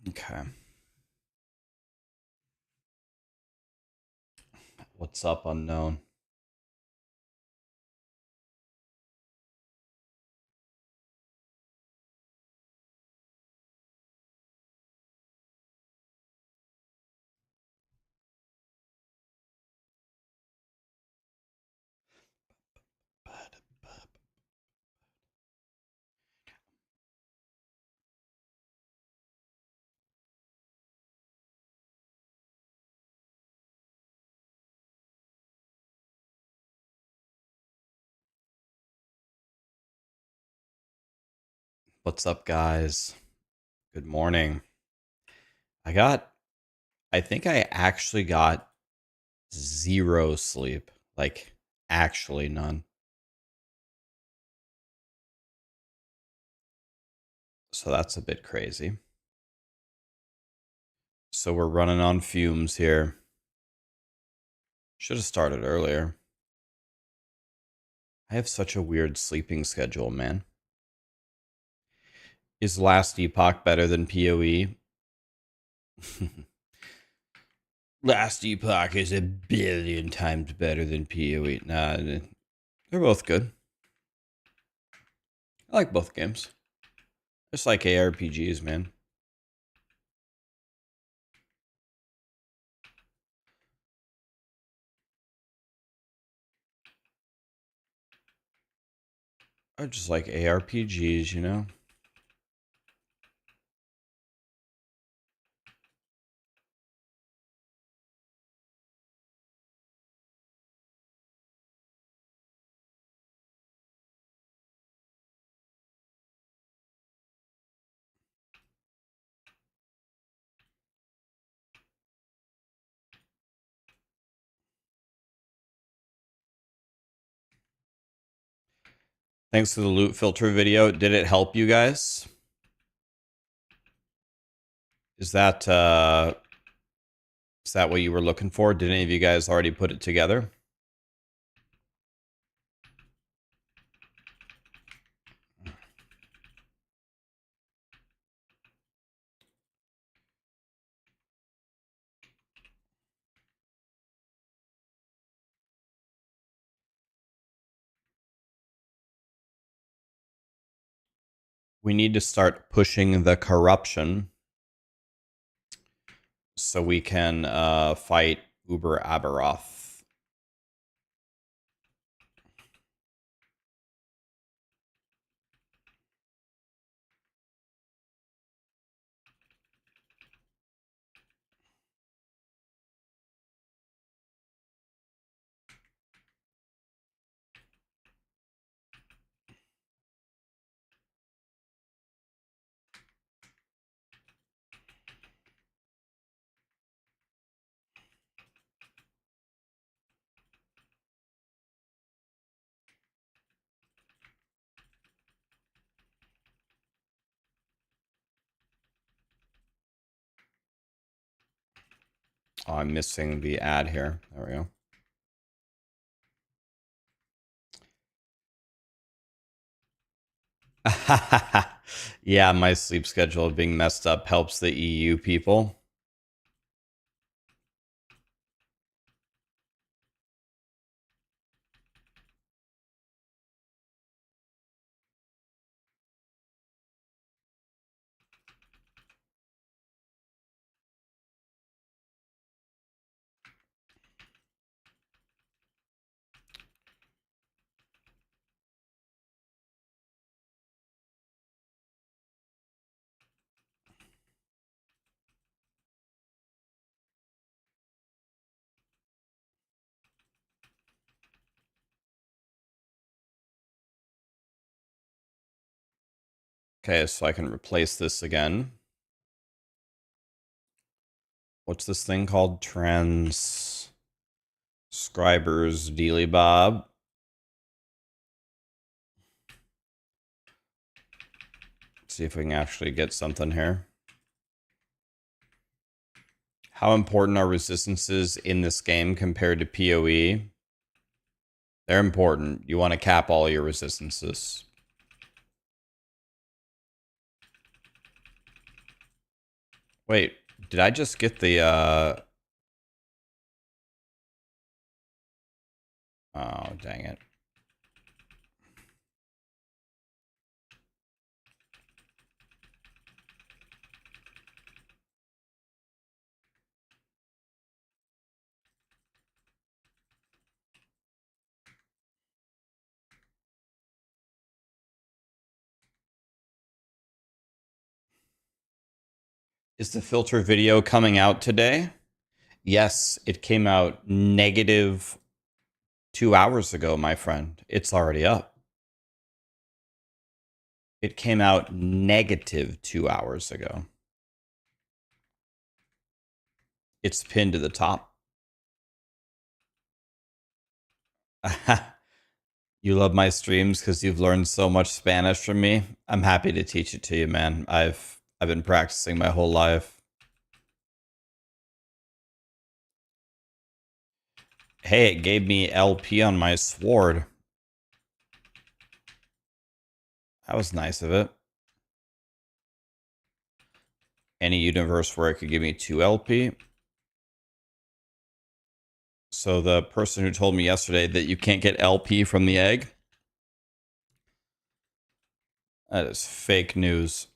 Okay. What's up, unknown? What's up, guys? Good morning. I think I actually got zero sleep. Like, actually none. So that's a bit crazy. So we're running on fumes here. Should have started earlier. I have such a weird sleeping schedule, man. Is Last Epoch better than PoE? Last Epoch is a billion times better than PoE. Nah, they're both good. I like both games. Just like ARPGs, man. I just like ARPGs, you know? Thanks to the loot filter video. Did it help you guys? Is that what you were looking for? Did any of you guys already put it together? We need to start pushing the corruption so we can fight Uber Abberoth. Oh, I'm missing the ad here. There we go. Yeah, my sleep schedule being messed up helps the EU people. Okay, so I can replace this again. What's this thing called? Transcribers Dealy Bob. Let's see if we can actually get something here. How important are resistances in this game compared to PoE? They're important. You want to cap all your resistances. Wait, did I just get the oh, dang it. Is the filter video coming out today? Yes, it came out negative 2 hours ago, my friend. It's already up. It came out negative 2 hours ago. It's pinned to the top. You love my streams because you've learned so much Spanish from me. I'm happy to teach it to you, man. I've been practicing my whole life. Hey, it gave me LP on my sword. That was nice of it. Any universe where it could give me 2 LP. So the person who told me yesterday that you can't get LP from the egg, that is fake news.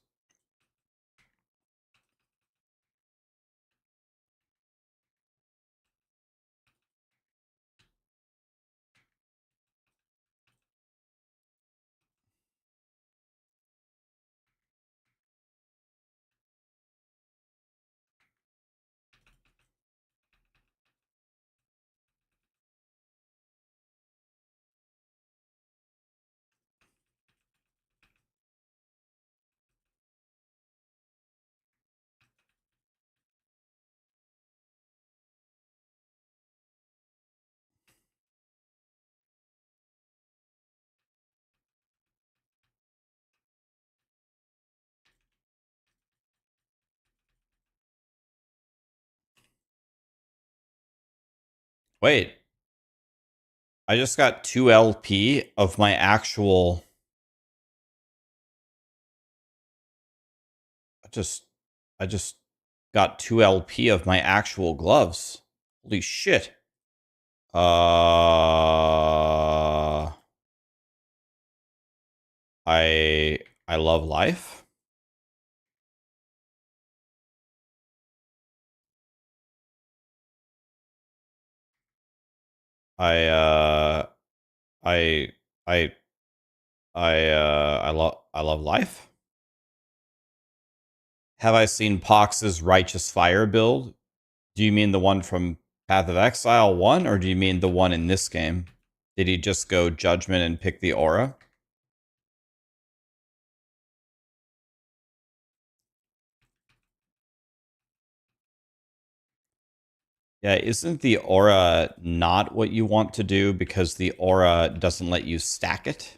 Wait, I just got 2 LP of my actual. I just got 2 LP of my actual gloves. Holy shit. I love life. I I I I love life. Have I seen Pox's Righteous Fire build? Do you mean the one from Path of Exile 1 or do you mean the one in this game? Did he just go Judgment and pick the aura? Yeah, isn't the aura not what you want to do because the aura doesn't let you stack it?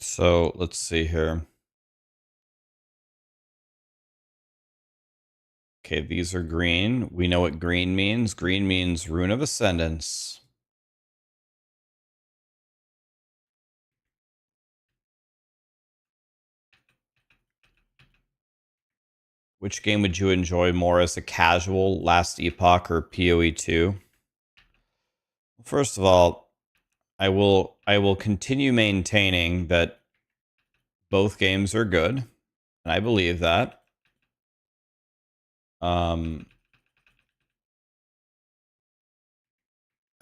So let's see here. Okay, these are green. We know what green means. Green means Rune of Ascendance. Which game would you enjoy more as a casual, Last Epoch or POE2? First of all, I will continue maintaining that both games are good, and I believe that. I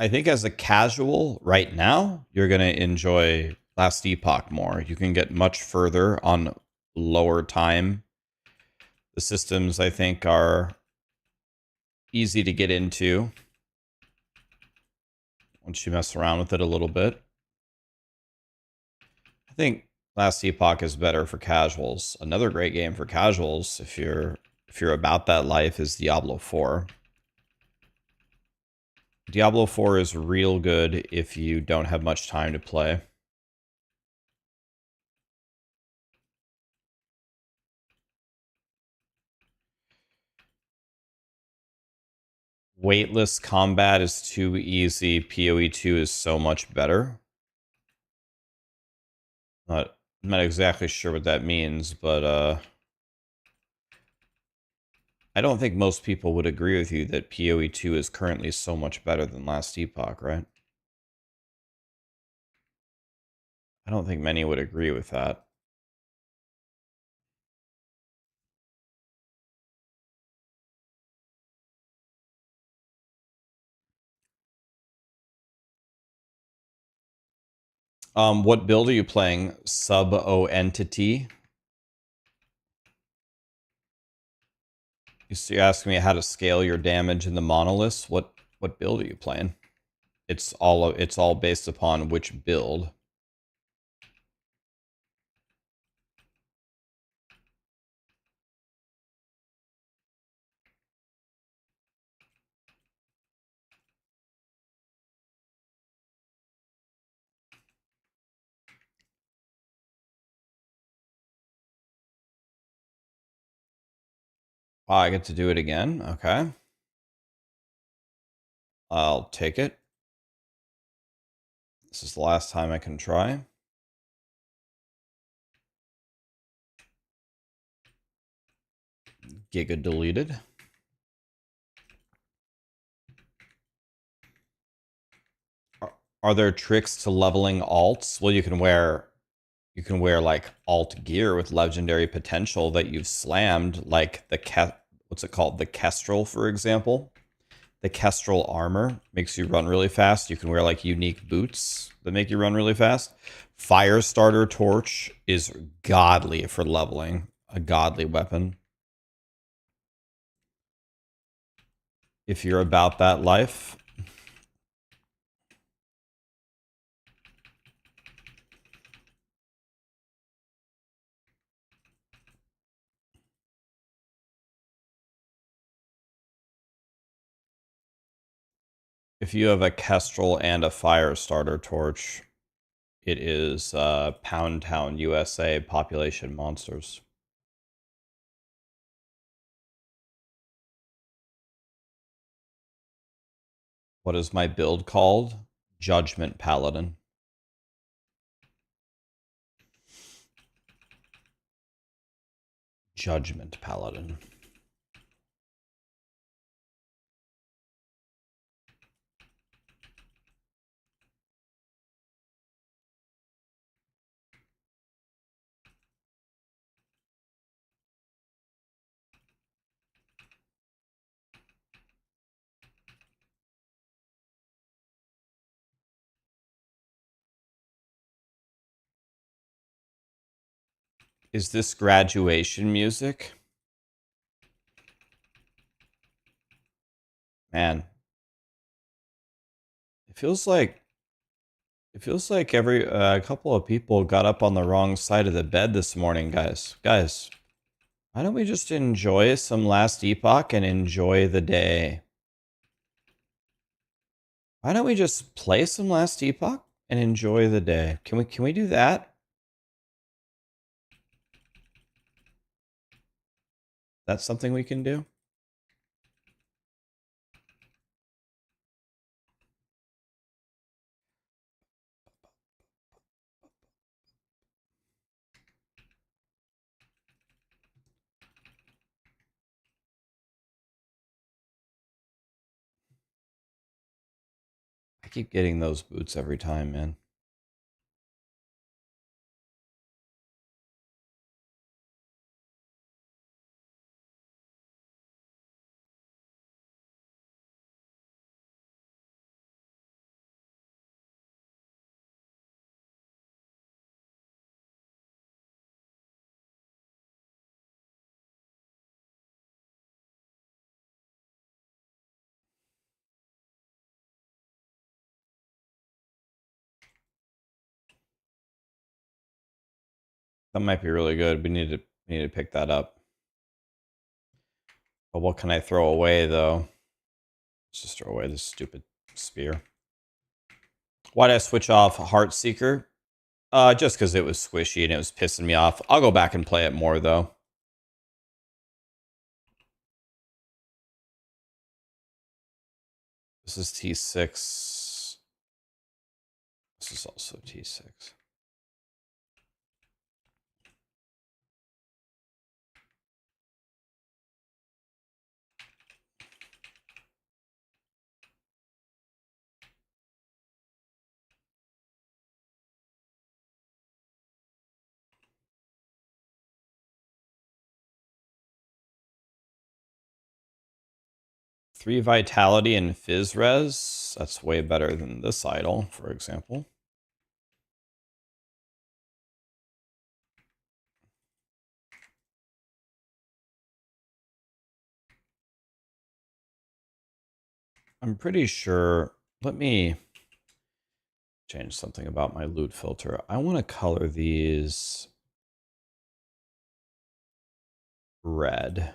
think as a casual right now, you're going to enjoy Last Epoch more. You can get much further on lower time. The systems, I think, are easy to get into once you mess around with it a little bit. think Last Epoch is better for casuals. Another great game for casuals, if you're about that life, is Diablo 4. Diablo 4 is real good if you don't have much time to play. Weightless combat is too easy. PoE2 is so much better. I'm not exactly sure what that means, but I don't think most people would agree with you that PoE2 is currently so much better than Last Epoch, right? I don't think many would agree with that. What build are you playing? Sub-O entity? You asking me how to scale your damage in the monoliths? What build are you playing? It's all based upon which build. Oh, I get to do it again? Okay. I'll take it. This is the last time I can try. Giga deleted. Are there tricks to leveling alts? Well, you can wear like alt gear with legendary potential that you've slammed, like the what's it called? The Kestrel, for example. The Kestrel armor makes you run really fast. You can wear like unique boots that make you run really fast. Firestarter torch is godly for leveling. A godly weapon. If you're about that life. If you have a Kestrel and a Firestarter torch, it is Pound Town, USA population monsters. What is my build called? Judgment Paladin. Judgment Paladin. Is this graduation music? Man, it feels like every a couple of people got up on the wrong side of the bed this morning, guys. Guys, why don't we just enjoy some Last Epoch and enjoy the day? Why don't we just play some Last Epoch and enjoy the day? Can we do that? That's something we can do. I keep getting those boots every time, man. That might be really good. We need to pick that up. But what can I throw away though? Let's just throw away this stupid spear. Why did I switch off Heartseeker? Just because it was squishy and it was pissing me off. I'll go back and play it more though. This is T6. This is also T6. Three vitality and fizz res. That's way better than this idol, for example. I'm pretty sure. Let me change something about my loot filter. I want to color these red.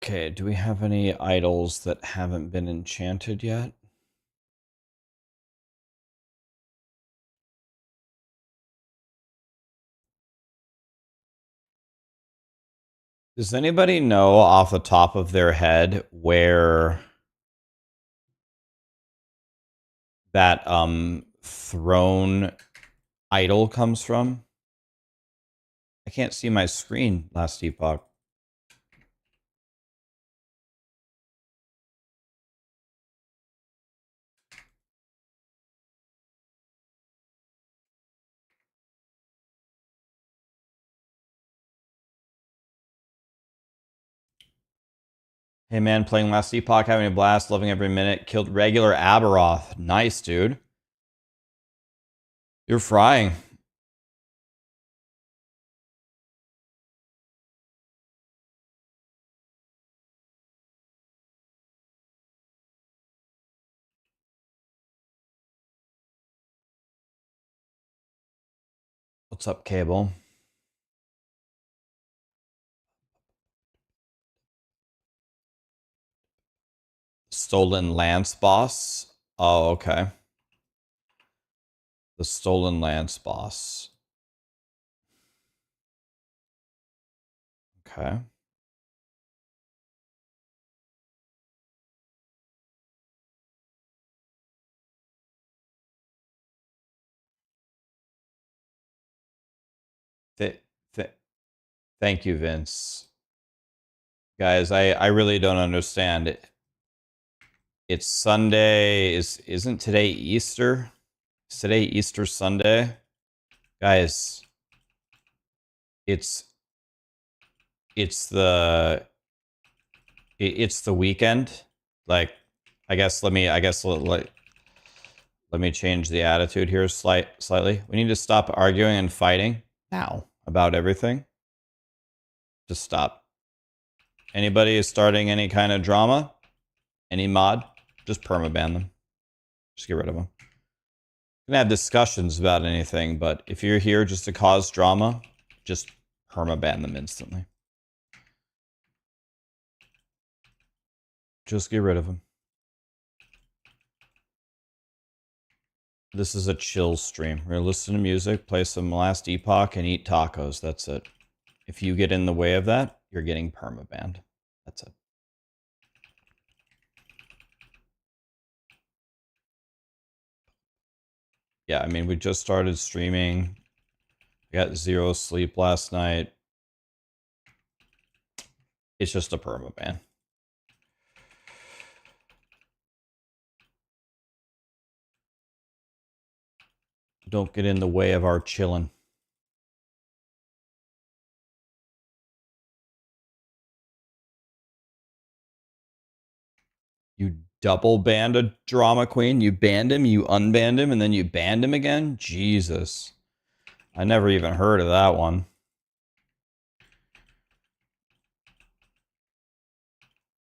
Okay, do we have any idols that haven't been enchanted yet? Does anybody know off the top of their head where that throne idol comes from? I can't see my screen, last epoch. Hey man, playing last epoch, having a blast, loving every minute. Killed regular Abberoth. Nice, dude. You're frying. What's up, Cable? Stolen Lance boss. Oh, okay. The Stolen Lance boss. Okay. Th th Thank you, Vince. Guys, I really don't understand it. It's Sunday. Isn't today Easter? Is today Easter Sunday? Guys, it's the it's the weekend. Like, let me change the attitude here slightly. We need to stop arguing and fighting now about everything. Just stop. Anybody is starting any kind of drama, any mod, just permaban them. Just get rid of them. We can have discussions about anything, but if you're here just to cause drama, just permaban them instantly. Just get rid of them. This is a chill stream. We're gonna listen to music, play some Last Epoch, and eat tacos. That's it. If you get in the way of that, you're getting permabanned. That's it. Yeah, I mean, we just started streaming. I got 0 sleep last night. It's just a permaban. Don't get in the way of our chillin'. You double banned a drama queen? You banned him, you unbanned him, and then you banned him again? Jesus. I never even heard of that one.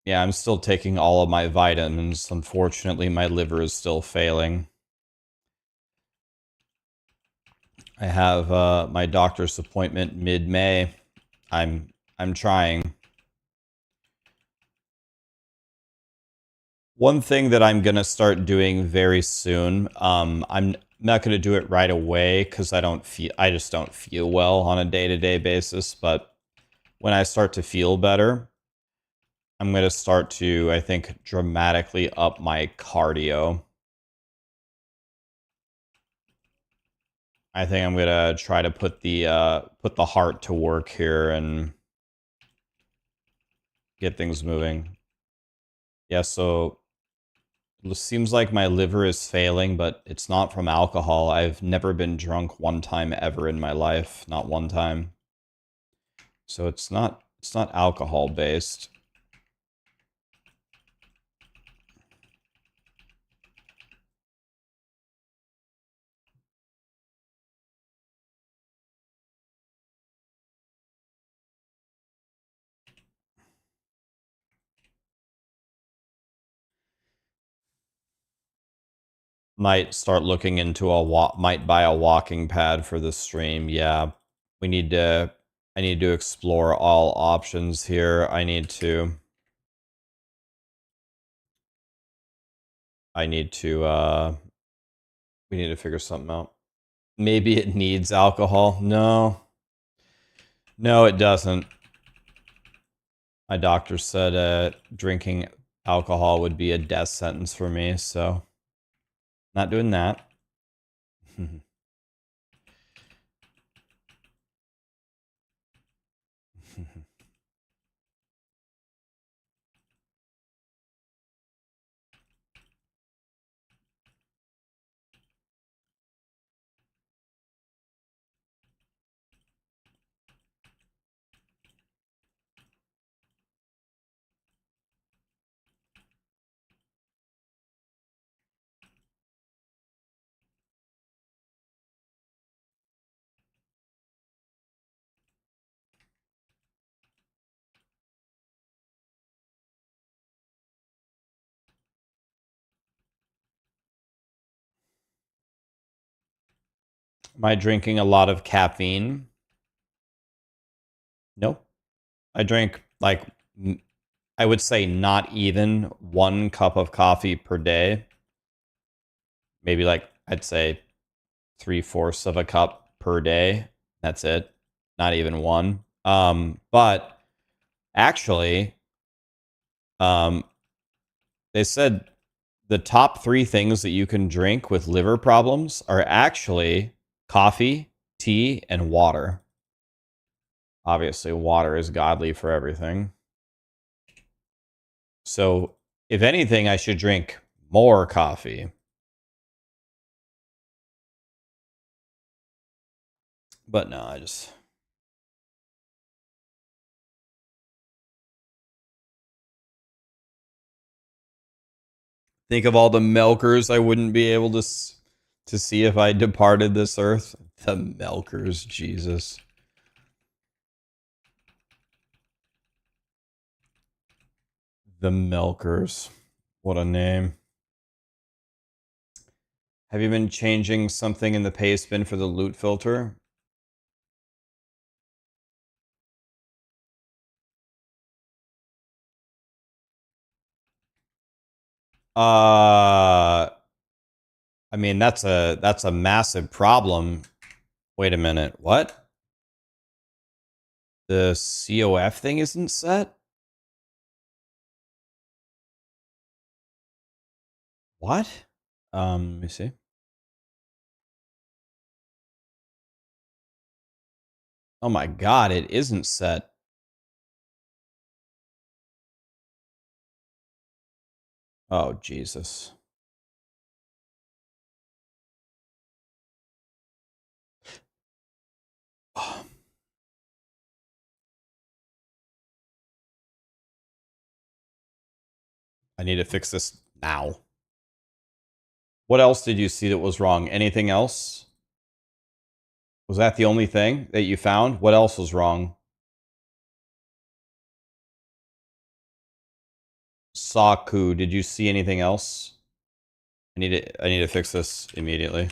Yeah, I'm still taking all of my vitamins. Unfortunately, my liver is still failing. I have my doctor's appointment mid-May. I'm trying. One thing that I'm gonna start doing very soon. I'm not gonna do it right away because I just don't feel well on a day-to-day basis. But when I start to feel better, I'm gonna start to, I think, dramatically up my cardio. I think I'm gonna try to put the heart to work here and get things moving. Yeah, so it seems like my liver is failing, but it's not from alcohol. I've never been drunk one time ever in my life, not one time. So it's not alcohol based. Might start looking into might buy a walking pad for the stream. Yeah. We need to I need to explore all options here. I need to we need to figure something out. Maybe it needs alcohol. No. No, it doesn't. My doctor said drinking alcohol would be a death sentence for me, so not doing that. Am I drinking a lot of caffeine? Nope. I drink like I would say not even 1 cup of coffee per day. Maybe like I'd say 3/4 of a cup per day. That's it. Not even one. But actually, um, they said the top 3 things that you can drink with liver problems are actually coffee, tea, and water. Obviously, water is godly for everything. So, if anything, I should drink more coffee. But no, I just think of all the milkers I wouldn't be able to see if I departed this earth. The milkers, Jesus. The milkers. What a name. Have you been changing something in the paste bin for the loot filter? I mean that's a massive problem. Wait a minute. What? The COF thing isn't set? What? Let me see. Oh my god, it isn't set. Oh Jesus. I need to fix this now. What else did you see that was wrong? Anything else? Was that the only thing that you found? What else was wrong? Saku, did you see anything else? I need to fix this immediately.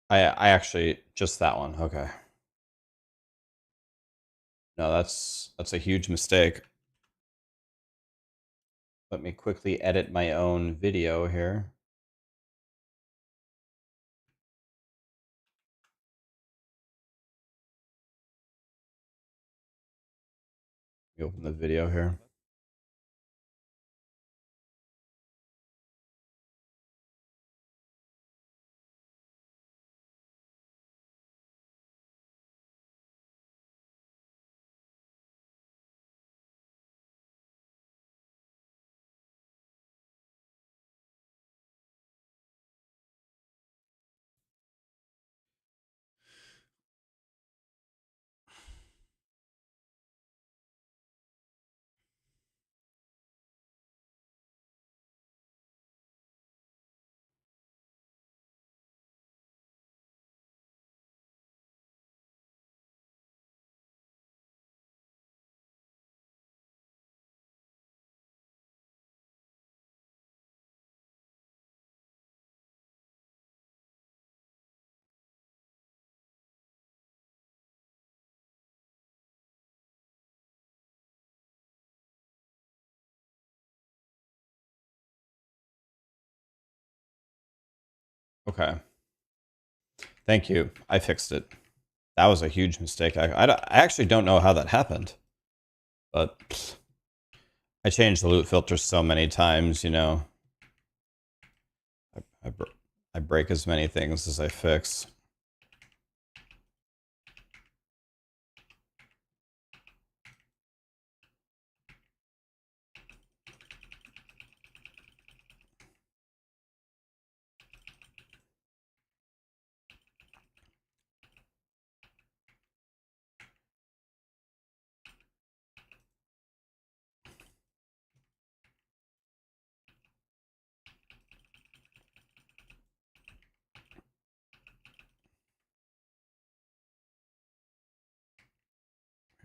I actually just that one. Okay. No, that's a huge mistake. Let me quickly edit my own video here. Let me open the video here. Okay. Thank you. I fixed it. That was a huge mistake. I actually don't know how that happened. But I changed the loot filter so many times, you know. I break as many things as I fix.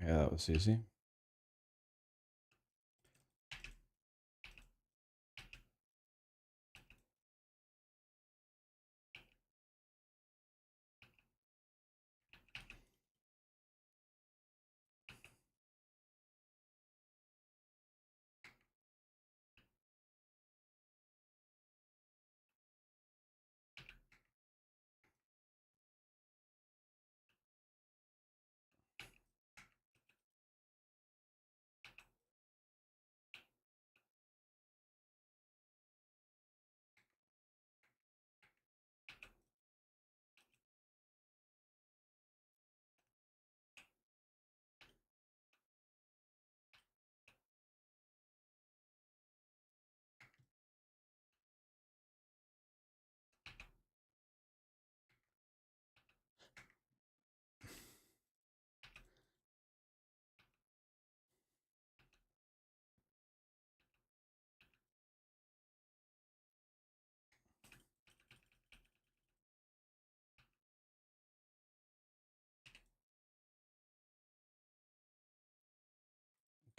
Yeah, that was easy.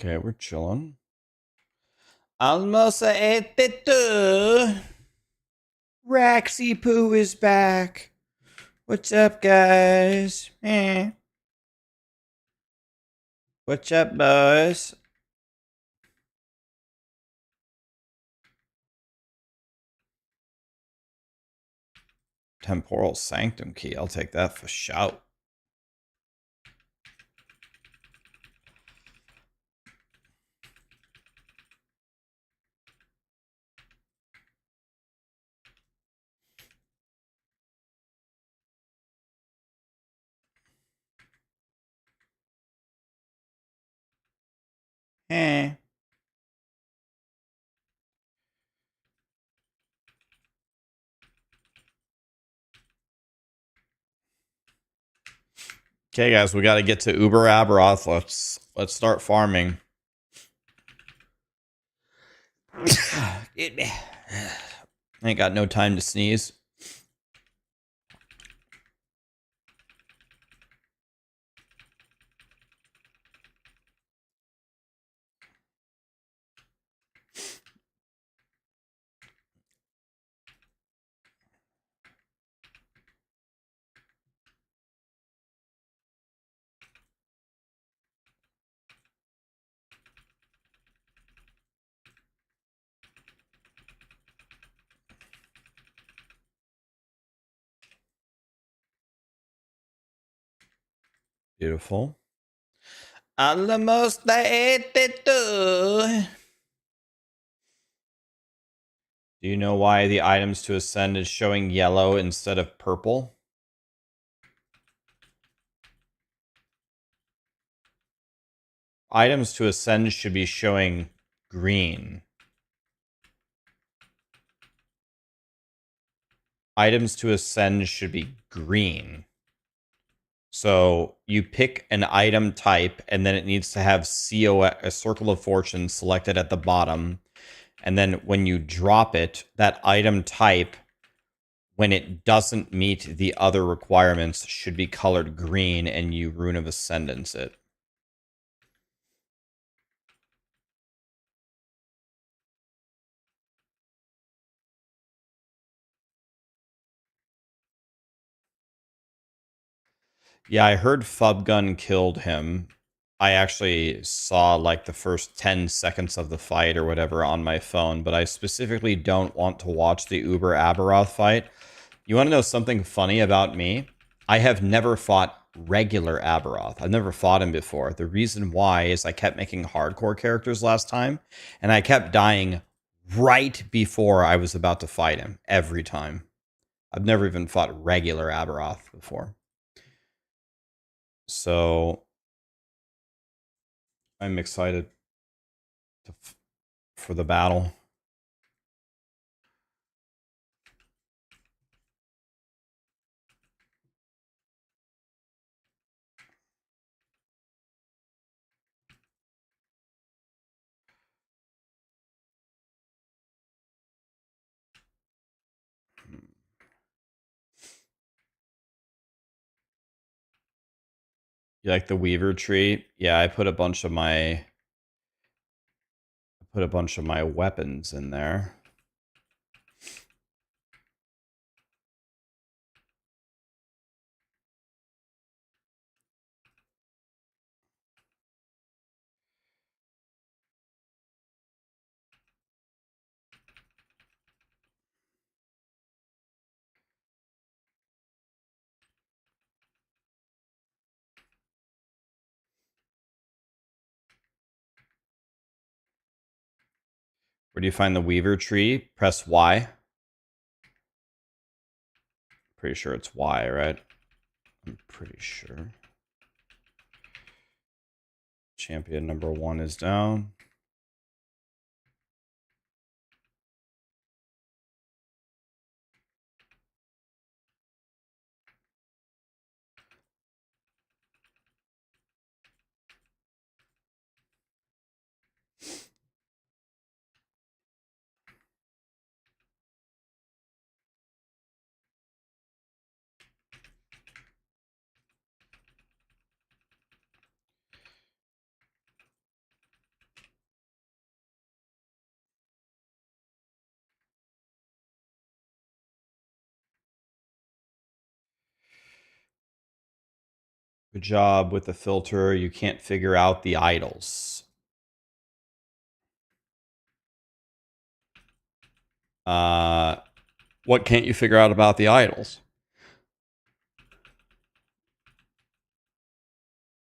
Okay, we're chilling. Almost 82. Raxy Poo is back. What's up, guys? What's up, boys? Temporal Sanctum key. I'll take that for shout. Eh. Okay, guys, we got to get to Uber Abberoth. Let's start farming. I ain't got no time to sneeze. Beautiful. Almost 82. Do you know why the items to ascend is showing yellow instead of purple? Items to ascend should be showing green. Items to ascend should be green. So you pick an item type, and then it needs to have COF, a circle of fortune, selected at the bottom. And then when you drop it, that item type, when it doesn't meet the other requirements, should be colored green, and you Rune of Ascendance it. Yeah, I heard Fubgun killed him. I actually saw like the first 10 seconds of the fight or whatever on my phone, but I specifically don't want to watch the Uber Abberoth fight. You want to know something funny about me? I have never fought regular Abberoth. I've never fought him before. The reason why is I kept making hardcore characters last time, and I kept dying right before I was about to fight him every time. I've never even fought regular Abberoth before. So I'm excited for the battle. You like the Weaver tree? Yeah, I put a bunch of my weapons in there. Where do you find the Weaver tree? Press Y. Pretty sure it's Y, right? I'm pretty sure. Champion number 1 is down. Good job with the filter. You can't figure out the idols. What can't you figure out about the idols?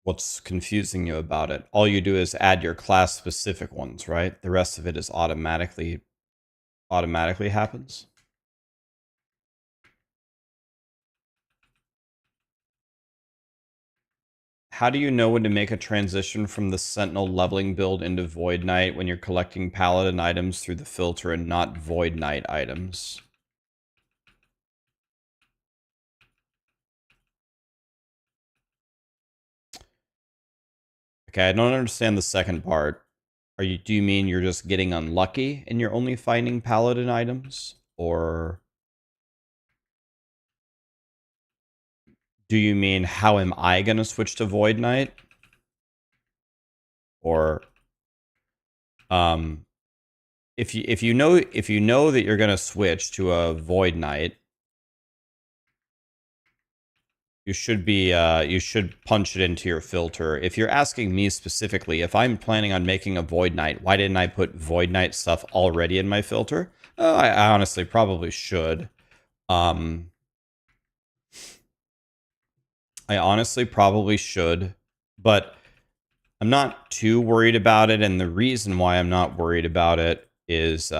What's confusing you about it? All you do is add your class specific ones, right? The rest of it is automatically happens. How do you know when to make a transition from the Sentinel leveling build into Void Knight when you're collecting Paladin items through the filter and not Void Knight items? Okay, I don't understand the second part. Do you mean you're just getting unlucky and you're only finding paladin items? Or do you mean how am I gonna switch to Void Knight? Or if you know that you're gonna switch to a Void Knight, you should punch it into your filter. If you're asking me specifically, if I'm planning on making a Void Knight, why didn't I put Void Knight stuff already in my filter? I honestly probably should. I honestly probably should, but I'm not too worried about it. And the reason why I'm not worried about it is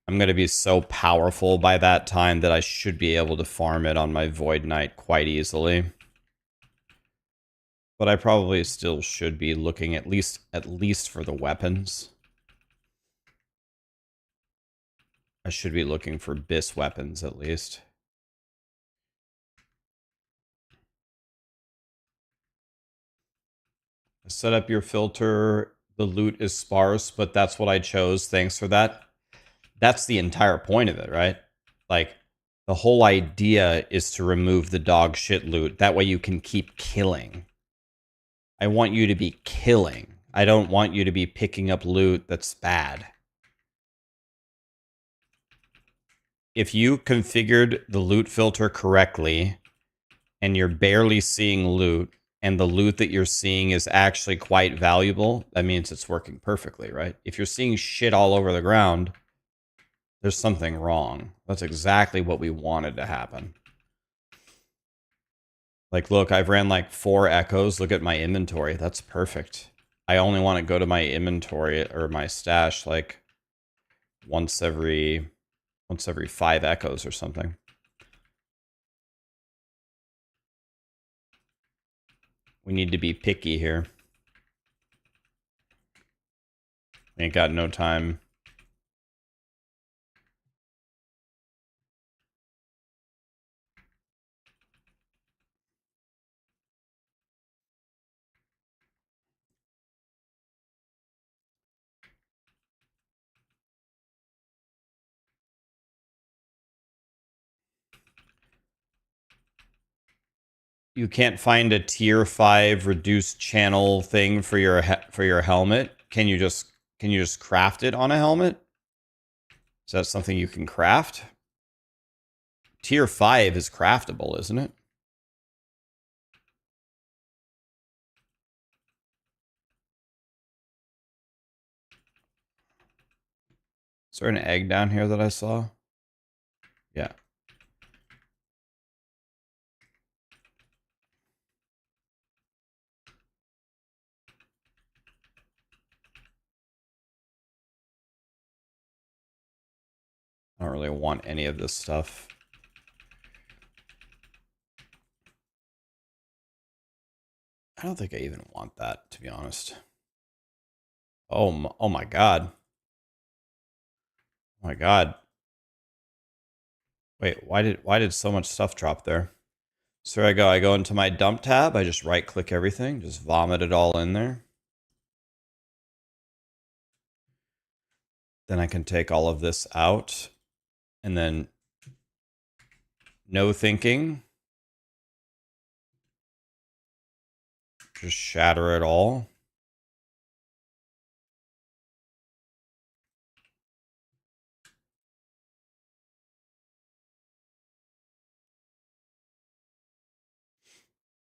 I'm going to be so powerful by that time that I should be able to farm it on my Void Knight quite easily. But I probably still should be looking at least for the weapons. I should be looking for BIS weapons at least. Set up your filter. The loot is sparse, but that's what I chose. Thanks for that. That's the entire point of it, right? Like, the whole idea is to remove the dog shit loot. That way you can keep killing. I want you to be killing. I don't want you to be picking up loot that's bad. If you configured the loot filter correctly and you're barely seeing loot and the loot that you're seeing is actually quite valuable, that means it's working perfectly, right? If you're seeing shit all over the ground, there's something wrong. That's exactly what we wanted to happen. Like, look, I've ran like 4 echoes. Look at my inventory. That's perfect. I only want to go to my inventory or my stash like once every 5 echoes or something. We need to be picky here. Ain't got no time. You can't find a tier 5 reduced channel thing for your helmet. Can you just craft it on a helmet? Is that something you can craft? Tier 5 is craftable, isn't it? Is there an egg down here that I saw? Yeah. I don't really want any of this stuff. I don't think I even want that, to be honest. Oh my god. Oh my god. Wait, why did so much stuff drop there? So I go into my dump tab, I just right click everything, just vomit it all in there. Then I can take all of this out and then no thinking. Just shatter it all.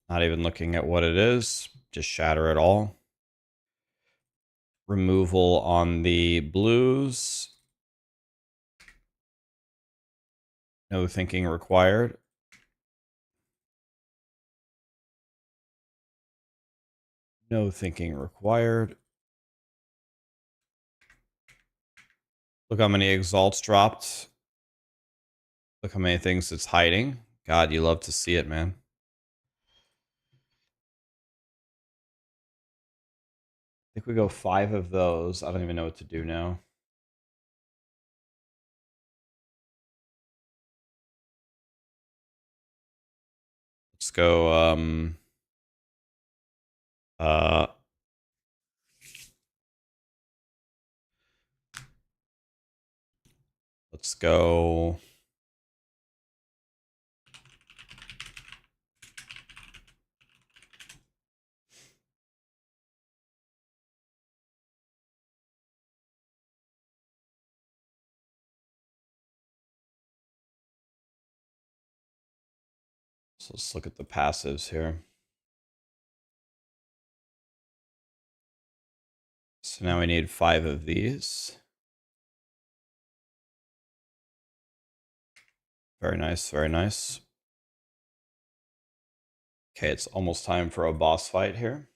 Not even looking at what it is, just shatter it all. Removal on the blues. No thinking required. No thinking required. Look how many exalts dropped. Look how many things it's hiding. God, you love to see it, man. I think we go 5 of those. I don't even know what to do now. Let's go, Let's go. So let's look at the passives here. So now we need 5 of these. Very nice, very nice. Okay, it's almost time for a boss fight here.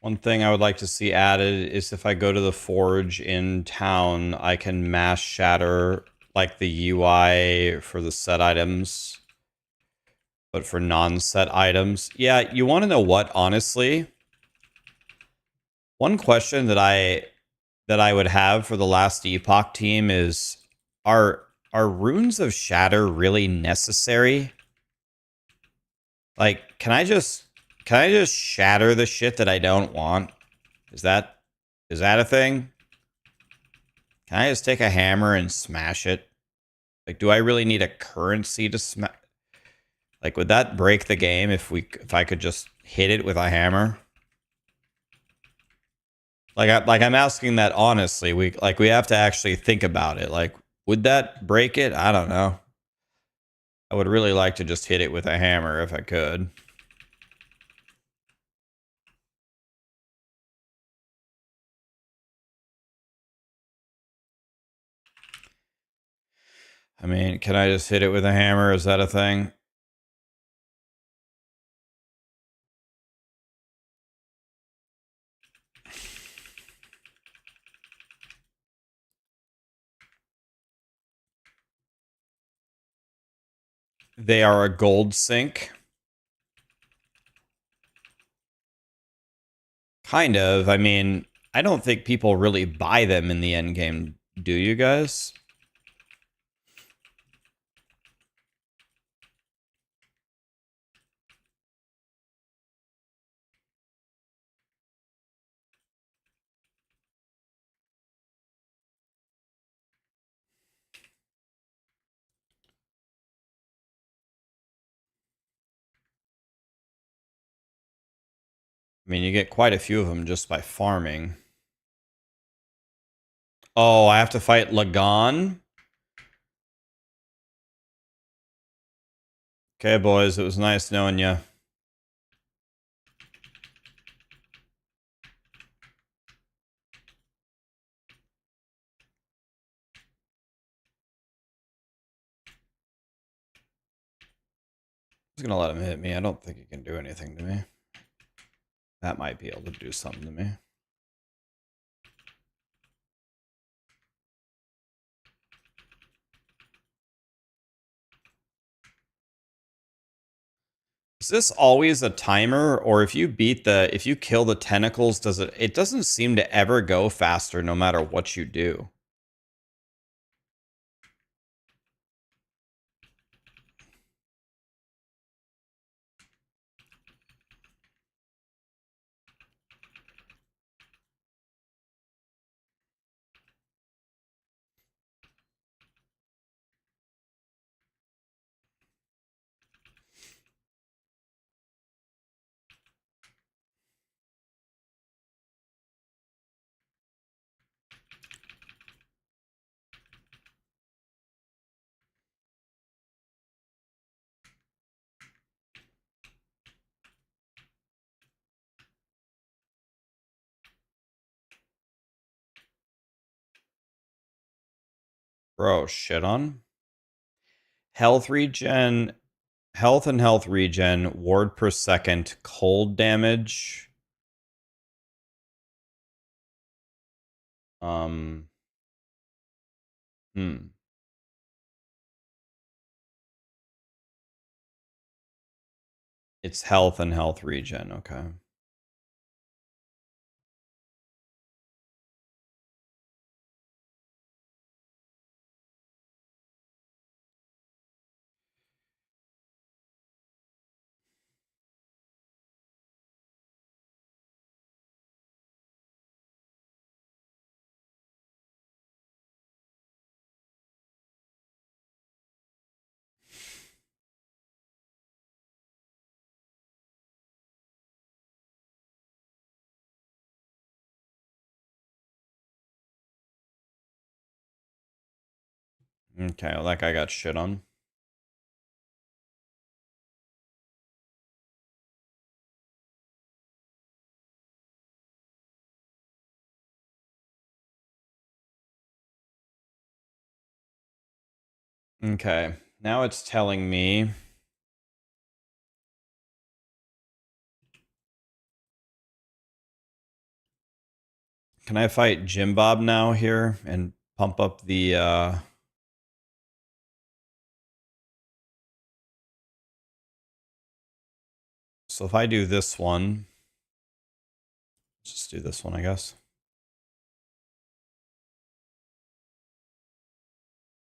One thing I would like to see added is if I go to the forge in town, I can mass shatter like the UI for the set items, but for non-set items. Yeah, you want to know what, honestly? One question that I would have for the last Epoch team is are runes of shatter really necessary? Like, can I just shatter the shit that I don't want? Is that a thing? Can I just take a hammer and smash it? Like, do I really need a currency to smash? Like, would that break the game if I could just hit it with a hammer? Like I'm asking that honestly. We have to actually think about it. Like, would that break it? I don't know. I would really like to just hit it with a hammer if I could. I mean, can I just hit it with a hammer? Is that a thing? They are a gold sink. Kind of. I mean, I don't think people really buy them in the end game. Do you guys? I mean, you get quite a few of them just by farming. Oh, I have to fight Lagan? Okay, boys, it was nice knowing you. I was gonna let him hit me. I don't think he can do anything to me. That might be able to do something to me. Is this always a timer, or if you kill the tentacles, it doesn't seem to ever go faster no matter what you do. Bro, shit on. Health regen, health and health regen, ward per second, cold damage. Hmm. It's health and health regen, okay. Okay, well, that guy got shit on. Okay, now it's telling me... Can I fight Jim Bob now here and pump up the... So if I do this one... Just do this one, I guess.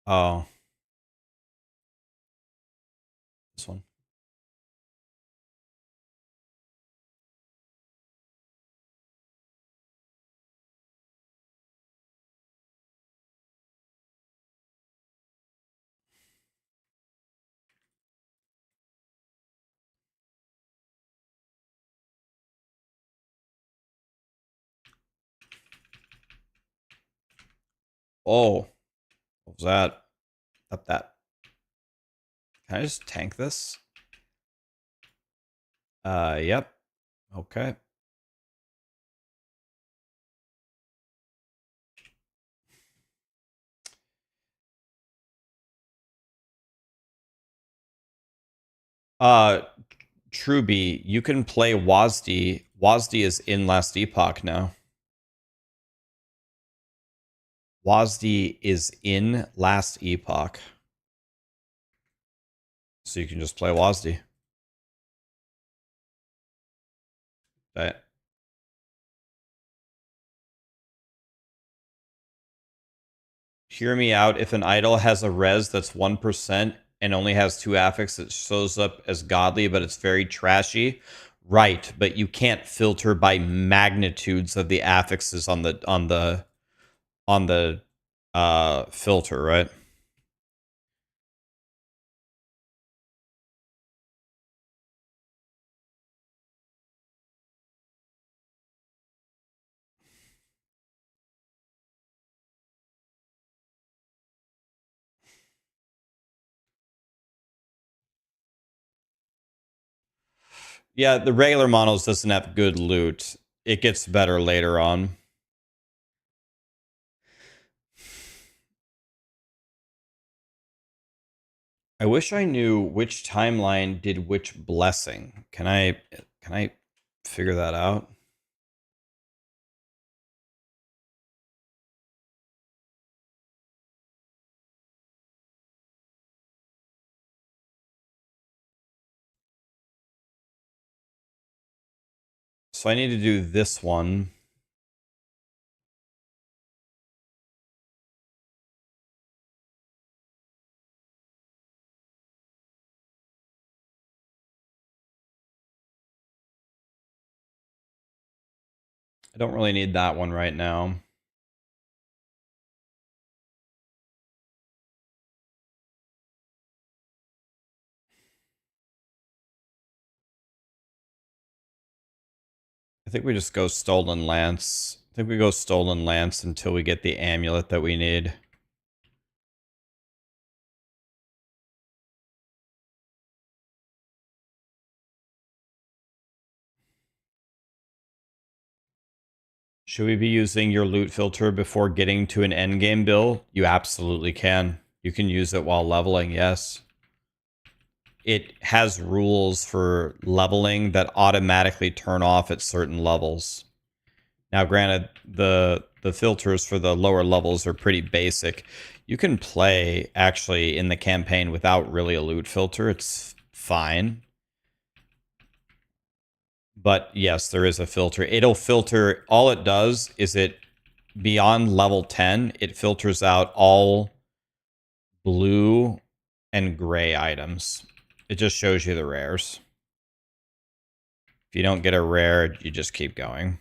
Oh. This one. Oh. What was that? Up that. Can I just tank this? Yep. Okay. Truby, you can play WASD. WASD is in Last Epoch now. WASD is in Last Epoch. So you can just play WASD. Okay. Hear me out. If an idol has a res that's 1% and only has 2 affix, it shows up as godly, but it's very trashy. Right, but you can't filter by magnitudes of the affixes on the filter, right? Yeah, the regular monos doesn't have good loot. It gets better later on. I wish I knew which timeline did which blessing. Can I figure that out? So I need to do this one. I don't really need that one right now. I think we just go Stolen Lance. I think we go Stolen Lance until we get the amulet that we need. Should we be using your loot filter before getting to an endgame build? You absolutely can. You can use it while leveling, yes. It has rules for leveling that automatically turn off at certain levels. Now, granted, the filters for the lower levels are pretty basic. You can play, actually, in the campaign without really a loot filter. It's fine. But yes, there is a filter. It'll filter, all it does is it, beyond level 10, it filters out all blue and gray items. It just shows you the rares. If you don't get a rare, you just keep going.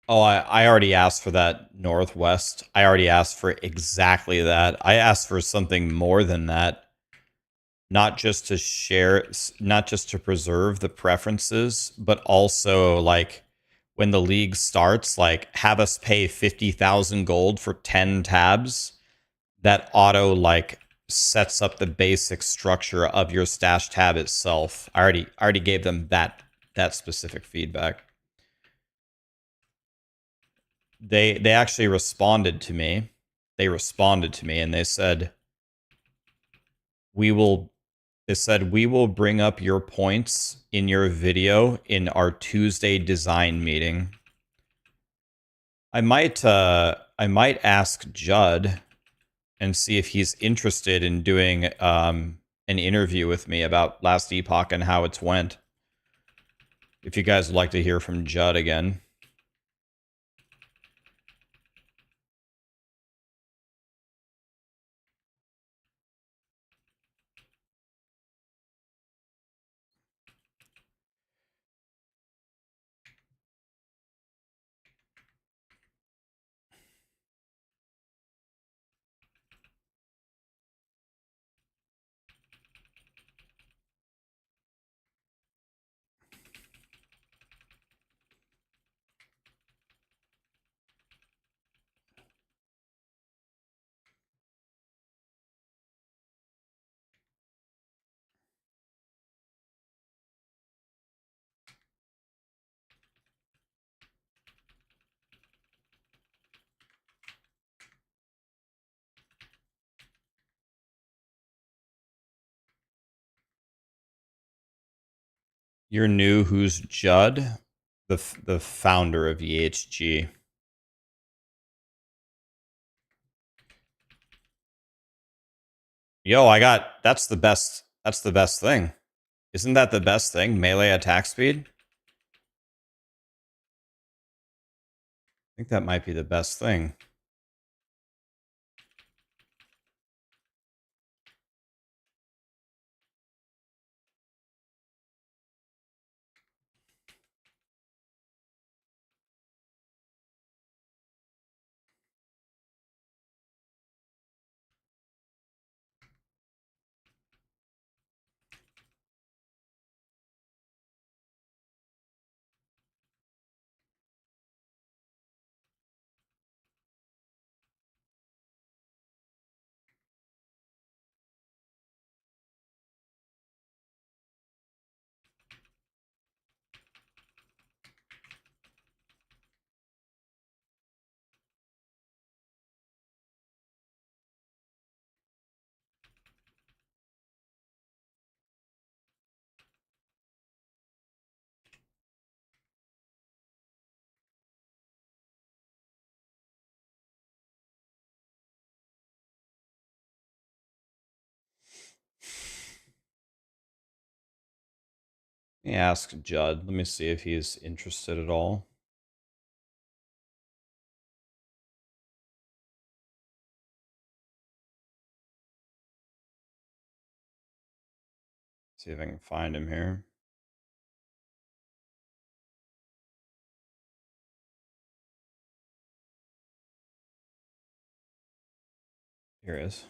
Oh, I already asked for that Northwest. I already asked for exactly that. I asked for something more than that. Not just to share, not just to preserve the preferences, but also like when the league starts, like have us pay 50,000 gold for 10 tabs. That auto like sets up the basic structure of your stash tab itself. I already gave them that specific feedback. They actually responded to me. They responded to me and they said we will we will bring up your points in your video in our Tuesday design meeting. I might ask Judd and see if he's interested in doing an interview with me about Last Epoch and how it's went. If you guys would like to hear from Judd again. You're new. Who's Judd? The founder of EHG. Yo, I got that's the best. That's the best thing. Isn't that the best thing? Melee attack speed? I think that might be the best thing. Let me ask Judd. Let me see if he's interested at all. See if I can find him here. Here it is.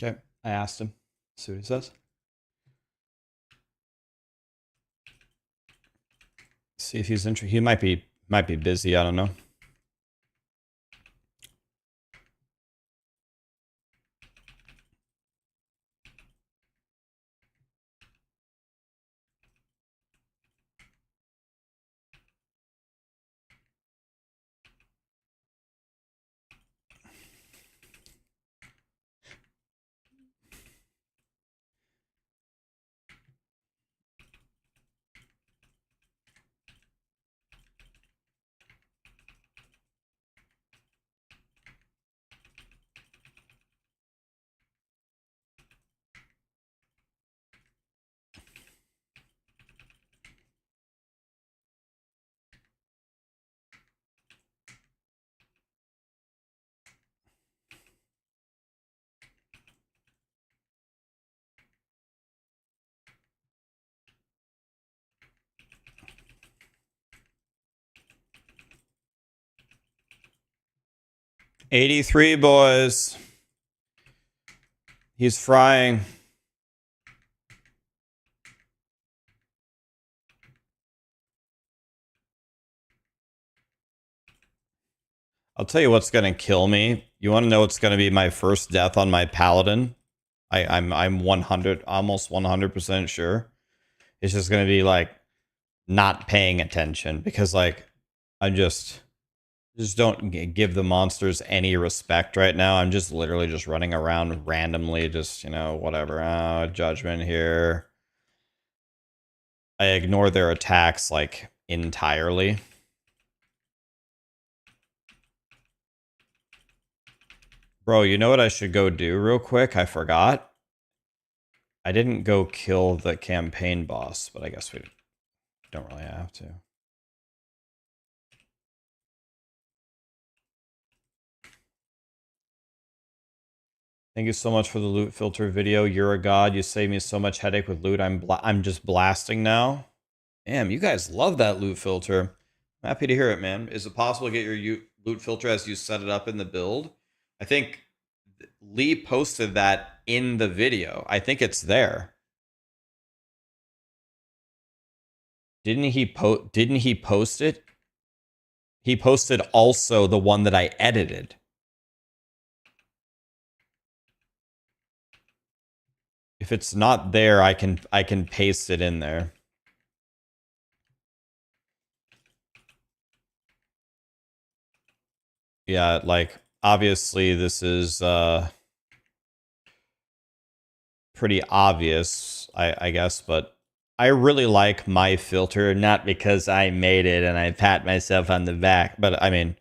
Okay, I asked him. See what he says. See if he's interested. He might be busy. I don't know. '83 boys. He's frying. I'll tell you what's gonna kill me. You want to know what's gonna be my first death on my paladin? I'm 100, almost 100% sure. It's just gonna be like not paying attention because like I'm just don't give the monsters any respect right now. I'm just literally just running around randomly, just whatever. Judgment here. I ignore their attacks like entirely. Bro, you know what I should go do real quick? I forgot. I didn't go kill the campaign boss, but I guess we don't really have to. Thank you so much for the loot filter video. You're a god. You saved me so much headache with loot. I'm just blasting now. Damn, you guys love that loot filter. I'm happy to hear it, man. Is it possible to get your loot filter as you set it up in the build? I think Lee posted that in the video. I think it's there. Didn't he post it? He posted also the one that I edited. If it's not there, I can paste it in there. Yeah, like obviously this is pretty obvious, I guess, but I really like my filter, not because I made it and I pat myself on the back, but I mean,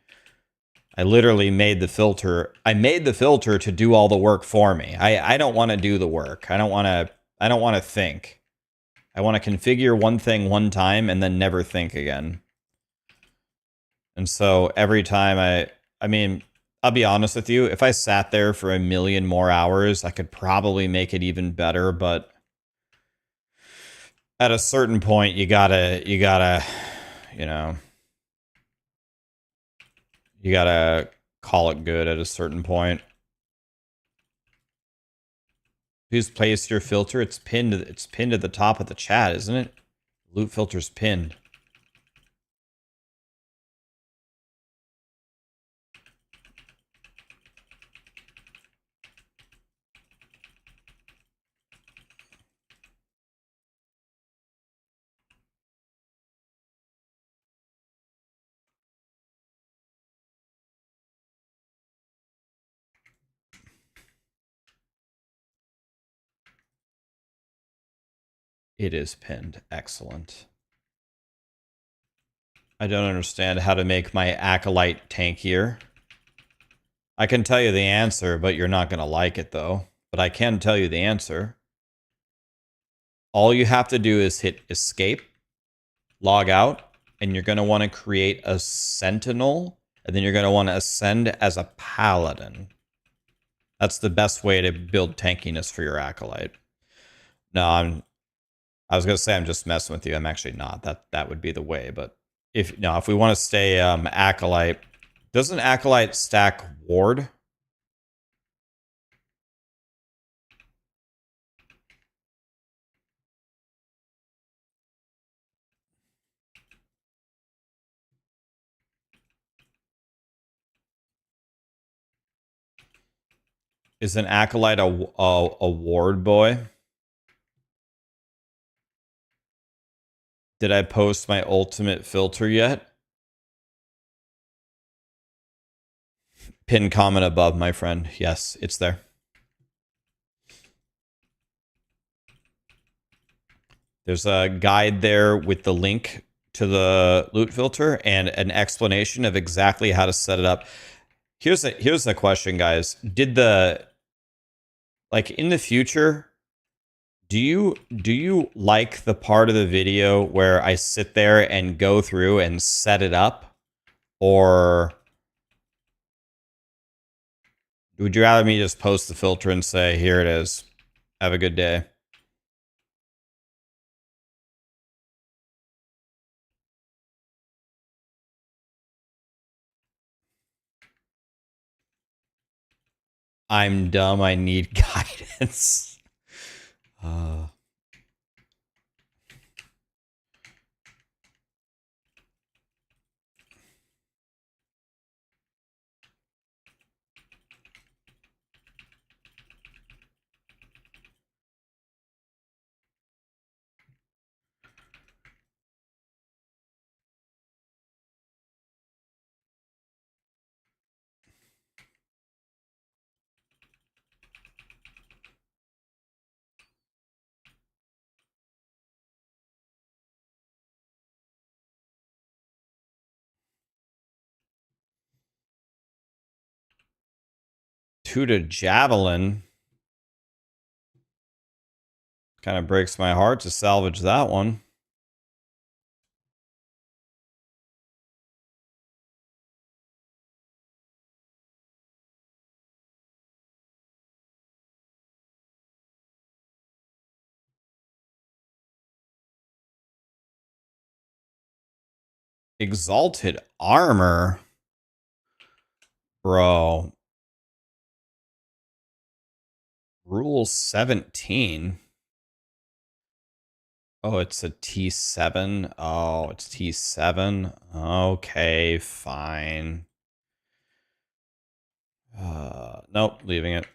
I literally made the filter. I made the filter to do all the work for me. I don't want to do the work. I don't want to think. I want to configure one thing one time and then never think again. And so every time I mean, I'll be honest with you, if I sat there for a million more hours, I could probably make it even better, but at a certain point you gotta, you gotta call it good at a certain point. Who's placed your filter? It's pinned at the top of the chat, isn't it? Loot filter's pinned. It is pinned. Excellent. I don't understand how to make my acolyte tankier. I can tell you the answer, but you're not going to like it though. But I can tell you the answer. All you have to do is hit escape, log out, and you're going to want to create a sentinel, and then you're going to want to ascend as a paladin. That's the best way to build tankiness for your acolyte. No, I was going to say I'm just messing with you. I'm actually not. That would be the way, but if we want to stay acolyte, doesn't acolyte stack ward? Is an acolyte a ward boy? Did I post my ultimate filter yet? Pin comment above, my friend. Yes, it's there. There's a guide there with the link to the loot filter and an explanation of exactly how to set it up. Here's the question, guys. Did the, like, in the future, do you like the part of the video where I sit there and go through and set it up, or would you rather me just post the filter and say, here it is, have a good day? I'm dumb, I need guidance. uh, two to javelin. Kind of breaks my heart to salvage that one. Exalted armor. Bro. Rule 17. Oh, it's a T7. Oh, it's T7. Okay, fine. Nope, leaving it.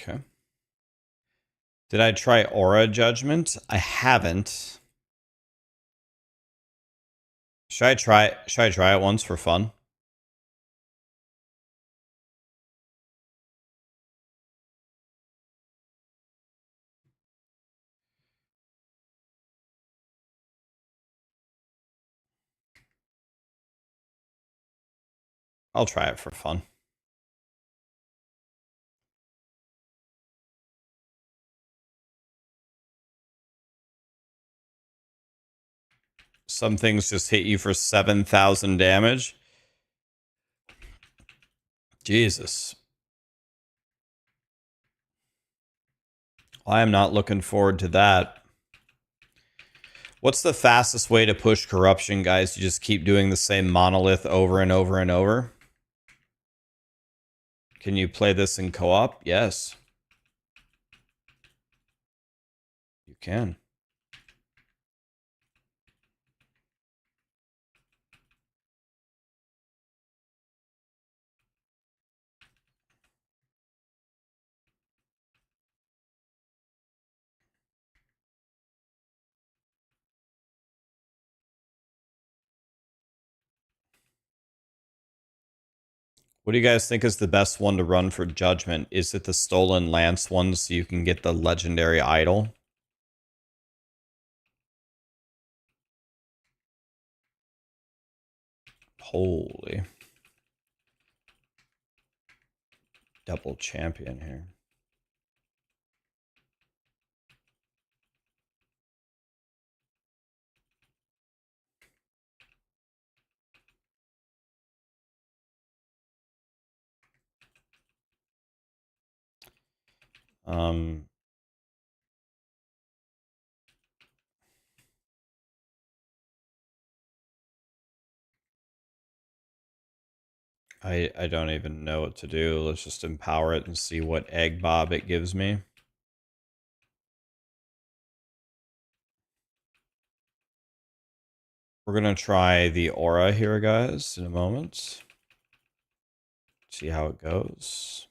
Okay. Did I try Aura Judgment? I haven't. Should I try it once for fun? I'll try it for fun. Some things just hit you for 7,000 damage. Jesus. I am not looking forward to that. What's the fastest way to push corruption, guys? You just keep doing the same monolith over and over and over? Can you play this in co-op? Yes. You can. What do you guys think is the best one to run for Judgment? Is it the Stolen Lance one so you can get the legendary idol? Holy. Double champion here. I don't even know what to do. Let's just empower it and see what egg bob it gives me. We're going to try the aura here, guys, in a moment. See how it goes.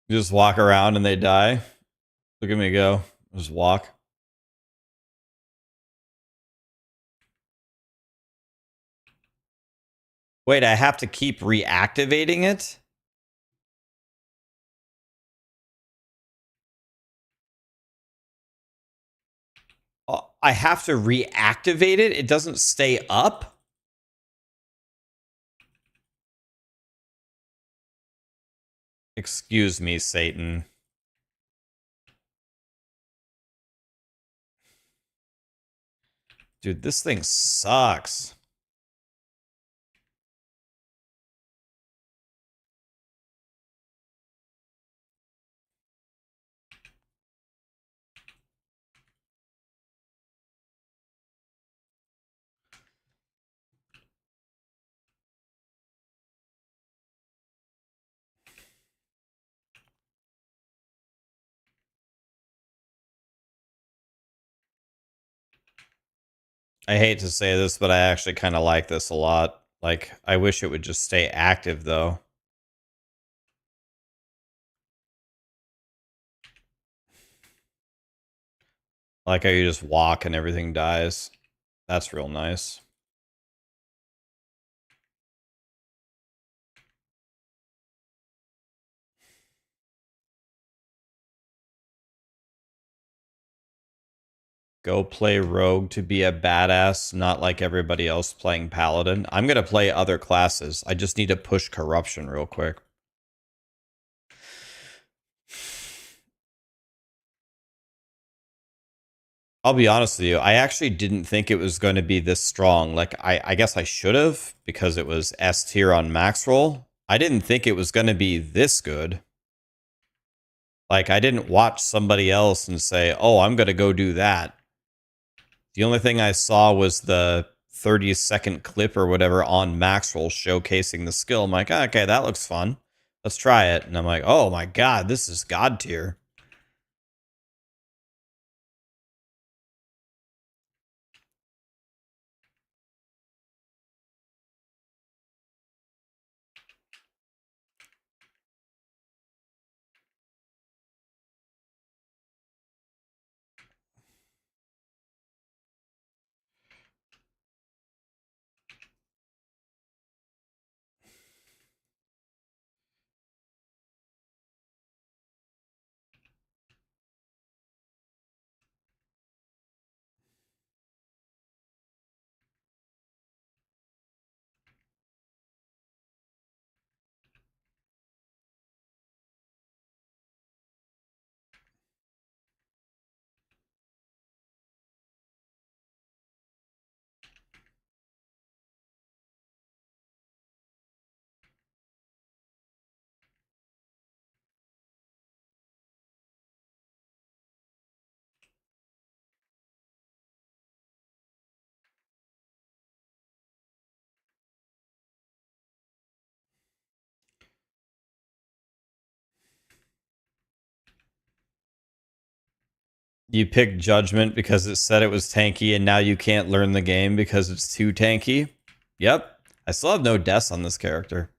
You just walk around and they die. Look at me go. Just walk. Wait, I have to keep reactivating it? I have to reactivate it? It doesn't stay up? Excuse me, Satan. Dude, this thing sucks. I hate to say this, but I actually kind of like this a lot. Like, I wish it would just stay active, though. Like how you just walk and everything dies. That's real nice. go play rogue to be a badass, not like everybody else playing paladin. I'm going to play other classes. I just need to push corruption real quick. I'll be honest with you. I actually didn't think it was going to be this strong. Like, I guess I should have because it was S tier on max roll. I didn't think it was going to be this good. Like, I didn't watch somebody else and say, oh, I'm going to go do that. The only thing I saw was the 30-second clip or whatever on max roll showcasing the skill. I'm like, oh, okay, that looks fun. Let's try it. And I'm like, oh my God, this is God tier. You picked Judgment because it said it was tanky, and now you can't learn the game because it's too tanky. Yep. I still have no deaths on this character.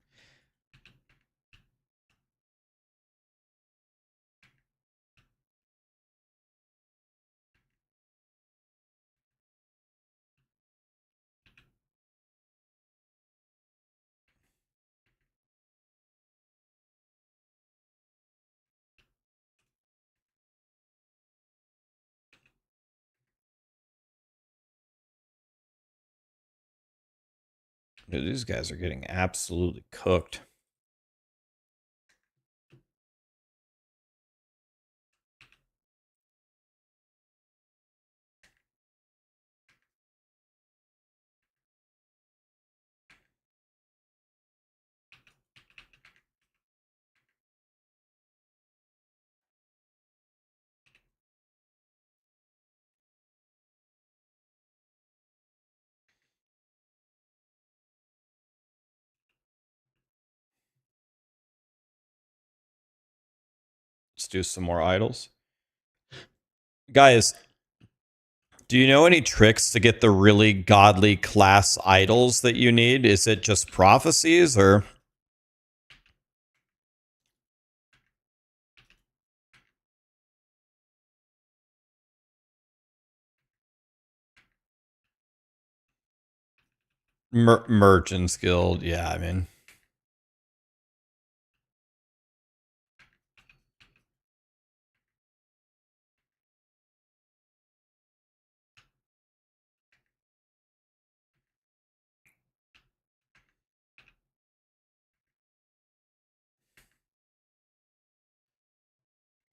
Dude, these guys are getting absolutely cooked. Let's do some more idols. Guys, do you know any tricks to get the really godly class idols that you need? Is it just prophecies or... Merchant's Guild? Yeah, I mean...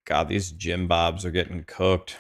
God, these Jim Bobs are getting cooked.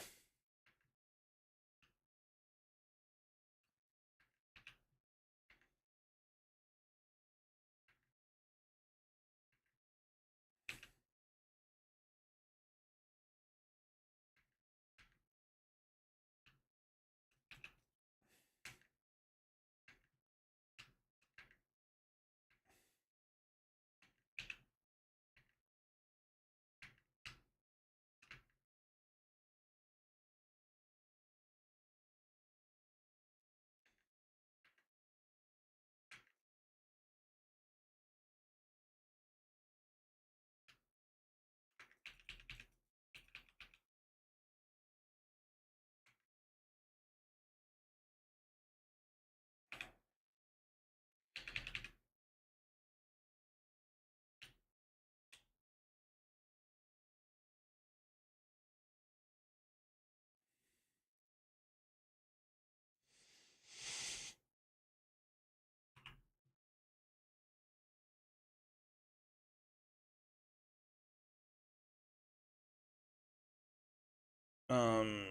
Um,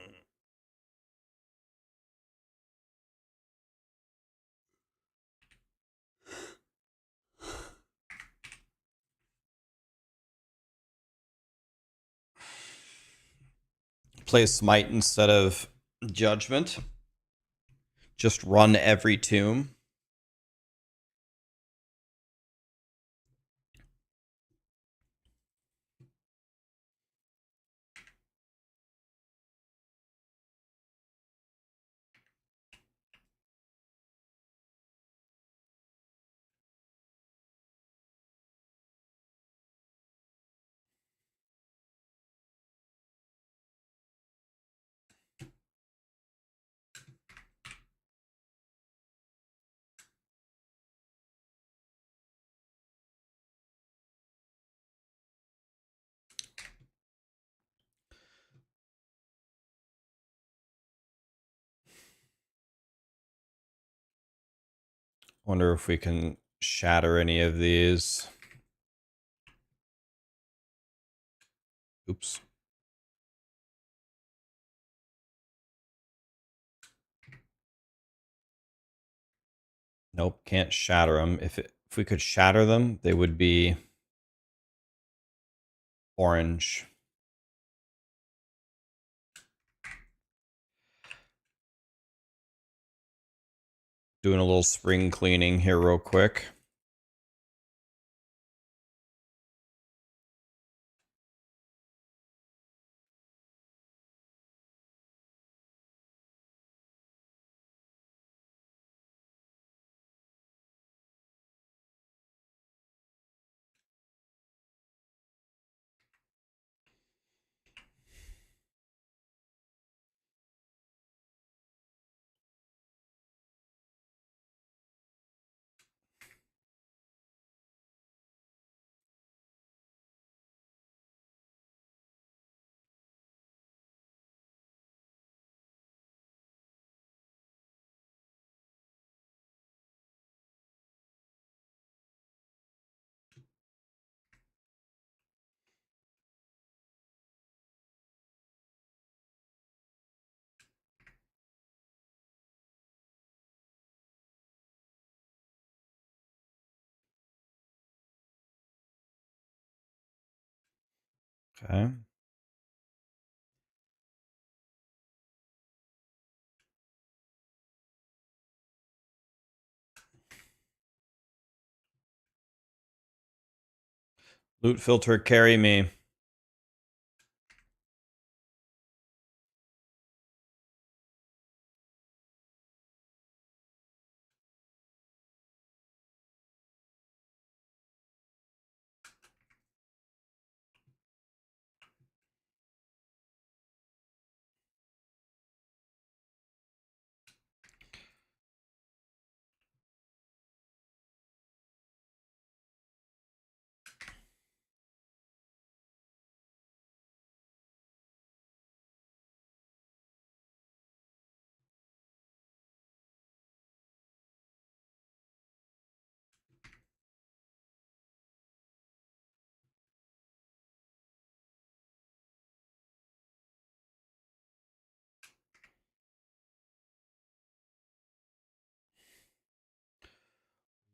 play Smite instead of Judgment. Just run every tomb. Wonder if we can shatter any of these. Oops. Nope, can't shatter them. If we could shatter them, they would be orange. Doing a little spring cleaning here real quick. Okay. Loot filter, carry me.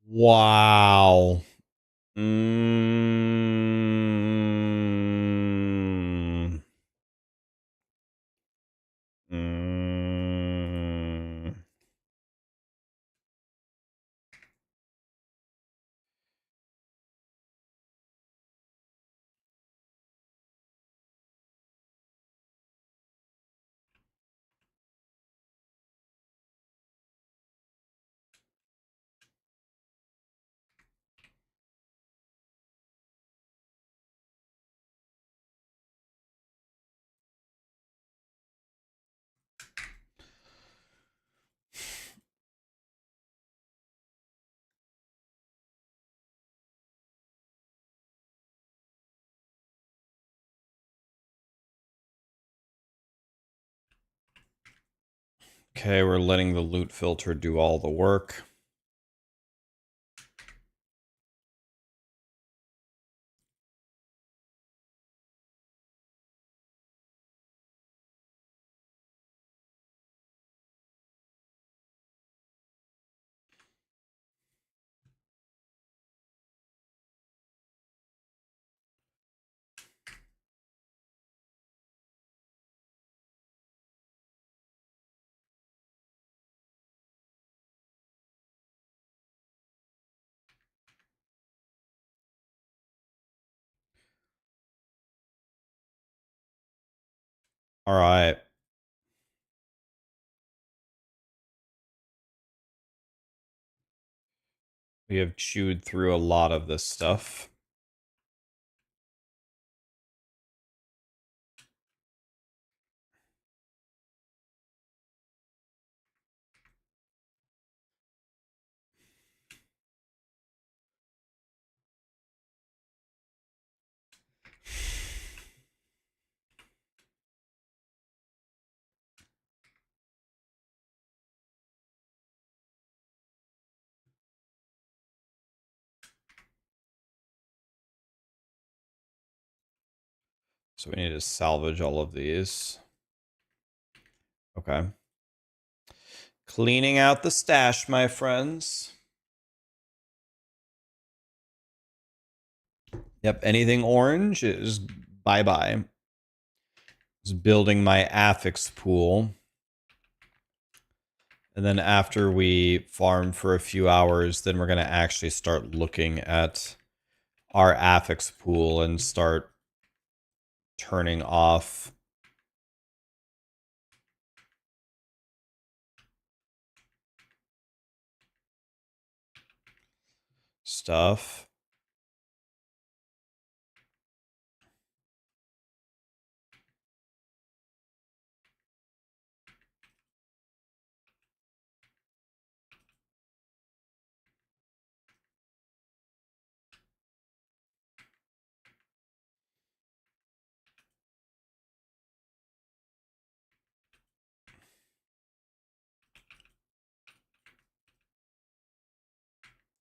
Wow. Mm. Mm. Okay, we're letting the loot filter do all the work. All right. We have chewed through a lot of this stuff. So we need to salvage all of these. Okay. Cleaning out the stash, my friends. Yep, anything orange is bye-bye. Just building my affix pool. And then after we farm for a few hours, then we're going to actually start looking at our affix pool and start turning off stuff.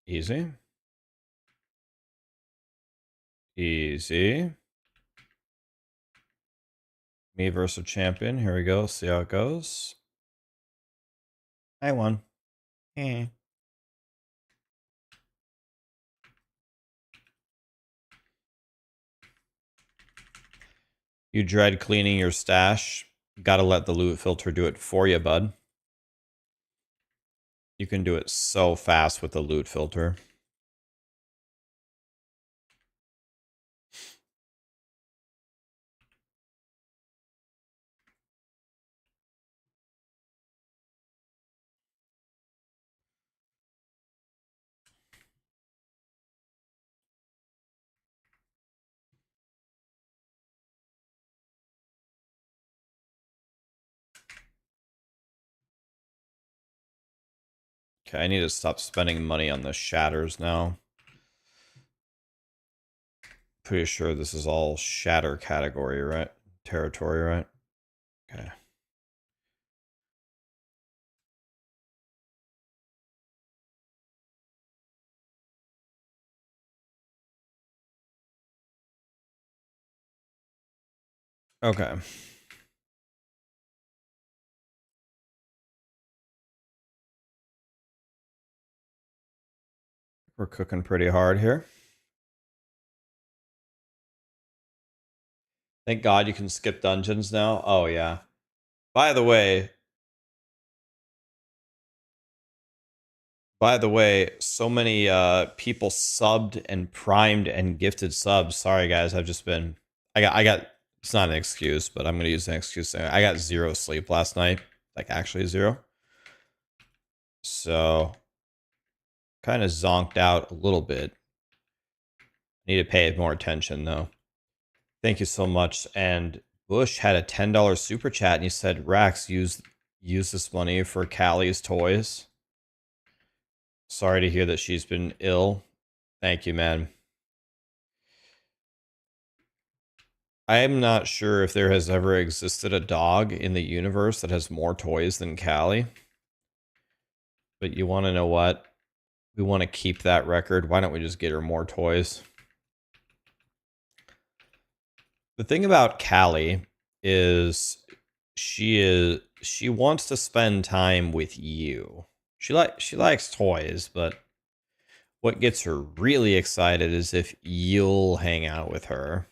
Easy. Easy. Me versus champion. Here we go. See how it goes. I won. Eh. You dread cleaning your stash. Gotta let the loot filter do it for you, bud. You can do it so fast with the loot filter. Okay, I need to stop spending money on the shatters now. Pretty sure this is all shatter category, right? Territory, right? Okay. Okay. We're cooking pretty hard here. Thank God you can skip dungeons now. Oh, yeah. By the way, so many people subbed and primed and gifted subs. Sorry guys, I got it's not an excuse, but I'm gonna use an excuse. I got 0 sleep last night. Like actually 0. So kind of zonked out a little bit. Need to pay more attention though. Thank you so much. And Bush had a $10 super chat and he said, Rax, use this money for Callie's toys. Sorry to hear that she's been ill. Thank you, man. I'm not sure if there has ever existed a dog in the universe that has more toys than Callie. But you want to know what? We want to keep that record. Why don't we just get her more toys? The thing about Callie is she wants to spend time with you. She likes toys, but what gets her really excited is if you'll hang out with her.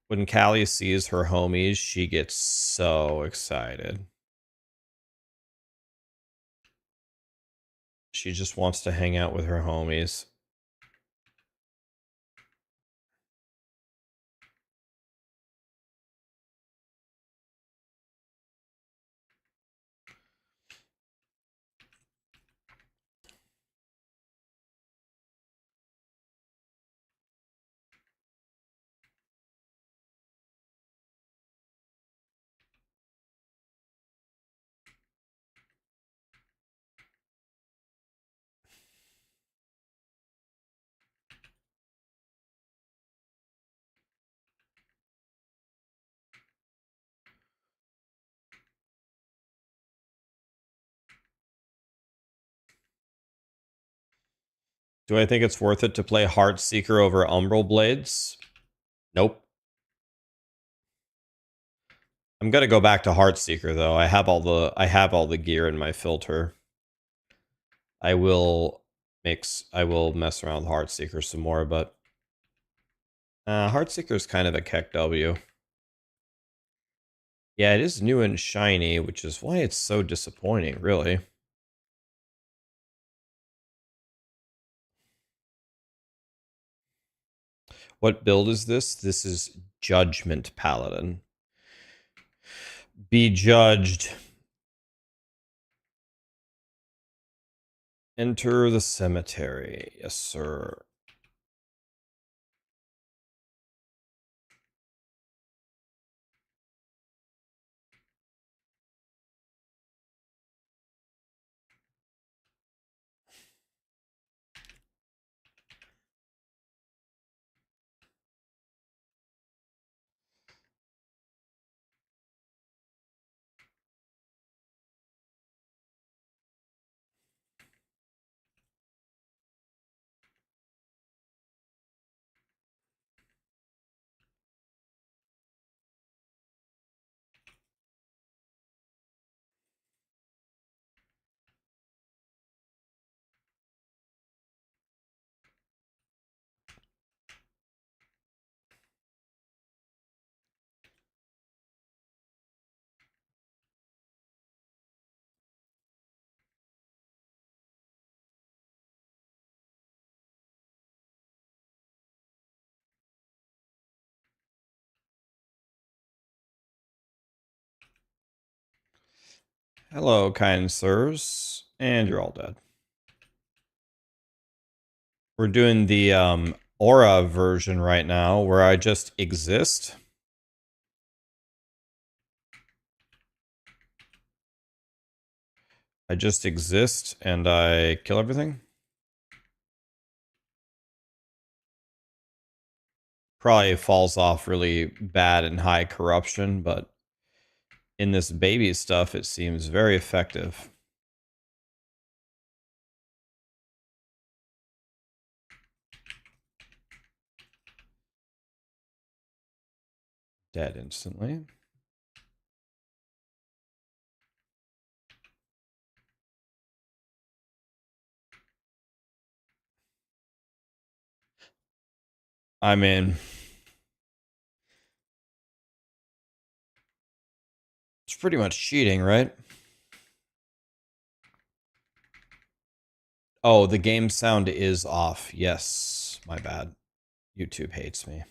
When Callie sees her homies, she gets so excited. She just wants to hang out with her homies. Do I think it's worth it to play Heartseeker over Umbral Blades? Nope. I'm gonna go back to Heartseeker though. I have all the gear in my filter. I will mess around with Heartseeker some more, but Heartseeker is kind of a Keck W. Yeah, it is new and shiny, which is why it's so disappointing, really. What build is this? This is Judgment Paladin. Be judged. Enter the cemetery. Yes, sir. Hello, kind sirs. And you're all dead. We're doing the Aura version right now, where I just exist. I just exist, and I kill everything. Probably falls off really bad and high corruption, but in this baby stuff, it seems very effective. Dead instantly. I mean, it's pretty much cheating, right? Oh, the game sound is off. Yes, my bad. YouTube hates me.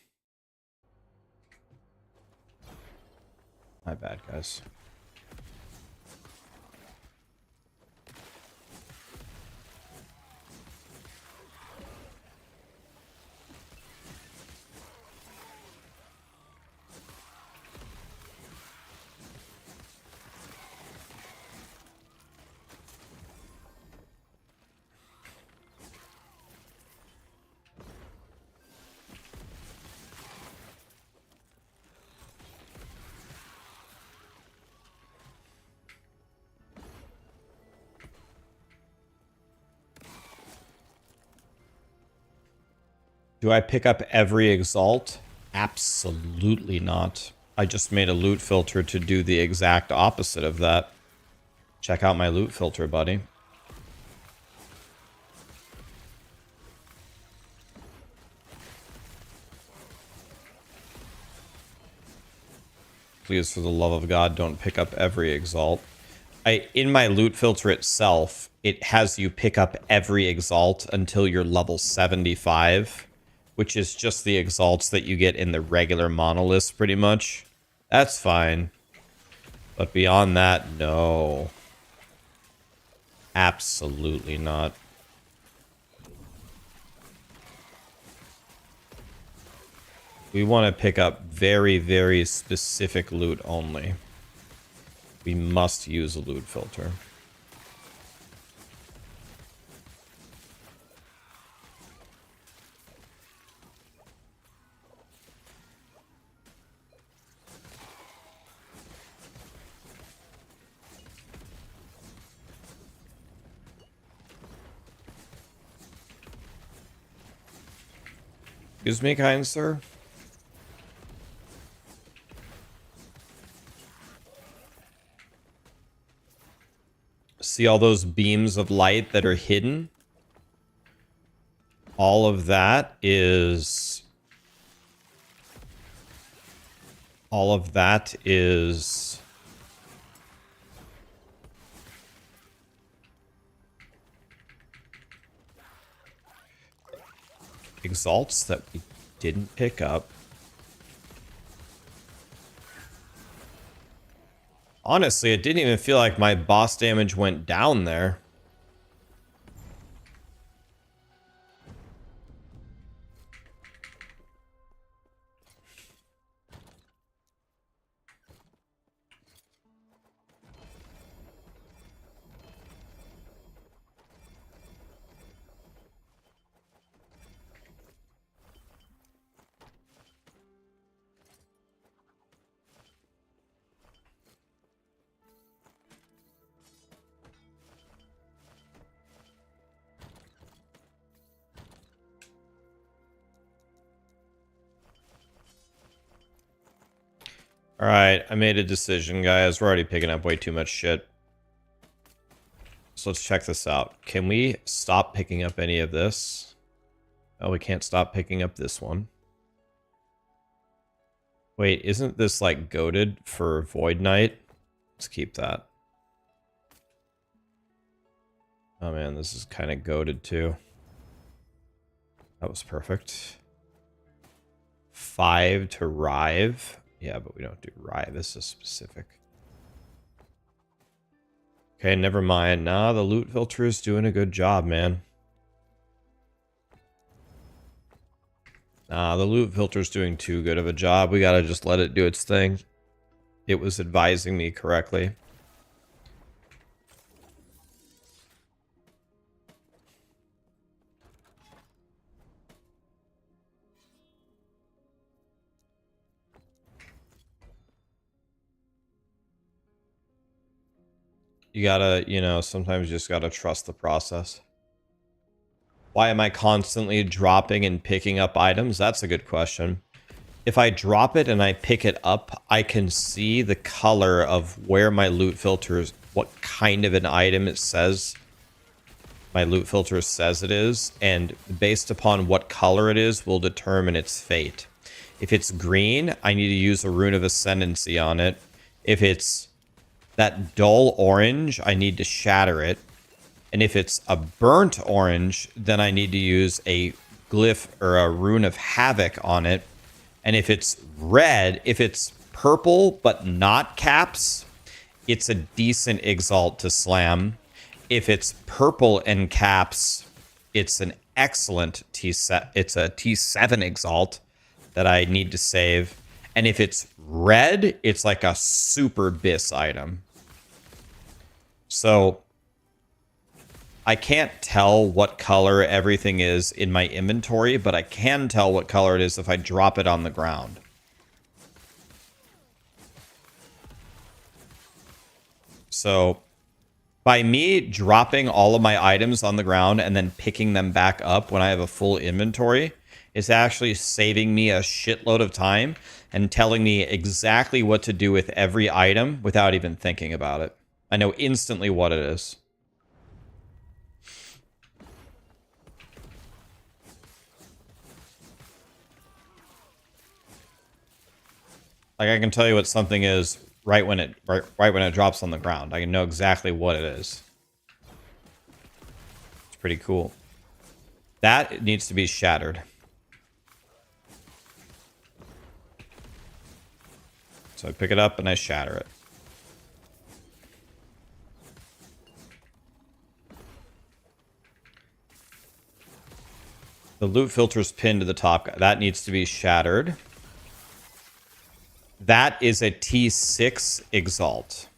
My bad, guys. Do I pick up every Exalt? Absolutely not. I just made a loot filter to do the exact opposite of that. Check out my loot filter, buddy. Please, for the love of God, don't pick up every Exalt. In my loot filter itself, it has you pick up every exalt until you're level 75, which is just the exalts that you get in the regular monoliths, pretty much. That's fine. But beyond that, no. Absolutely not. We want to pick up very, very specific loot only. We must use a loot filter. Excuse me, kind sir? See all those beams of light that are hidden? All of that is... All of that is... exalts that we didn't pick up. Honestly, it didn't even feel like my boss damage went down there. Alright, I made a decision, guys. We're already picking up way too much shit. So let's check this out. Can we stop picking up any of this? Oh, we can't stop picking up this one. Wait, isn't this like goated for Void Knight? Let's keep that. Oh man, this is kind of goated too. That was perfect. 5 to Rive. Yeah, but we don't do Rive. This is specific. Okay, never mind. Nah, the loot filter is doing a good job, man. Nah, the loot filter's doing too good of a job. We gotta just let it do its thing. It was advising me correctly. You gotta, you know, sometimes you just gotta trust the process. Why am I constantly dropping and picking up items? That's a good question. If I drop it and I pick it up, I can see the color of where my loot filter is, what kind of an item it says my loot filter says it is, and based upon what color it is will determine its fate. If it's green, I need to use a Rune of Ascendancy on it. If it's that dull orange, I need to shatter it. And if it's a burnt orange, then I need to use a glyph or a Rune of Havoc on it. And if it's red, if it's purple but not caps, it's a decent exalt to slam. If it's purple and caps, it's an excellent T7. It's a T7 exalt that I need to save. And if it's red, it's like a super bis item. So I can't tell what color everything is in my inventory, but I can tell what color it is if I drop it on the ground. So by me dropping all of my items on the ground and then picking them back up when I have a full inventory, it's actually saving me a shitload of time and telling me exactly what to do with every item without even thinking about it. I know instantly what it is. Like I can tell you what something is right when it drops on the ground. I can know exactly what it is. pretty cool. That needs to be shattered. So I pick it up and I shatter it. The loot filter's pinned to the top. That needs to be shattered. That is a T6 Exalt.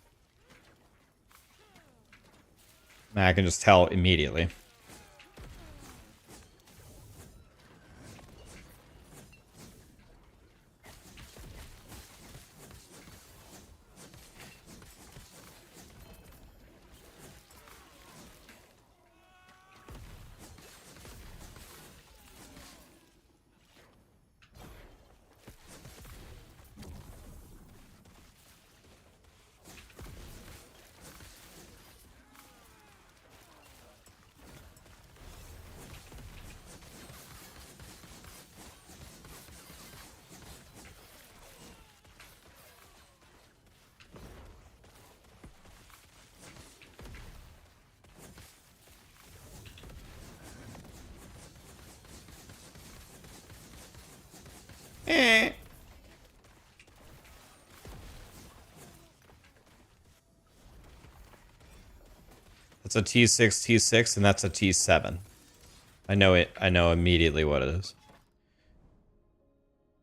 I can just tell immediately. That's a T6, T6, and that's a T7. I know it. I know immediately what it is.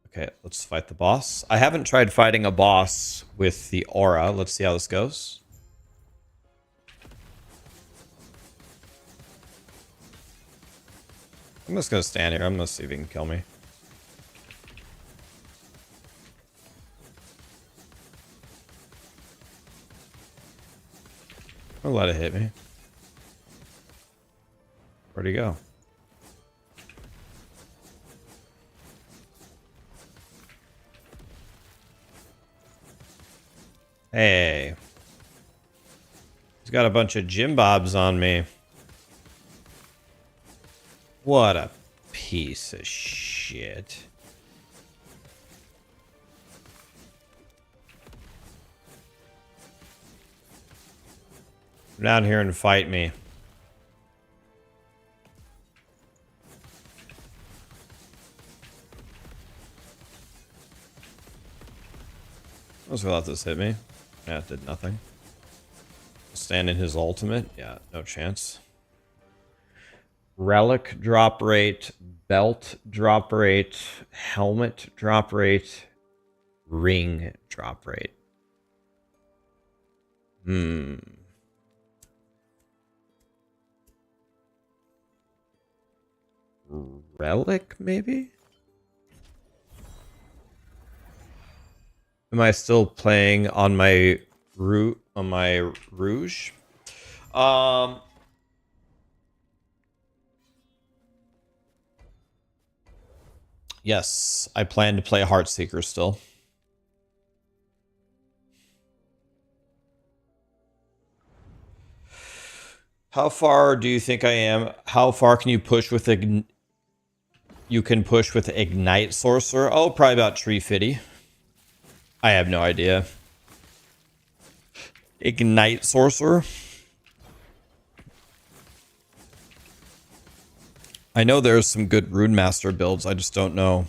Okay, let's fight the boss. I haven't tried fighting a boss with the aura. Let's see how this goes. I'm just gonna stand here. I'm gonna see if he can kill me. I'll let it hit me. Where'd he go? Hey. He's got a bunch of Jim Bobs on me. What a piece of shit. Come down here and fight me. Let's let this hit me. Yeah, it did nothing. Stand in his ultimate. Yeah, no chance. Relic drop rate, belt drop rate, helmet drop rate, ring drop rate. Relic, maybe? Am I still playing on my Rouge? Yes, I plan to play Heartseeker still. How far do you think I am? How far can you push with you can push with Ignite Sorcerer? Oh, probably about Tree Fitty. I have no idea. Ignite Sorcerer? I know there's some good Rune Master builds, I just don't know.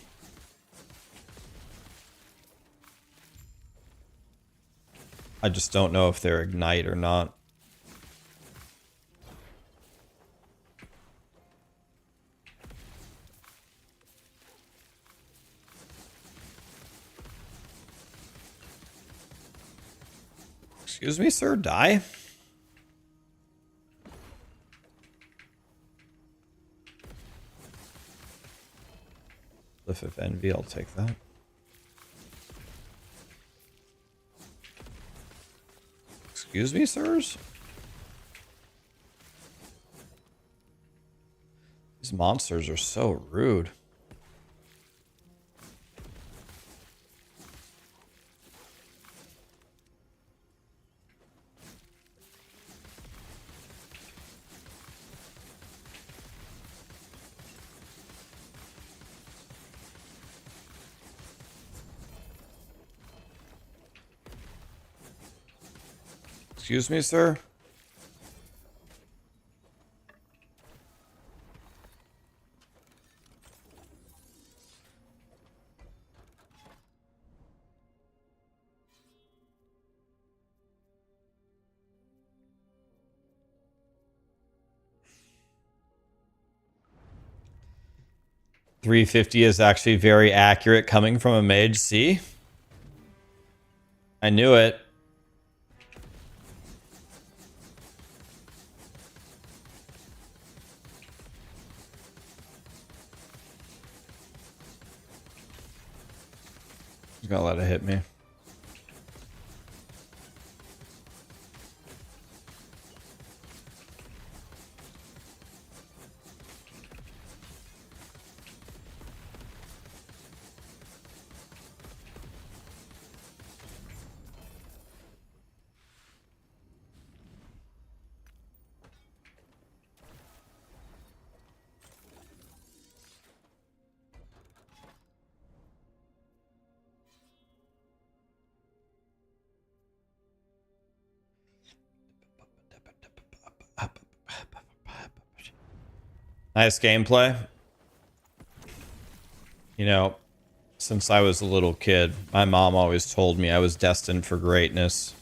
I just don't know if they're Ignite or not. Excuse me, sir? Die? Lift of Envy, I'll take that. Excuse me, sirs? These monsters are so rude. Excuse me, sir? 350 is actually very accurate coming from a mage. See? I knew it. He's gonna let it hit me. Nice gameplay. You know, since I was a little kid, my mom always told me I was destined for greatness.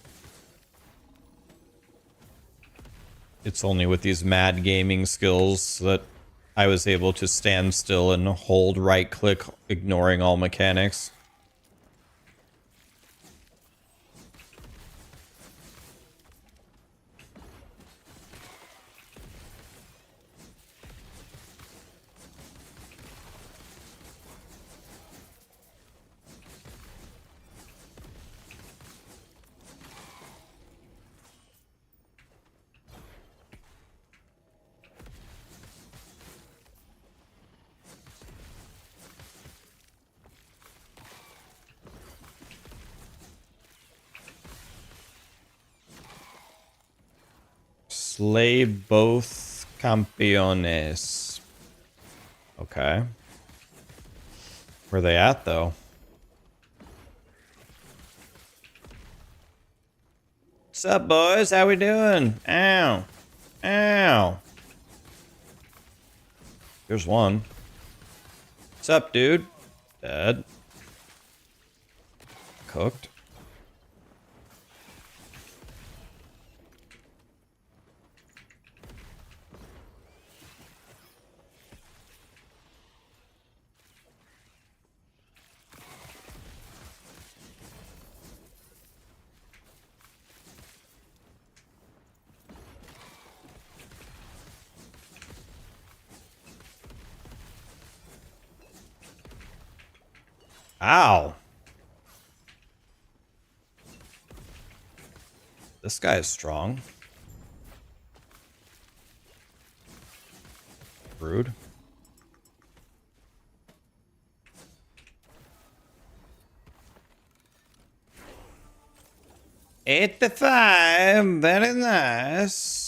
It's only with these mad gaming skills that I was able to stand still and hold right click, ignoring all mechanics. Slay both campeones. Okay. Where they at, though? What's up, boys? How we doing? Ow. Ow. There's one. What's up, dude? Dead. Cooked. Ow. This guy is strong. Rude. Eight to 5. Very nice.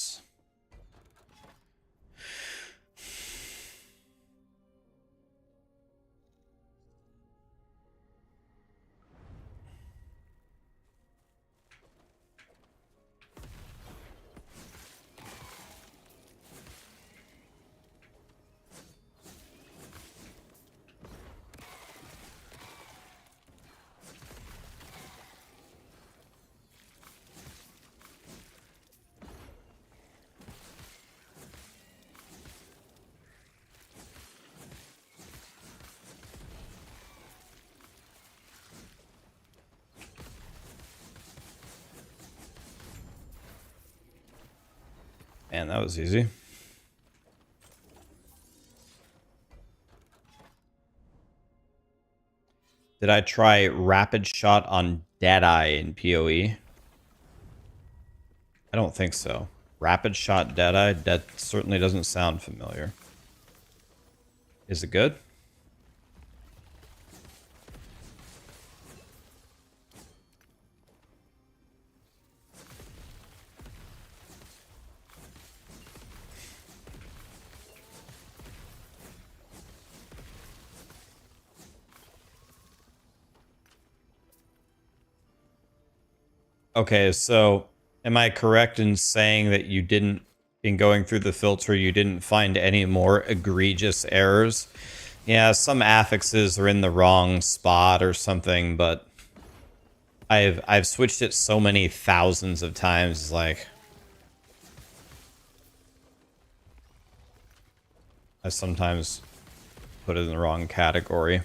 Man, that was easy. Did I try Rapid Shot on Deadeye in PoE? I don't think so. Rapid Shot Deadeye? That certainly doesn't sound familiar. Is it good? Okay, so am I correct in saying that you didn't, in going through the filter, you didn't find any more egregious errors? Yeah, some affixes are in the wrong spot or something, but I've switched it so many thousands of times, like I sometimes put it in the wrong category.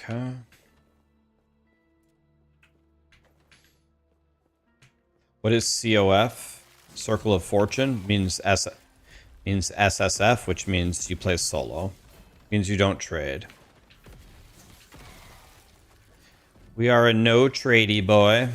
Okay. What is COF? Circle of Fortune means SSF, which means you play solo. Means you don't trade. We are a no tradey boy.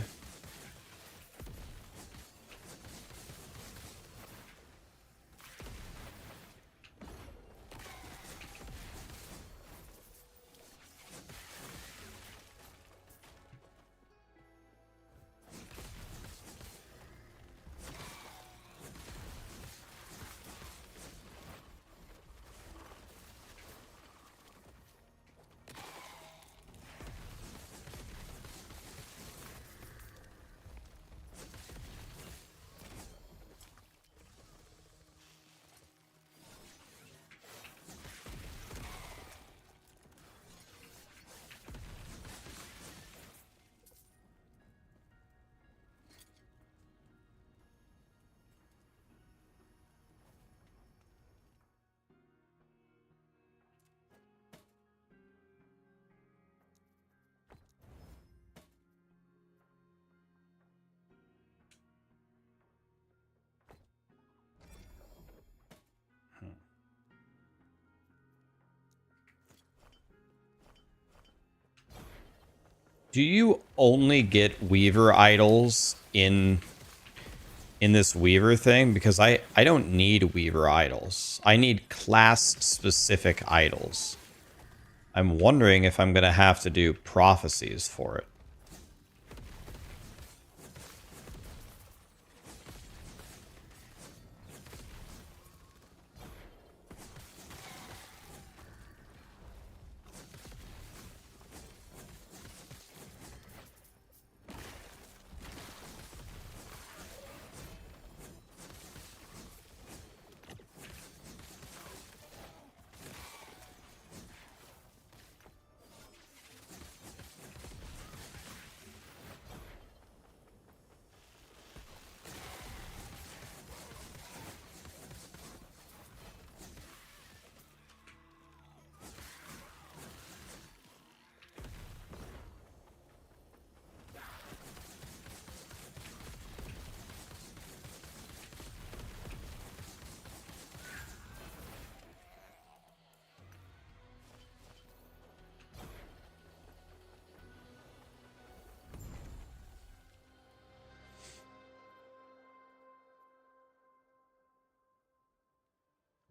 Do you only get Weaver idols in this Weaver thing? Because I don't need Weaver idols. I need class-specific idols. I'm wondering if I'm going to have to do prophecies for it.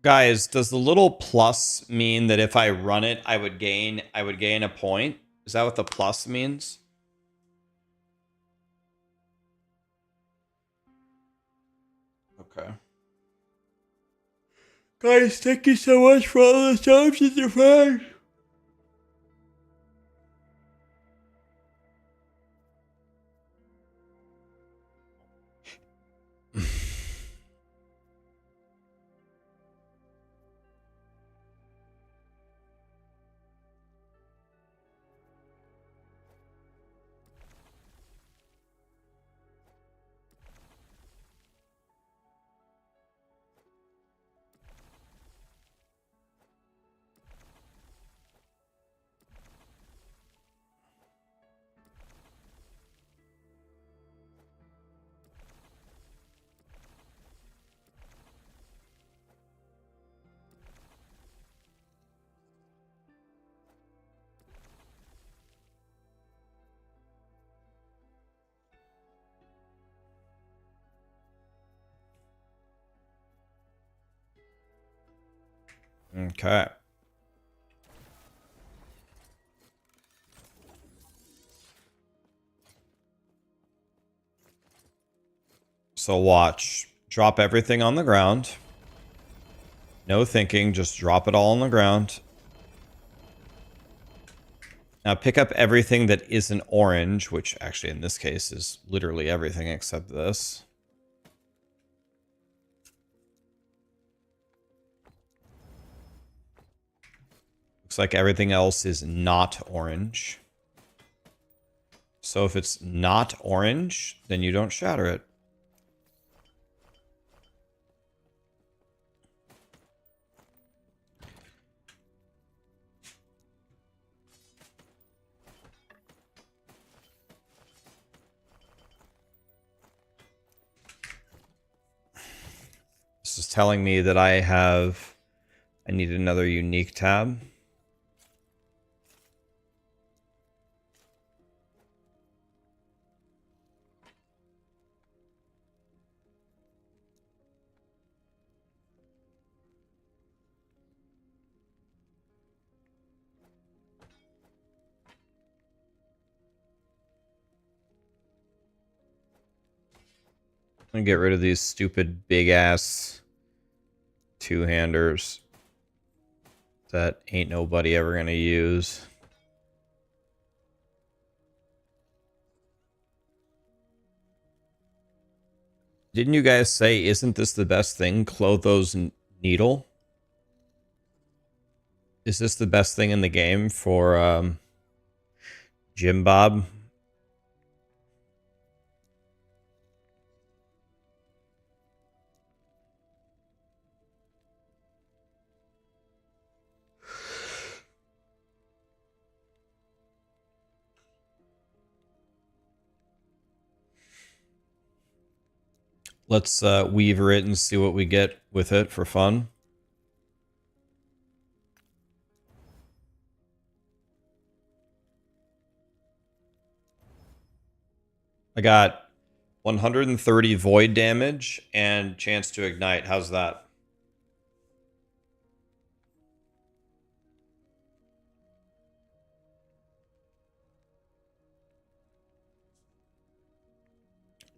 Guys, does the little plus mean that if I run it, I would gain a point? Is that what the plus means? Okay. Guys, thank you so much for all the subs and the fans. Okay. So watch. Drop everything on the ground. No thinking, just drop it all on the ground. Now pick up everything that isn't orange, which actually in this case is literally everything except this. Looks like everything else is not orange. So if it's not orange, then you don't shatter it. This is telling me that I need another unique tab. I'm gonna get rid of these stupid big ass two-handers that ain't nobody ever gonna use. Didn't you guys say, isn't this the best thing? Clotho's needle? Is this the best thing in the game for Jim Bob? Let's weaver it and see what we get with it for fun. I got 130 void damage and chance to ignite. How's that?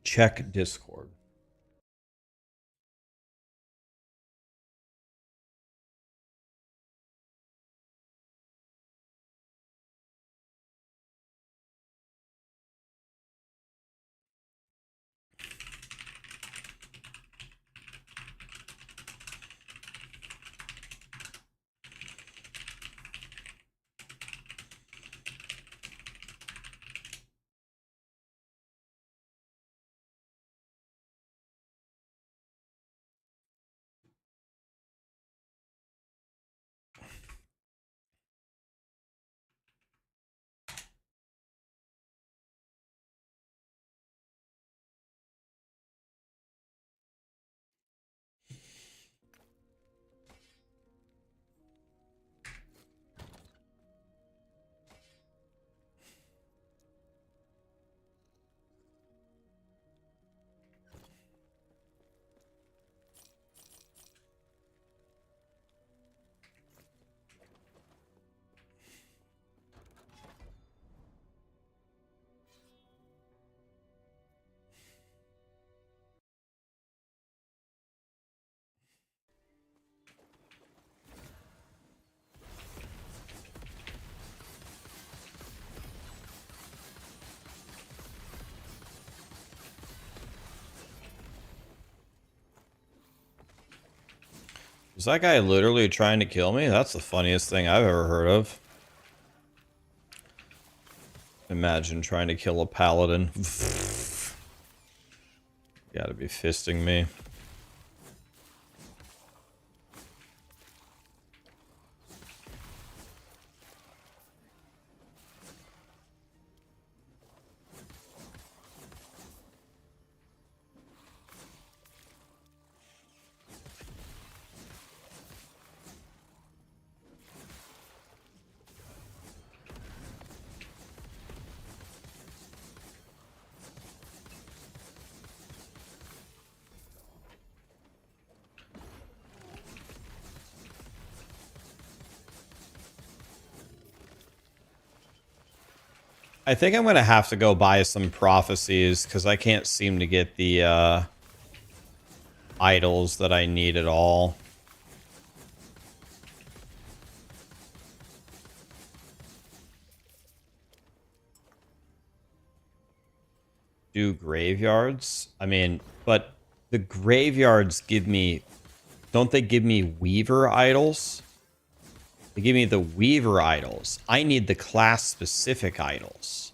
Check Discord. Is that guy literally trying to kill me? That's the funniest thing I've ever heard of. Imagine trying to kill a paladin. You gotta be fisting me. I think I'm going to have to go buy some prophecies because I can't seem to get the idols that I need at all. Do graveyards? I mean, but the graveyards give me... Don't they give me Weaver idols? They give me the Weaver idols. I need the class-specific idols.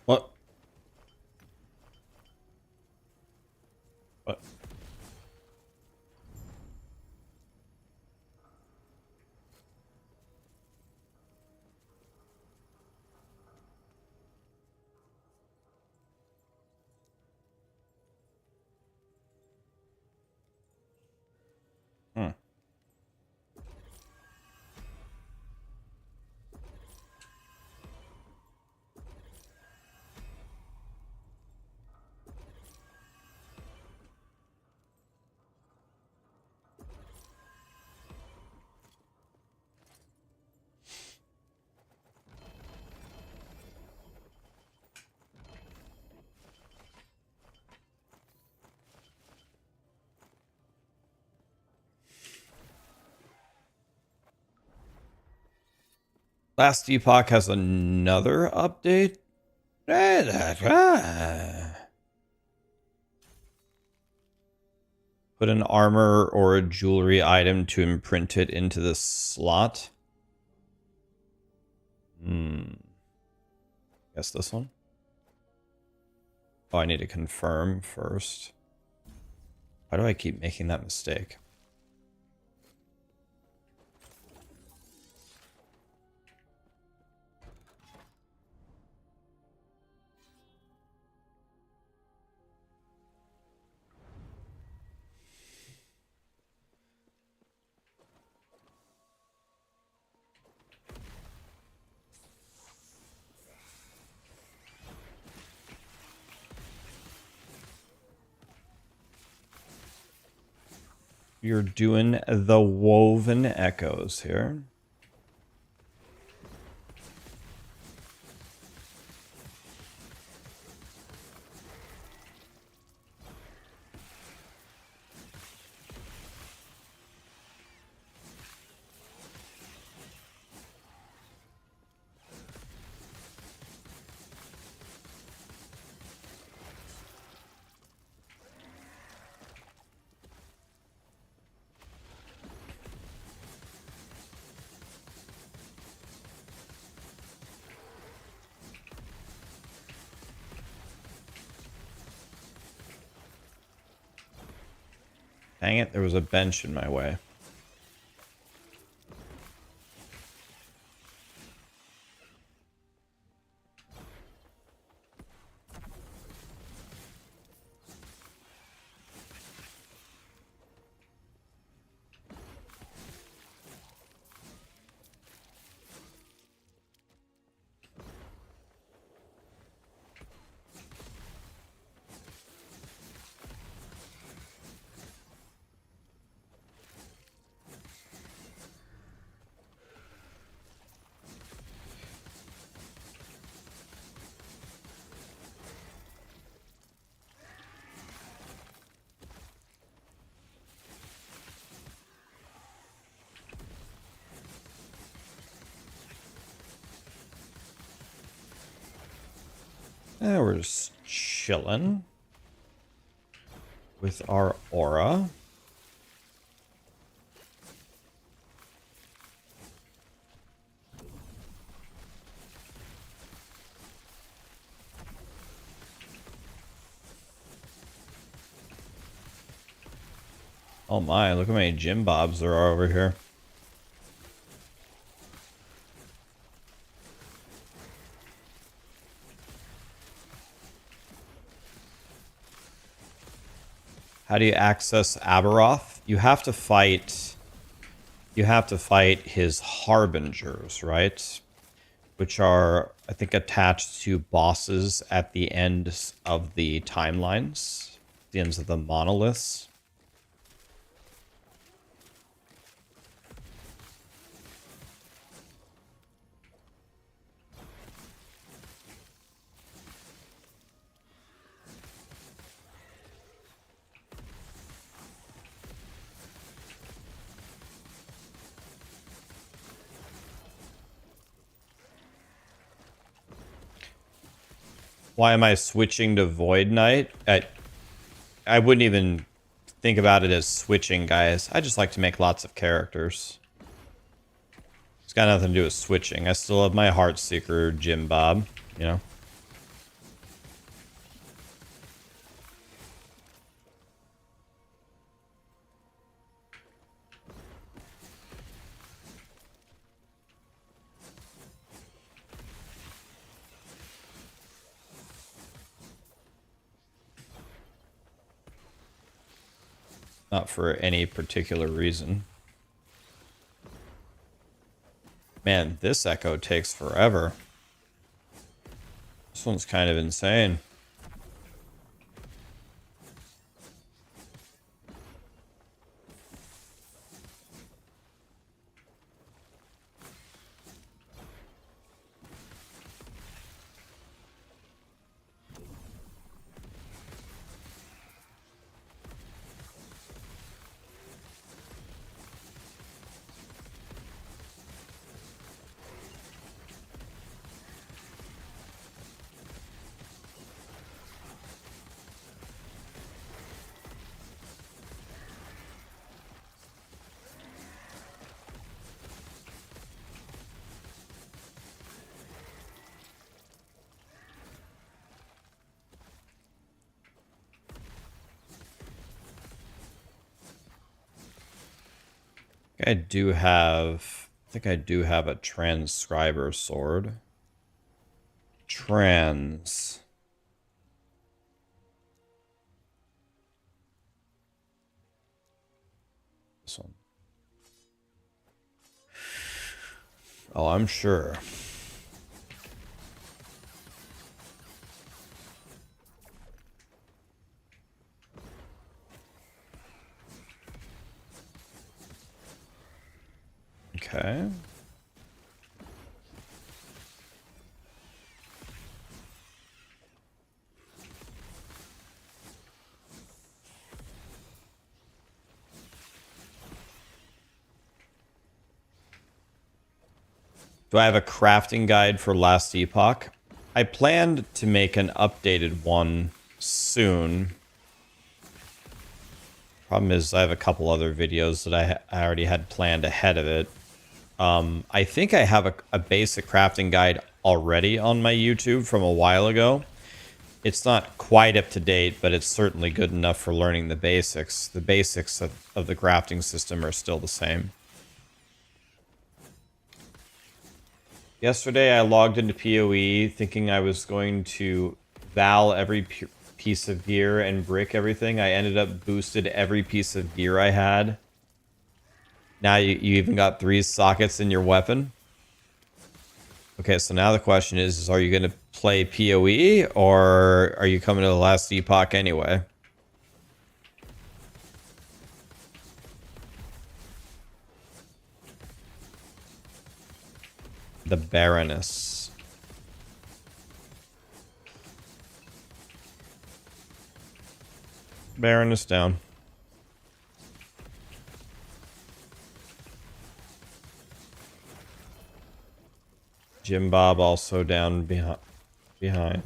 What? What? Hmm. Last Epoch has another update? Put an armor or a jewelry item to imprint it into the slot. Guess this one? Oh, I need to confirm first. Why do I keep making that mistake? You're doing the woven echoes here. Dang it, there was a bench in my way. We're just chilling with our aura. Oh my, look how many Jim Bobs there are over here. How do you access Abberoth? You have to fight his harbingers, right? Which are, I think, attached to bosses at the ends of the timelines, the ends of the monoliths. Why am I switching to Void Knight? I wouldn't even think about it as switching, guys. I just like to make lots of characters. It's got nothing to do with switching. I still have my Heartseeker Jim Bob, you know? Not for any particular reason. Man, this echo takes forever. This one's kind of insane. I think I do have a transcriber sword. Trans. This one. Oh, I'm sure. Okay. Do I have a crafting guide for Last Epoch? I planned to make an updated one soon. Problem is I have a couple other videos that I already had planned ahead of it. I think I have a basic crafting guide already on my YouTube from a while ago. It's not quite up to date, but it's certainly good enough for learning the basics. The basics of the crafting system are still the same. Yesterday I logged into PoE thinking I was going to val every piece of gear and brick everything. I ended up boosted every piece of gear I had. Now you even got 3 sockets in your weapon. Okay, so now the question is are you going to play PoE or are you coming to the last epoch anyway? The Baroness. Baroness down. Jim Bob also down behind.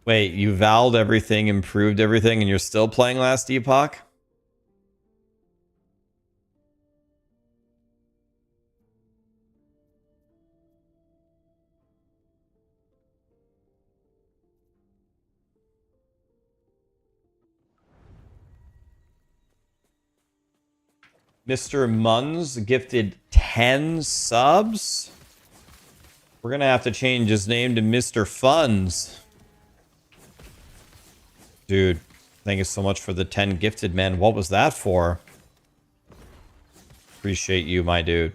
Wait, you valved everything, improved everything, and you're still playing Last Epoch? Mr. Munns gifted 10 subs? We're gonna have to change his name to Mr. Funds. Dude, thank you so much for the 10 gifted, man. What was that for? Appreciate you, my dude.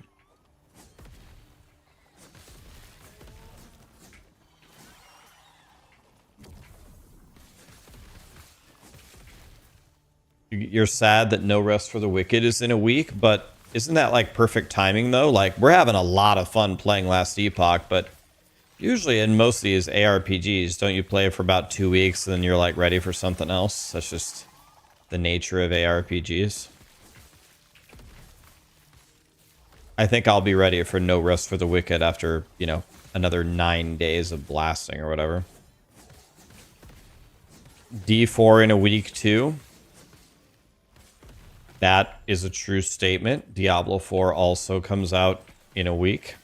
You're sad that No Rest for the Wicked is in a week, but isn't that like perfect timing though? Like we're having a lot of fun playing Last Epoch, but usually in most of these ARPGs, don't you play for about 2 weeks and then you're like ready for something else? That's just the nature of ARPGs. I think I'll be ready for No Rest for the Wicked after, you know, another 9 days of blasting or whatever. D4 in a week too. That is a true statement. Diablo 4 also comes out in a week.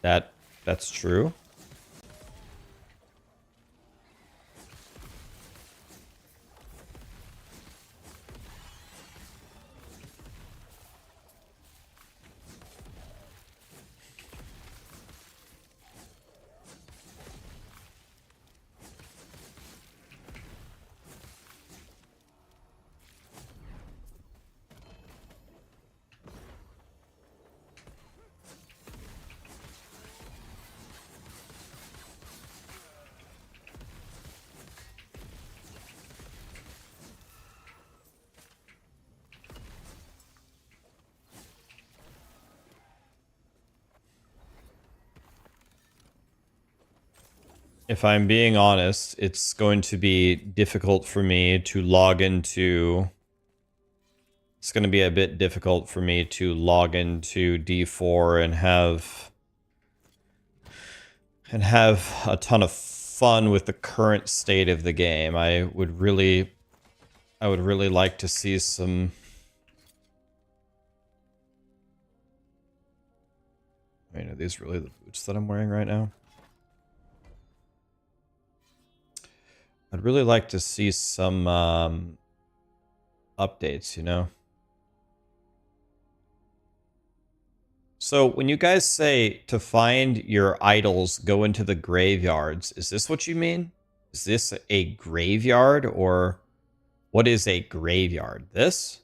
That's true. If I'm being honest, it's going to be difficult for me to log into... It's going to be a bit difficult for me to log into D4 and have a ton of fun with the current state of the game. I would really like to see some... I mean, are these really the boots that I'm wearing right now? I'd really like to see some updates, you know? So when you guys say to find your idols, go into the graveyards, is this what you mean? Is this a graveyard or what is a graveyard? This?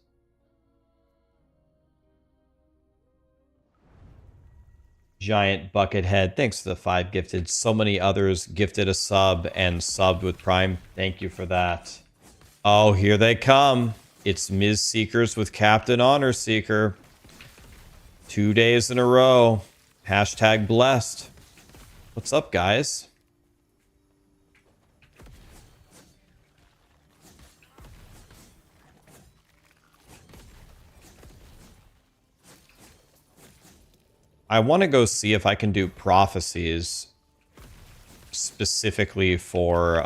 Giant Buckethead, thanks for the 5 gifted. So many others gifted a sub and subbed with Prime. Thank you for that. Oh, here they come. It's Ms. Seekers with Captain Honor Seeker. 2 days in a row. Hashtag blessed. What's up, guys? I want to go see if I can do prophecies specifically for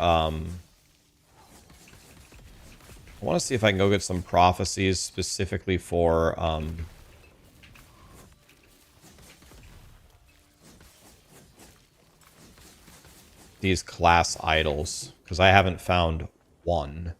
I want to see if I can go get some prophecies specifically for these class idols, because I haven't found one.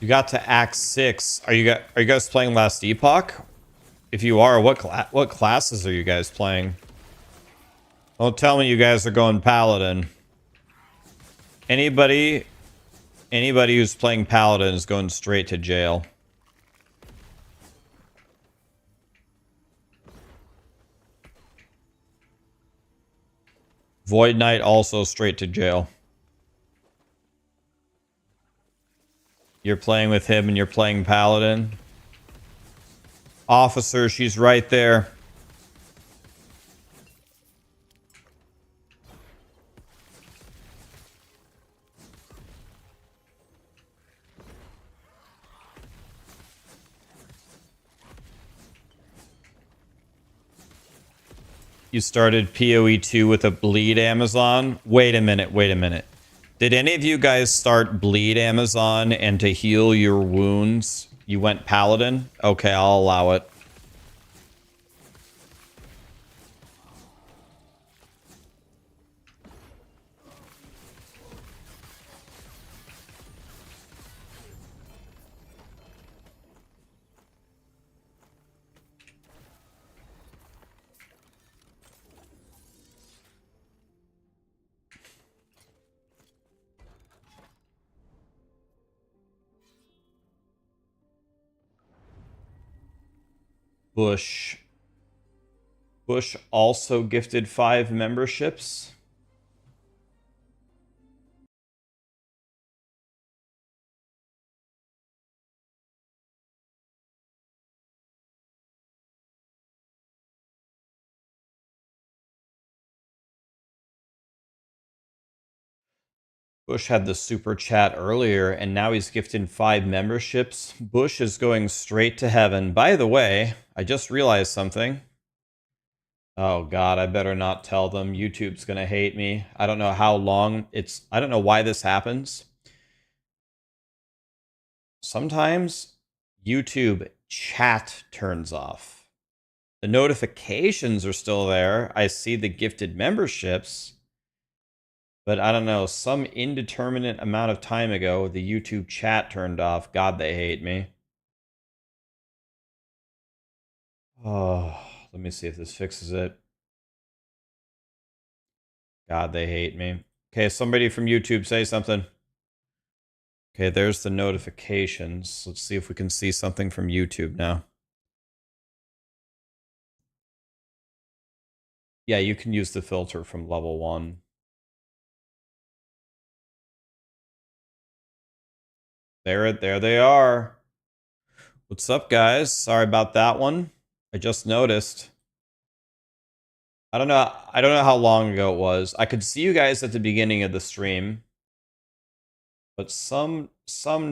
You got to Act 6. Are you guys playing Last Epoch? If you are, what classes are you guys playing? Don't tell me you guys are going Paladin. Anybody who's playing Paladin is going straight to jail. Void Knight also straight to jail. You're playing with him and you're playing Paladin. Officer, she's right there. You started POE2 with a bleed Amazon? Wait a minute, wait a minute. Did any of you guys start bleed Amazon and to heal your wounds, you went Paladin? Okay, I'll allow it. Bush also gifted 5 memberships. Bush had the super chat earlier, and now he's gifted 5 memberships. Bush is going straight to heaven. By the way, I just realized something. Oh God, I better not tell them. YouTube's gonna hate me. I don't know how long it's... I don't know why this happens. Sometimes YouTube chat turns off. The notifications are still there. I see the gifted memberships. But I don't know, some indeterminate amount of time ago, the YouTube chat turned off. God, they hate me. Oh, let me see if this fixes it. God, they hate me. Okay, somebody from YouTube say something. Okay, there's the notifications. Let's see if we can see something from YouTube now. Yeah, you can use the filter from level 1. There they are. What's up, guys? Sorry about that one. I just noticed. I don't know how long ago it was. I could see you guys at the beginning of the stream. But some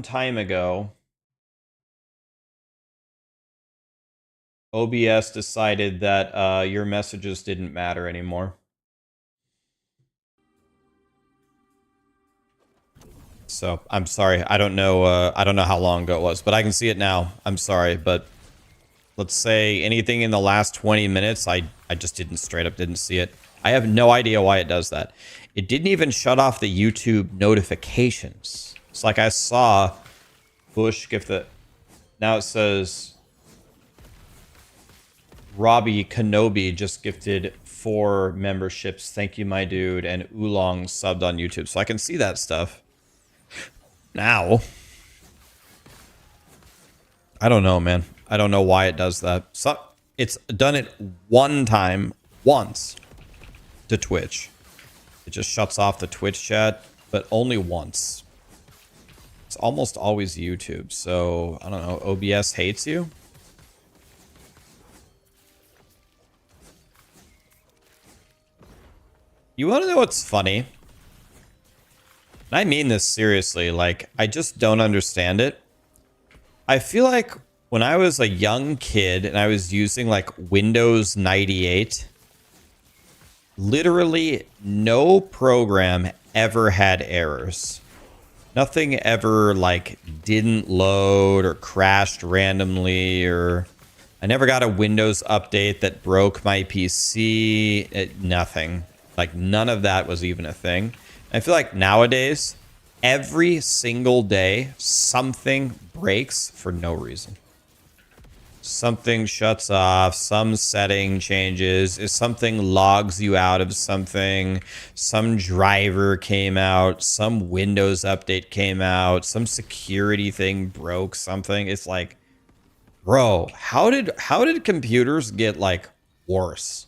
time ago, OBS decided that your messages didn't matter anymore. So I'm sorry. I don't know how long ago it was, but I can see it now. I'm sorry, but let's say anything in the last 20 minutes, I just straight up didn't see it. I have no idea why it does that. It didn't even shut off the YouTube notifications. It's like I saw Bush gift that. Now it says Robbie Kenobi just gifted 4 memberships. Thank you, my dude. And Oolong subbed on YouTube. So I can see that stuff. Now. I don't know, man. I don't know why it does that. So it's done it one time, once, to Twitch. It just shuts off the Twitch chat, but only once. It's almost always YouTube. So, I don't know. OBS hates you? You want to know what's funny? And I mean this seriously. Like, I just don't understand it. I feel like when I was a young kid and I was using like Windows 98, literally no program ever had errors. Nothing ever like didn't load or crashed randomly, or I never got a Windows update that broke my PC. Nothing. Like none of that was even a thing. I feel like nowadays, every single day, something breaks for no reason. Something shuts off, some setting changes, if something logs you out of something, some driver came out, some Windows update came out, some security thing broke something. It's like, bro, how did computers get like worse?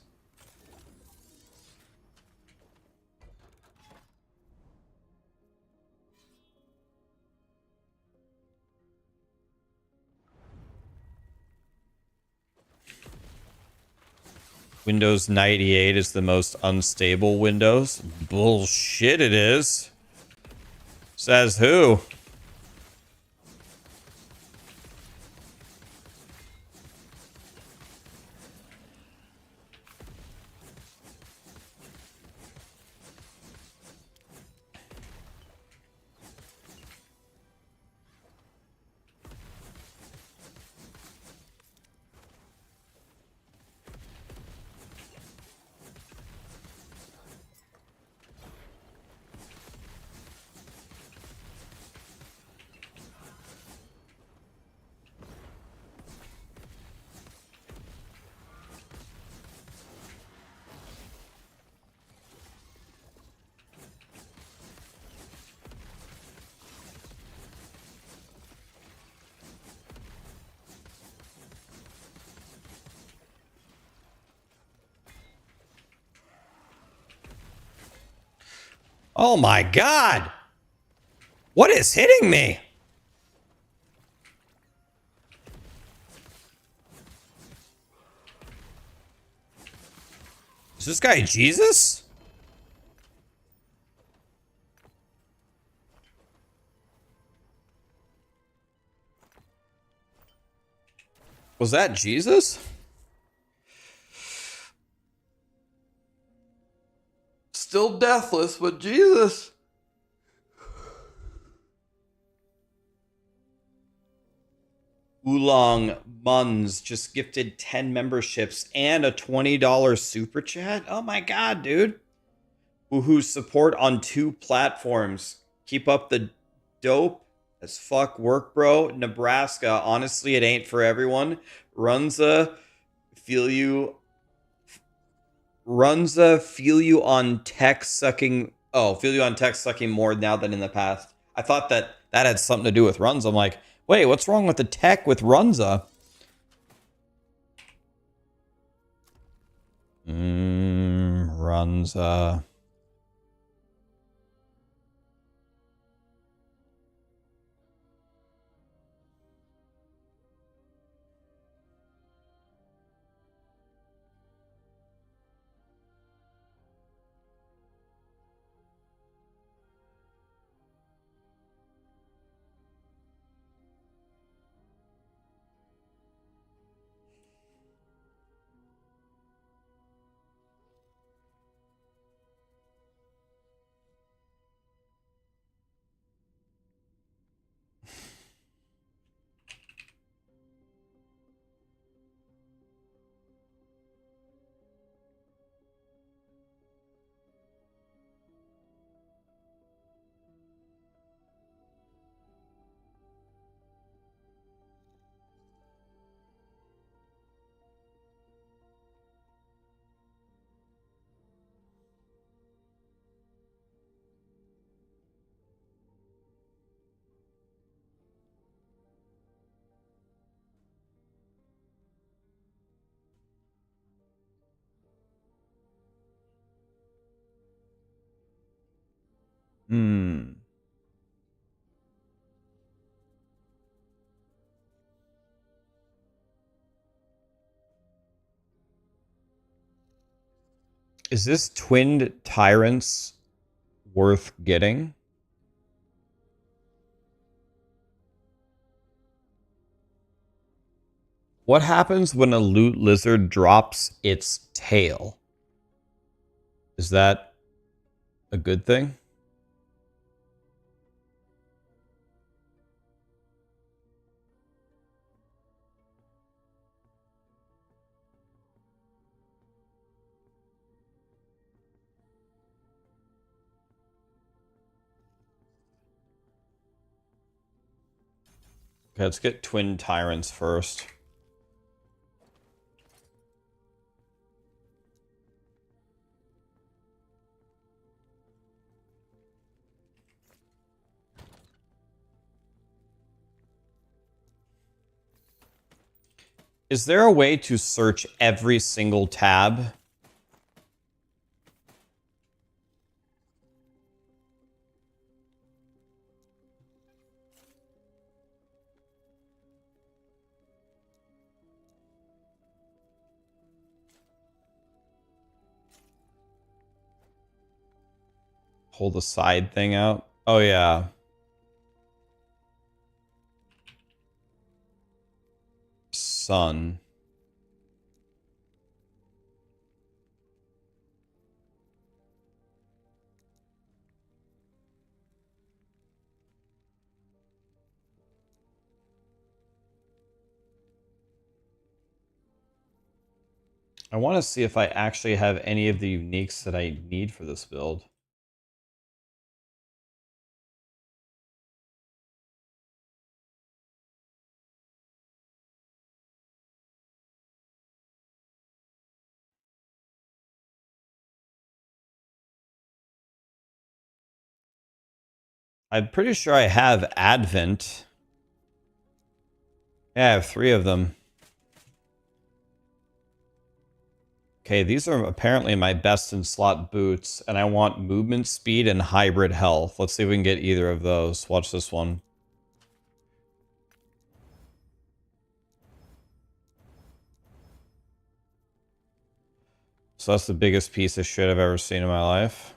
Windows 98 is the most unstable Windows. Bullshit it is. Says who? Oh my God. What is hitting me? Is this guy Jesus? Was that Jesus? Still deathless, but Jesus. Oolong Muns just gifted 10 memberships and a $20 super chat. Oh my God, dude. Woohoo support on 2 platforms. Keep up the dope as fuck work, bro. Nebraska, honestly, it ain't for everyone. Runza, feel you. Runza, feel you on tech sucking. Oh, feel you on tech sucking more now than in the past. I thought that had something to do with Runza. I'm like, wait, what's wrong with the tech with Runza? Runza. Hmm. Is this twinned tyrants worth getting? What happens when a loot lizard drops its tail? Is that a good thing? Okay, let's get twin tyrants first. Is there a way to search every single tab? Pull the side thing out? Oh, yeah. Sun. I want to see if I actually have any of the uniques that I need for this build. I'm pretty sure I have Advent. Yeah, I have 3 of them. Okay, these are apparently my best in slot boots, and I want movement speed and hybrid health. Let's see if we can get either of those. Watch this one. So that's the biggest piece of shit I've ever seen in my life.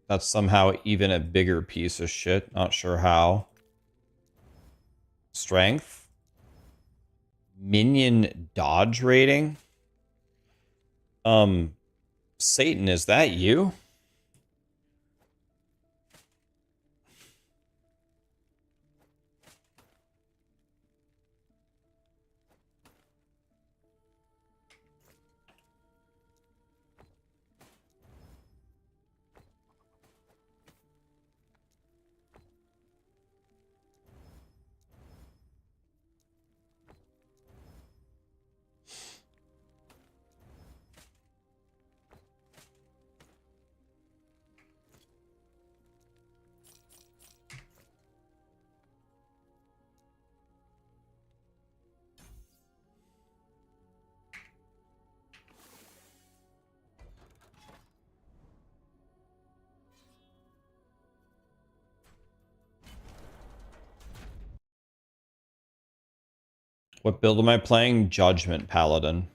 That's somehow even a bigger piece of shit. Not sure how. Strength. Minion dodge rating. Satan, is that you? What build am I playing? Judgment Paladin.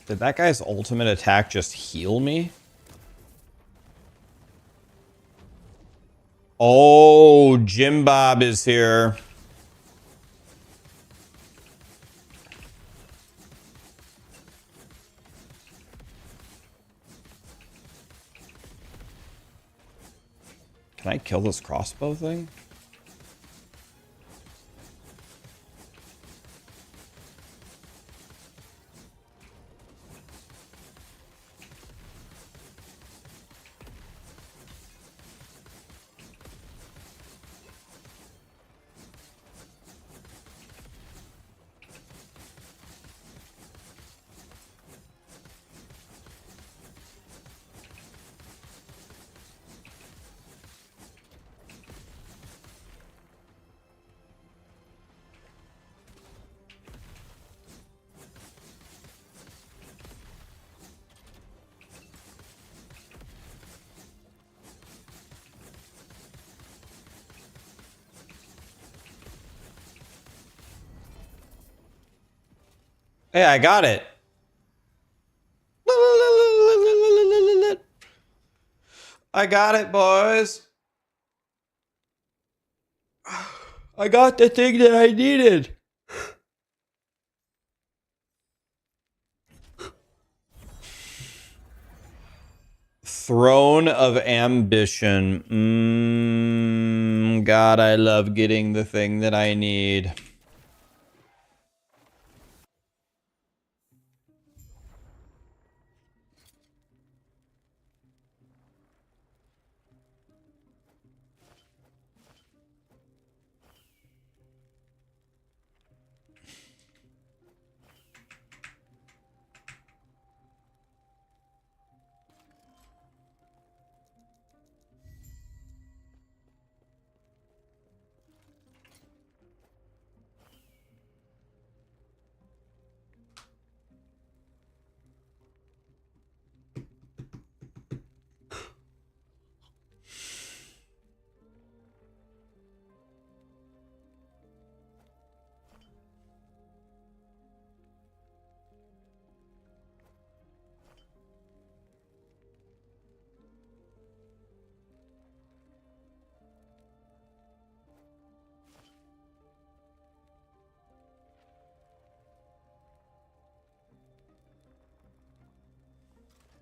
Did that guy's ultimate attack just heal me? Oh, Jim Bob is here. Can I kill this crossbow thing? Hey, I got it. I got it, boys. I got the thing that I needed. Throne of Ambition. God, I love getting the thing that I need.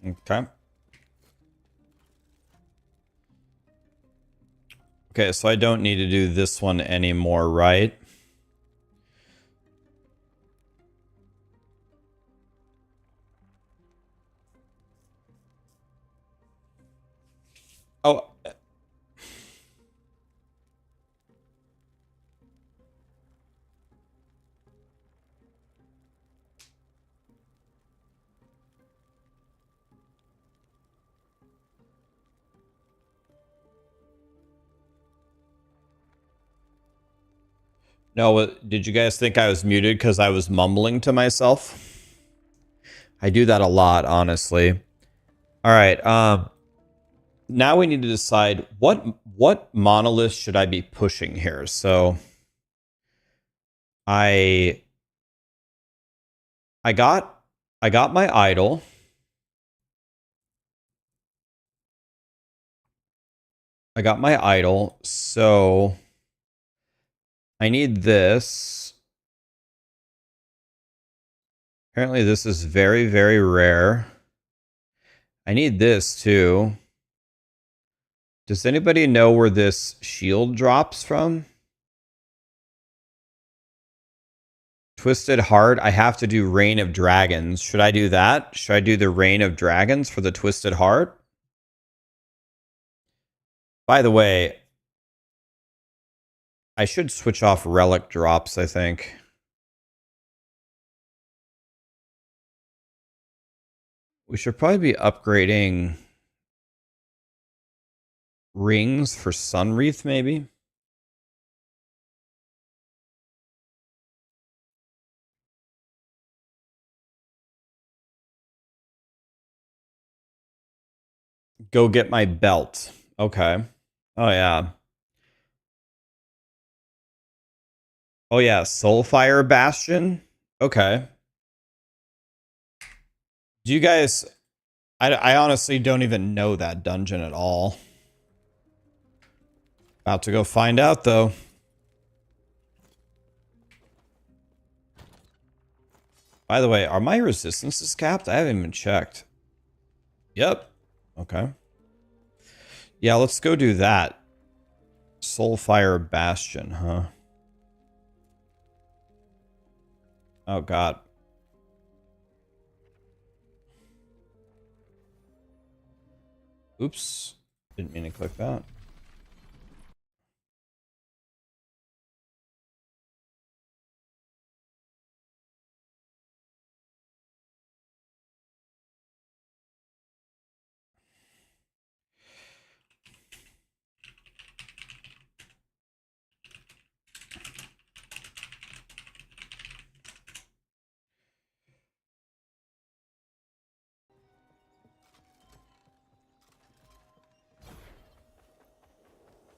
Okay. Okay, so I don't need to do this one anymore, right? Oh. No, did you guys think I was muted because I was mumbling to myself? I do that a lot, honestly. All right. Now we need to decide what monolith should I be pushing here. So I got my idol. I got my idol. So I need this. Apparently this is very, very rare. I need this too. Does anybody know where this shield drops from? Twisted Heart. I have to do Reign of Dragons. Should I do that? Should I do the Reign of Dragons for the Twisted Heart? By the way, I should switch off relic drops, I think. We should probably be upgrading rings for Sunwreath, maybe. Go get my belt. Okay. Oh, yeah. Oh, yeah. Soulfire Bastion. Okay. Do you guys... I honestly don't even know that dungeon at all. About to go find out, though. By the way, are my resistances capped? I haven't even checked. Yep. Okay. Yeah, let's go do that. Soulfire Bastion, huh? Oh, God. Oops. Didn't mean to click that.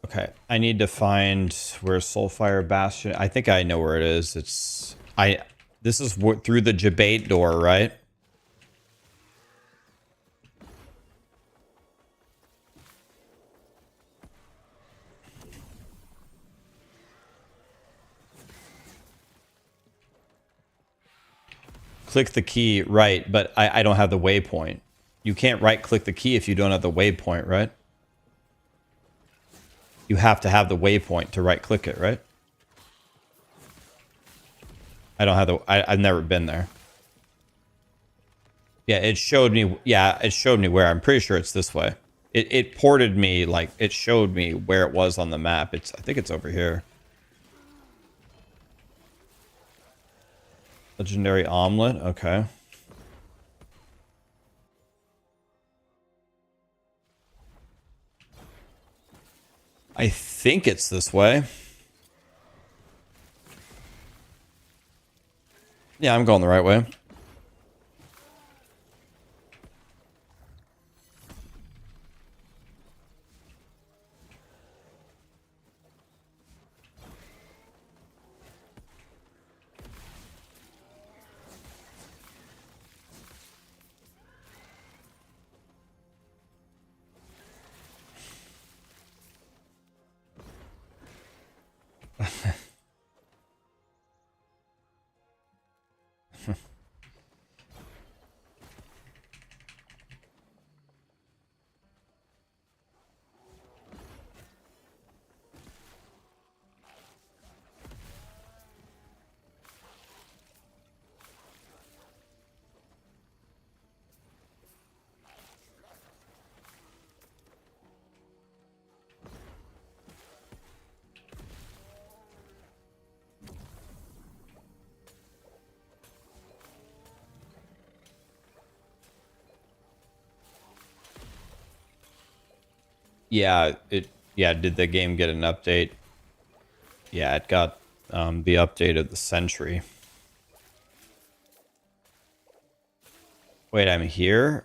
Okay, I need to find where Soulfire Bastion... I think I know where it is. It's... This is through the Jabate door, right? Click the key, right, but I don't have the waypoint. You can't right-click the key if you don't have the waypoint, right? You have to have the waypoint to right-click it, right? I don't have the... I've never been there. Yeah, it showed me... Yeah, it showed me where. I'm pretty sure it's this way. It ported me, like, it showed me where it was on the map. I think it's over here. Legendary Omelet, okay. I think it's this way. Yeah, I'm going the right way. Yeah, did the game get an update? Yeah, it got the update of the century. Wait, I'm here?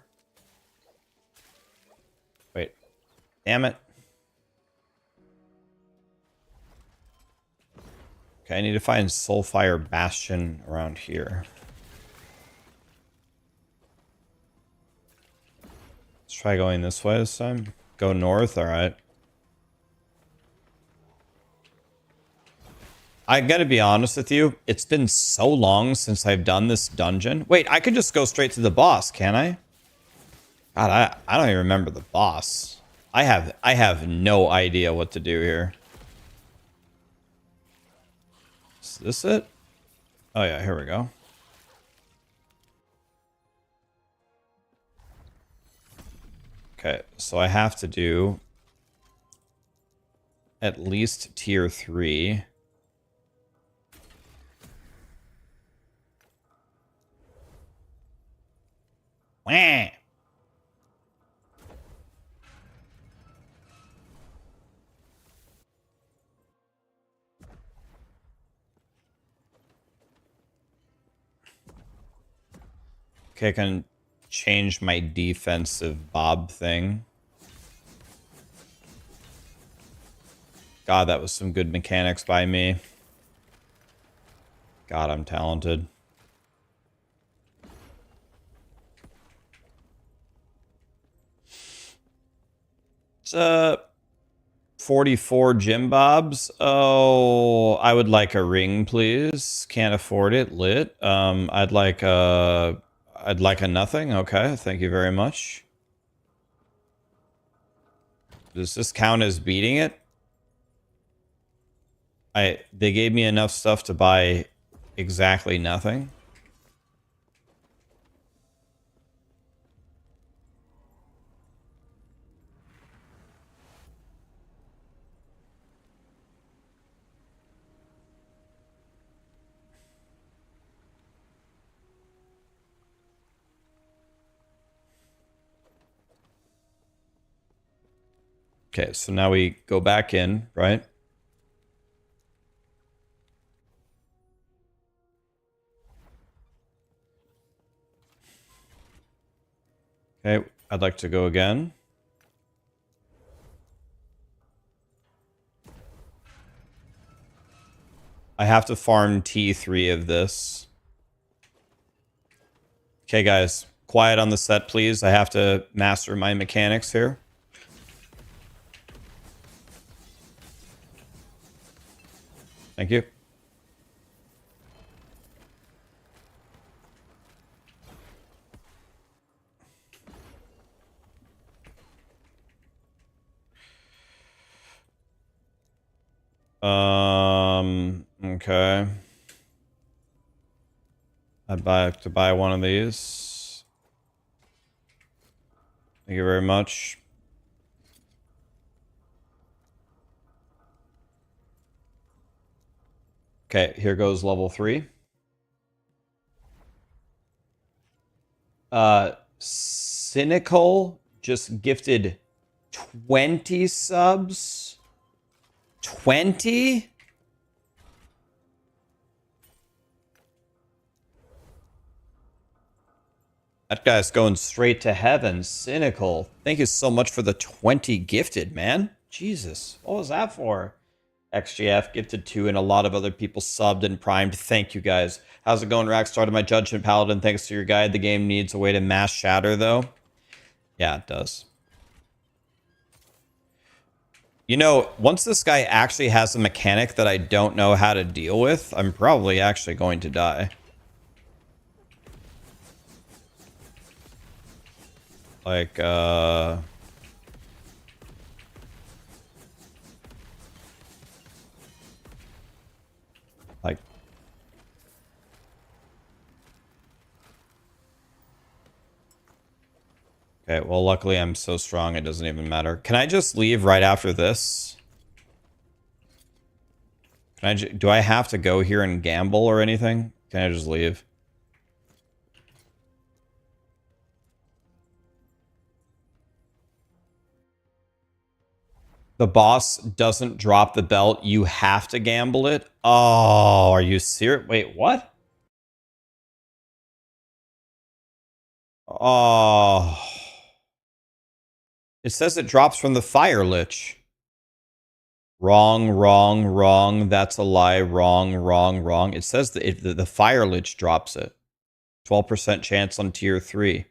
Wait. Damn it. Okay, I need to find Soulfire Bastion around here. Let's try going this way this time. Go north, alright. I gotta be honest with you, it's been so long since I've done this dungeon. Wait, I could just go straight to the boss, can't I? God, I don't even remember the boss. I have no idea what to do here. Is this it? Oh yeah, here we go. Okay, so I have to do at least tier 3. Wah! Okay, I can change my defensive bob thing. God, that was some good mechanics by me. God, I'm talented. 44 Jim Bobs. Oh, I would like a ring, please. Can't afford it. Lit. I'd like a nothing. Okay, thank you very much. Does this count as beating it? They gave me enough stuff to buy exactly nothing. Okay, so now we go back in, right? Okay, I'd like to go again. I have to farm T3 of this. Okay, guys, quiet on the set, please. I have to master my mechanics here. Thank you. Okay. I'd have to buy one of these. Thank you very much. Okay, here goes level 3. Cynical just gifted 20 subs. 20? That guy's going straight to heaven. Cynical. Thank you so much for the 20 gifted, man. Jesus. What was that for? XGF gifted 2 and a lot of other people subbed and primed. Thank you guys. How's it going, Rax? Started my Judgment Paladin. Thanks to your guide. The game needs a way to mass shatter, though. Yeah, it does. You know, once this guy actually has a mechanic that I don't know how to deal with, I'm probably actually going to die. Like, okay, well, luckily I'm so strong it doesn't even matter. Can I just leave right after this? Do I have to go here and gamble or anything? Can I just leave? The boss doesn't drop the belt. You have to gamble it? Oh, are you serious? Wait, what? Oh. It says it drops from the Fire Lich. Wrong, wrong, wrong. That's a lie. Wrong, wrong, wrong. It says that the Fire Lich drops it. 12% chance on tier 3.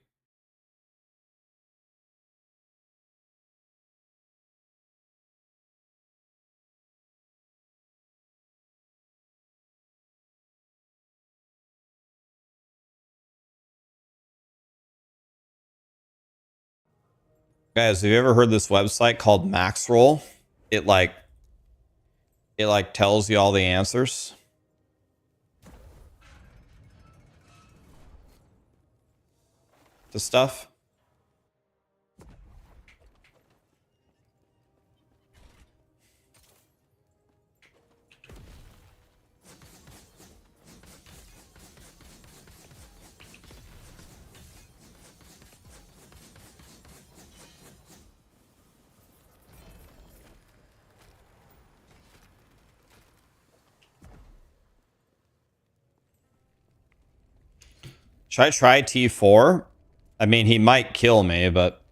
Guys, have you ever heard this website called Maxroll? It like tells you all the answers to stuff. Should I try T4? I mean, he might kill me, but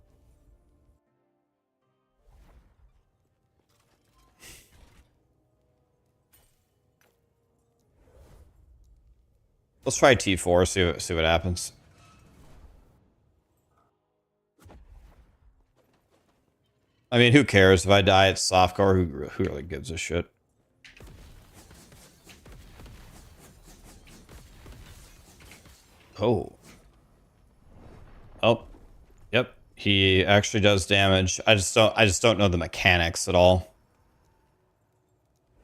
let's try T4, see what happens. I mean, who cares if I die at softcore? Who really gives a shit? Oh. Oh. Yep. He actually does damage. I just don't know the mechanics at all.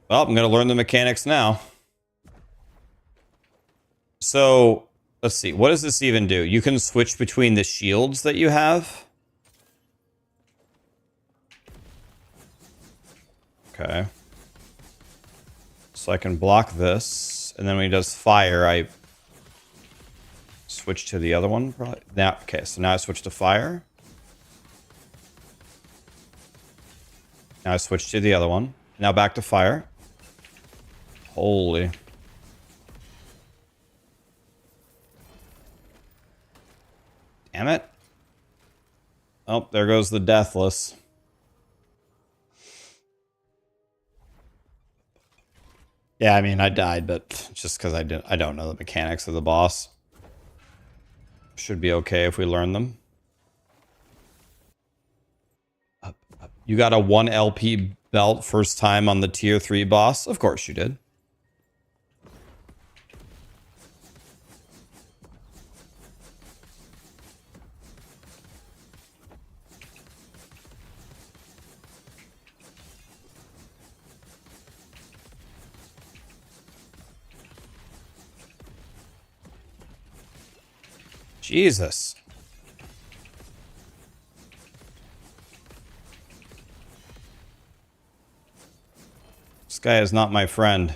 Well, I'm gonna learn the mechanics now. So let's see. What does this even do? You can switch between the shields that you have. Okay. So I can block this, and then when he does fire, I switch to the other one. Probably. Now, okay. So now I switch to fire. Now I switch to the other one. Now back to fire. Holy. Damn it. Oh, there goes the Deathless. Yeah, I mean, I died, but just because I don't know the mechanics of the boss. Should be okay if we learn them. Up, up. You got a 1 LP belt first time on the tier 3 boss? Of course you did. Jesus. This guy is not my friend.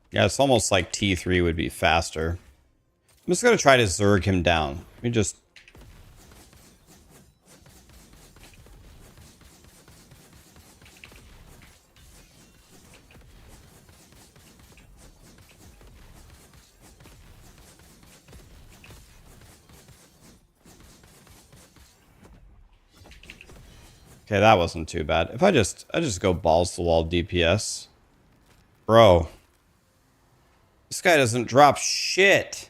Yeah, it's almost like T3 would be faster. I'm just going to try to Zerg him down. Let me just... Okay, that wasn't too bad. If I just go balls to the wall DPS. Bro. This guy doesn't drop shit.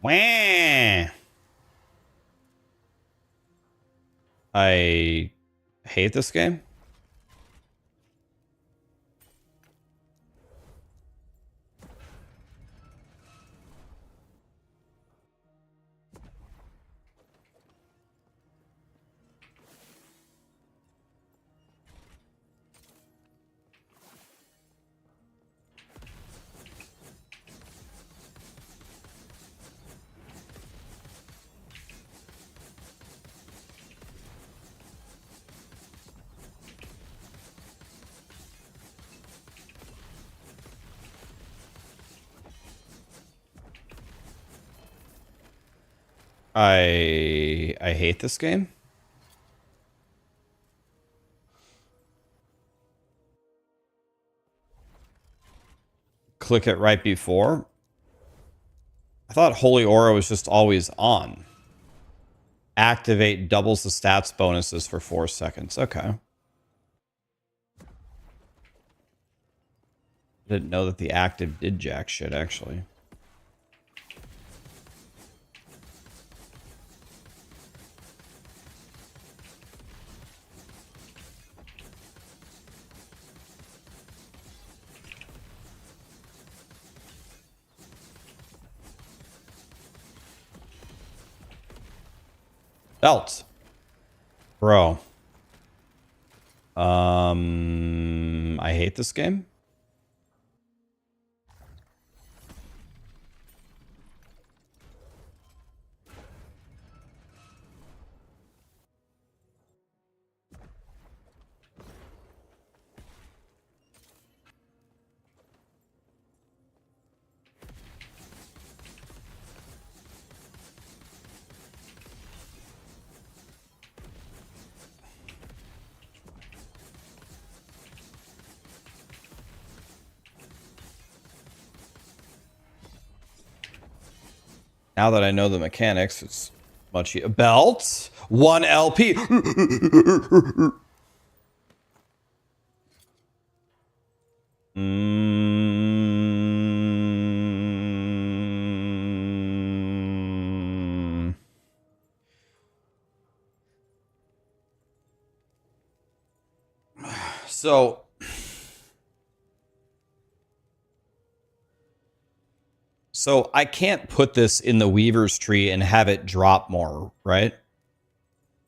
Wah! I hate this game. I hate this game. Click it right before. I thought Holy Aura was just always on. Activate doubles the stats bonuses for 4 seconds. Okay. Didn't know that the active did jack shit, actually. Belt. Bro. I hate this game. Now that I know the mechanics, it's much easier. Belt? 1 LP. So I can't put this in the Weaver's tree and have it drop more, right?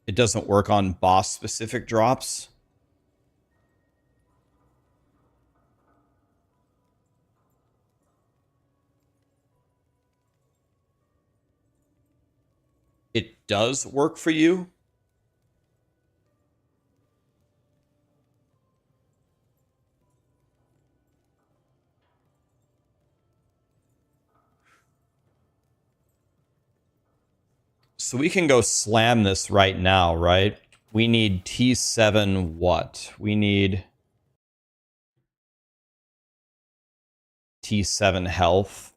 It doesn't work on boss specific drops. It does work for you. So we can go slam this right now, right? We need T7 what? We need T7 health.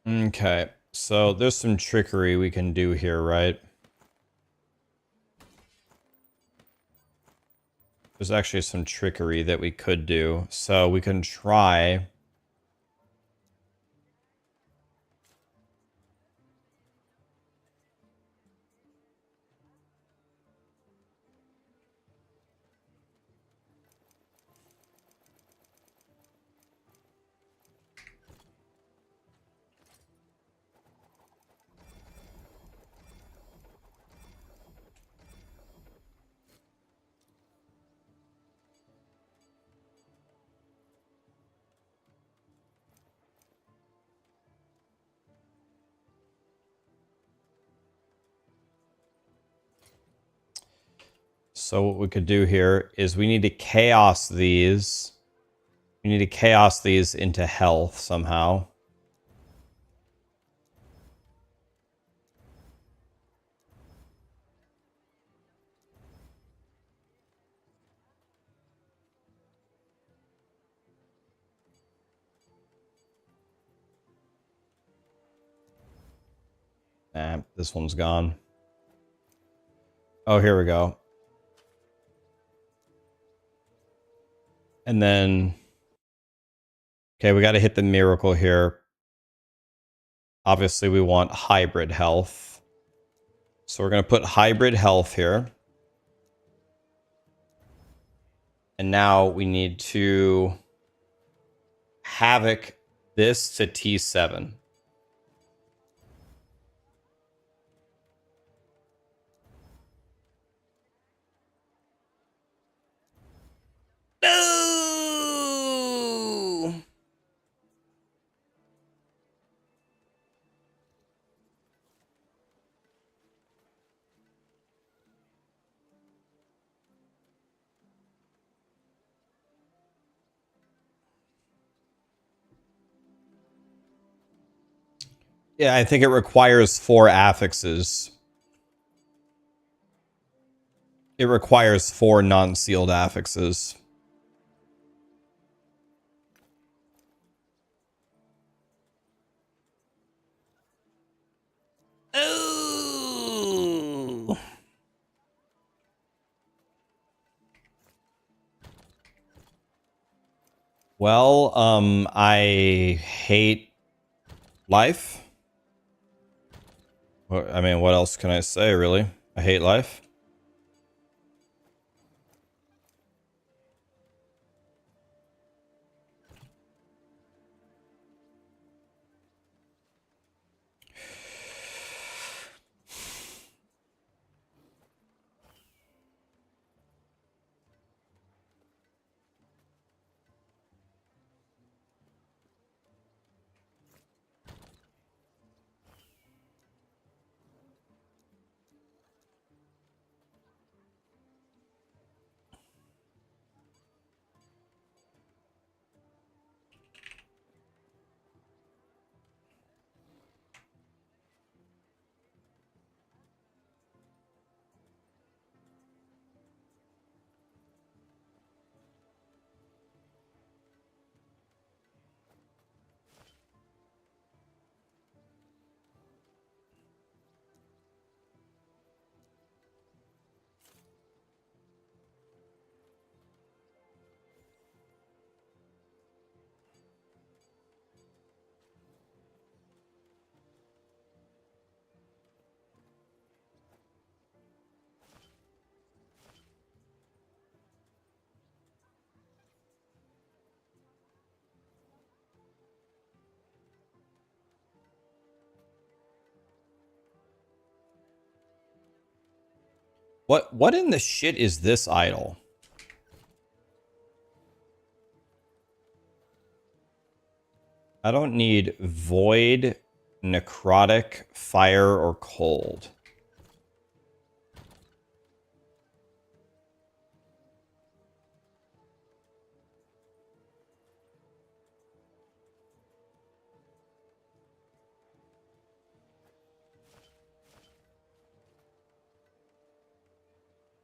Okay, so there's some trickery we can do here, right? There's actually some trickery that we could do. So we can try... So what we could do here is we need to chaos these. We need to chaos these into health somehow. Nah, this one's gone. Oh, here we go. And then... Okay, we got to hit the miracle here. Obviously, we want hybrid health. So we're going to put hybrid health here. And now we need to havoc this to T7. No! Yeah, I think it requires 4 affixes. It requires 4 non-sealed affixes. Oh. Well, I hate life. I mean, what else can I say, really? I hate life. What in the shit is this idol? I don't need void, necrotic, fire, or cold.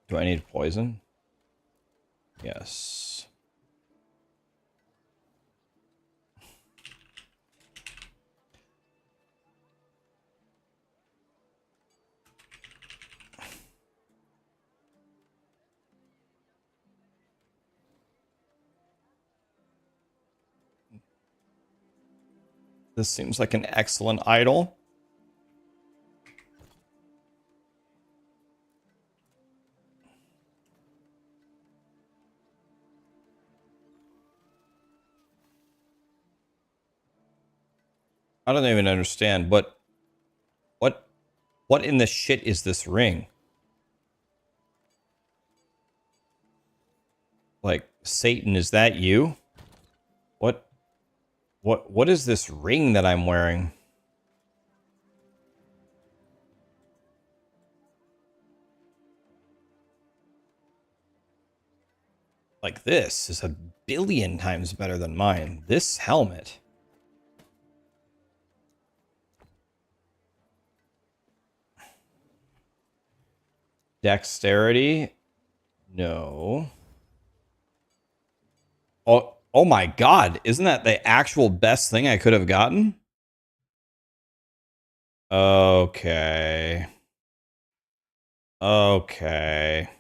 Do I need poison? Yes. This seems like an excellent idol. I don't even understand what in the shit is this ring? Like, Satan, is that you? What is this ring that I'm wearing? Like, this is a billion times better than mine. This helmet. Dexterity? No. Oh my god, isn't that the actual best thing I could have gotten? Okay. Okay.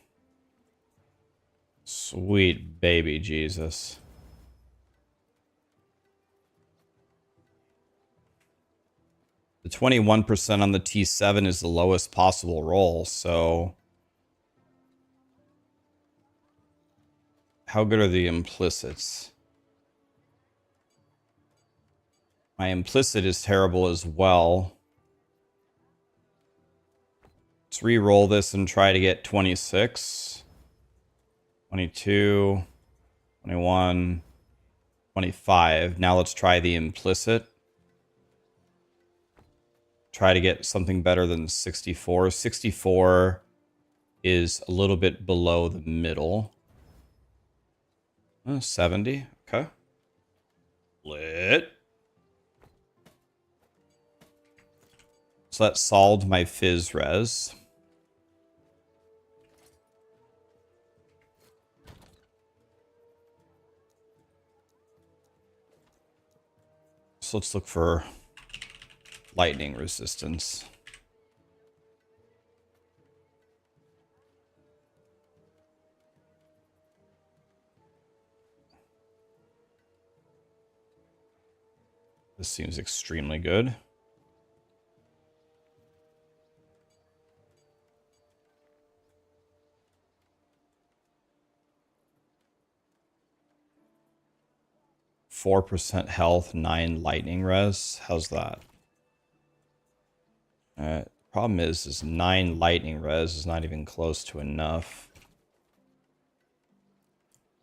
Sweet baby Jesus. The 21% on the T7 is the lowest possible roll, so how good are the implicits? My implicit is terrible as well. Let's re-roll this and try to get 26. 22. 21. 25. Now let's try the implicit. Try to get something better than 64. 64 is a little bit below the middle. 70. Okay. Lit. So that solved my fizz res. So let's look for lightning resistance. This seems extremely good. %4 health, 9 lightning res. How's that? Problem is 9 lightning res is not even close to enough.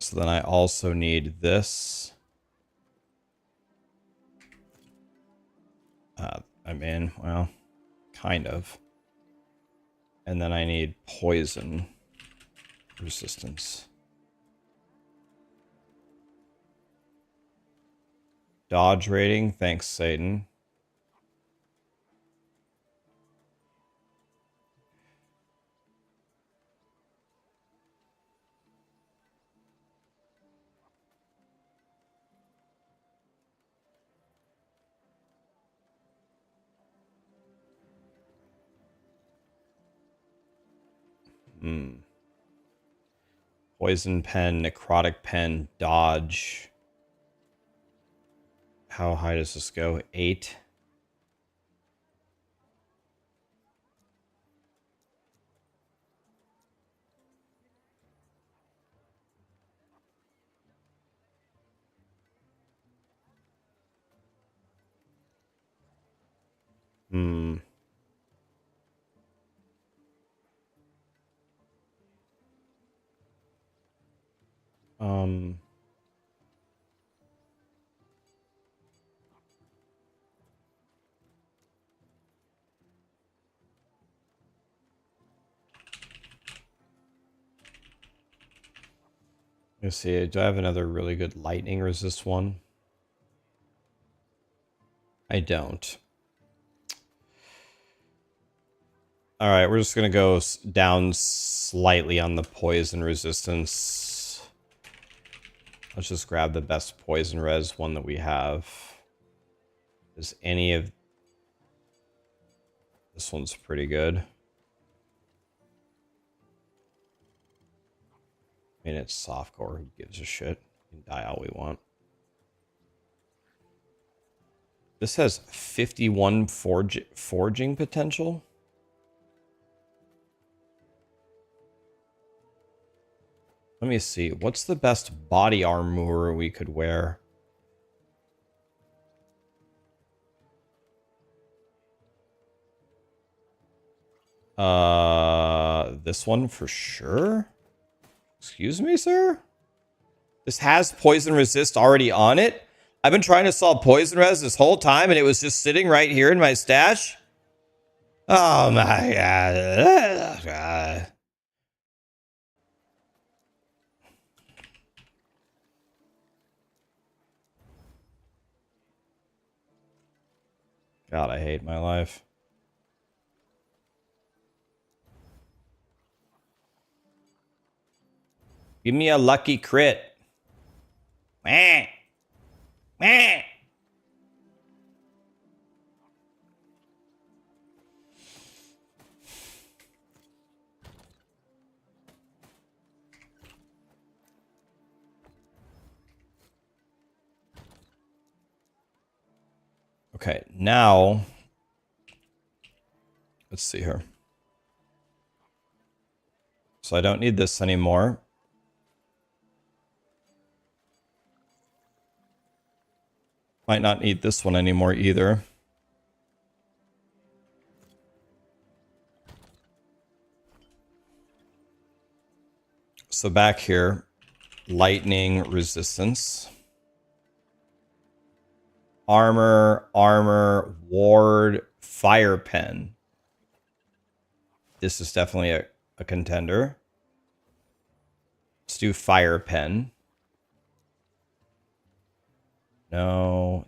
So then I also need this. I mean, well, kind of. And then I need poison resistance. Dodge rating, thanks, Satan. Poison pen, necrotic pen, dodge. How high does this go? 8. Let's see. Do I have another really good lightning resist one? I don't. All right, we're just going to go down slightly on the poison resistance. Let's just grab the best poison res one that we have. Is any of... This one's pretty good. I mean, it's softcore. Who gives a shit? We can die all we want. This has 51 forging potential. Let me see. What's the best body armor we could wear? This one for sure. Excuse me, sir? This has poison resist already on it? I've been trying to solve poison res this whole time and it was just sitting right here in my stash? Oh my god. God, I hate my life. Give me a lucky crit. Meh. Meh. Okay, now let's see here. So I don't need this anymore. Might not need this one anymore either. So back here, lightning resistance. Armor, ward, fire pen. This is definitely a contender. Let's do fire pen. No.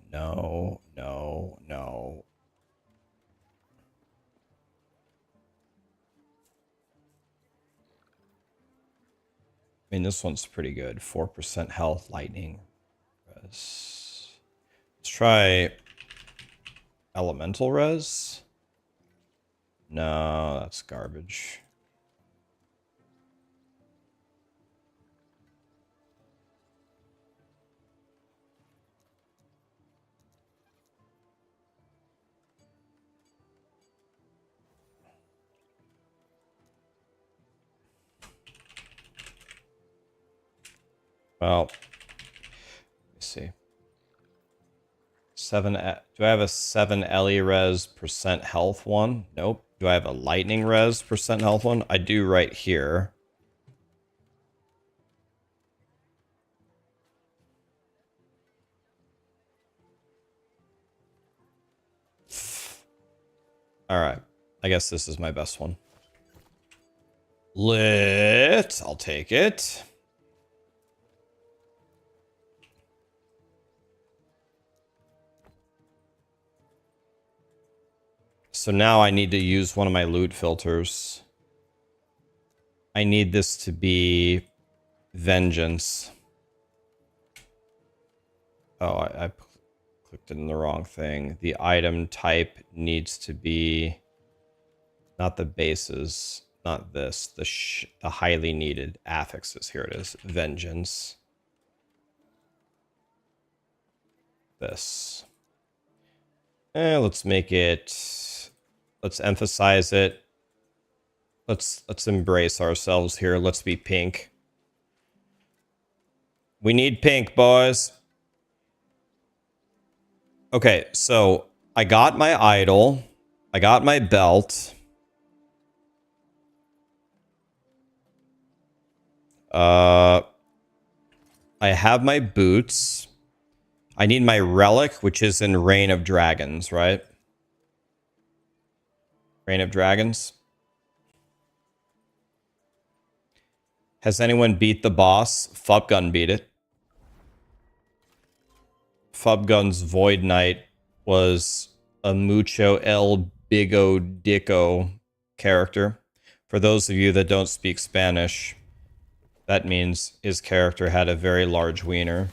I mean, this one's pretty good. 4% health, lightning. Let's try elemental res. No, that's garbage. Well, let me see. 7. Do I have a 7 Ellie res percent health one? Nope. Do I have a lightning res percent health one? I do right here. All right. I guess this is my best one. Lit. I'll take it. So now I need to use one of my loot filters. I need this to be vengeance. Oh, I clicked in the wrong thing. The item type needs to be not the bases, not this, the highly needed affixes. Here it is, vengeance. This. Let's make it. Let's emphasize it. Let's embrace ourselves here. Let's be pink. We need pink, boys. Okay, so I got my idol. I got my belt. I have my boots. I need my relic, which is in Reign of Dragons, right? Reign of Dragons. Has anyone beat the boss? Fubgun beat it. Fubgun's Void Knight was a mucho el bigo dico character. For those of you that don't speak Spanish, that means his character had a very large wiener.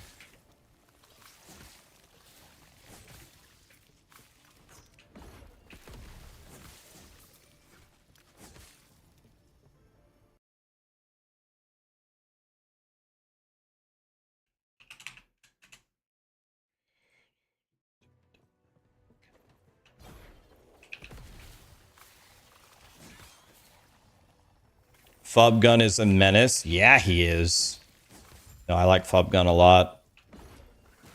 Fubgun is a menace. Yeah, he is. No, I like Fubgun a lot.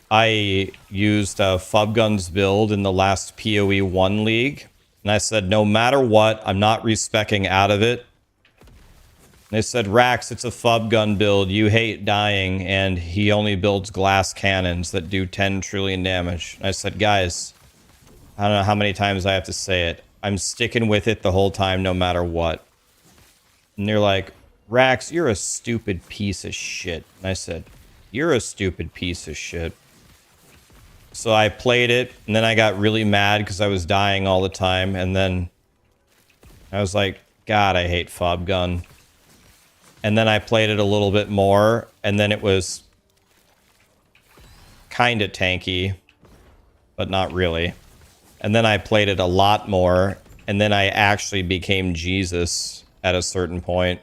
I used Fubgun's build in the last POE1 league. And I said, no matter what, I'm not respecing out of it. And they said, Rax, it's a Fubgun build. You hate dying. And he only builds glass cannons that do 10 trillion damage. And I said, guys, I don't know how many times I have to say it. I'm sticking with it the whole time, no matter what. And they're like, Rax, you're a stupid piece of shit. And I said, you're a stupid piece of shit. So I played it, and then I got really mad because I was dying all the time. And then I was like, God, I hate Fobgun. And then I played it a little bit more, and then it was kind of tanky, but not really. And then I played it a lot more, and then I actually became Jesus at a certain point.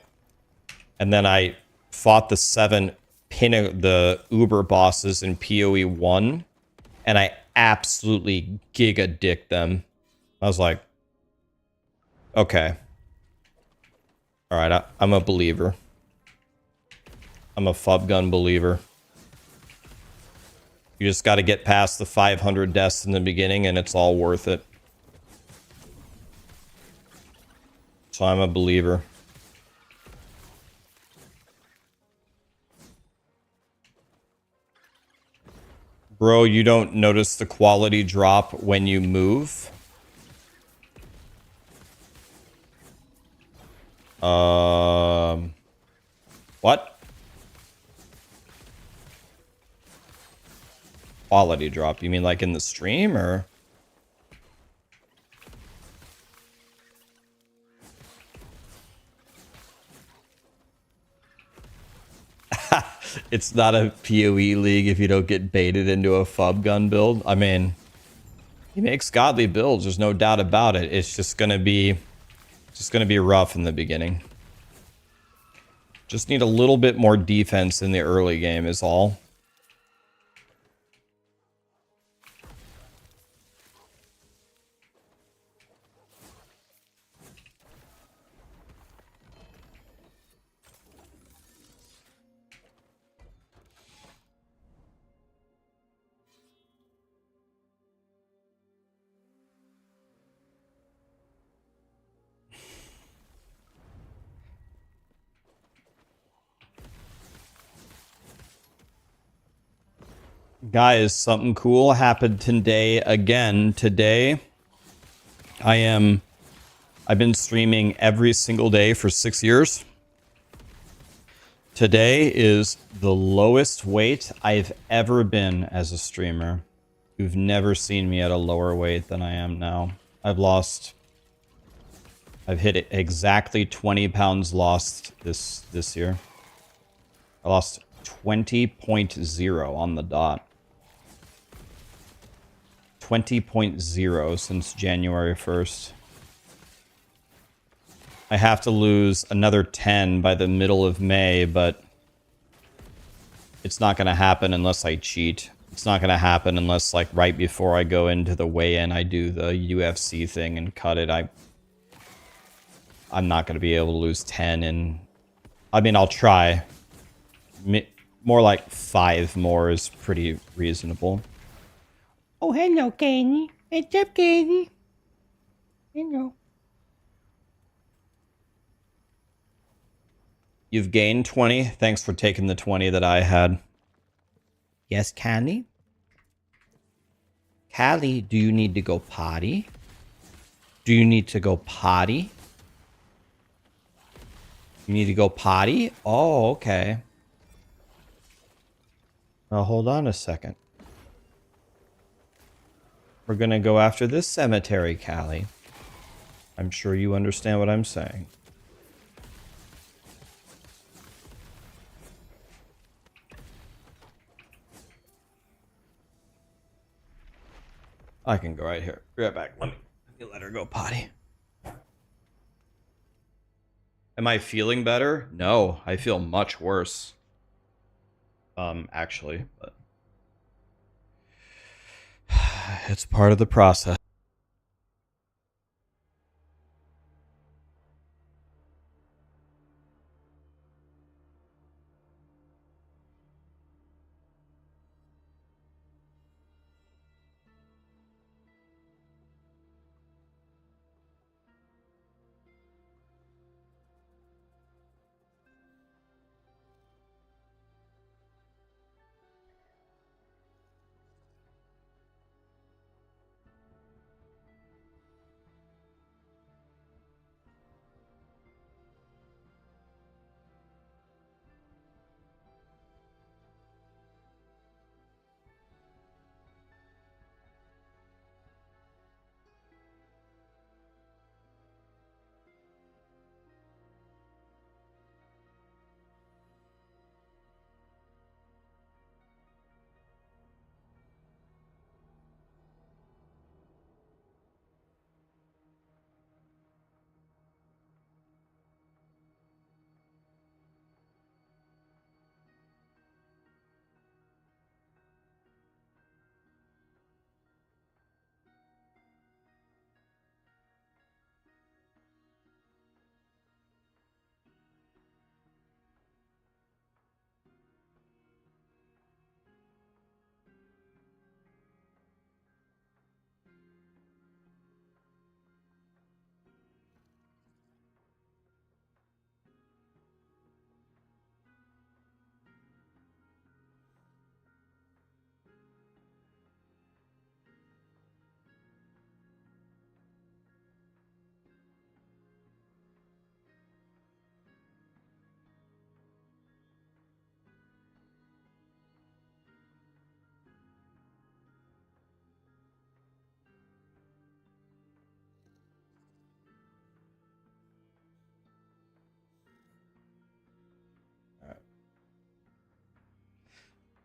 And then I fought the Uber bosses in PoE 1, and I absolutely giga dicked them. I was like, okay. All right, I'm a believer. I'm a Fubgun believer. You just got to get past the 500 deaths in the beginning, and it's all worth it. So I'm a believer. Bro, you don't notice the quality drop when you move? What? Quality drop? You mean like in the stream, or? It's not a PoE league if you don't get baited into a FUB gun build. I mean, he makes godly builds. There's no doubt about it. It's just gonna be rough in the beginning. Just need a little bit more defense in the early game is all. Guys, something cool happened today again. Today, I've been streaming every single day for 6 years. Today is the lowest weight I've ever been as a streamer. You've never seen me at a lower weight than I am now. I've hit exactly 20 pounds lost this year. I lost 20.0 on the dot. 20.0 since January 1st. I have to lose another 10 by the middle of May, but it's not going to happen unless I cheat. It's not going to happen unless, like, right before I go into the weigh-in, I do the UFC thing and cut it. I'm not going to be able to lose 10 in... I mean, I'll try. More like 5 more is pretty reasonable. Oh, hello, Kenny. What's up, Kenny? Hello. You've gained 20. Thanks for taking the 20 that I had. Yes, Callie? Callie, do you need to go potty? Do you need to go potty? You need to go potty? Oh, okay. Well, hold on a second. We're gonna go after this cemetery, Callie. I'm sure you understand what I'm saying. I can go right here. Be right back. Let me let her go potty. Am I feeling better? No, I feel much worse. Actually, but it's part of the process.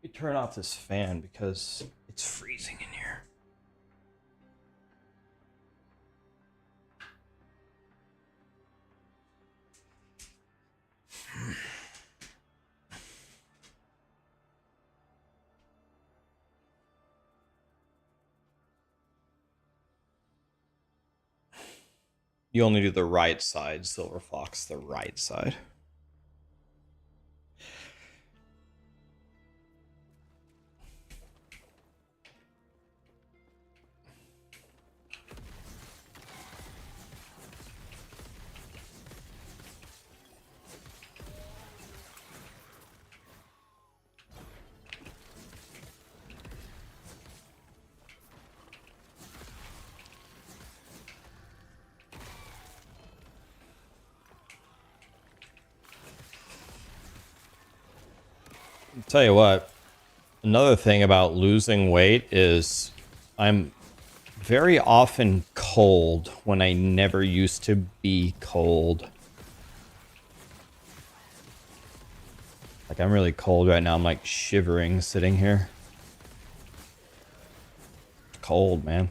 me turn off this fan because it's freezing in here. You only do the right side, Silver Fox, the right side. I'll tell you what, another thing about losing weight is I'm very often cold when I never used to be cold. Like, I'm really cold right now. I'm like shivering sitting here. It's cold, man.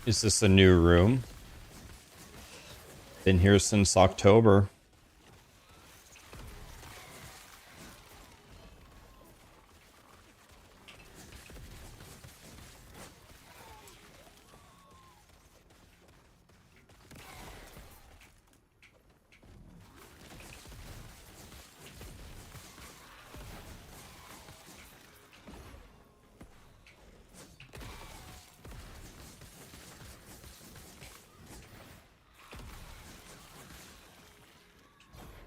Is this a new room? Been here since October.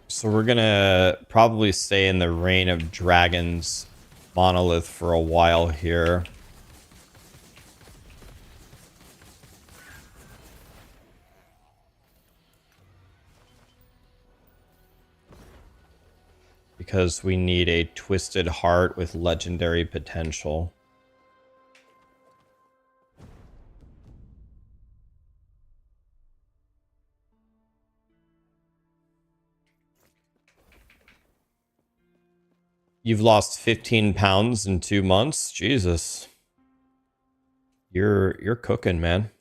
So we're gonna probably stay in the Reign of Dragons Monolith for a while here. Because we need a Twisted Heart with legendary potential. You've lost 15 pounds in 2 months? Jesus. You're cooking, man.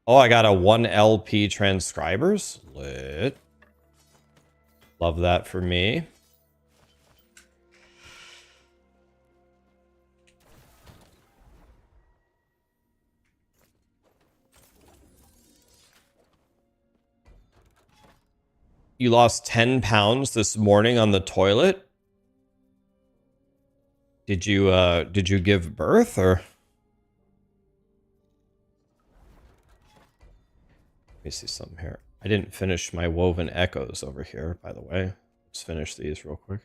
Oh, I got a 1 LP transcribers? Lit. Love that for me. You lost 10 pounds this morning on the toilet? Did you give birth or? Let me see something here. I didn't finish my Woven Echoes over here, by the way. Let's finish these real quick.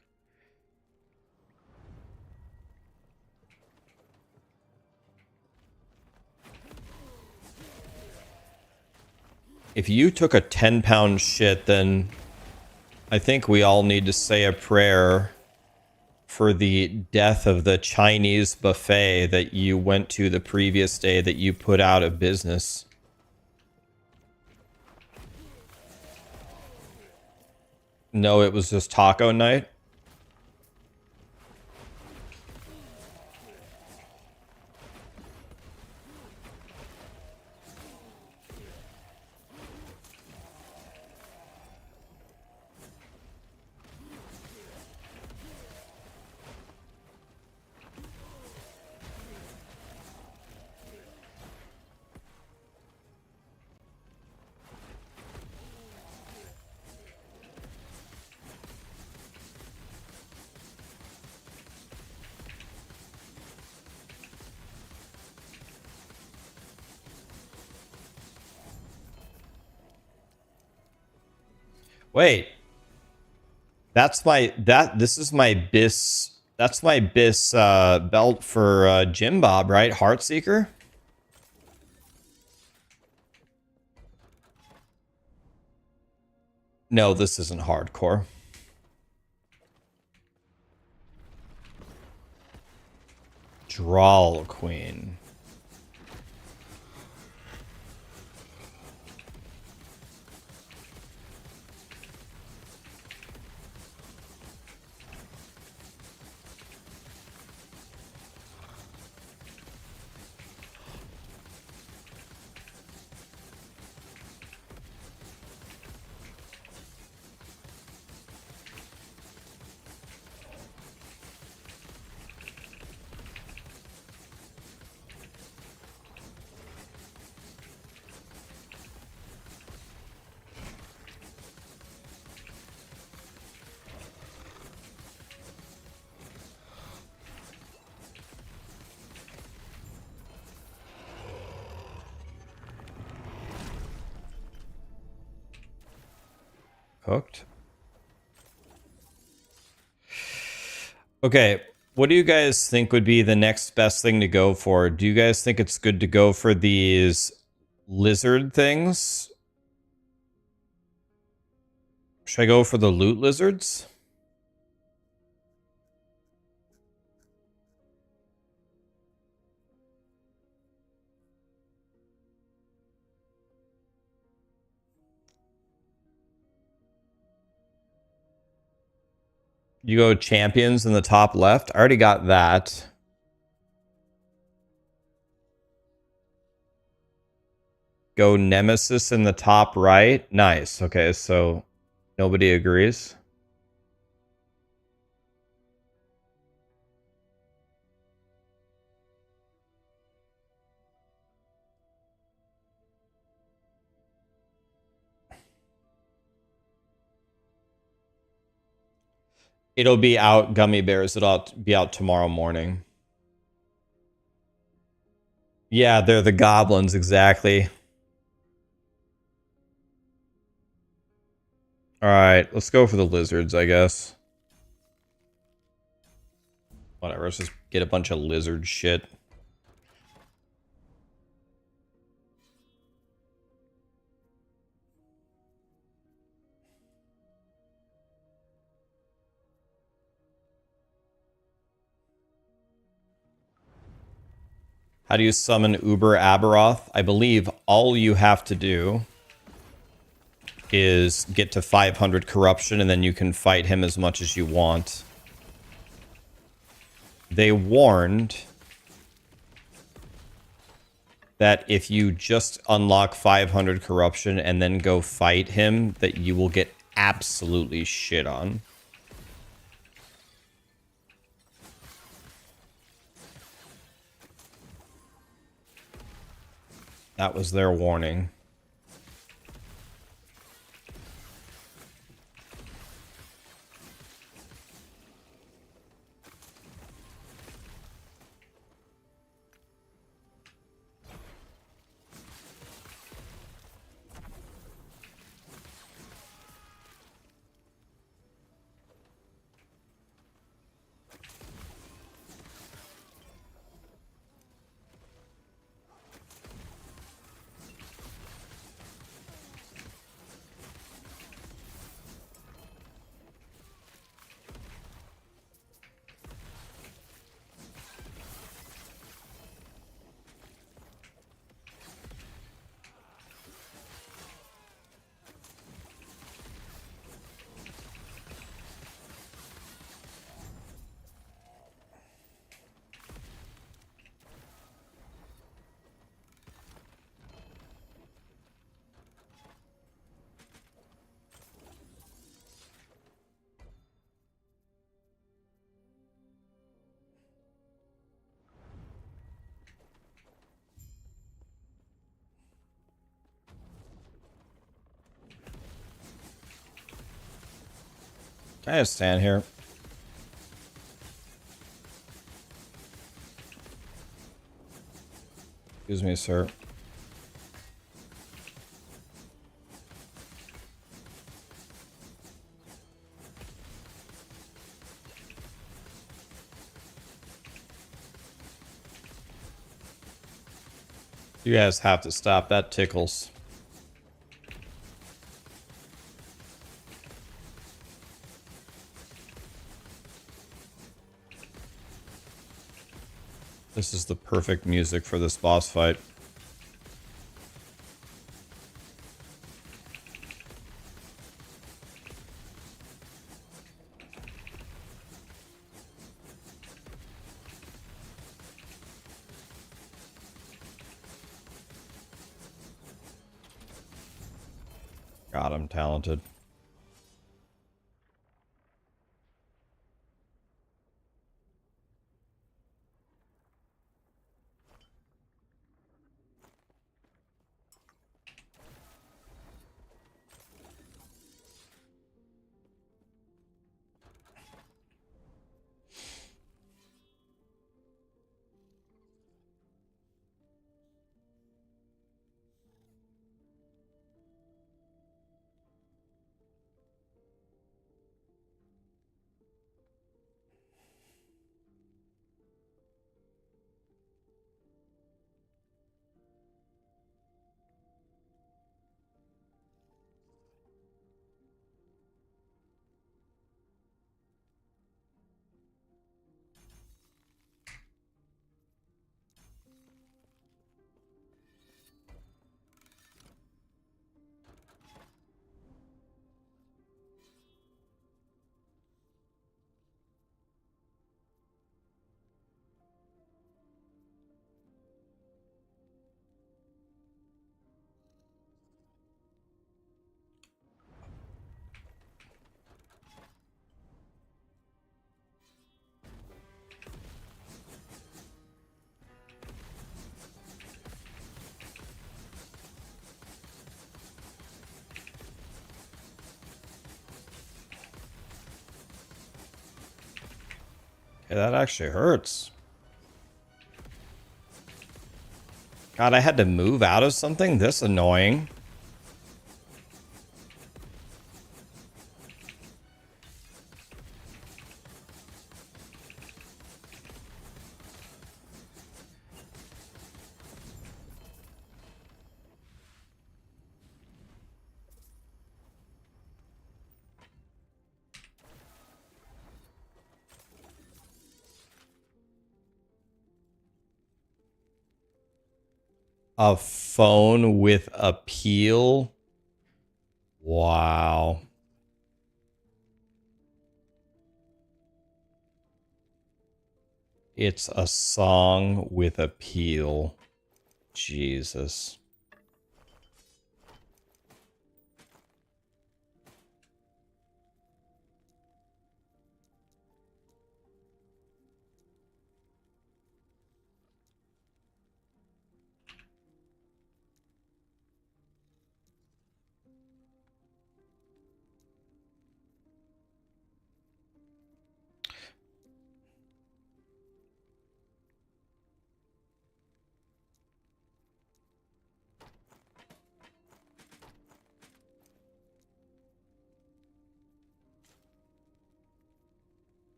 If you took a 10-pound shit, then I think we all need to say a prayer for the death of the Chinese buffet that you went to the previous day that you put out of business. No, it was just taco night. Wait. This is my BIS. That's my BIS belt for Jim Bob, right? Heartseeker? No, this isn't hardcore. Drawl Queen. Cooked. Okay, what do you guys think would be the next best thing to go for? Do you guys think it's good to go for these lizard things? Should I go for the loot lizards? You go champions in the top left. I already got that. Go nemesis in the top right. Nice. Okay, so nobody agrees. It'll be out, gummy bears. It'll be out tomorrow morning. Yeah, they're the goblins, exactly. Alright, let's go for the lizards, I guess. Whatever, let's just get a bunch of lizard shit. How do you summon Uber Abberoth? I believe all you have to do is get to 500 corruption, and then you can fight him as much as you want. They warned that if you just unlock 500 corruption and then go fight him, that you will get absolutely shit on. That was their warning. Can I just stand here? Excuse me, sir. You guys have to stop. That tickles. This is the perfect music for this boss fight. God, I'm talented. Okay, that actually hurts. God, I had to move out of something? This annoying. A phone with appeal? Wow. It's a song with appeal. Jesus.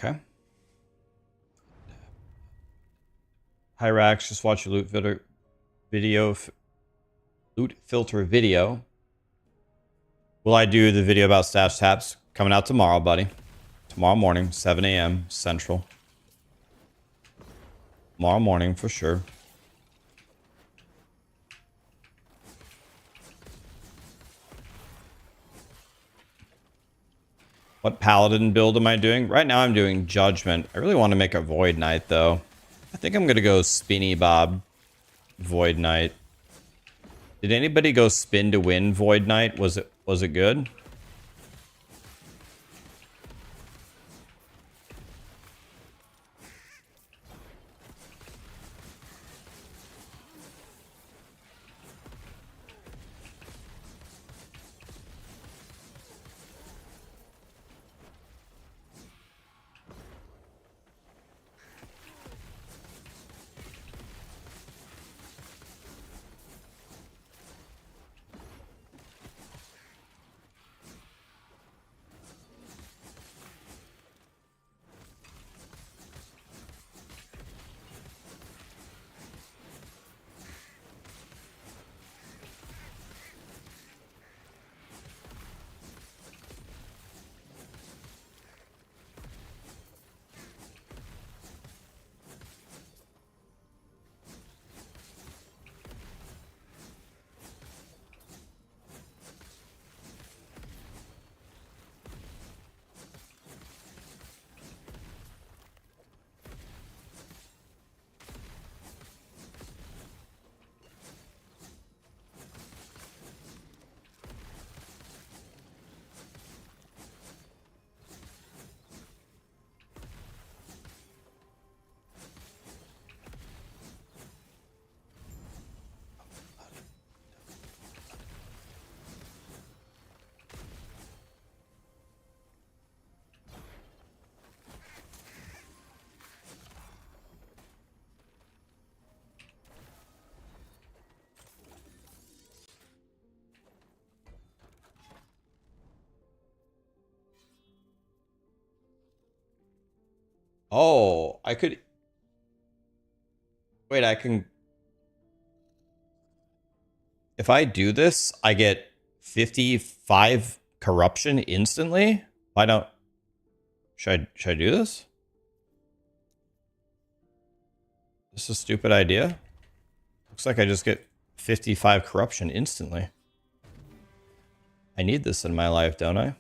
Okay. Hi, Rax. Just watch your loot filter video. Will I do the video about stash taps? Coming out tomorrow, buddy. Tomorrow morning, 7 a.m. Central. Tomorrow morning, for sure. What paladin build am I doing? Right now I'm doing Judgment. I really want to make a Void Knight, though. I think I'm going to go Spinny Bob Void Knight. Did anybody go spin to win Void Knight? Was it good? Oh, I could... Wait, I can... If I do this, I get 55 corruption instantly? Why don't... Should I do this? This is a stupid idea. Looks like I just get 55 corruption instantly. I need this in my life, don't I?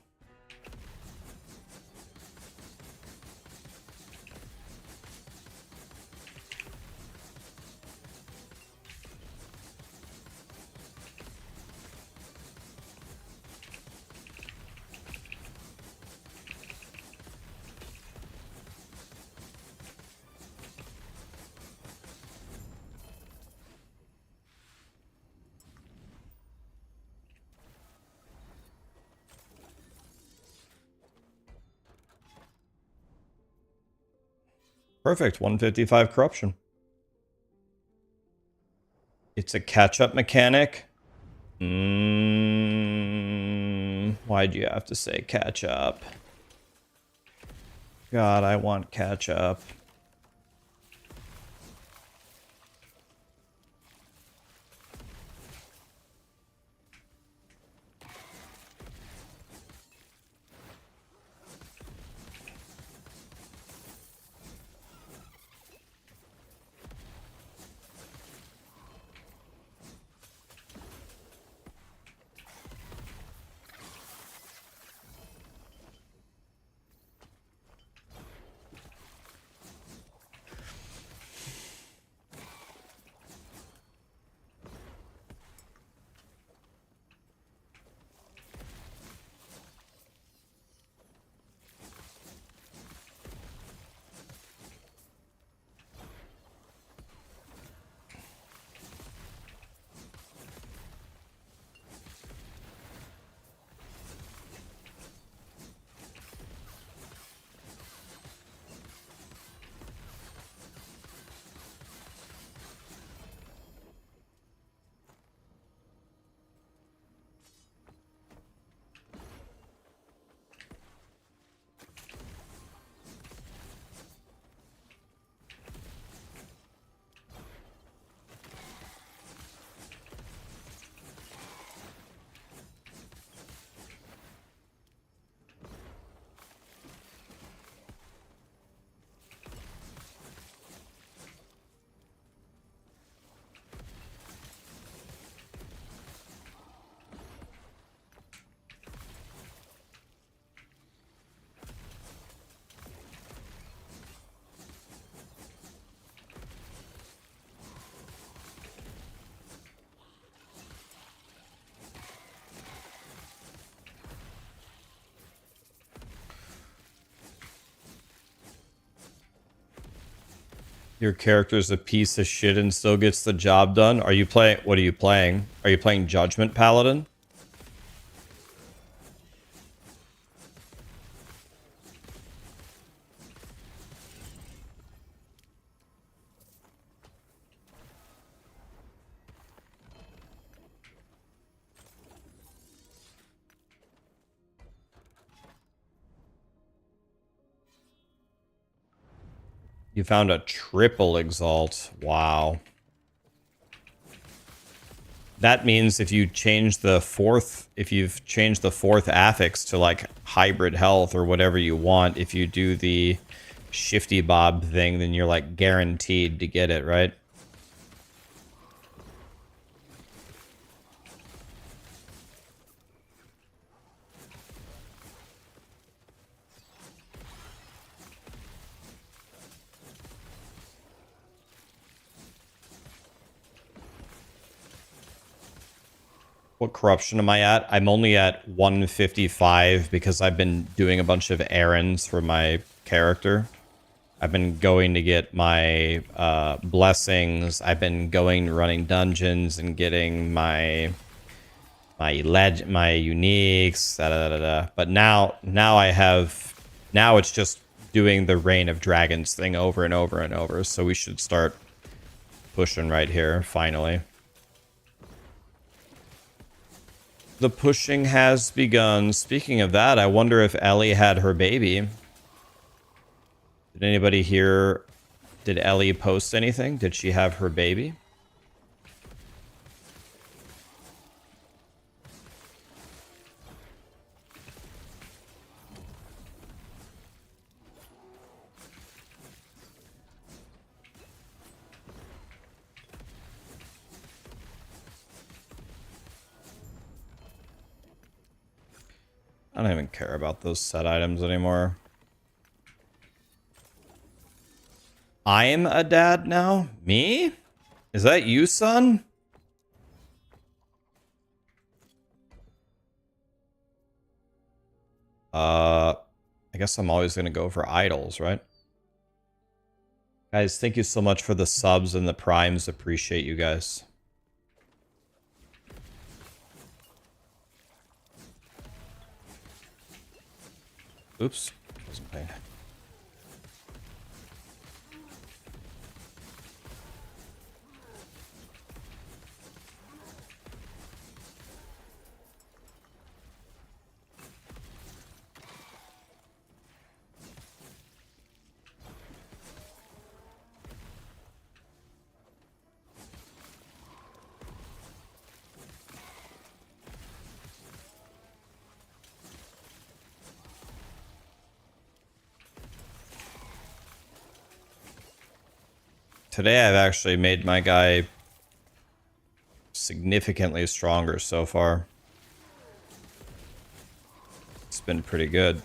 Perfect, 155 corruption. It's a catch-up mechanic. Why'd you have to say catch-up? God, I want catch-up. Your character's a piece of shit and still gets the job done. Are you playing... What are you playing? Are you playing Judgment Paladin? You found a triple exalt. Wow. That means if you change the fourth, if you've changed the fourth affix to like hybrid health or whatever you want, if you do the shifty bob thing, then you're like guaranteed to get it, right? What corruption am I at? I'm only at 155 because I've been doing a bunch of errands for my character. I've been going to get my blessings. I've been going running dungeons and getting my uniques. Da, da, da, da. But now it's just doing the Reign of Dragons thing over and over and over. So we should start pushing right here finally. The pushing has begun. Speaking of that, I wonder if Ellie had her baby. Did anybody hear? Did Ellie post anything? Did she have her baby? I don't even care about those set items anymore. I'm a dad now? Me? Is that you, son? I guess I'm always gonna go for idols, right? Guys, thank you so much for the subs and the primes. Appreciate you guys. Oops. Wasn't paying. Today I've actually made my guy significantly stronger so far. It's been pretty good.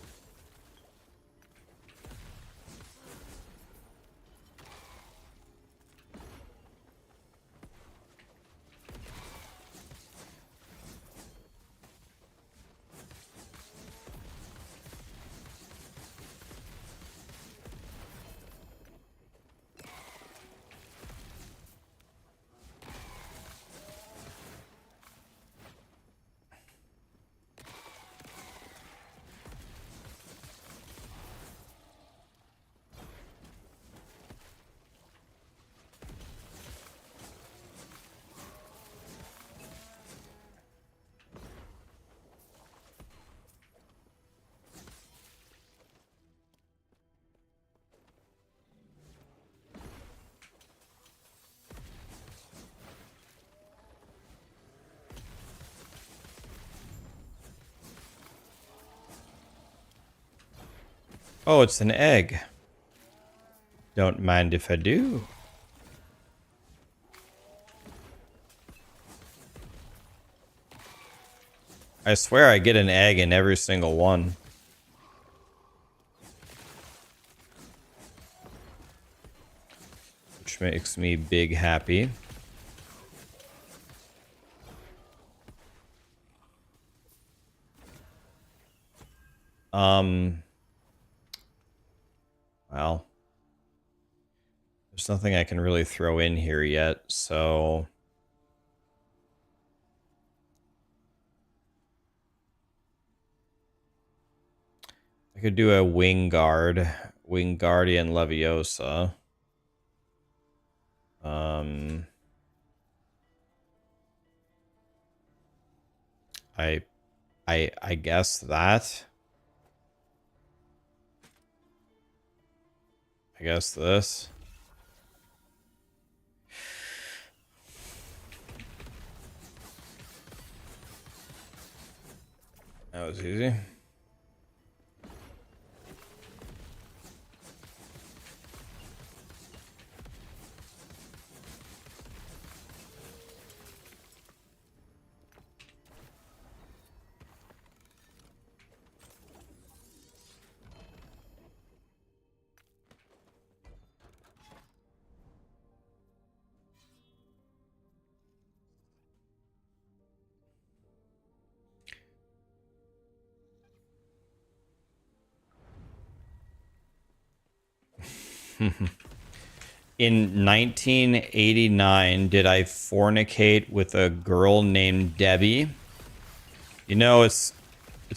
Oh, it's an egg. Don't mind if I do. I swear I get an egg in every single one. Which makes me big happy. Well, there's nothing I can really throw in here yet, so I could do a Winguardian Leviosa. I guess that. I guess this. That was easy. In 1989, did I fornicate with a girl named Debbie? You know, it's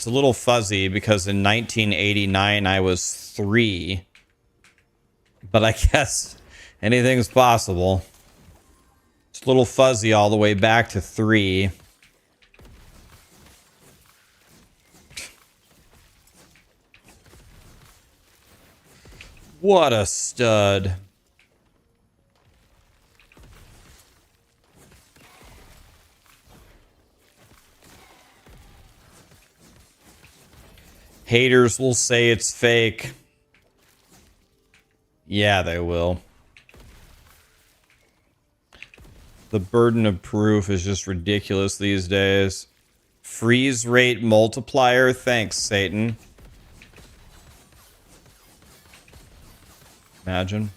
a little fuzzy because in 1989 I was 3. But I guess anything's possible. It's a little fuzzy all the way back to 3. What a stud. Haters will say it's fake. Yeah, they will. The burden of proof is just ridiculous these days. Freeze rate multiplier? Thanks, Satan. Imagine.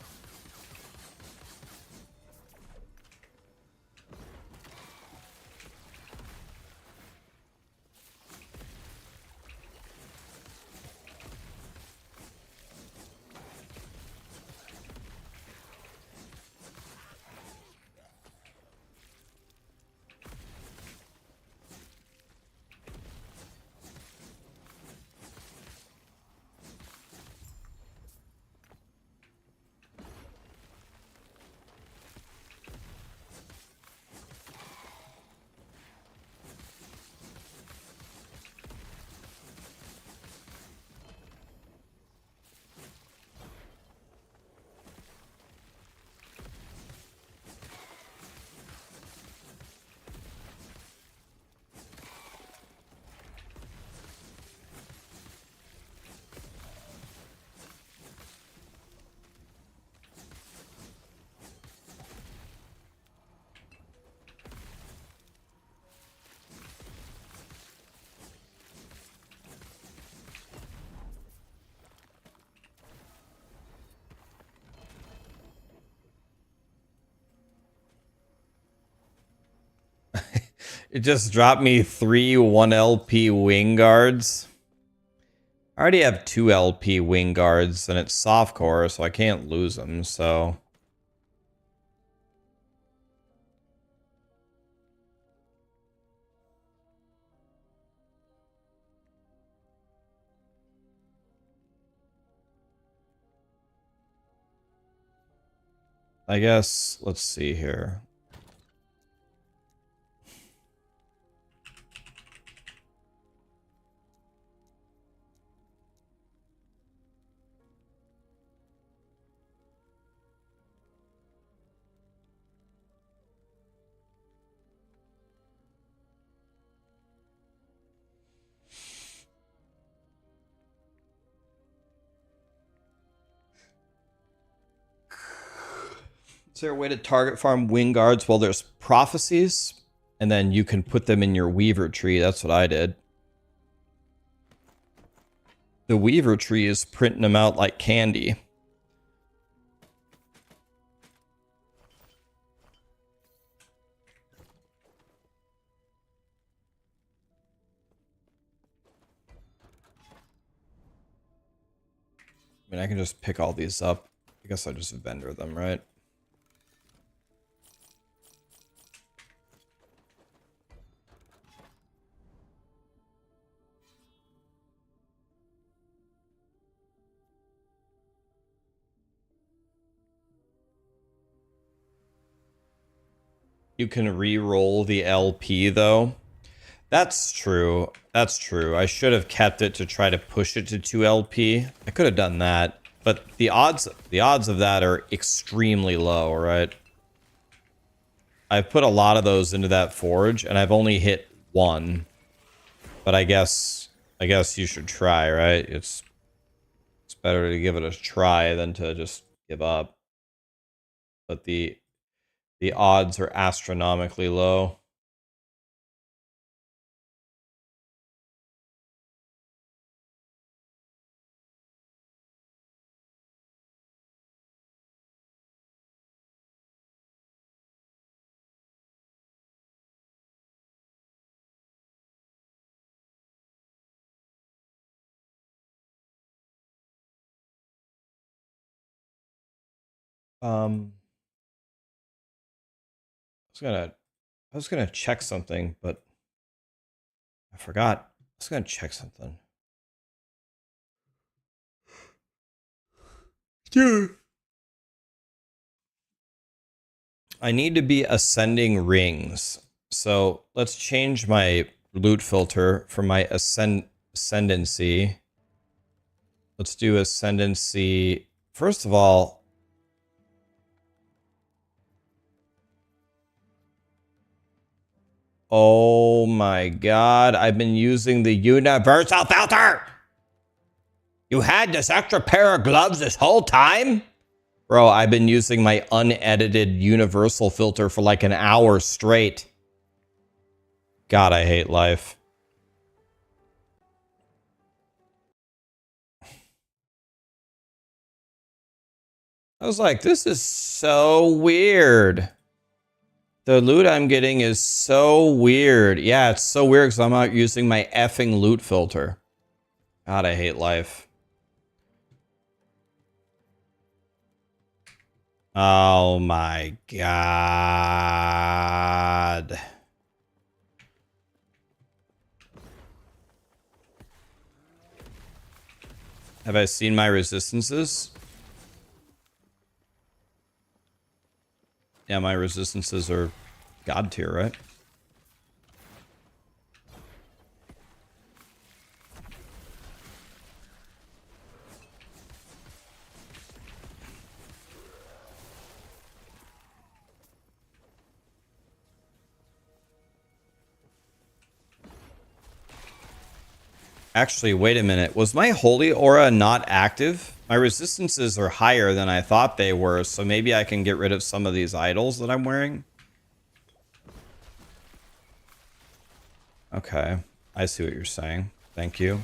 It just dropped me 3 1LP wing guards. I already have 2 LP wing guards, and it's softcore, so I can't lose them, so... I guess, let's see here. Is there a way to target farm wing guards while there's prophecies? And then you can put them in your weaver tree. That's what I did. The weaver tree is printing them out like candy. I mean, I can just pick all these up. I guess I'll just vendor them, right? You can re-roll the LP, though. That's true. That's true. I should have kept it to try to push it to 2 LP. I could have done that, but the odds of that are extremely low, right? I've put a lot of those into that forge, and I've only hit 1. But I guess you should try, right? It's better to give it a try than to just give up. But the odds are astronomically low. I was gonna check something, but I forgot. I was gonna check something. Dude. I need to be ascending rings. So let's change my loot filter for my ascendancy. Let's do ascendancy First of all, oh my god, I've been using the universal filter! You had this extra pair of gloves this whole time? Bro, I've been using my unedited universal filter for like an hour straight. God, I hate life. I was like, this is so weird. The loot I'm getting is so weird. Yeah, it's so weird because I'm not using my effing loot filter. God, I hate life. Oh my god. Have I seen my resistances? Yeah, my resistances are god tier, right? Actually, wait a minute. Was my holy aura not active? My resistances are higher than I thought they were, so maybe I can get rid of some of these idols that I'm wearing. Okay, I see what you're saying. Thank you.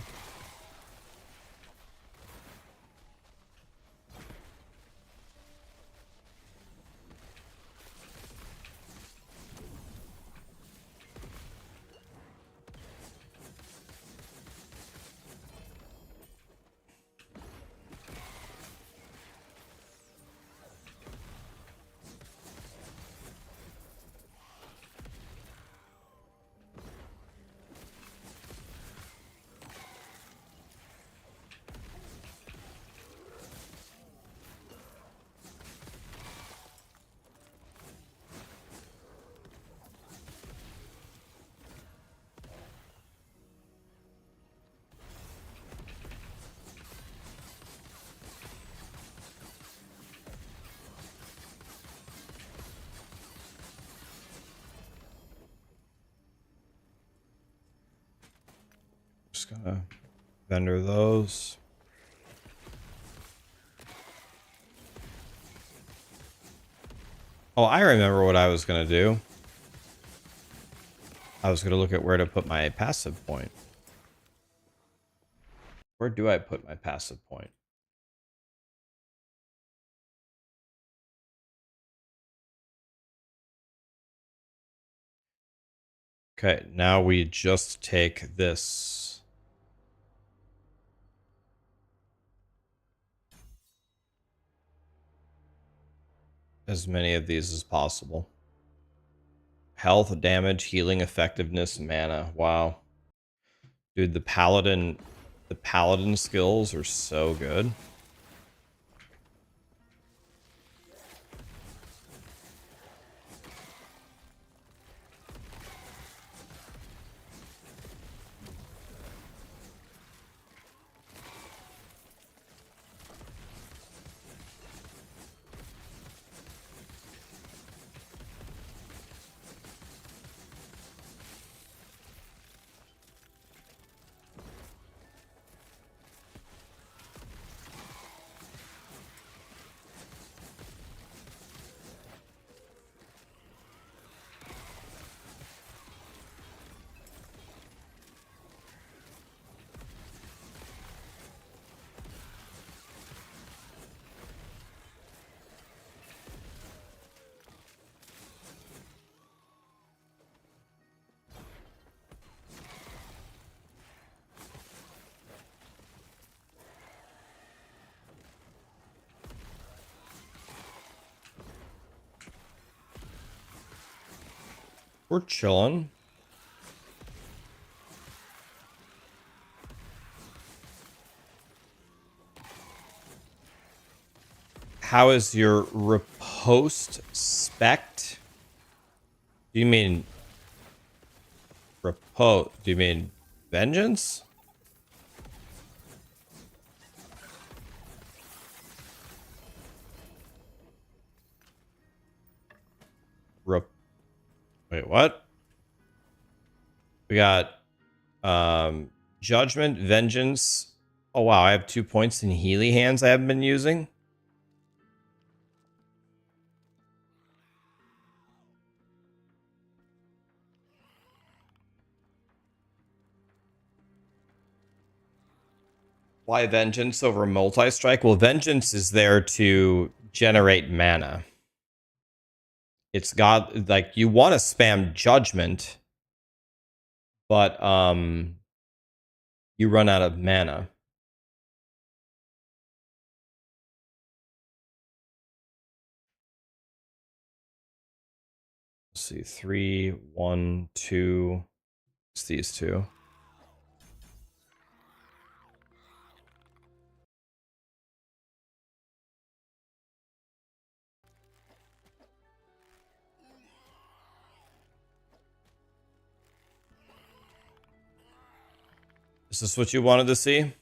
Just gonna vendor those. Oh, I remember what I was gonna do. I was gonna look at where to put my passive point. Where do I put my passive point? Okay, now we just take this. As many of these as possible. Health, damage, healing, effectiveness, mana. Wow. Dude, the paladin skills are so good. We're chilling. How is your riposte spect? Do you mean repose? Do you mean vengeance? Wait, what? We got Judgment, Vengeance. Oh wow, I have 2 points in Healy Hands I haven't been using. Why Vengeance over Multi-Strike? Well, Vengeance is there to generate mana. It's got, like, you want to spam Judgment, but you run out of mana. Let's see, 3, 1, 2. It's these two. Is this what you wanted to see?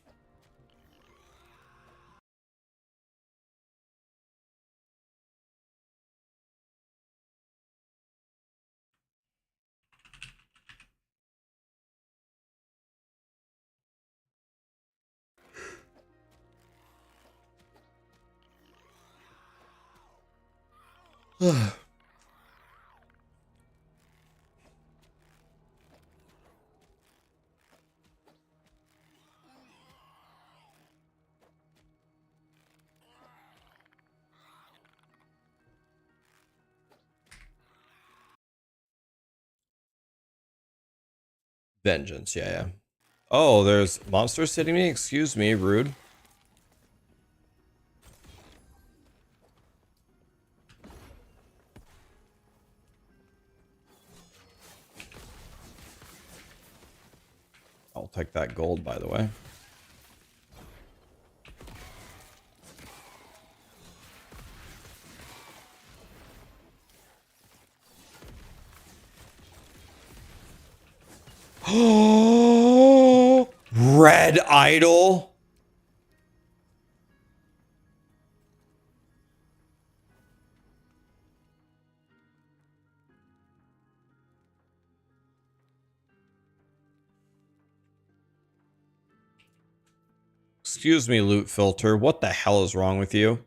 Vengeance, yeah. Oh, there's monsters hitting me? Excuse me, rude. I'll take that gold, by the way. Oh, Red Idol. Excuse me, loot filter. What the hell is wrong with you?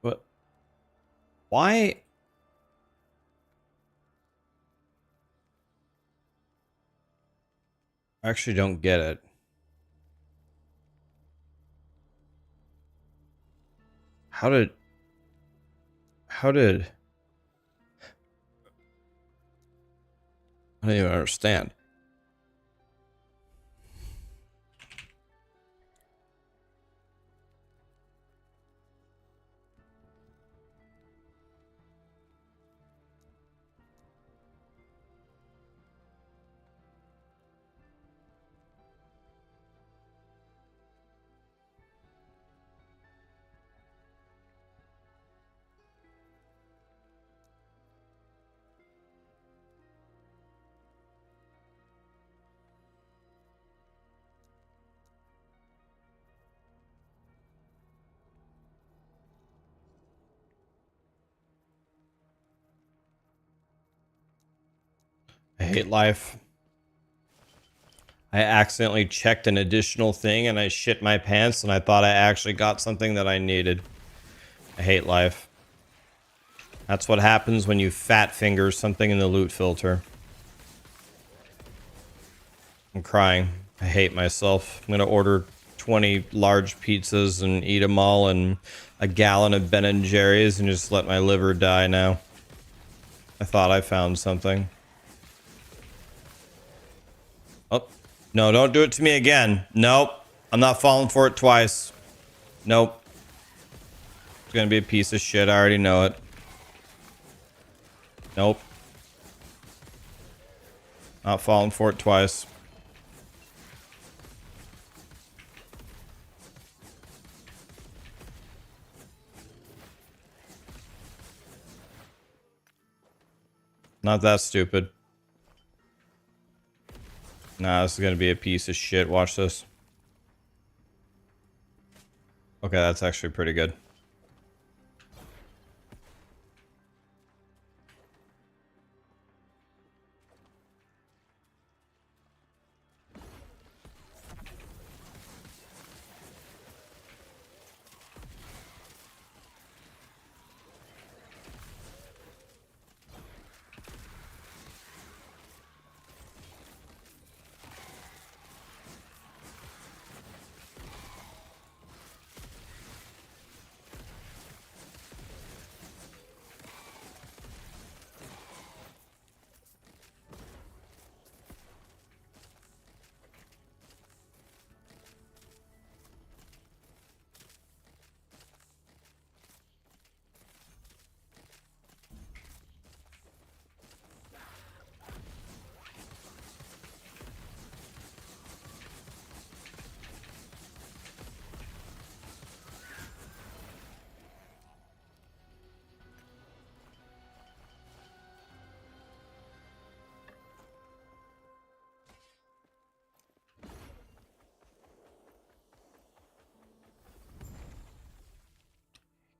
What? Why? I actually don't get it. How did... I don't even understand. I hate life. I accidentally checked an additional thing and I shit my pants and I thought I actually got something that I needed. I hate life. That's what happens when you fat finger something in the loot filter. I'm crying. I hate myself. I'm gonna order 20 large pizzas and eat them all and a gallon of Ben & Jerry's and just let my liver die now. I thought I found something. Oh, no, don't do it to me again. Nope. I'm not falling for it twice. Nope. It's gonna be a piece of shit. I already know it. Nope. Not falling for it twice. Not that stupid. Nah, this is gonna be a piece of shit. Watch this. Okay, that's actually pretty good.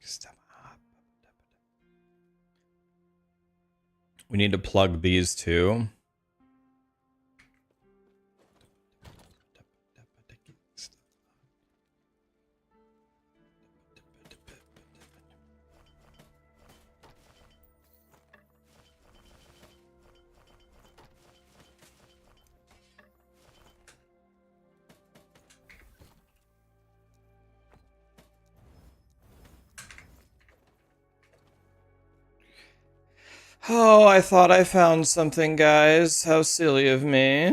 Step up. We need to plug these two. Oh, I thought I found something, guys. How silly of me.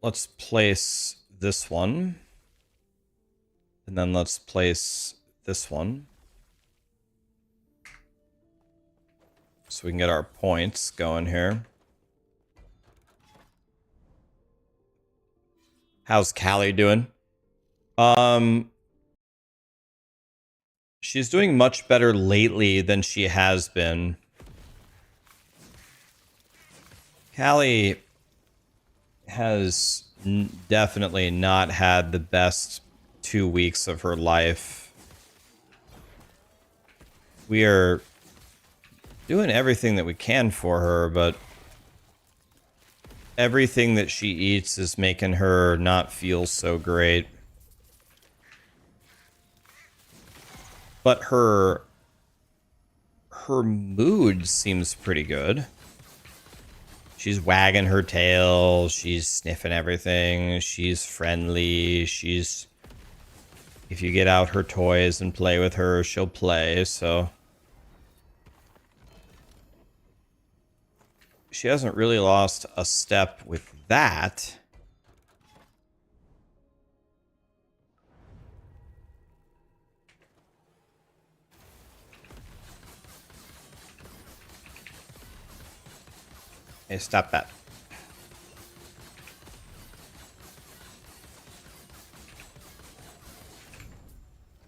Let's place this one. And then let's place this one. So we can get our points going here. How's Callie doing? She's doing much better lately than she has been. Callie has definitely not had the best 2 weeks of her life. We are doing everything that we can for her, but everything that she eats is making her not feel so great. But her mood seems pretty good. She's wagging her tail, she's sniffing everything, she's friendly, she's... If you get out her toys and play with her, she'll play, so... She hasn't really lost a step with that. Hey, stop that.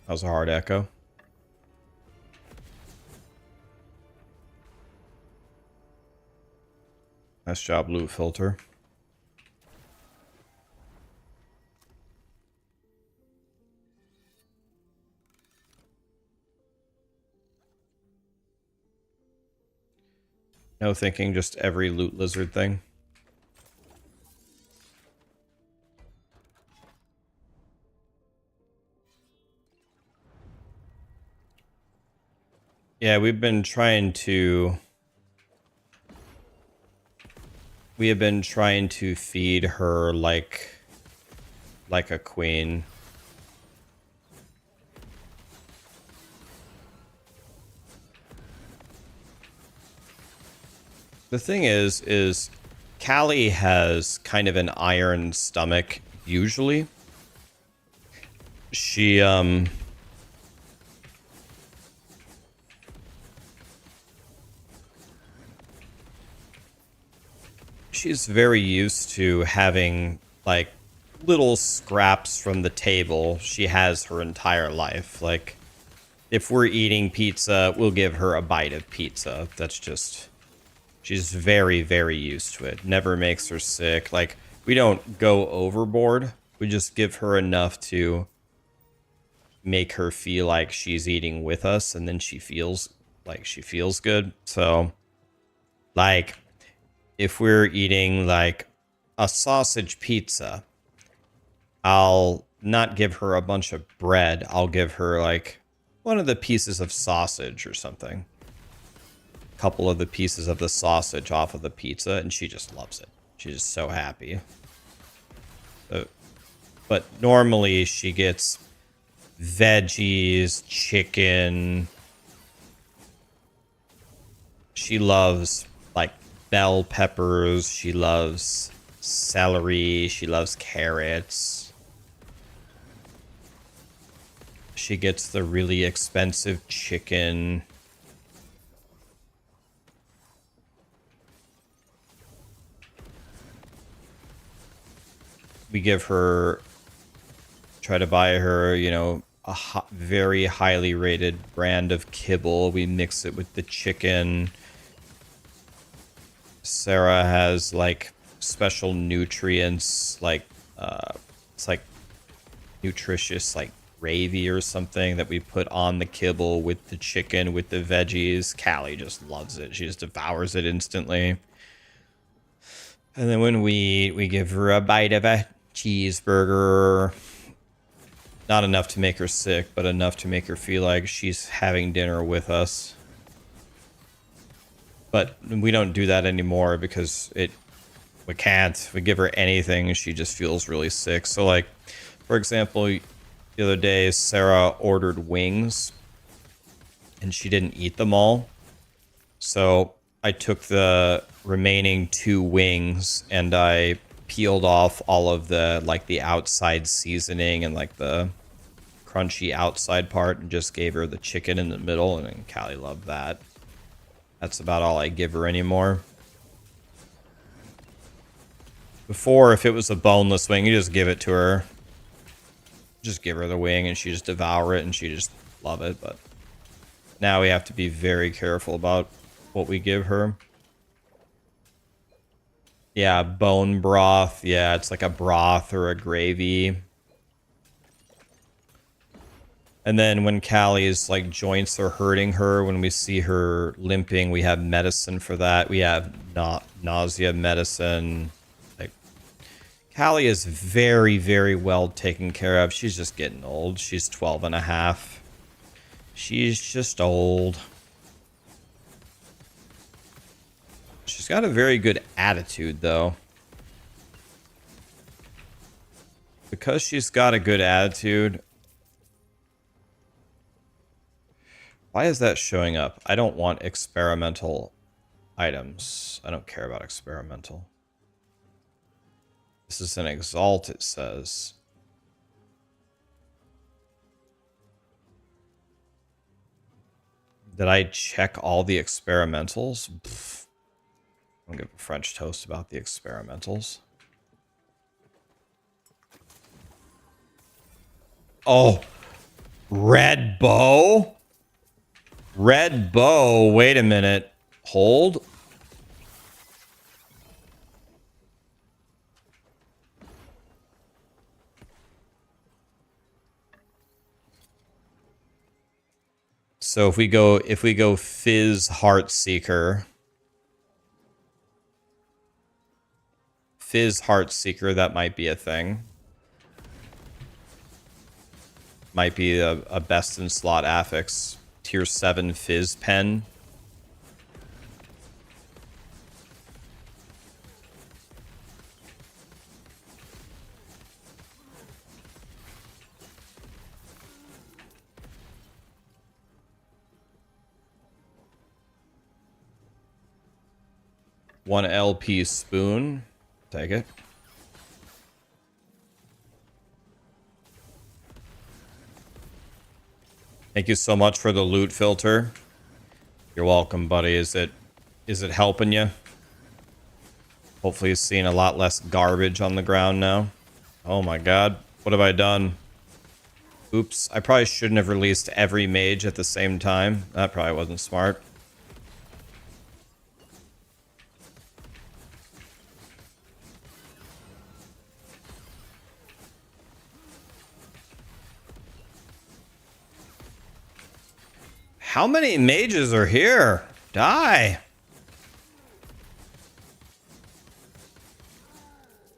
That was a hard echo. Nice job, loot filter. No thinking, just every loot lizard thing. Yeah, we've been trying to... We have been trying to feed her like a queen. The thing is Callie has kind of an iron stomach, usually. She's very used to having, like, little scraps from the table she has her entire life. Like, if we're eating pizza, we'll give her a bite of pizza. That's just, she's very, very used to it. Never makes her sick. Like, we don't go overboard. We just give her enough to make her feel like she's eating with us, and then she feels like she feels good. So, like, if we're eating like a sausage pizza, I'll not give her a bunch of bread. I'll give her like one of the pieces of sausage or something. A couple of the pieces of the sausage off of the pizza, and she just loves it. She's just so happy. But normally she gets veggies, chicken. She loves like bell peppers. She loves celery. She loves carrots. She gets the really expensive chicken. We give her, try to buy her, you know, a very highly rated brand of kibble. We mix it with the chicken. Sarah has like special nutrients, like it's like nutritious like gravy or something that we put on the kibble with the chicken, with the veggies. Callie just loves it. She just devours it instantly. And then when we eat, we give her a bite of a cheeseburger. Not enough to make her sick, but enough to make her feel like she's having dinner with us. But we don't do that anymore because we can't. We give her anything and she just feels really sick. So like, for example, the other day, Sarah ordered wings and she didn't eat them all. So I took the remaining 2 wings and I peeled off all of the, like, the outside seasoning and, like, the crunchy outside part and just gave her the chicken in the middle, and Callie loved that. That's about all I give her anymore. Before, if it was a boneless wing, you just give it to her. Just give her the wing and she just devour it and she just love it. But now we have to be very careful about what we give her. Yeah, bone broth. Yeah, it's like a broth or a gravy. And then when Callie's like joints are hurting her, when we see her limping, we have medicine for that. We have nausea medicine. Like, Callie is very, very well taken care of. She's just getting old. She's 12 and a half. She's just old. She's got a very good attitude, though. Because she's got a good attitude. Why is that showing up? I don't want experimental items. I don't care about experimental. This is an Exalt, it says. Did I check all the experimentals? Pfft. I'll give a French toast about the experimentals. Oh, red bow? Red bow. Wait a minute. Hold. So if we go Fizz Heartseeker. Fizz Heartseeker, that might be a thing. Might be a best in slot affix. Tier 7 Fizz pen. One LP spoon. Take it. Thank you so much for the loot filter. You're welcome, buddy. Is it helping you? Hopefully you're seeing a lot less garbage on the ground now. Oh my god. What have I done? Oops, I probably shouldn't have released every mage at the same time. That probably wasn't smart. How many mages are here? Die!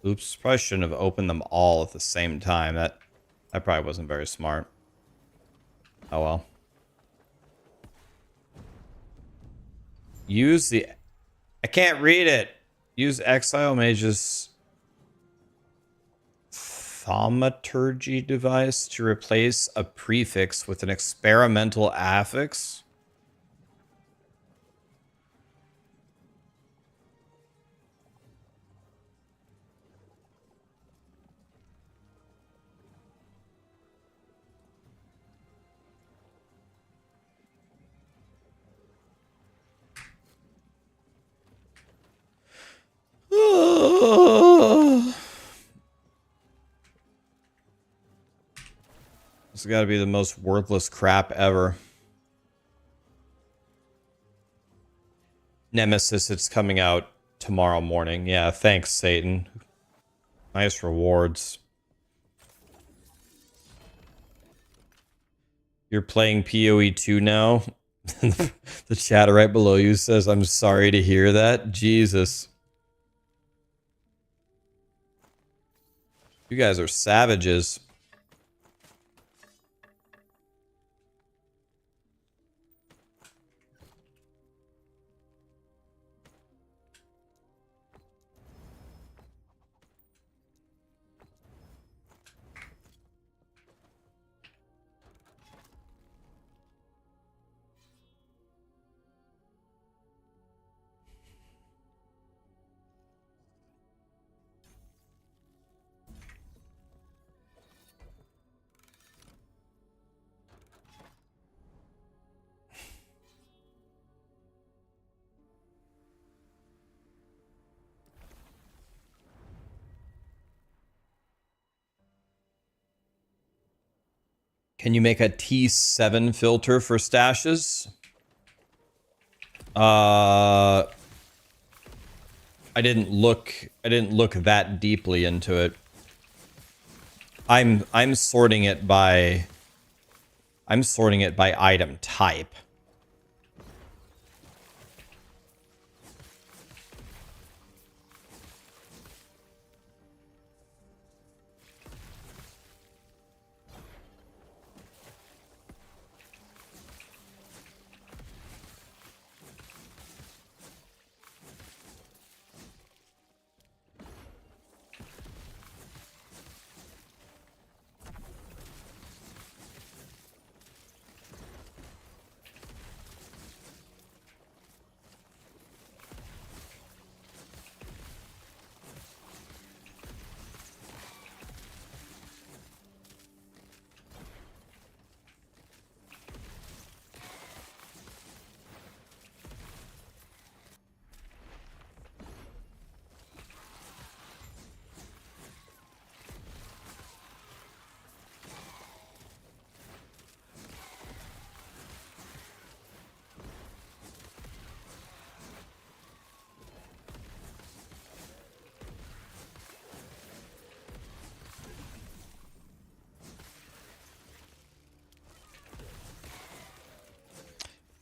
Oops, probably shouldn't have opened them all at the same time. That probably wasn't very smart. Oh well. Use the... I can't read it. Use Exile Mage's thaumaturgy device to replace a prefix with an experimental affix. This has got to be the most worthless crap ever. Nemesis, it's coming out tomorrow morning. Yeah, thanks, Satan. Nice rewards. You're playing POE2 now? The chat right below you says, I'm sorry to hear that. Jesus. You guys are savages. Can you make a T7 filter for stashes? I didn't look that deeply into it. I'm sorting it by item type.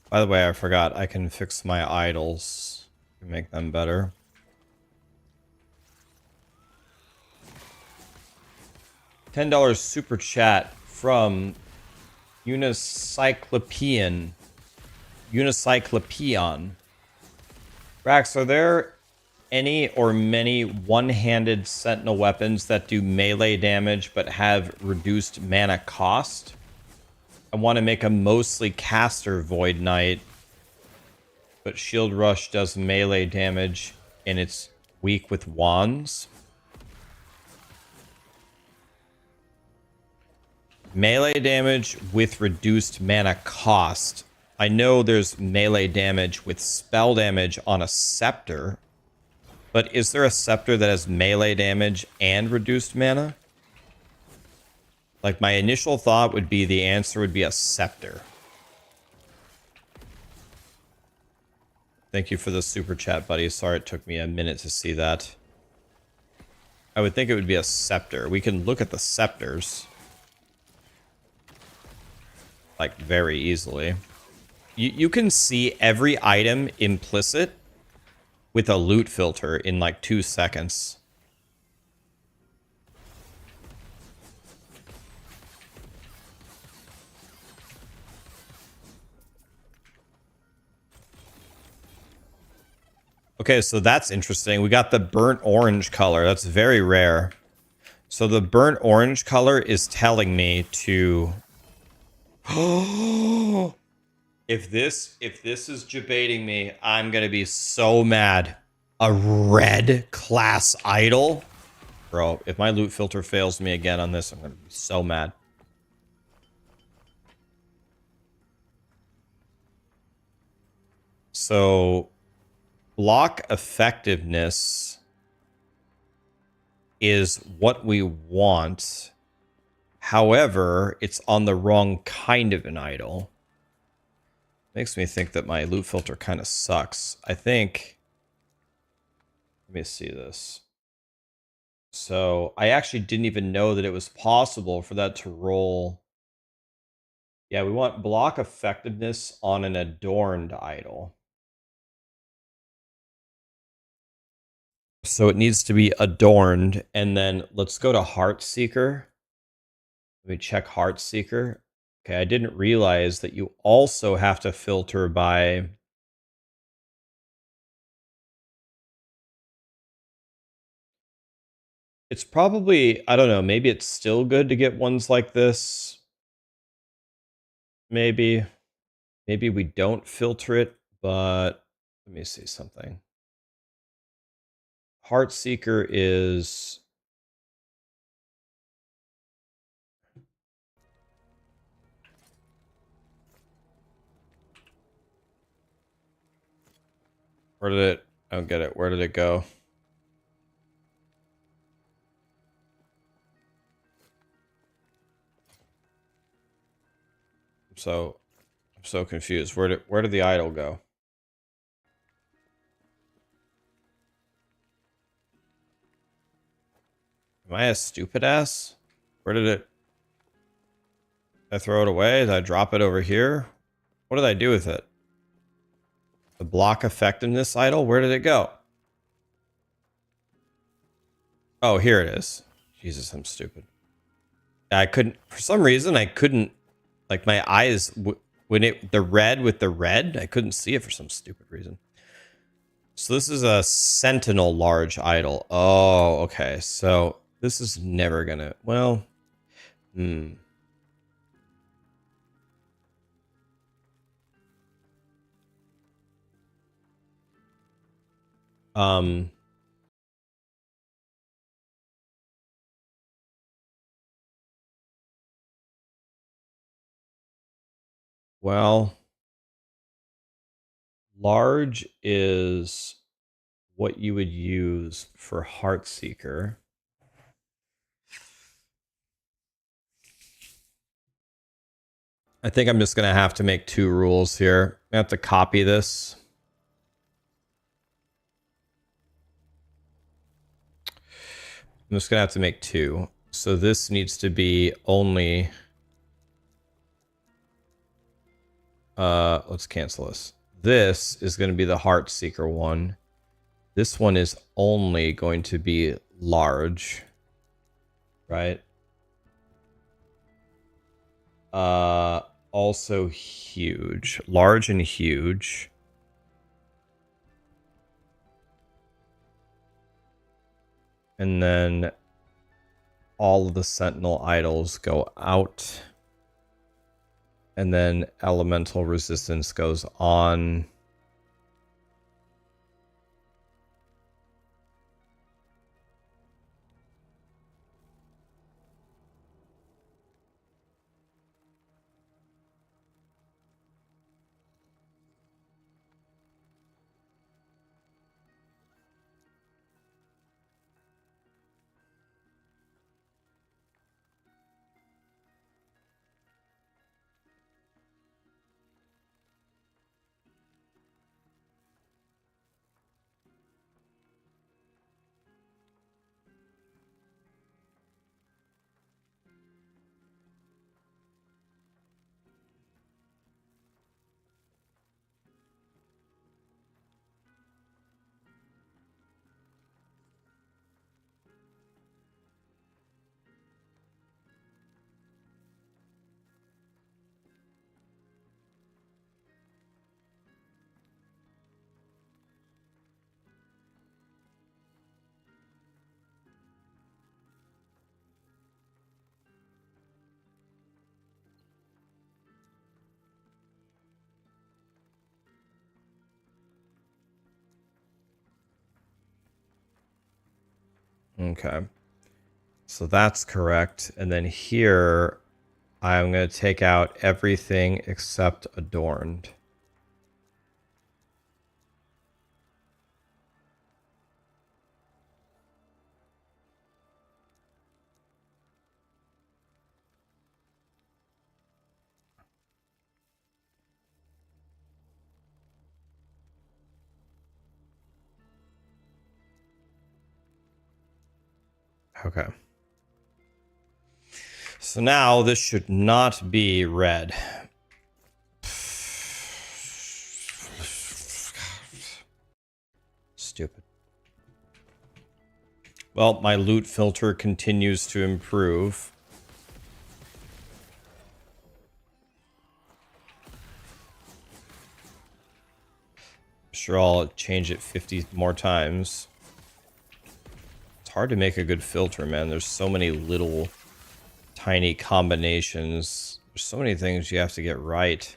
By the way, I forgot I can fix my idols to make them better. $10 super chat from Unicyclopean. Rax, are there any or many one-handed sentinel weapons that do melee damage but have reduced mana cost? I want to make a mostly caster Void Knight, but Shield Rush does melee damage and it's weak with wands. Melee damage with reduced mana cost. I know there's melee damage with spell damage on a scepter, but is there a scepter that has melee damage and reduced mana? Like, my initial thought would be the answer would be a scepter. Thank you for the super chat, buddy. Sorry it took me a minute to see that. I would think it would be a scepter. We can look at the scepters. Like, very easily. You can see every item implicit with a loot filter in like 2 seconds. Okay, so that's interesting. We got the burnt orange color. That's very rare. So the burnt orange color is telling me to... If this is debating me, I'm gonna be so mad. A red class idol? Bro, if my loot filter fails me again on this, I'm gonna be so mad. So, block effectiveness is what we want. However, it's on the wrong kind of an idol. Makes me think that my loot filter kind of sucks. I think... Let me see this. So, I actually didn't even know that it was possible for that to roll. Yeah, we want block effectiveness on an adorned idol. So it needs to be adorned. And then let's go to Heartseeker. Let me check Heartseeker. Okay, I didn't realize that you also have to filter by... It's probably, I don't know, maybe it's still good to get ones like this. Maybe. Maybe we don't filter it, but let me see something. Heartseeker is... Where did it... I don't get it. Where did it go? I'm so confused. Where did the idol go? Am I a stupid ass? Where did it... Did I throw it away? Did I drop it over here? What did I do with it? The block effectiveness idol? Where did it go? Oh, here it is. Jesus, I'm stupid. I couldn't... For some reason, I couldn't... Like, my eyes... When it... The red with the red, I couldn't see it for some stupid reason. So this is a sentinel large idol. Oh, okay. So this is never gonna... Well... Well... Large is what you would use for Heartseeker. I think I'm just going to have to make 2 rules here. I have to copy this. I'm just going to have to make 2. So this needs to be only... let's cancel this. This is going to be the Heartseeker one. This one is only going to be large. Right? Also huge. Large and huge. And then all of the sentinel idols go out. And then elemental resistance goes on. Okay. So that's correct. And then here, I'm going to take out everything except adorned. Okay. So now this should not be red. Stupid. Well, my loot filter continues to improve. I'm sure I'll change it 50 more times. It's hard to make a good filter, man. There's so many little tiny combinations. There's so many things you have to get right.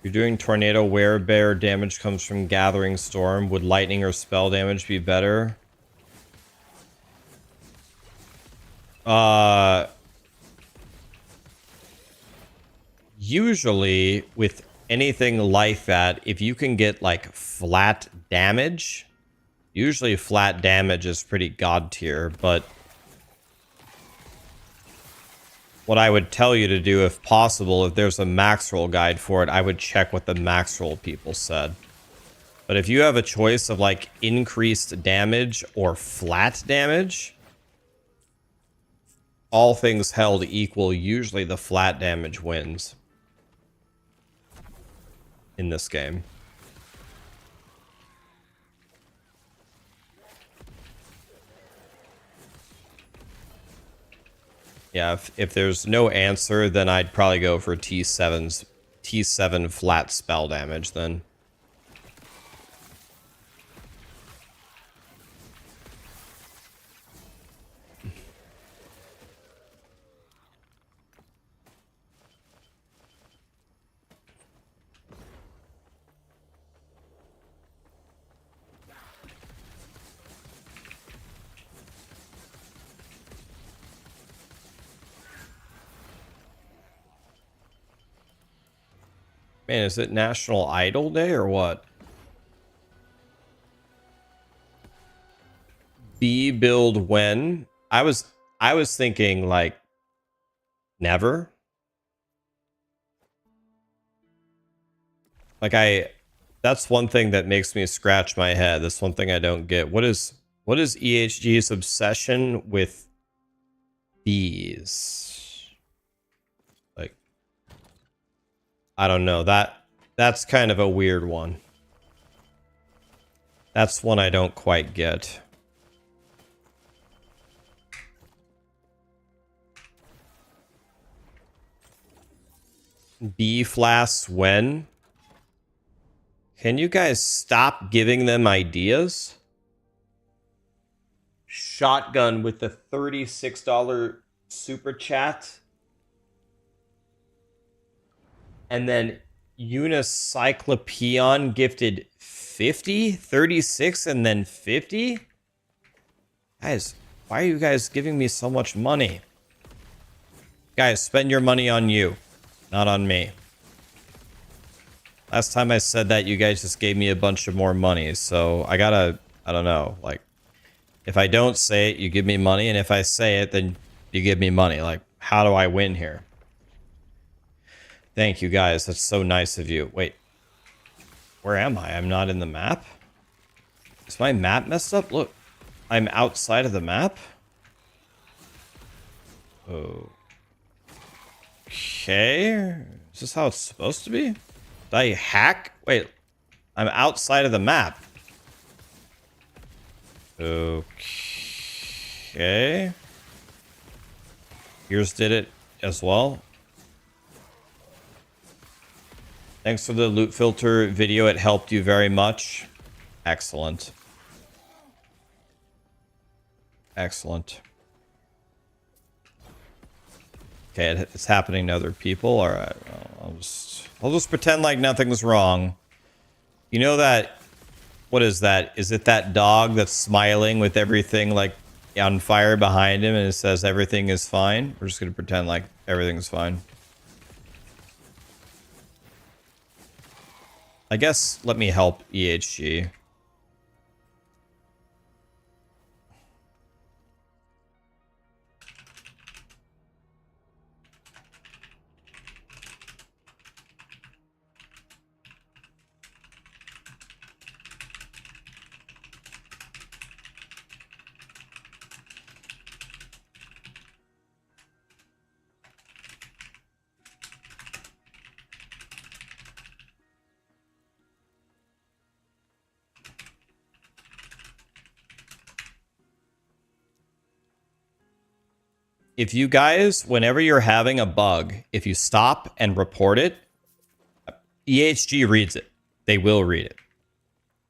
You're doing tornado where bear damage comes from gathering storm. Would lightning or spell damage be better? Usually with anything like that, if you can get like flat damage, usually flat damage is pretty god tier, but what I would tell you to do, if possible, if there's a max roll guide for it, I would check what the max roll people said. But if you have a choice of like increased damage or flat damage, all things held equal, usually the flat damage wins in this game. Yeah, if there's no answer, then I'd probably go for T7 flat spell damage then. Man, is it National Idol Day or what? B build when? I was thinking like never. Like that's one thing that makes me scratch my head. That's one thing I don't get. What is EHG's obsession with bees? Like, I don't know. That's kind of a weird one. That's one I don't quite get. Bee flasks when? Can you guys stop giving them ideas? Shotgun with the $36 super chat. And then Unicyclopeon gifted 50, 36, and then 50? Guys, why are you guys giving me so much money? Guys, spend your money on you, not on me. Last time I said that, you guys just gave me a bunch of more money, so I gotta, I don't know, like, if I don't say it, you give me money, and if I say it, then you give me money. Like, how do I win here? Thank you, guys. That's so nice of you. Wait. Where am I? I'm not in the map? Is my map messed up? Look. I'm outside of the map? Okay. Is this how it's supposed to be? Did I hack? Wait. I'm outside of the map. Okay. Yours did it as well. Thanks for the loot filter video. It helped you very much. Excellent. Excellent. Okay, it's happening to other people. All right, I'll just pretend like nothing's wrong. You know that? What is that? Is it that dog that's smiling with everything like on fire behind him, and it says everything is fine? We're just gonna pretend like everything's fine. I guess let me help EHG. If you guys, whenever you're having a bug, if you stop and report it, EHG reads it. They will read it.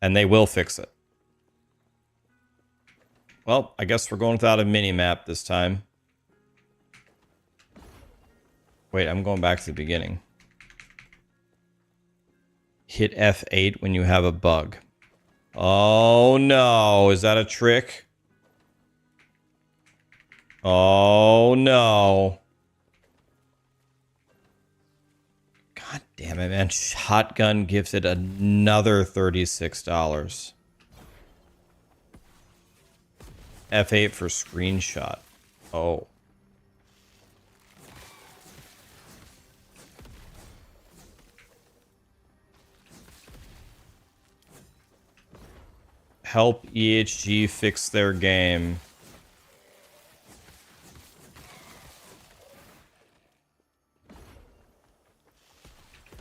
And they will fix it. Well, I guess we're going without a mini-map this time. Wait, I'm going back to the beginning. Hit F8 when you have a bug. Oh no, is that a trick? Oh no. God damn it, man. Shotgun gives it another $36. F8 for screenshot. Oh. Help EHG fix their game.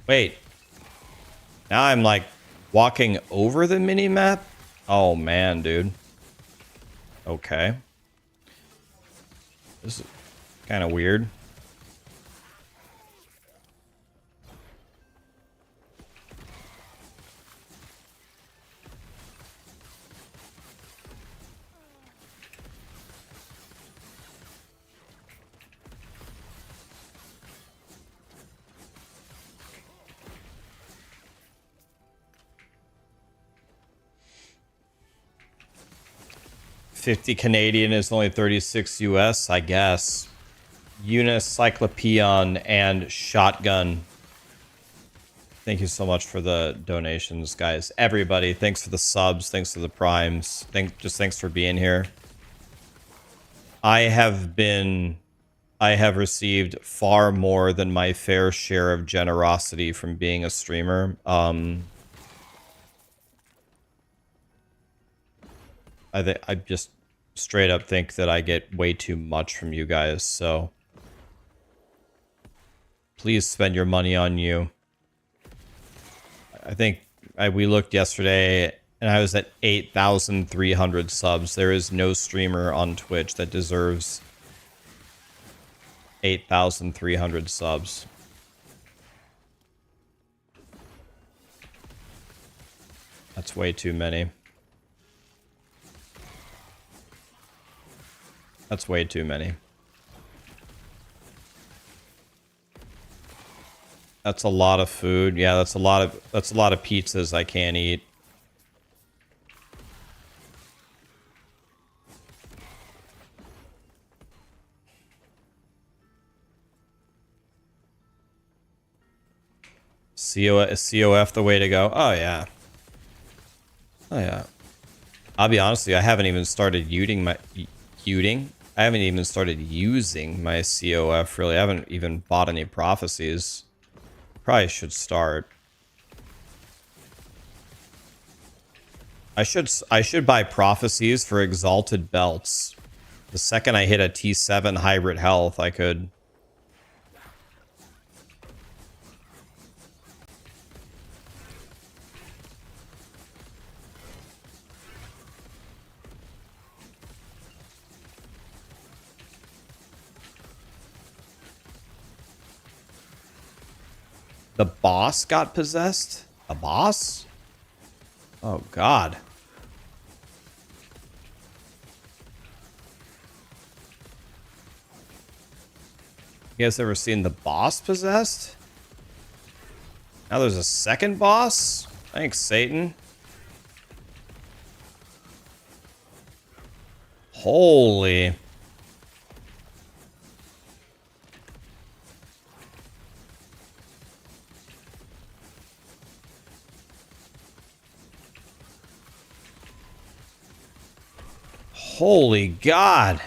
Wait. Now I'm like walking over the mini-map? Oh man, dude. Okay. This is kind of weird. $50 Canadian is only 36 US, I guess. Unicyclopeon and Shotgun. Thank you so much for the donations, guys. Everybody, thanks for the subs, thanks for the primes. Thanks for being here. I have received far more than my fair share of generosity from being a streamer. I just straight up think that I get way too much from you guys, so please spend your money on you. I think we looked yesterday and I was at 8,300 subs. There is no streamer on Twitch that deserves 8,300 subs. That's way too many. That's way too many. That's a lot of food. Yeah, that's a lot of pizzas I can't eat. COF the way to go? Oh yeah. Oh yeah. I'll be honest with you, I haven't even started using my COF really. I haven't even bought any prophecies. Probably should start. I should buy prophecies for exalted belts. The second I hit a T7 hybrid health, I could. The boss got possessed? A boss? Oh, God. You guys ever seen the boss possessed? Now there's a second boss? Thanks, Satan. Holy. Holy God.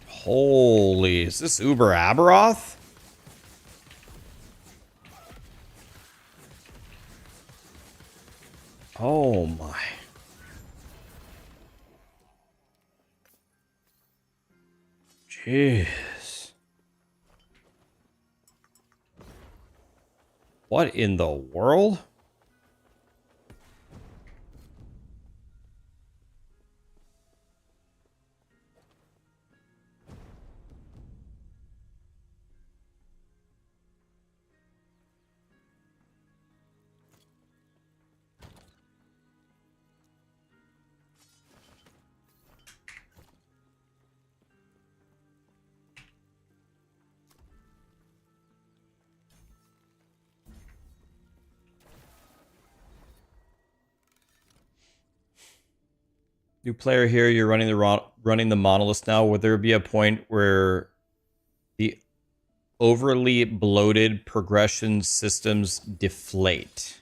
Holy. Is this Uber Abberoth? Oh my. Jeez. What in the world? New player here, you're running the Monolith now. Would there be a point where the overly bloated progression systems deflate?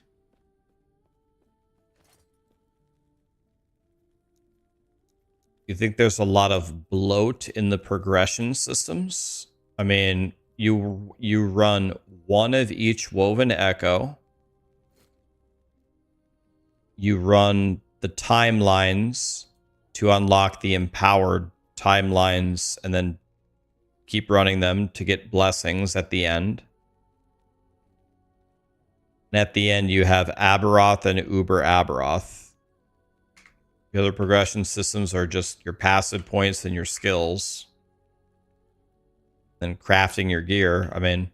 You think there's a lot of bloat in the progression systems? I mean, you run one of each woven echo. You run the timelines to unlock the empowered timelines and then keep running them to get blessings at the end. And at the end, you have Abberoth and Uber Abberoth. The other progression systems are just your passive points and your skills. Then crafting your gear. I mean,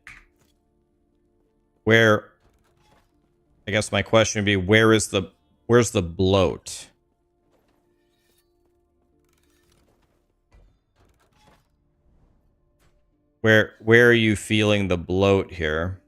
where... I guess my question would be, where's the bloat? Where are you feeling the bloat here?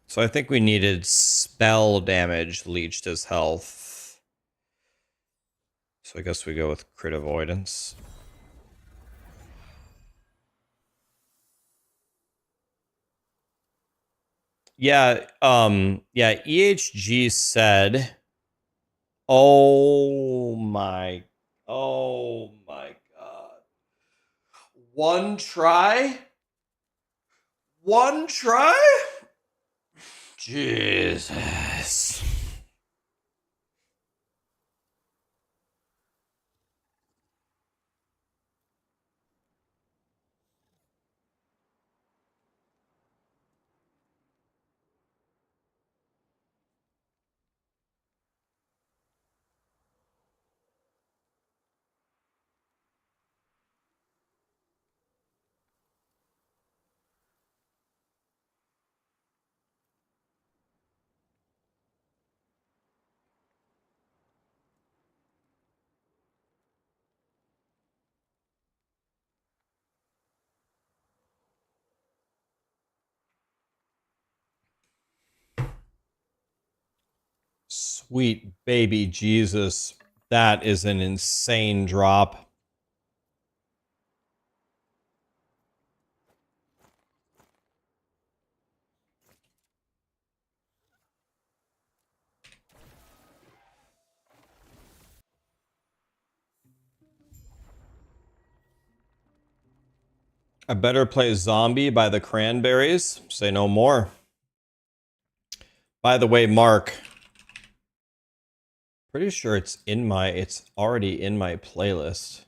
So I think we needed spell damage leached his health. So I guess we go with crit avoidance. Yeah, yeah, EHG said, oh my god. One try? One try? Jesus. Sweet baby Jesus. That is an insane drop. I better play Zombie by the Cranberries. Say no more. By the way, Mark, pretty sure it's already in my playlist.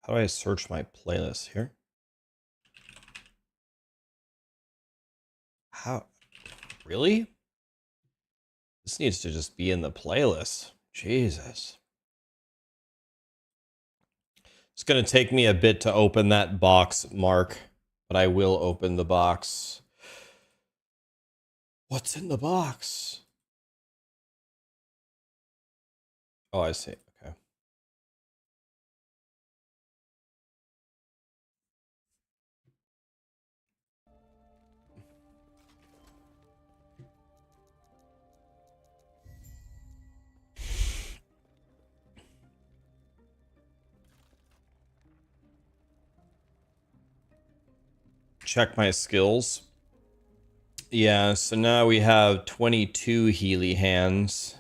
How do I search my playlist here? How? Really? This needs to just be in the playlist. Jesus. It's going to take me a bit to open that box, Mark, but I will open the box. What's in the box? Oh, I see. Okay. Check my skills. Yeah, so now we have 22 Healy hands.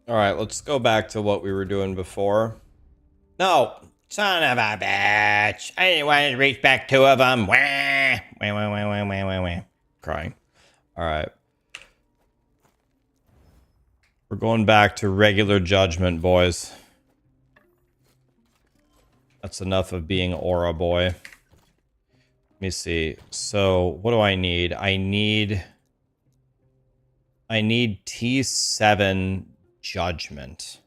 All right, let's go back to what we were doing before. No, son of a bitch. I didn't want to reach back two of them. Wah, wah, wah, wah, wah, wah, wah, wah. Crying. All right. We're going back to regular judgment, boys. That's enough of being Aura Boy. Let me see. So, what do I need? I need T7 Judgment.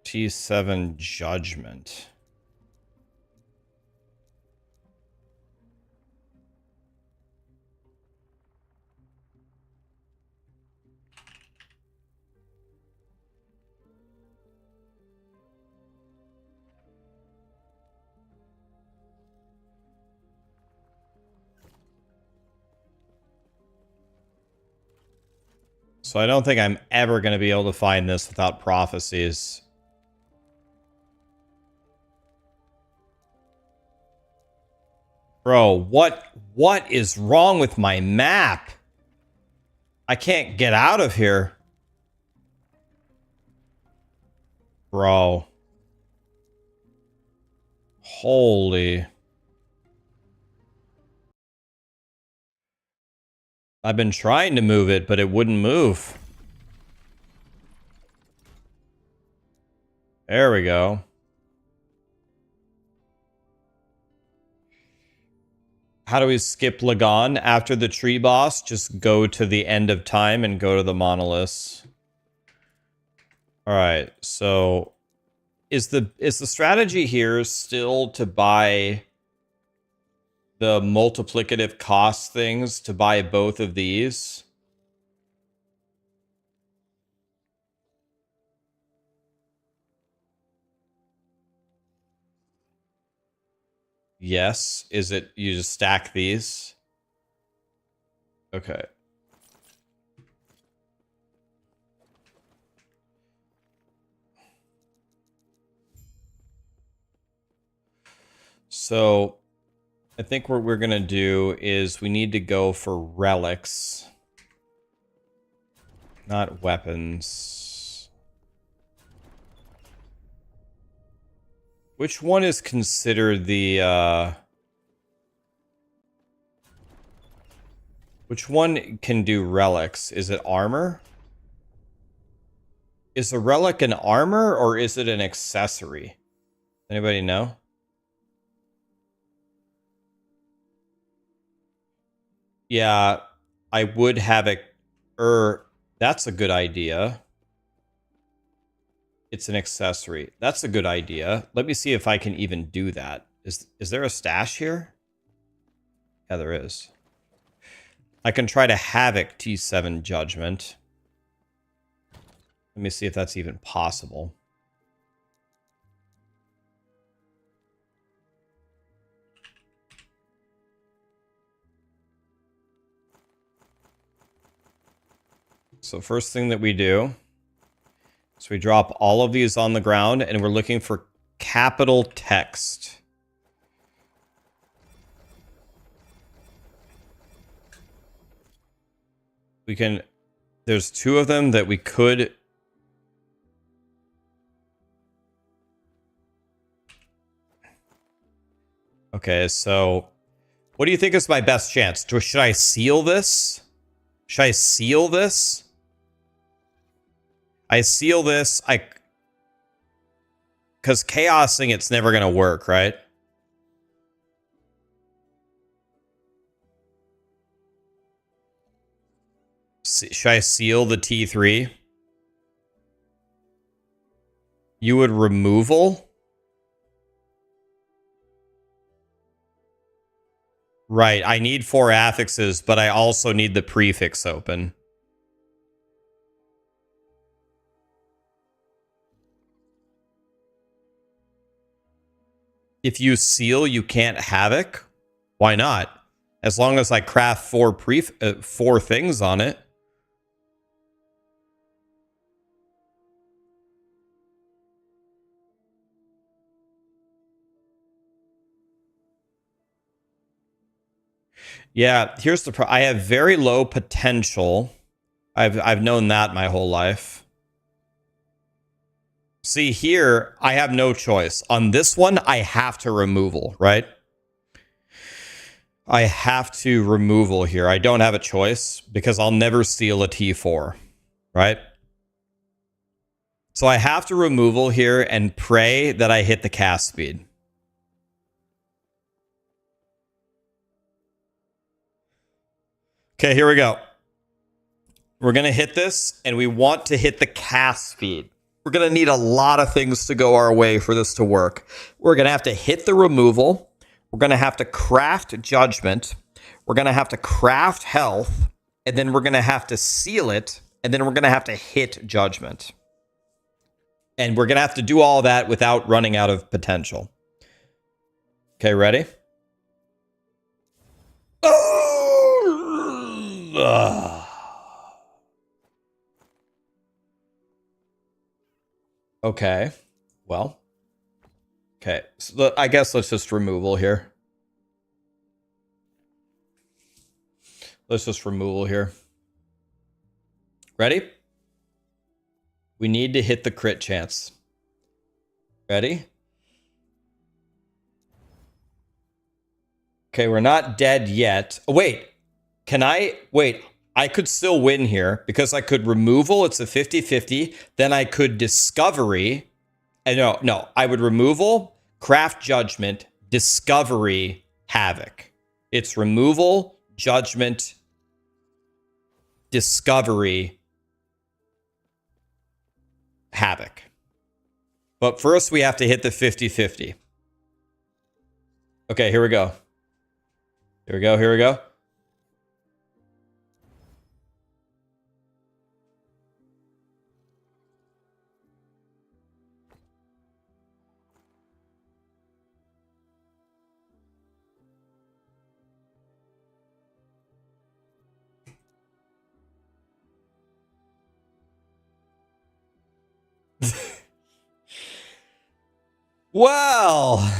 T7 Judgment. So I don't think I'm ever going to be able to find this without prophecies. Bro, what is wrong with my map? I can't get out of here. Bro. Holy. I've been trying to move it, but it wouldn't move. There we go. How do we skip Lagon after the tree boss? Just go to the end of time and go to the monoliths. Alright, so is the strategy here still to buy the multiplicative cost things to buy both of these? Yes. Is it you just stack these? Okay. So I think what we're going to do is we need to go for relics. Not weapons. Which one is considered the, which one can do relics? Is it armor? Is a relic an armor or is it an accessory? Anybody know? Yeah, I would have it. That's a good idea. It's an accessory. That's a good idea. Let me see if I can even do that. Is there a stash here? Yeah, there is. I can try to Havoc T7 Judgment. Let me see if that's even possible. So first thing that we do is we drop all of these on the ground and we're looking for capital text. We can, there's two of them that we could. Okay, so what do you think is my best chance? Should I seal this? Should I seal this? I seal this. Because chaosing, it's never going to work, right? Should I seal the T3? You would removal? Right, I need 4 affixes, but I also need the prefix open. If you seal, you can't Havoc? Why not? As long as I craft 4 things on it. Yeah, here's the I have very low potential. I've known that my whole life. See here, I have no choice. On this one, I have to removal, right? I have to removal here. I don't have a choice because I'll never steal a T4, right? So I have to removal here and pray that I hit the cast speed. Okay, here we go. We're going to hit this, and we want to hit the cast speed. We're going to need a lot of things to go our way for this to work. We're going to have to hit the removal. We're going to have to craft judgment. We're going to have to craft health, and then we're going to have to seal it, and then we're going to have to hit judgment. And we're going to have to do all that without running out of potential. Okay, ready? Okay. Well. Okay. So I guess let's just removal here. Let's just removal here. Ready? We need to hit the crit chance. Ready? Okay, we're not dead yet. Oh, wait. Can I? Wait. I could still win here because I could removal. It's a 50-50. Then I could discovery. No. I would removal, craft judgment, discovery, havoc. It's removal, judgment, discovery, havoc. But first we have to hit the 50-50. Okay, here we go. Here we go. Here we go. Well,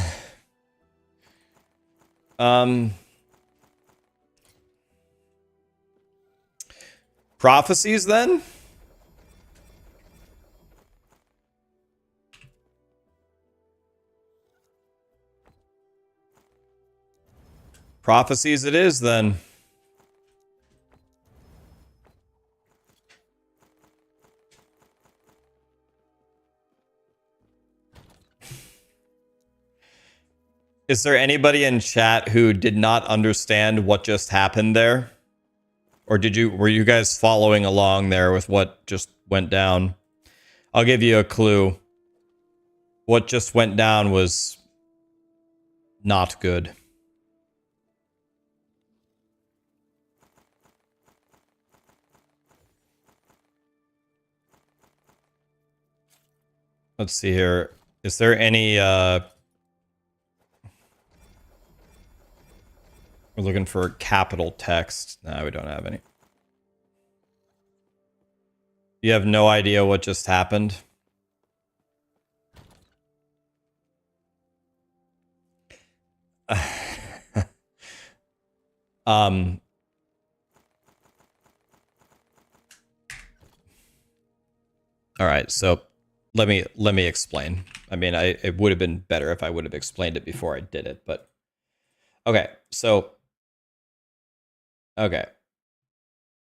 prophecies then? Prophecies it is then. Is there anybody in chat who did not understand what just happened there? Or were you guys following along there with what just went down? I'll give you a clue. What just went down was not good. Let's see here. Is there any we're looking for capital text. No, we don't have any. You have no idea what just happened? All right, so let me explain. I mean, it would have been better if I would have explained it before I did it, but okay. So okay.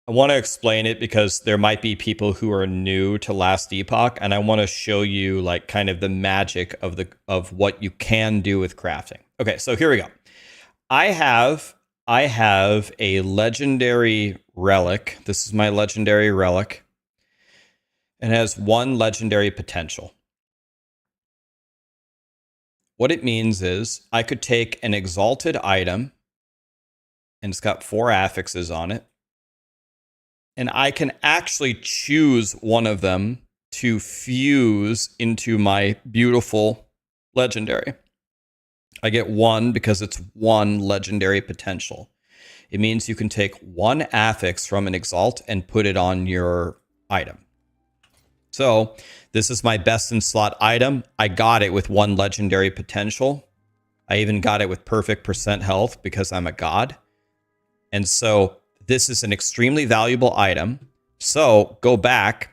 I want to explain it because there might be people who are new to Last Epoch, and I want to show you like kind of the magic of what you can do with crafting. Okay, so here we go. I have a legendary relic. This is my legendary relic. And it has 1 legendary potential. What it means is I could take an exalted item, and it's got 4 affixes on it, and I can actually choose one of them to fuse into my beautiful legendary. I get 1 because it's 1 legendary potential. It means you can take 1 affix from an exalt and put it on your item. So this is my best in slot item. I got it with 1 legendary potential. I even got it with perfect percent health because I'm a god. And so this is an extremely valuable item. So go back.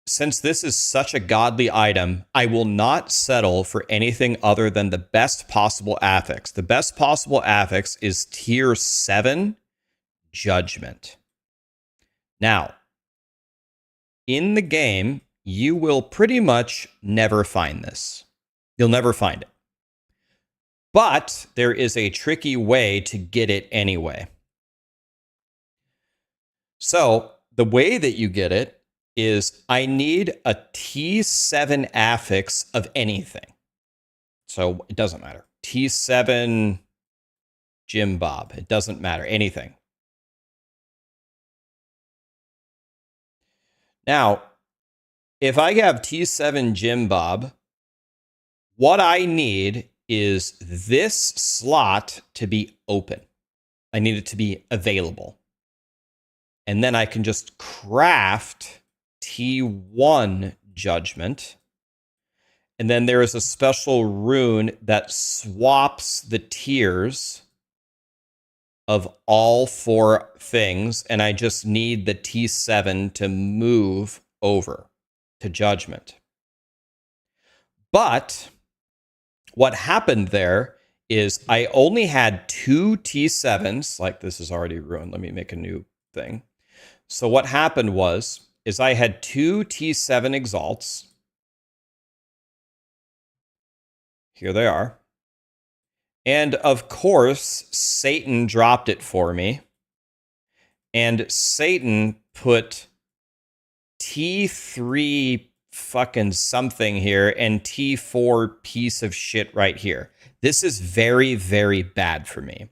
Since this is such a godly item, I will not settle for anything other than the best possible affix. The best possible affix is tier 7 Judgment. Now, in the game, you will pretty much never find this. You'll never find it. But there is a tricky way to get it anyway. So the way that you get it is I need a T7 affix of anything. So it doesn't matter. T7 Jim Bob. It doesn't matter. Anything. Now, if I have T7 Jim Bob, what I need is this slot to be open. I need it to be available. And then I can just craft T1 Judgment. And then there is a special rune that swaps the tiers of all 4 things, and I just need the T7 to move over to Judgment. But what happened there is I only had 2 T7s, like this is already ruined. Let me make a new thing. So what happened is I had 2 T7 Exalts. Here they are. And of course, Satan dropped it for me. And Satan put T3 fucking something here and T4 piece of shit right here. This is very, very bad for me.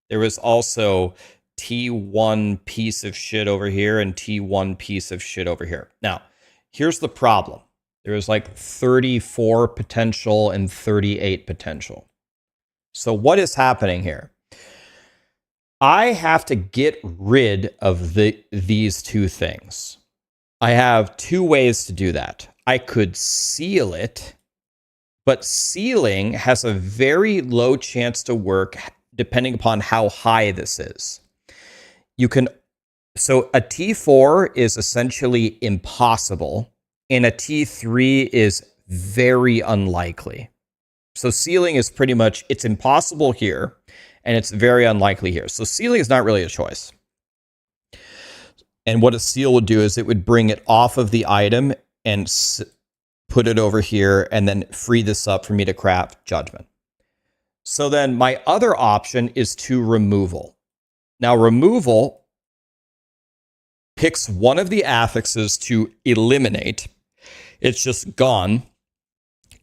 There was also T1 piece of shit over here and T1 piece of shit over here. Now, here's the problem. There was like 34 potential and 38 potential. So what is happening here? I have to get rid of these 2 things. I have 2 ways to do that. I could seal it, but sealing has a very low chance to work depending upon how high this is. So a T4 is essentially impossible, and a T3 is very unlikely. So sealing is pretty much, it's impossible here, and it's very unlikely here. So sealing is not really a choice. And what a seal would do is it would bring it off of the item and put it over here and then free this up for me to craft Judgment. So then my other option is to removal. Now removal picks one of the affixes to eliminate. It's just gone.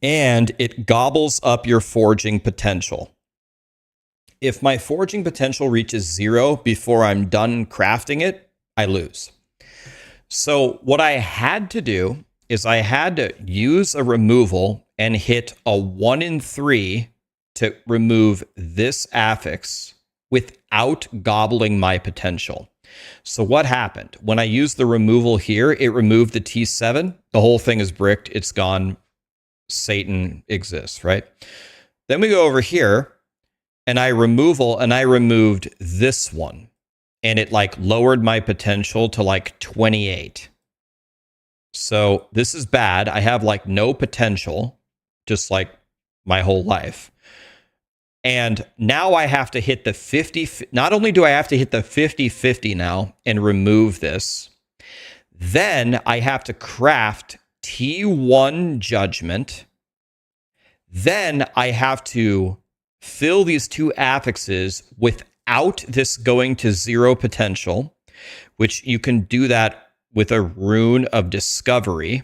And it gobbles up your forging potential. If my forging potential reaches 0 before I'm done crafting it, I lose. So what I had to do is I had to use a removal and hit a 1 in 3 to remove this affix without gobbling my potential. So what happened? When I used the removal here, it removed the T7. The whole thing is bricked. It's gone. Satan exists, right? Then we go over here and I removed this one, and it like lowered my potential to like 28. So this is bad. I have like no potential, just like my whole life. And now I have to hit the 50. Not only do I have to hit the 50-50 now and remove this, then I have to craft T1 Judgment. Then I have to fill these 2 affixes without this going to 0 potential, which you can do that with a rune of discovery.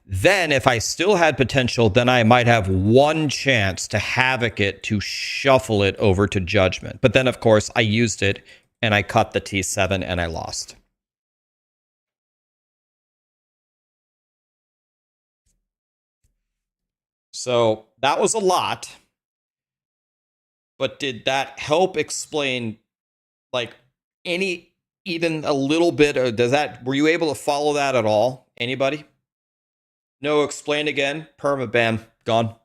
Then if I still had potential, then I might have 1 chance to havoc it, to shuffle it over to Judgment. But then, of course, I used it and I cut the T7 and I lost. So that was a lot, but did that help explain like even a little bit? Or were you able to follow that at all? Anybody? No, explain again. Permaban, gone.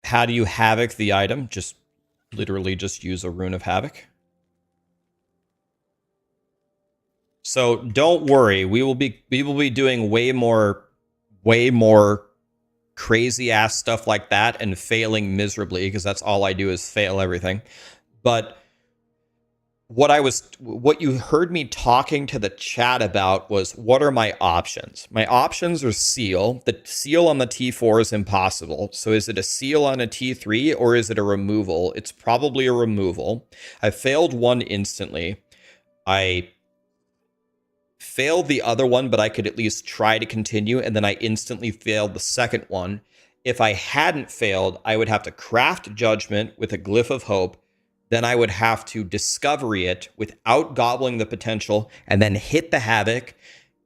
How do you havoc the item? Literally just use a rune of havoc. So don't worry, we will be doing way more crazy ass stuff like that and failing miserably, because that's all I do is fail everything. But what you heard me talking to the chat about was, what are my options? My options are seal. The seal on the T4 is impossible. So is it a seal on a T3 or is it a removal? It's probably a removal. I failed one instantly. I failed the other one, but I could at least try to continue, and then I instantly failed the second one. If I hadn't failed, I would have to craft Judgment with a Glyph of Hope. Then I would have to discovery it without gobbling the potential, and then hit the havoc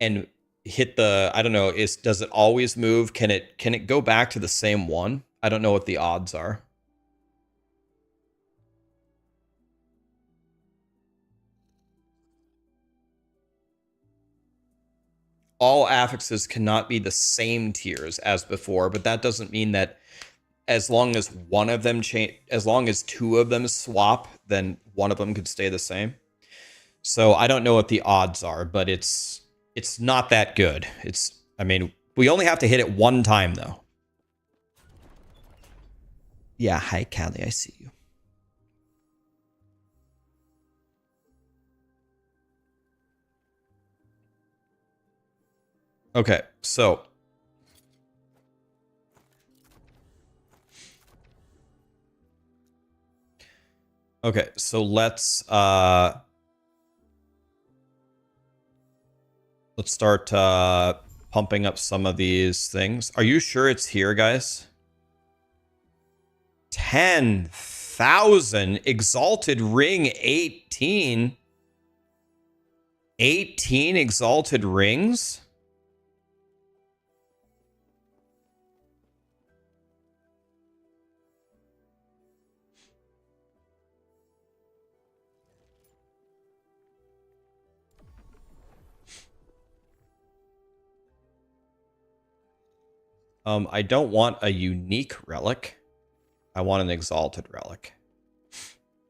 and hit the, I don't know, does it always move? Can it go back to the same one? I don't know what the odds are. All affixes cannot be the same tiers as before, but that doesn't mean that as long as one of them change, as long as two of them swap, then one of them could stay the same. So I don't know what the odds are, but it's not that good. I mean, we only have to hit it one time though. Yeah, hi Callie, I see you. Okay, so let's start pumping up some of these things. Are you sure it's here, guys? 10,000 Exalted Ring 18. 18 Exalted Rings? I don't want a unique relic. I want an exalted relic.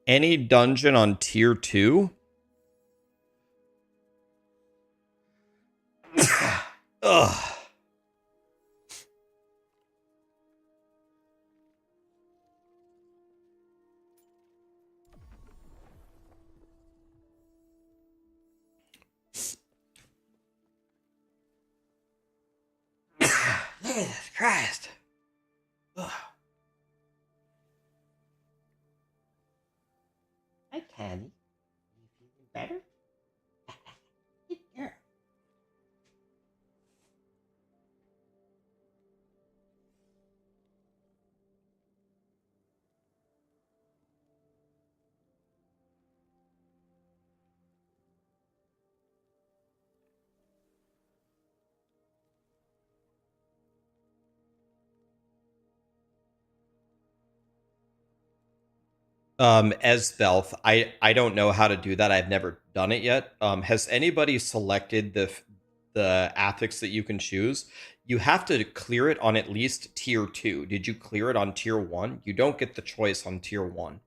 Any dungeon on tier 2? Ugh. Jesus Christ. Ugh. Hi, Candy. You feeling better? Yeah. Esbelth, I don't know how to do that. I've never done it yet. Has anybody selected the affix that you can choose? You have to clear it on at least tier 2. Did you clear it on tier 1? You don't get the choice on tier 1.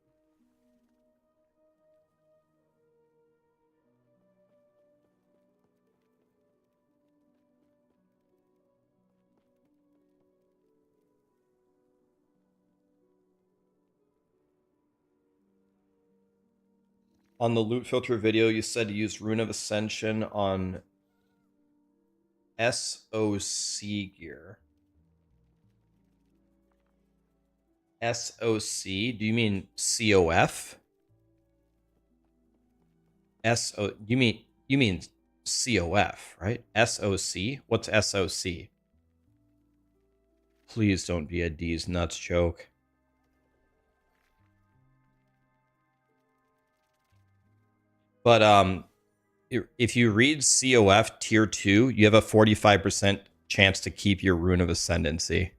On the loot filter video, you said to use Rune of Ascension on SOC gear. SOC? Do you mean COF? You mean COF, right? SOC? What's SOC? Please don't be a D's nuts joke. But if you read COF tier 2, you have a 45% chance to keep your Rune of Ascendancy.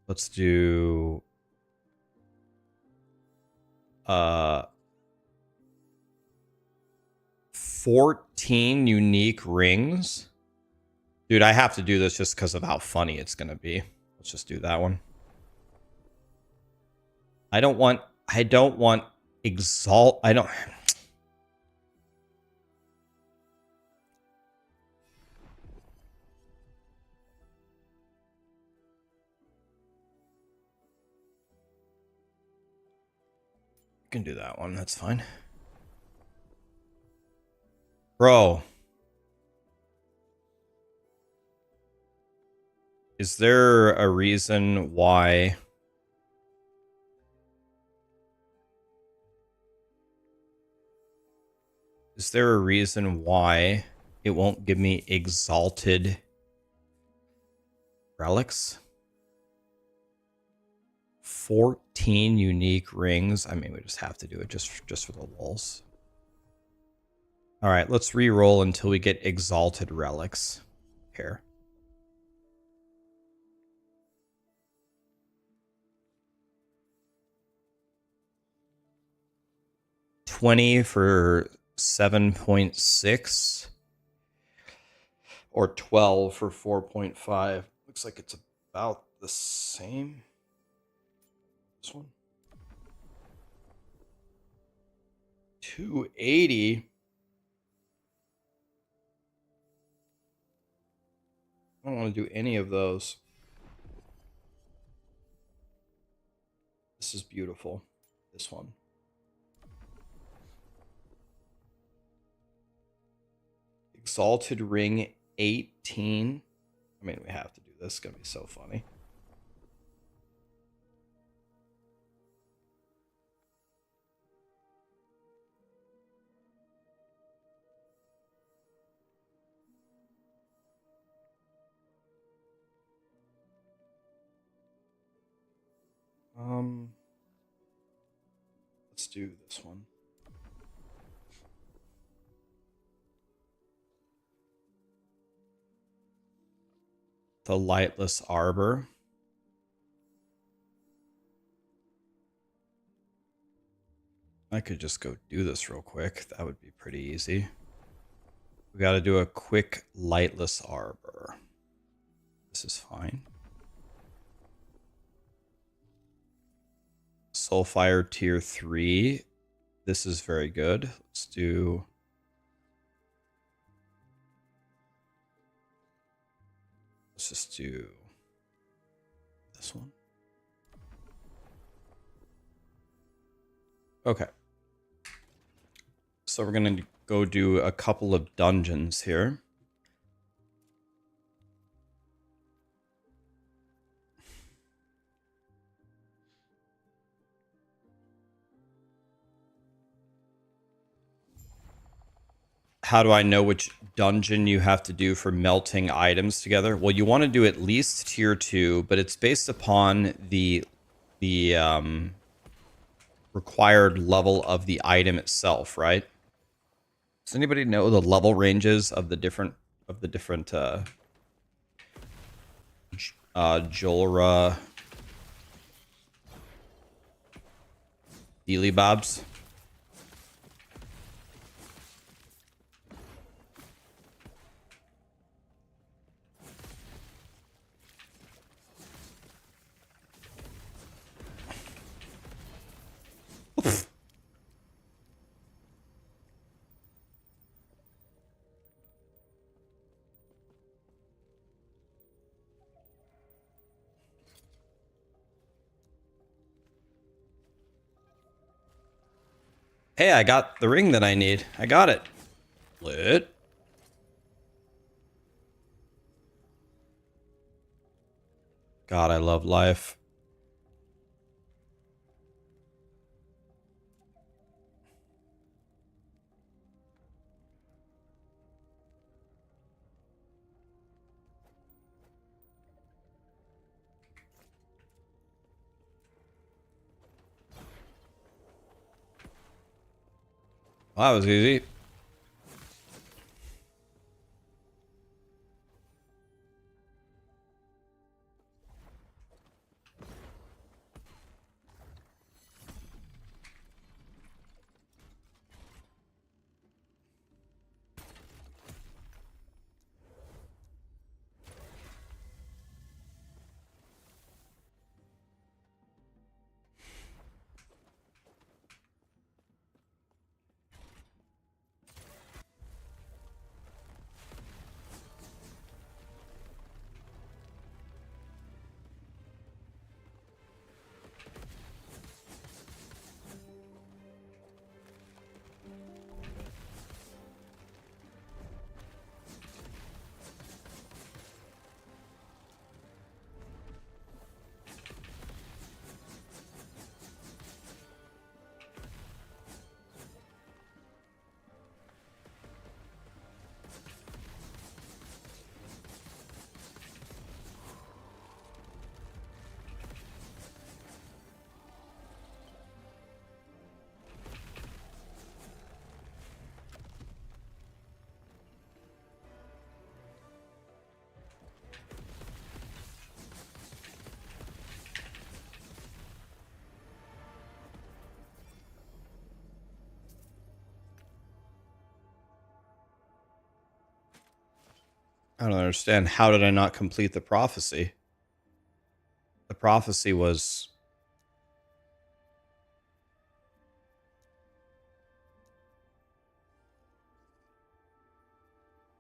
Let's do 14 unique rings. Dude, I have to do this just because of how funny it's gonna be. Let's just do that one. I don't want exalt. I don't. Can do that one. That's fine. Bro. Is there a reason why... Is there a reason why it won't give me exalted relics? 14 unique rings. I mean, we just have to do it just for the lulz. All right, let's re-roll until we get exalted relics here. $20 for 7.6 or 12 for 4.5. Looks like it's about the same. This one. 280. I don't want to do any of those. This is beautiful. This one. Exalted Ring 18. I mean, we have to do this. It's going to be so funny. Let's do this one. The Lightless Arbor. I could just go do this real quick. That would be pretty easy. We got to do a quick Lightless Arbor. This is fine. Soulfire tier 3. This is very good. Let's do... Let's just do this one. Okay. So we're going to go do a couple of dungeons here. How do I know which dungeon you have to do for melting items together? Well, you want to do at least tier 2, but it's based upon the required level of the item itself, right? Does anybody know the level ranges of the different Jolra Dealy Bobs? Hey, I got the ring that I need. I got it. Lit. God, I love life. Well, that was easy. I don't understand. How did I not complete the prophecy? The prophecy was...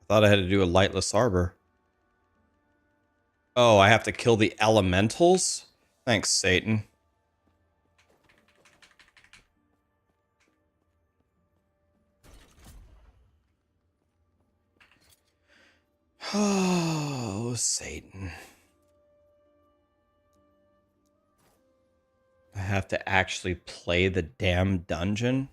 I thought I had to do a lightless arbor. Oh, I have to kill the elementals? Thanks, Satan. Oh, Satan. I have to actually play the damn dungeon?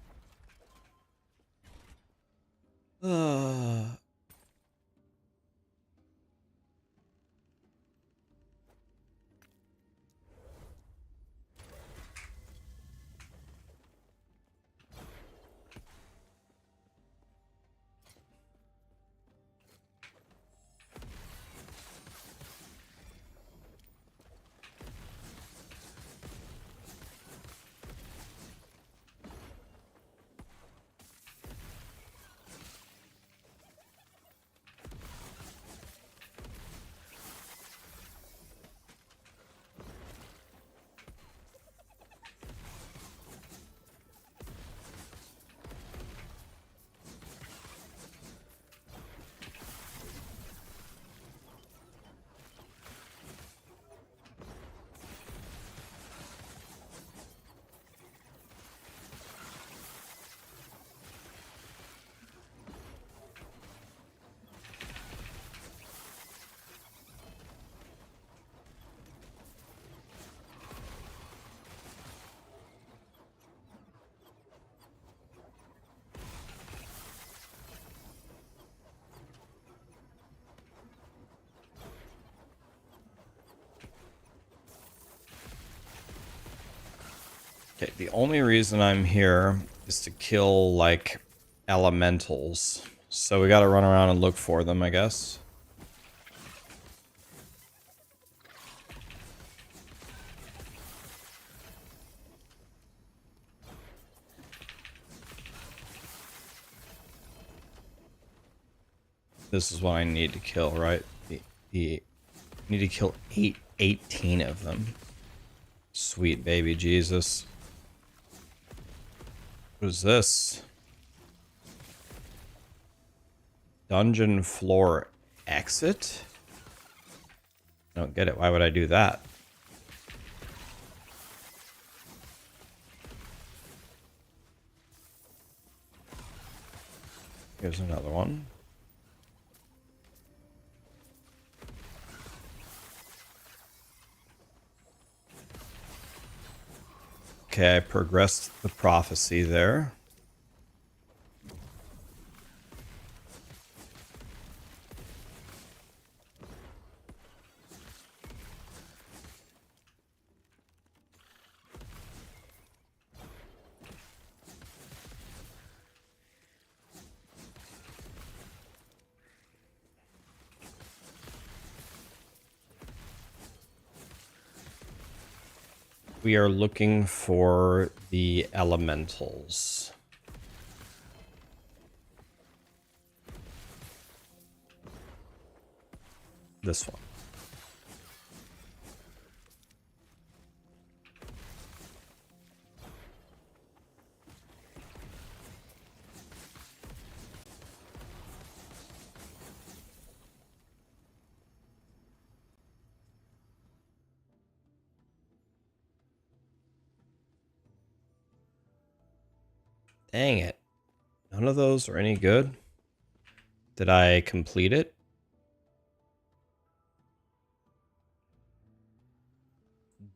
Okay, the only reason I'm here is to kill, like, elementals. So we gotta run around and look for them, I guess. This is what I need to kill, right? The need to kill 18 of them. Sweet baby Jesus. What is this? Dungeon floor exit? I don't get it. Why would I do that? Here's another one. Okay, I progressed the prophecy there. We are looking for the elementals. This one. Dang it. None of those are any good. Did I complete it?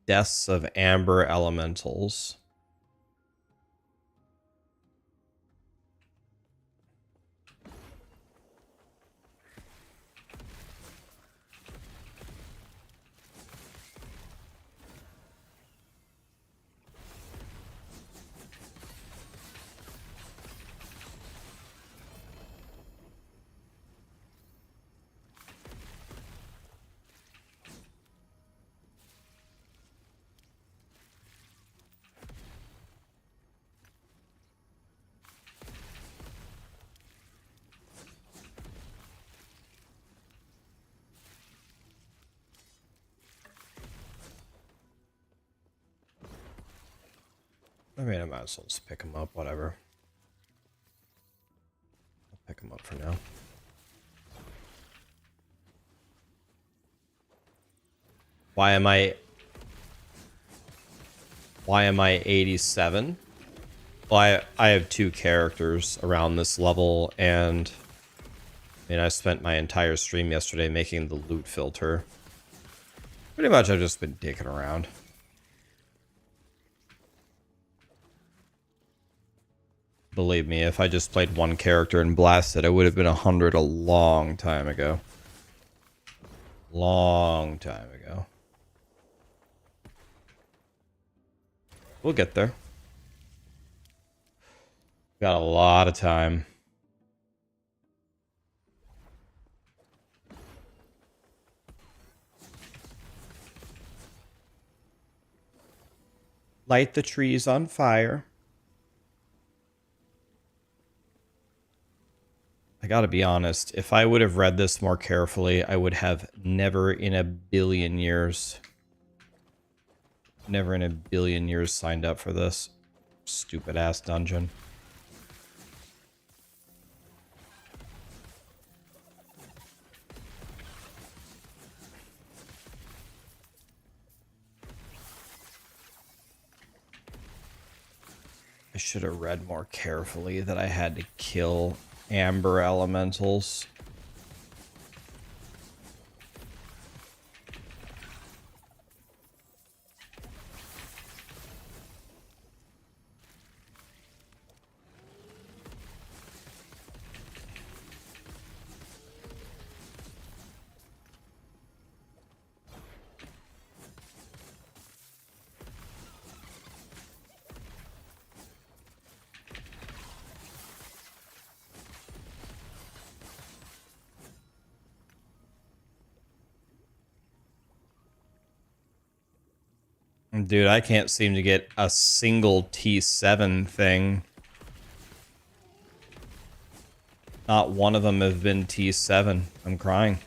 Deaths of Amber Elementals. mean, I might as well just pick him up, whatever. I'll pick him up for now. Why am I 87? Well, I have 2 characters around this level, and I mean, I spent my entire stream yesterday making the loot filter. Pretty much I've just been dicking around. Believe me, if I just played one character and blasted, I would have been 100 a long time ago. Long time ago. We'll get there. Got a lot of time. Light the trees on fire. I gotta be honest, if I would have read this more carefully, I would have never in a billion years signed up for this stupid ass dungeon. I should have read more carefully that I had to kill amber elementals. Dude, I can't seem to get a single T7 thing. Not one of them have been T7. I'm crying.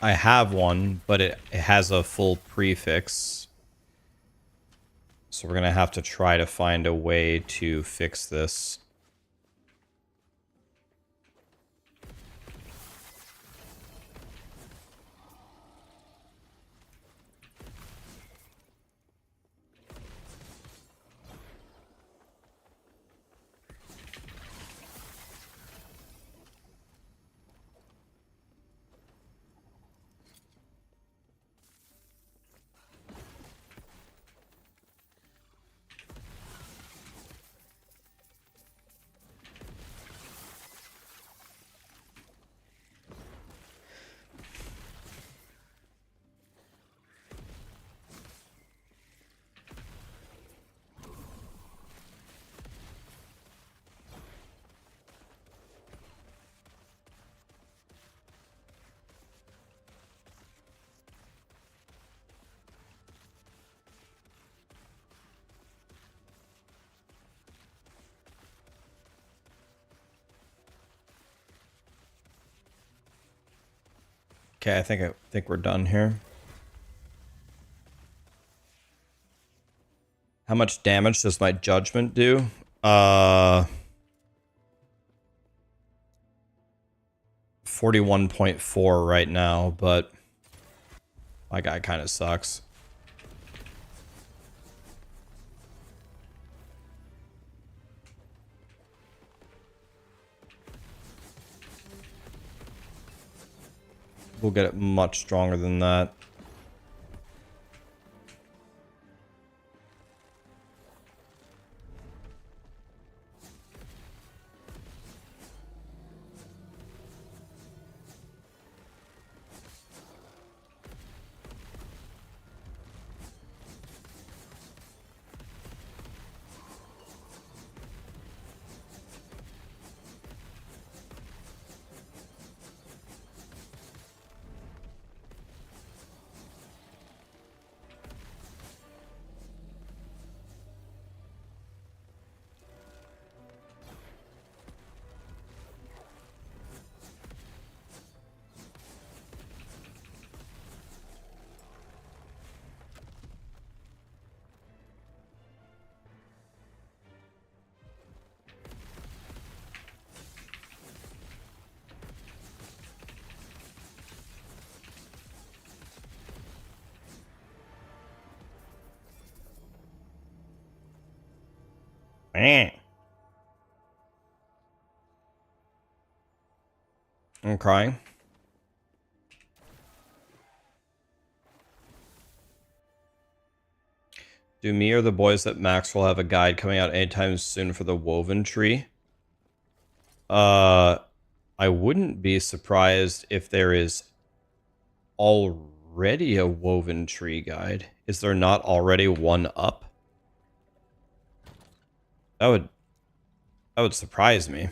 I have one, but it has a full prefix. So we're going to have to try to find a way to fix this. Okay, I think we're done here. How much damage does my judgment do? 41.4 right now, but my guy kind of sucks. We'll get it much stronger than that. I'm crying. Do me or the boys at Maxwell have a guide coming out anytime soon for the woven tree? I wouldn't be surprised if there is already a woven tree guide. Is there not already one up? That would surprise me.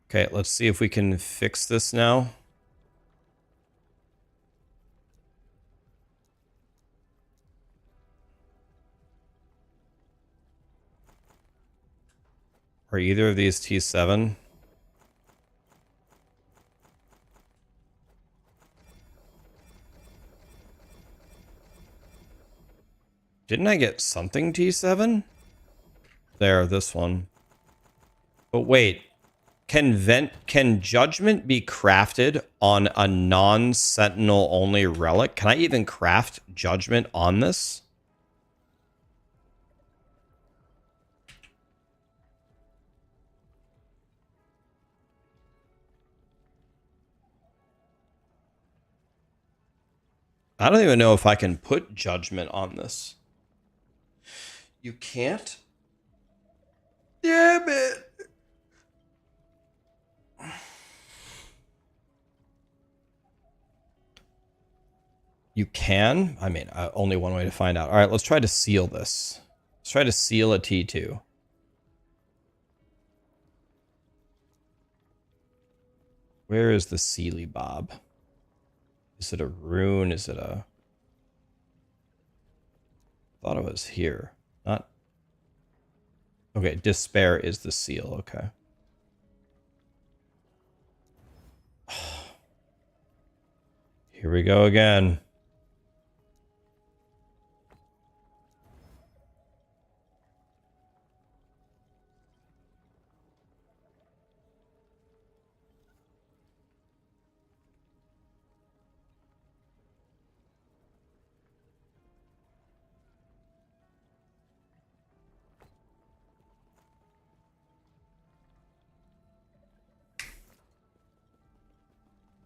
Okay, let's see if we can fix this now. Are either of these T7? Didn't I get something T7? There, this one. But wait, can Judgment be crafted on a non-Sentinel only relic? Can I even craft Judgment on this? I don't even know if I can put Judgment on this. You can't? Damn it! You can? I mean, only one way to find out. All right, let's try to seal this. Let's try to seal a T2. Where is the Sealy Bob? Is it a rune? Is it a... thought it was here. Not... okay, Despair is the seal. Okay. Here we go again.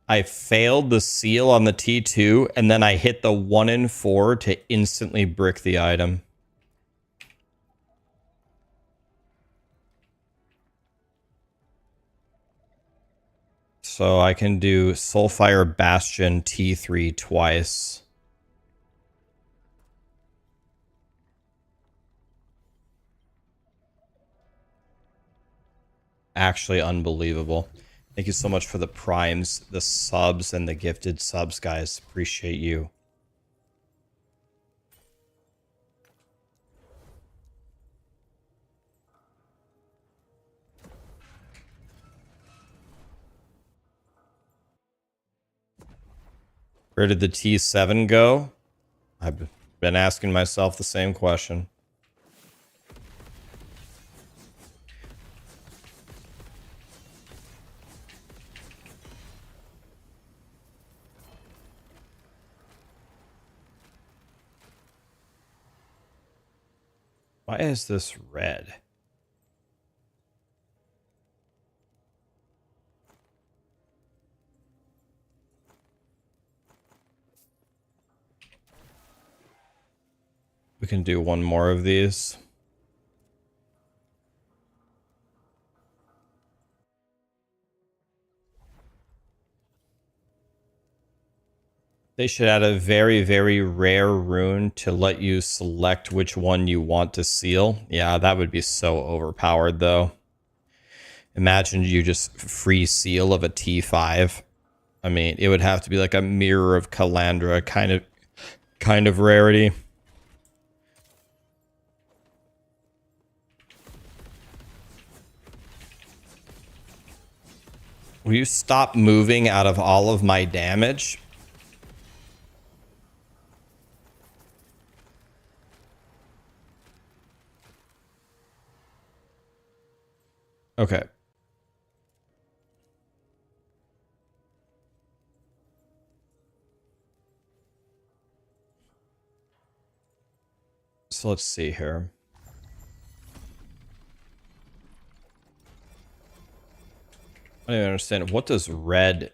I failed the seal on the T2, and then I hit the 1 in 4 to instantly brick the item. So I can do Soulfire Bastion T3 twice. Actually unbelievable. Thank you so much for the primes, the subs, and the gifted subs, guys. Appreciate you. Where did the T7 go? I've been asking myself the same question. Why is this red? We can do one more of these. They should add a very, very rare rune to let you select which one you want to seal. Yeah, that would be so overpowered, though. Imagine you just free seal of a T5. I mean, it would have to be like a Mirror of Calandra kind of rarity. Will you stop moving out of all of my damage? Okay. So let's see here. I don't even understand. What does red...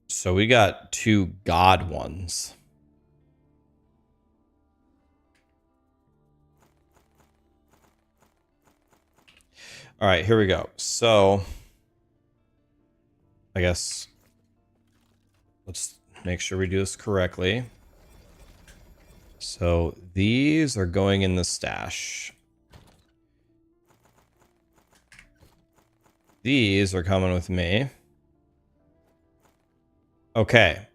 So we got 2 god ones. All right, here we go. So I guess let's make sure we do this correctly. So these are going in the stash. These are coming with me. Okay.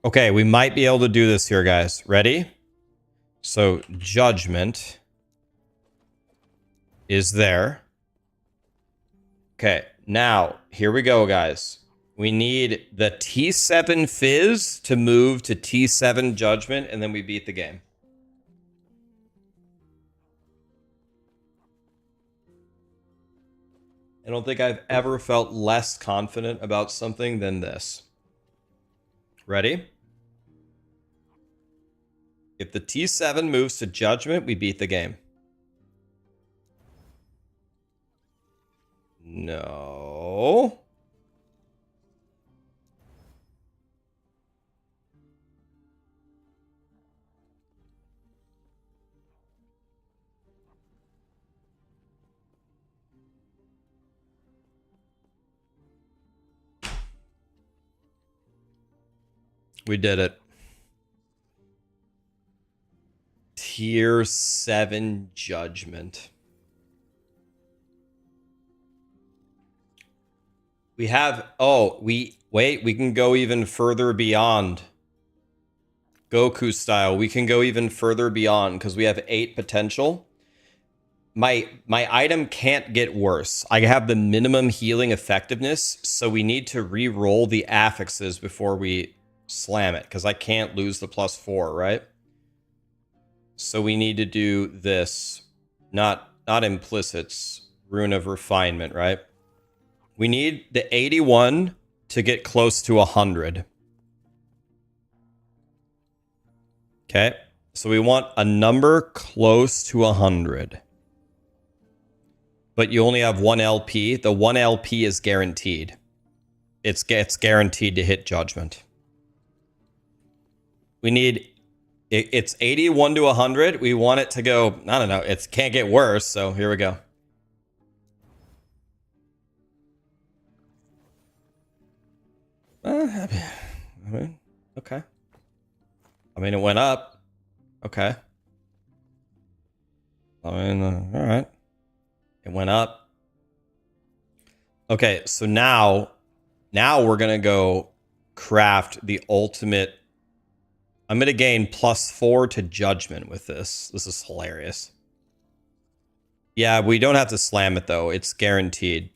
Okay, we might be able to do this here, guys. Ready? So judgment is there. Okay, now here we go, guys. We need the T7 Fizz to move to T7 Judgment, and then we beat the game. I don't think I've ever felt less confident about something than this. Ready? If the T7 moves to Judgment, we beat the game. No. We did it. Tier 7 Judgment. We have... Oh, we can go even further beyond. Goku style. We can go even further beyond because we have 8 potential. My item can't get worse. I have the minimum healing effectiveness, so we need to re-roll the affixes before we slam it, because I can't lose the +4, right? So we need to do this. Not implicits. Rune of Refinement, right? We need the 81 to get close to 100. Okay. So we want a number close to 100. But you only have 1 LP. The 1 LP is guaranteed. It's guaranteed to hit Judgment. We need... It's 81 to 100. We want it to go... I don't know. It can't get worse, so here we go. I mean, okay. I mean, it went up. Okay. I mean, all right. It went up. Okay, so now we're going to go craft the ultimate. I'm going to gain +4 to Judgment with this. This is hilarious. Yeah, we don't have to slam it, though. It's guaranteed.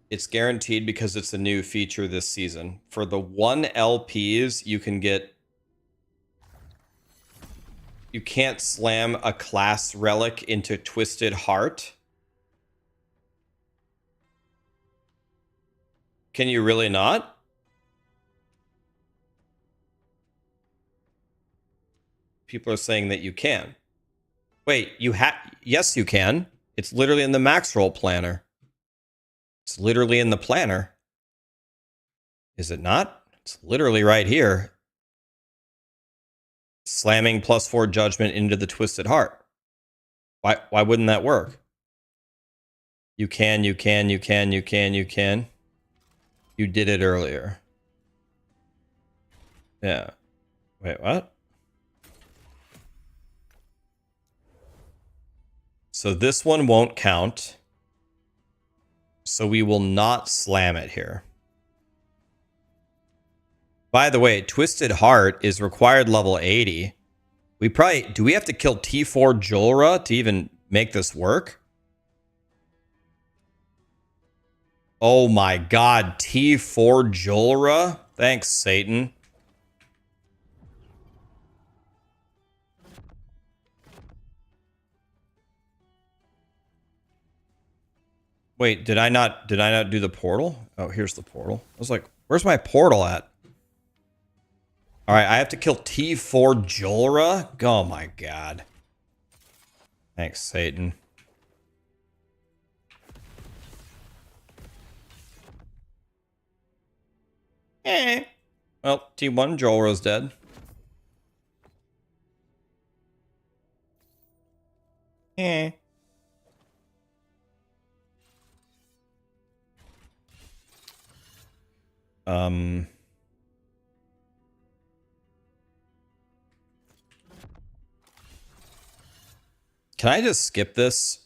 It's guaranteed because it's a new feature this season. For the 1 LPs, you can get... You can't slam a class relic into Twisted Heart. Can you really not? People are saying that you can. Wait, yes, you can. It's literally in the max roll planner. It's literally in the planner. Is it not? It's literally right here. Slamming +4 Judgment into the Twisted Heart. Why wouldn't that work? You can. You did it earlier. Yeah. Wait, what? So this one won't count. So we will not slam it here. By the way, Twisted Heart is required level 80. Do we have to kill T4 Julra to even make this work? Oh my god, T4 Julra? Thanks, Satan. Wait, did I not do the portal? Oh, here's the portal. I was like, where's my portal at? All right, I have to kill T4 Jolra? Oh my god. Thanks, Satan. Eh. Well, T1 Jolra's dead. Eh. Can I just skip this?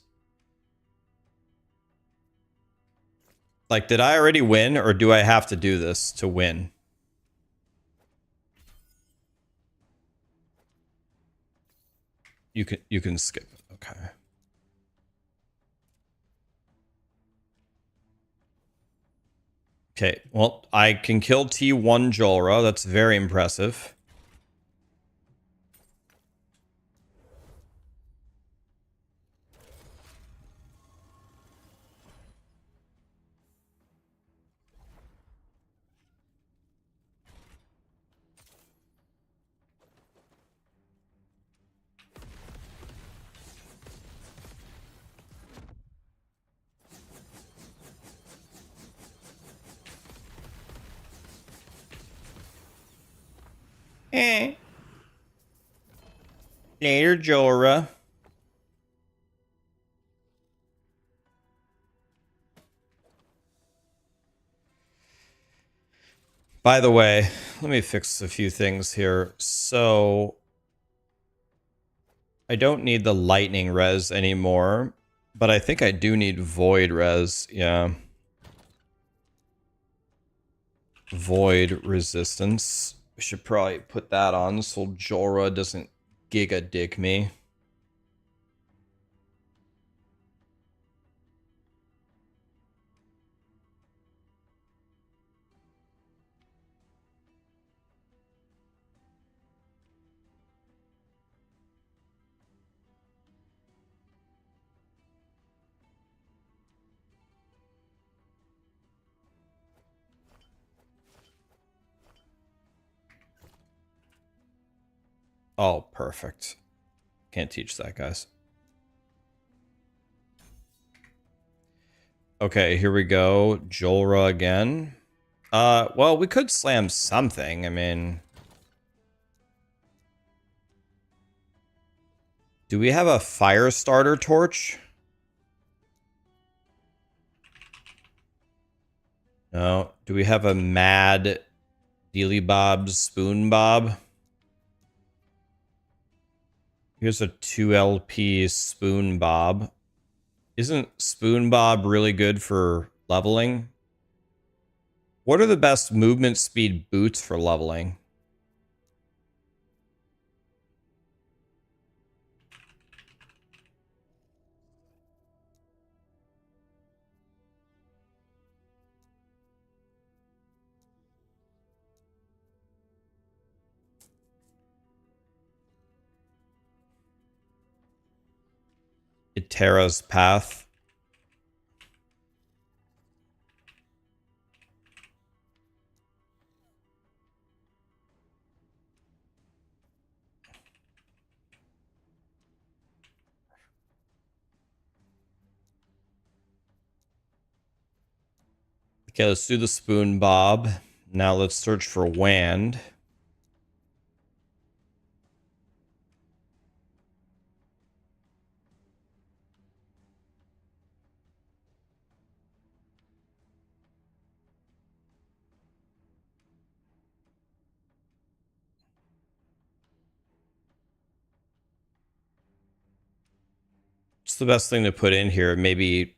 Like, did I already win, or do I have to do this to win? You can skip it. Okay. Okay, well, I can kill T1 Jolra. That's very impressive. Eh. Later, Jolra. By the way, let me fix a few things here. So, I don't need the lightning res anymore, but I think I do need void res. Yeah. Void resistance. We should probably put that on so Jolra doesn't giga dick me. Oh, perfect. Can't teach that, guys. Okay, here we go. Jolra again. Well, we could slam something. I mean, do we have a fire starter torch? No. Do we have a mad Dealy Bob's Spoon Bob? Here's a 2LP Spoon Bob. Isn't Spoon Bob really good for leveling? What are the best movement speed boots for leveling? Itera's Path. Okay, let's do the Spoon Bob. Now let's search for Wand. What's the best thing to put in here? Maybe,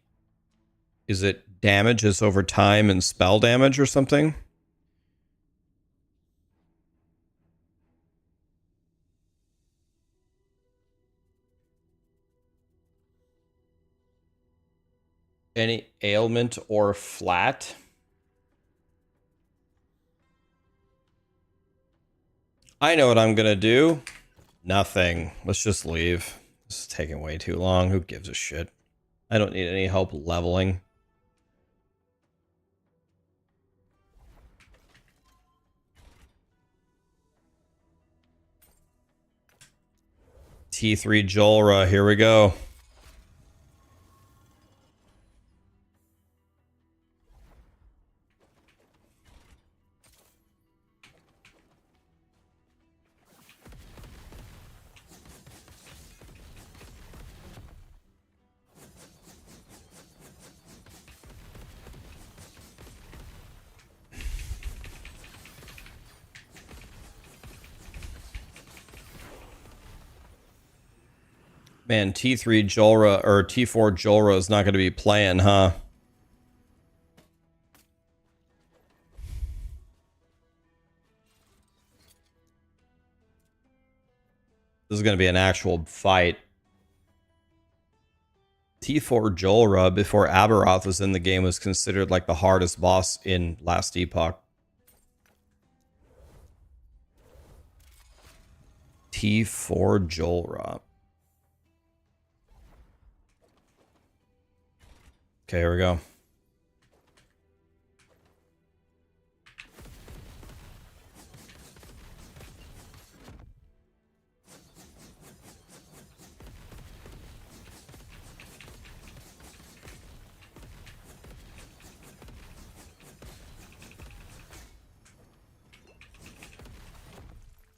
is it damages over time and spell damage or something? Any ailment or flat? I know what I'm gonna do. Nothing. Let's just leave. This is taking way too long. Who gives a shit? I don't need any help leveling. T3 Jolra, here we go. Man, T3 Jolra or T4 Jolra is not going to be playing, huh? This is going to be an actual fight. T4 Jolra, before Abberoth was in the game, was considered like the hardest boss in last Epoch. T4 Jolra. Okay, here we go.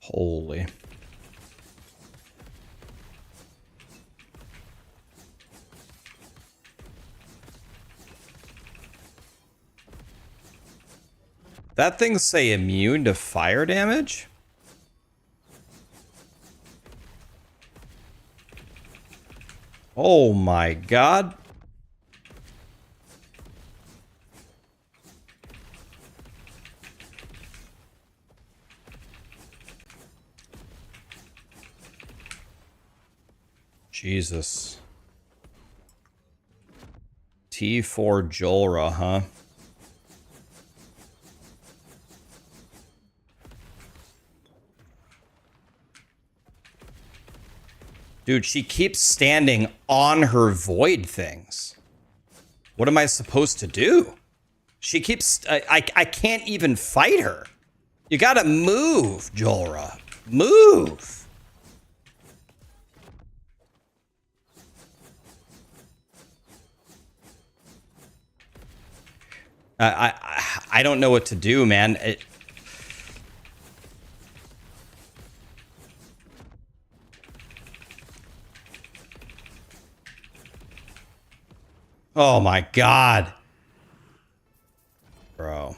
Holy. That thing say immune to fire damage? Oh my god. Jesus. T4 Jolra, huh? Dude, she keeps standing on her void things. What am I supposed to do? She keeps... I can't even fight her. You gotta move, Jolra. Move. I don't know what to do, man. Oh my god. Bro.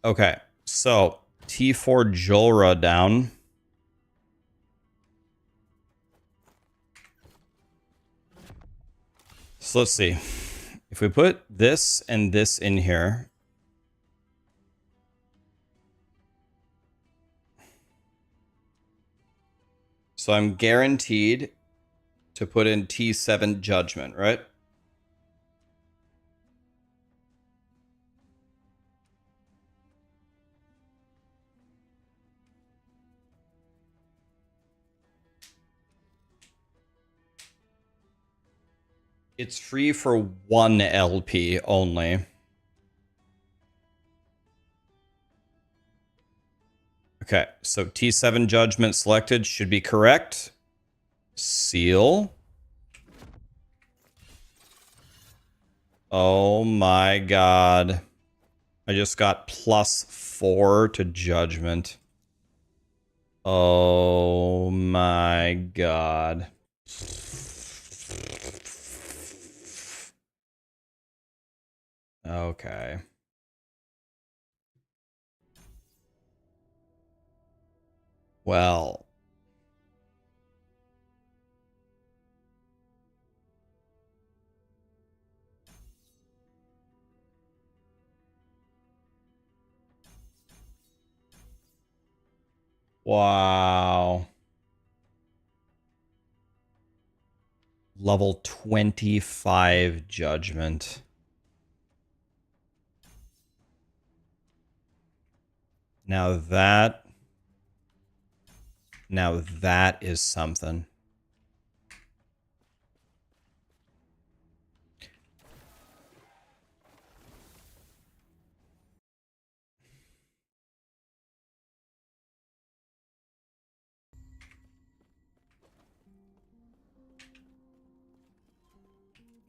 Okay, so T4 Jolra down. So let's see. If we put this and this in here. So I'm guaranteed to put in T7 Judgment, right? It's free for 1 LP only. Okay, so T7 Judgment selected should be correct. Seal. Oh my god. I just got +4 to Judgment. Oh my god. Okay. Well. Wow. Level 25 Judgment. Now that is something.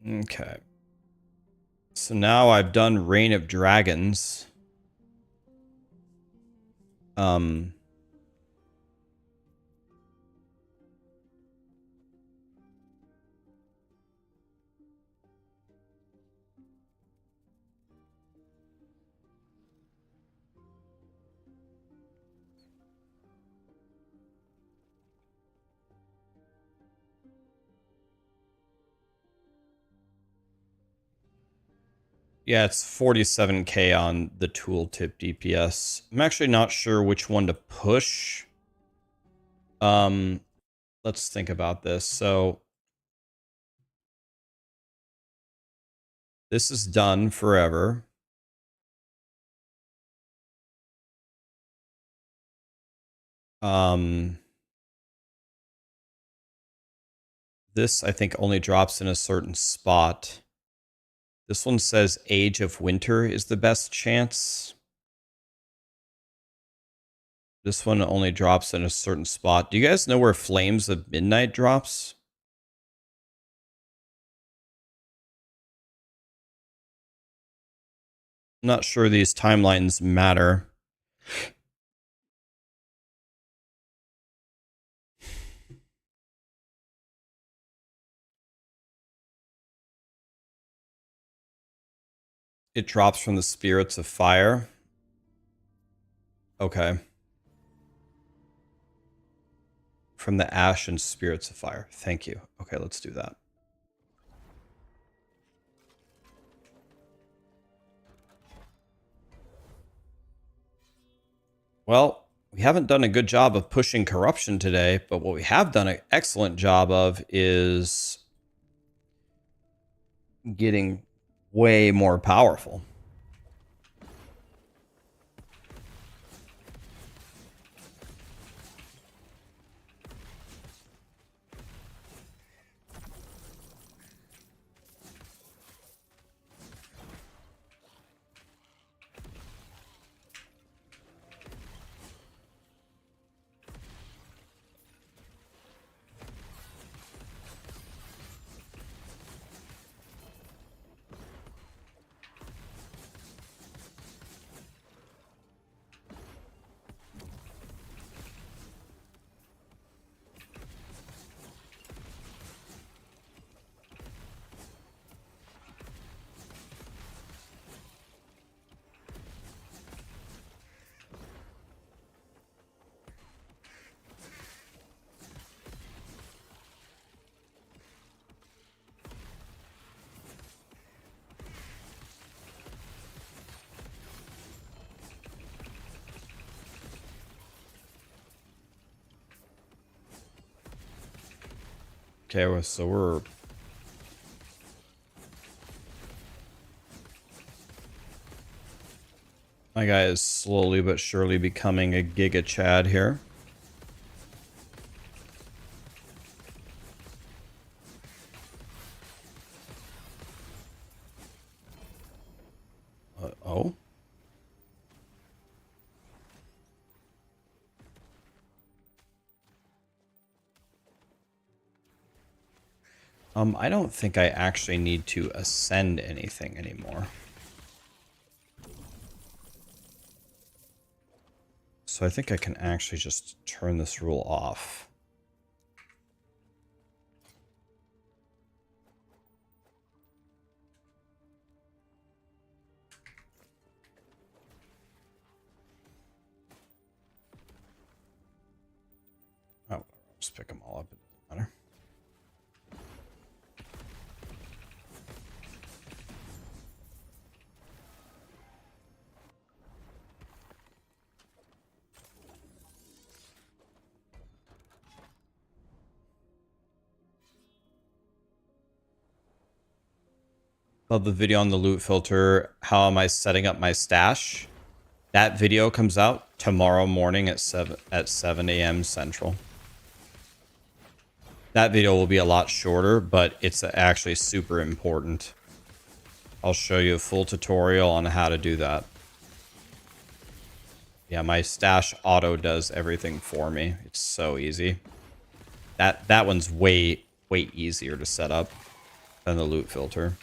Okay. So now I've done Reign of Dragons. Yeah, it's 47k on the tooltip DPS. I'm actually not sure which one to push. Let's think about this. So this is done forever. This I think only drops in a certain spot. This one says Age of Winter is the best chance. This one only drops in a certain spot. Do you guys know where Flames of Midnight drops? I'm not sure these timelines matter. It drops from the Spirits of Fire. Okay. From the Ash and Spirits of Fire. Thank you. Okay, let's do that. Well, we haven't done a good job of pushing corruption today, but what we have done an excellent job of is getting way more powerful. Okay, so we're... My guy is slowly but surely becoming a Giga Chad here. Oh? I don't think I actually need to ascend anything anymore. So I think I can actually just turn this rule off. Oh, I'll just pick them all up. It doesn't matter. Love the video on the loot filter. How am I setting up my stash? That video comes out tomorrow morning at 7 a.m. Central. That video will be a lot shorter, but it's actually super important. I'll show you a full tutorial on how to do that. Yeah, my stash auto does everything for me. It's so easy. That one's way easier to set up. than the loot filter.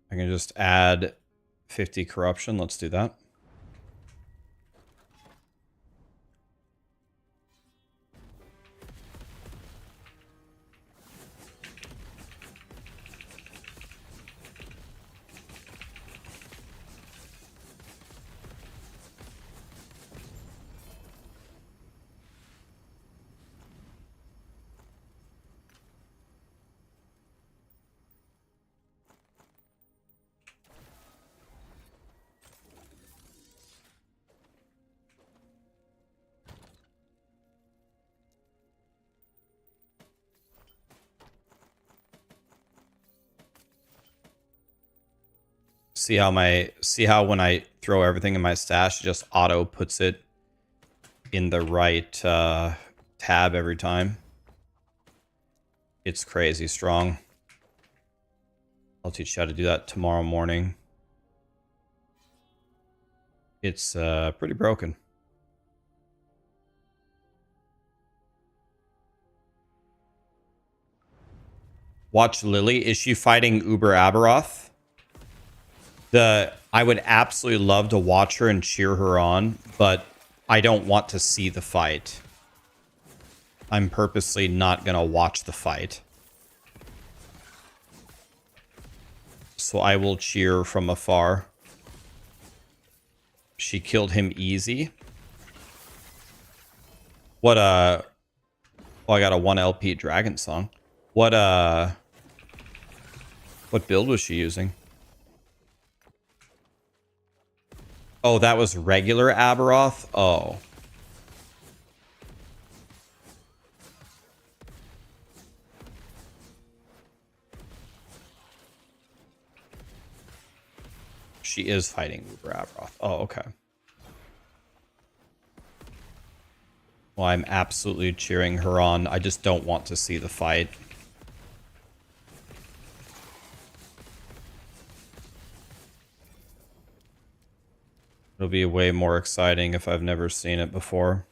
I can just add 50 corruption. Let's do that. See how when I throw everything in my stash, it just auto puts it in the right tab every time. It's crazy strong. I'll teach you how to do that tomorrow morning. It's pretty broken. Watch Lily. Is she fighting Uber Abberoth? I would absolutely love to watch her and cheer her on, but I don't want to see the fight. I'm purposely not going to watch the fight. So I will cheer from afar. She killed him easy. What oh, I got a 1 LP Dragon song. What build was she using? Oh, that was regular Abberoth? Oh. She is fighting Uber Abberoth. Oh, okay. Well, I'm absolutely cheering her on. I just don't want to see the fight. It'll be way more exciting if I've never seen it before.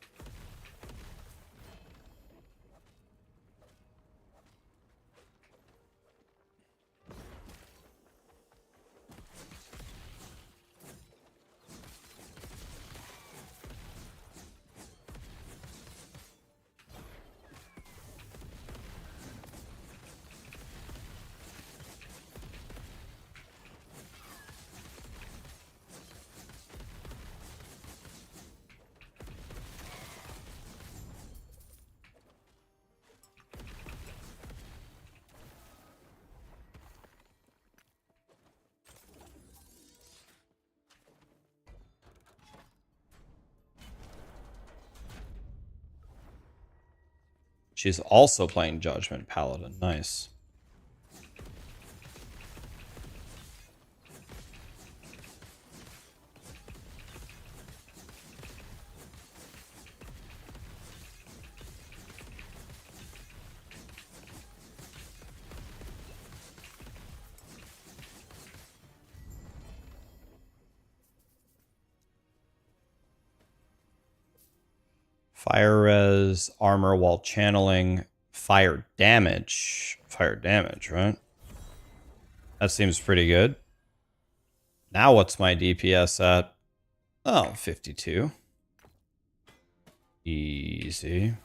She's also playing Judgment Paladin. Nice. Fire res, armor while channeling, fire damage. Fire damage, right? That seems pretty good. Now what's my DPS at? Oh, 52. Easy.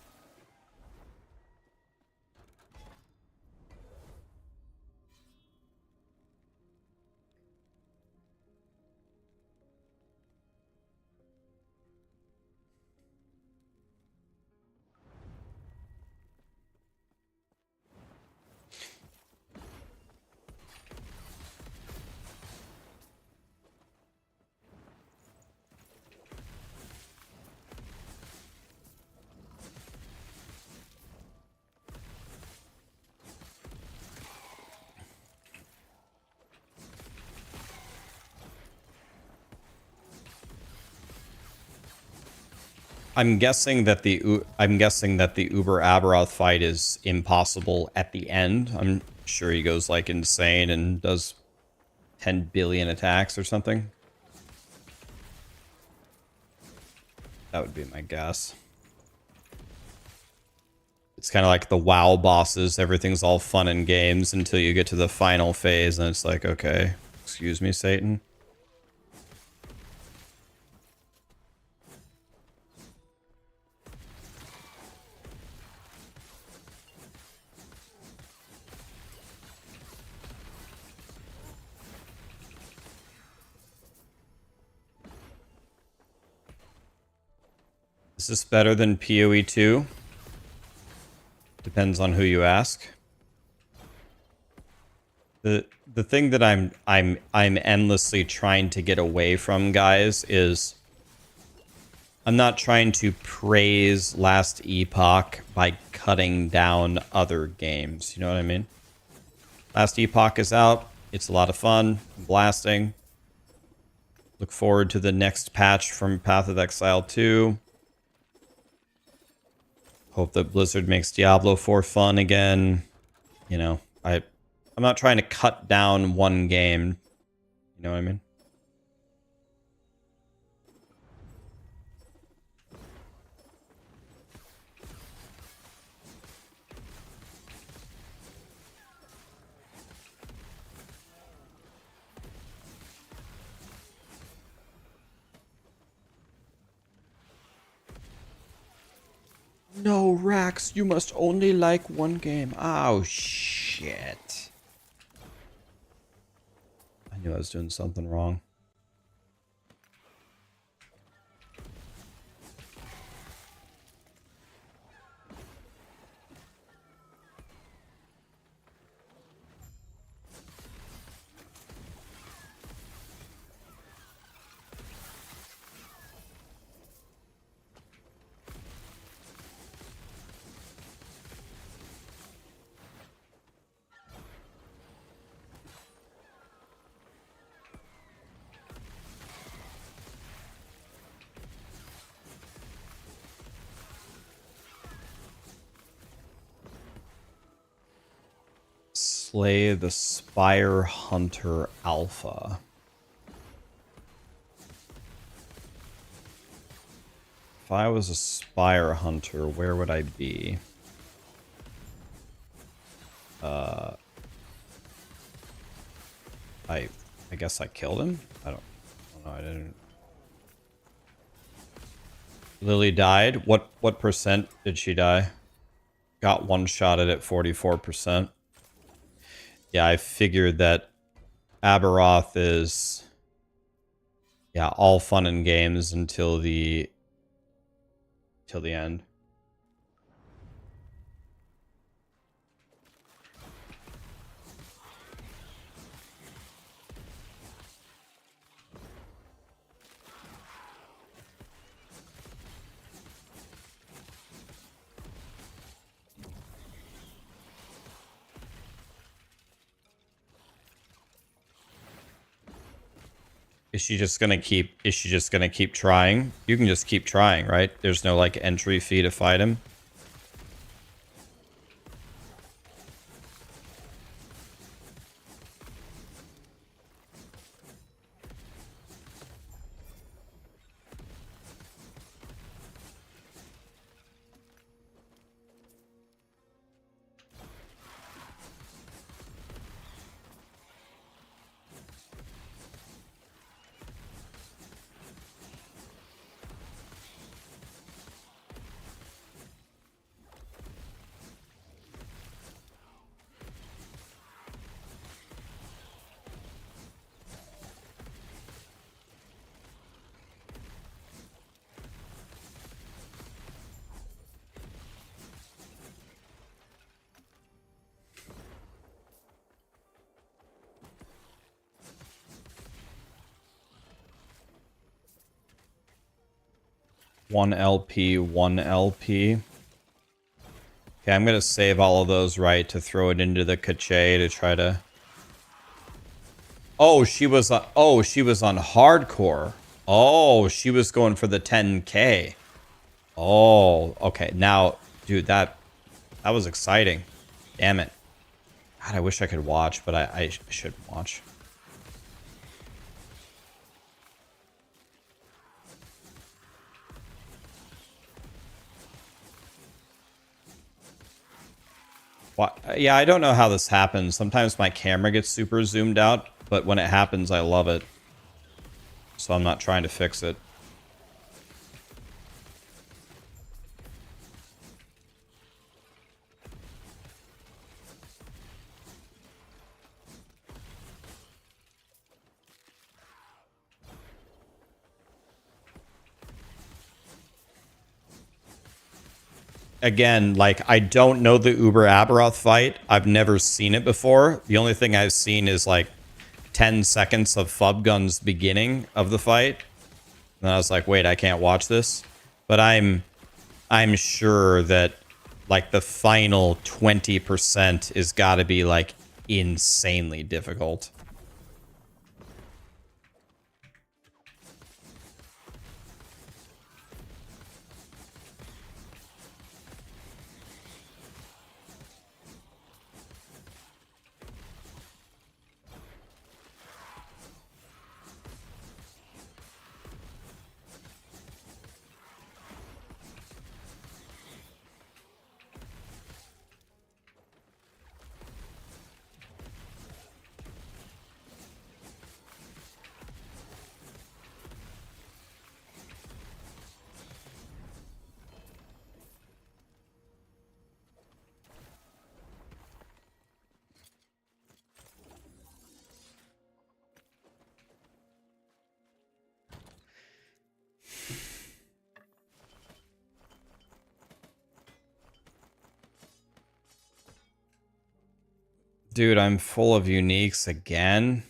I'm guessing that the Uber Abberoth fight is impossible at the end. I'm sure he goes like insane and does 10 billion attacks or something. That would be my guess. It's kind of like the WoW bosses. Everything's all fun and games until you get to the final phase, and it's like, okay, excuse me, Satan. Is this better than POE2? Depends on who you ask. The thing that I'm endlessly trying to get away from, guys, is I'm not trying to praise Last Epoch by cutting down other games. You know what I mean? Last Epoch is out. It's a lot of fun. Blasting. Look forward to the next patch from Path of Exile 2. Hope that Blizzard makes Diablo 4 fun again. You know, I'm not trying to cut down one game. You know what I mean? No, Rax, you must only like one game. Oh, shit. I knew I was doing something wrong. Slay the Spire Hunter Alpha. If I was a Spire Hunter, where would I be? I guess I killed him? I don't know, I didn't. Lily died? What percent did she die? Got one shot at 44%. Yeah, I figured that Abberoth is, yeah, all fun and games until the end. Is she just gonna keep trying? You can just keep trying, right? There's no like entry fee to fight him. One LP, one LP. Okay, I'm gonna save all of those right to throw it into the cache to try to. Oh, she was on hardcore. Oh, she was going for the 10K. Oh, okay. Now, dude, that was exciting. Damn it. God, I wish I could watch, but I shouldn't watch. What? Yeah, I don't know how this happens. Sometimes my camera gets super zoomed out, but when it happens, I love it. So I'm not trying to fix it. Again, like, I don't know the Uber Abberoth fight. I've never seen it before. The only thing I've seen is like 10 seconds of Fubgun's beginning of the fight. And I was like, wait, I can't watch this. But I'm sure that like the final 20% is got to be like insanely difficult. Dude, I'm full of uniques again.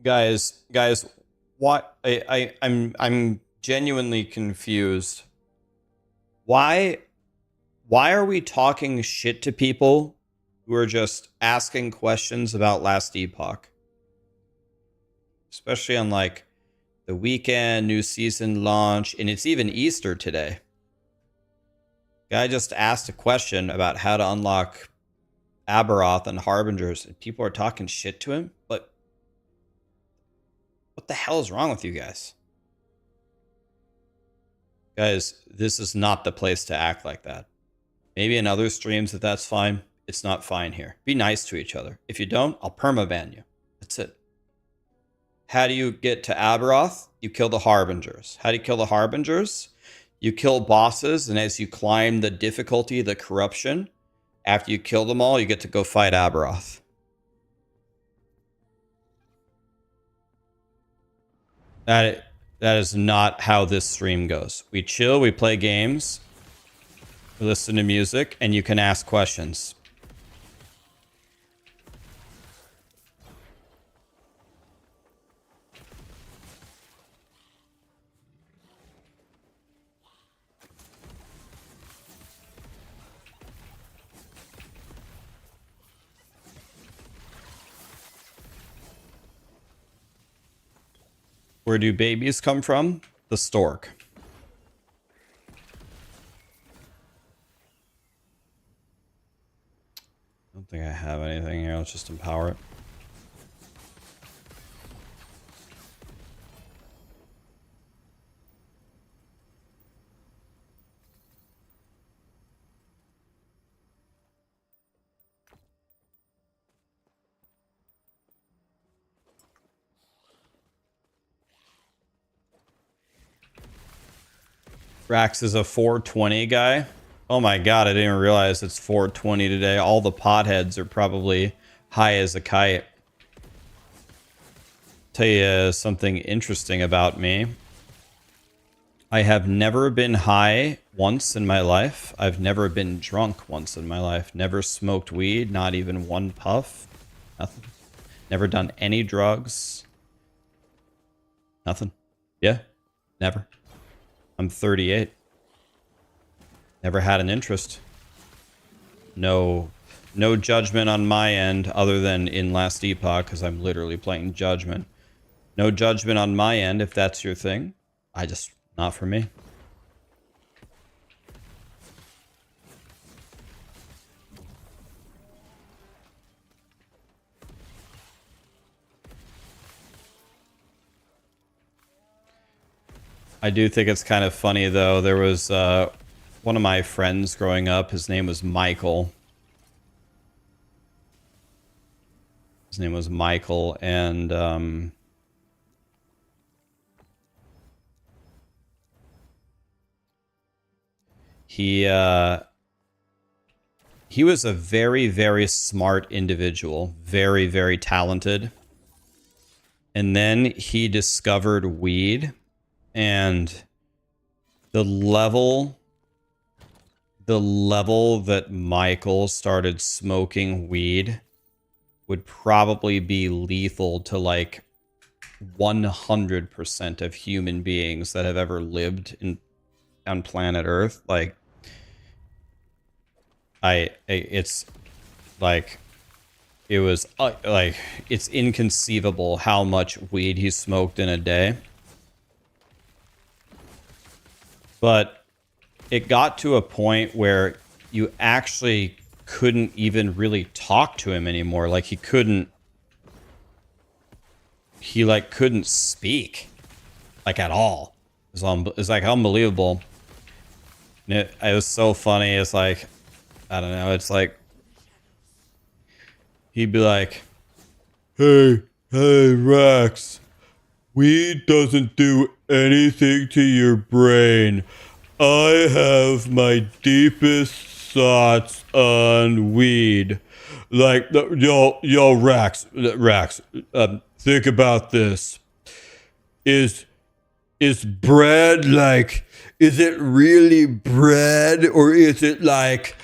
Guys, what I'm genuinely confused. Why are we talking shit to people who are just asking questions about last Epoch? Especially on like the weekend, new season launch, and it's even Easter today. Guy just asked a question about how to unlock Abberoth and Harbingers, and people are talking shit to him. But what the hell is wrong with you guys? Guys, this is not the place to act like that. Maybe in other streams that's fine. It's not fine here. Be nice to each other. If you don't, I'll permaban you. That's it. How do you get to Abberoth? You kill the Harbingers. How do you kill the Harbingers? You kill bosses, and as you climb the difficulty, the corruption, after you kill them all, you get to go fight Abberoth. That is not how this stream goes. We chill, we play games, we listen to music, and you can ask questions. Where do babies come from? The stork. I don't think I have anything here. Let's just empower it. Rax is a 420 guy. Oh my god, I didn't realize it's 420 today. All the potheads are probably high as a kite. Tell you something interesting about me. I have never been high once in my life. I've never been drunk once in my life. Never smoked weed, not even one puff. Nothing. Never done any drugs. Nothing. Yeah, never. I'm 38. Never had an interest. No judgment on my end other than in last Epoch, because I'm literally playing Judgment. No judgment on my end if that's your thing. Not for me. I do think it's kind of funny, though. There was one of my friends growing up. His name was Michael. His name was Michael, and he was a very, very smart individual. Very, very talented. And then he discovered weed. And the level that Michael started smoking weed would probably be lethal to like 100% of human beings that have ever lived on planet Earth. Like, it's like, it was like, it's inconceivable how much weed he smoked in a day. But it got to a point where you actually couldn't even really talk to him anymore. Like, he like couldn't speak, like, at all. It's like unbelievable. And it was so funny. It's like, I don't know. It's like, he'd be like, hey, Rax. Weed doesn't do anything to your brain. I have my deepest thoughts on weed. Like, yo, Rax, think about this. Is bread like, is it really bread, or is it like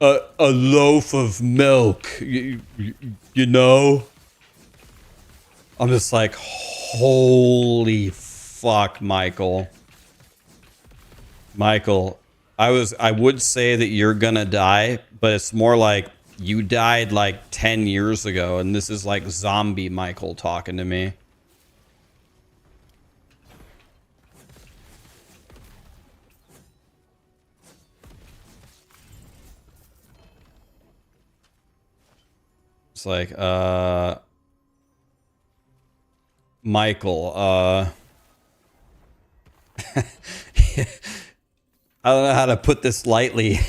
a loaf of milk? You know? I'm just like, holy fuck, Michael. Michael, I would say that you're gonna die, but it's more like you died like 10 years ago, and this is like zombie Michael talking to me. It's like, Michael, I don't know how to put this lightly.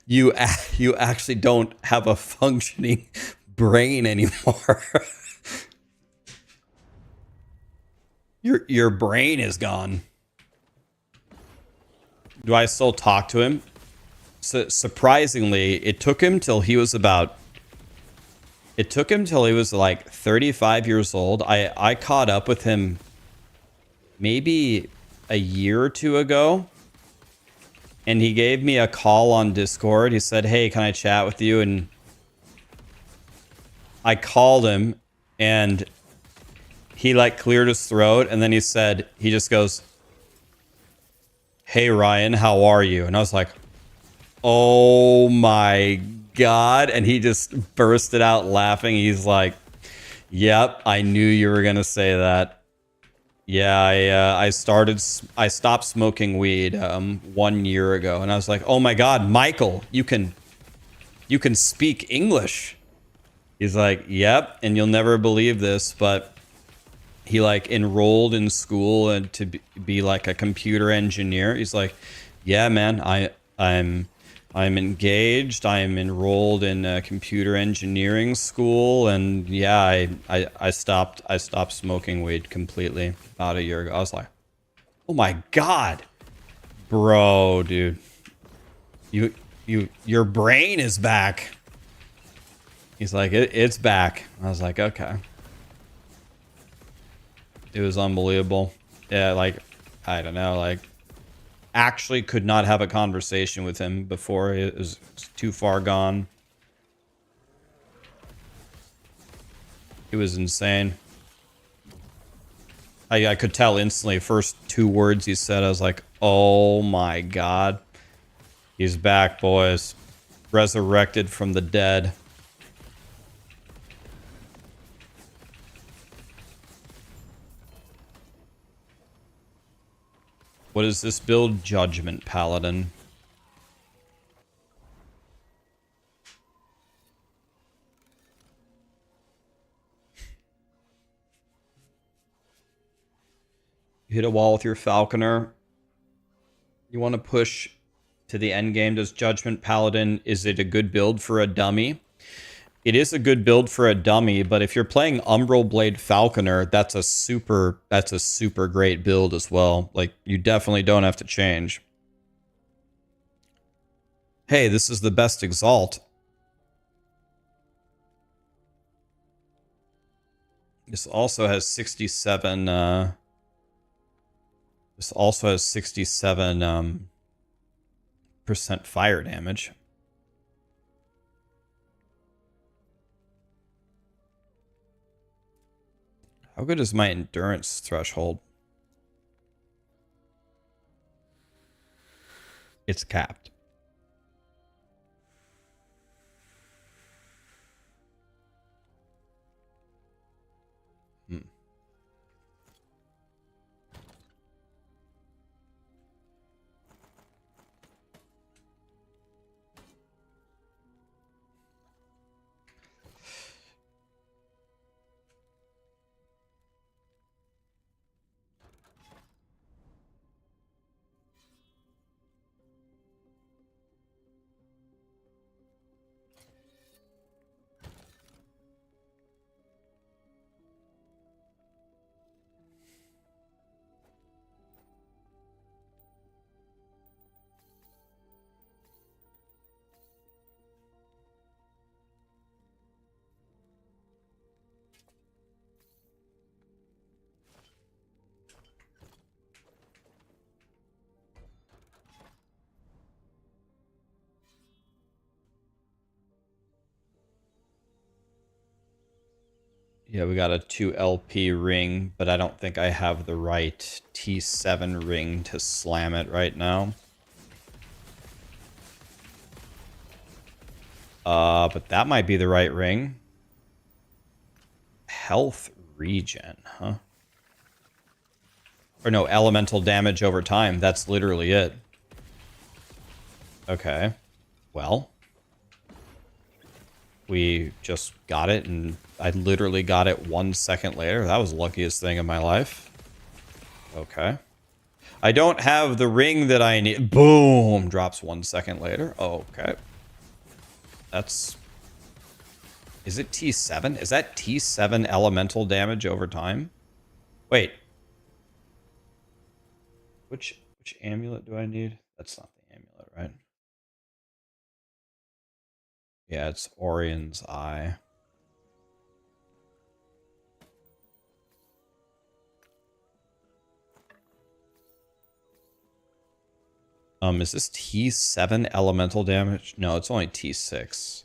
You actually don't have a functioning brain anymore. Your brain is gone. Do I still talk to him? So, surprisingly, it took him till he was like 35 years old. I caught up with him maybe a year or two ago. And he gave me a call on Discord. He said, hey, can I chat with you? And I called him, and he like cleared his throat. And then he just goes, hey, Ryan, how are you? And I was like, oh my God. And he just bursted out laughing. He's like, yep, I knew you were going to say that. Yeah, I stopped smoking weed 1 year ago, and I was like, oh my God, Michael, you can speak English. He's like, yep, and you'll never believe this, but he like enrolled in school and to be like a computer engineer. He's like, yeah, man, I'm engaged. I am enrolled in a computer engineering school, and yeah, I stopped smoking weed completely about a year ago. I was like, oh my God, Bro, dude. Your brain is back. He's like, it's back. I was like, okay. It was unbelievable. Yeah, like, I don't know, like, actually could not have a conversation with him before. It was too far gone. It was insane. I could tell instantly, first 2 words he said, I was like, oh my god. He's back, boys. Resurrected from the dead. What is this build? Judgment Paladin. You hit a wall with your Falconer. You want to push to the end game. Does Judgment Paladin, is it a good build for a dummy? It is a good build for a dummy, but if you're playing Umbral Blade Falconer, that's a super great build as well. Like, you definitely don't have to change. Hey, this is the best Exalt. This also has 67 this also has 67 percent fire damage. How good is my endurance threshold? It's capped. Yeah, we got a 2 LP ring, but I don't think I have the right T7 ring to slam it right now. But that might be the right ring. Health regen, huh? Or no, elemental damage over time. That's literally it. Okay. Well. We just got it, and I literally got it 1 second later. That was the luckiest thing in my life. Okay. I don't have the ring that I need. Boom! Drops 1 second later. Okay. That's... Is it T7? Is that T7 elemental damage over time? Wait. Which amulet do I need? That's not the amulet, right? Yeah, it's Orion's Eye. Is this T7 elemental damage? No, it's only T6.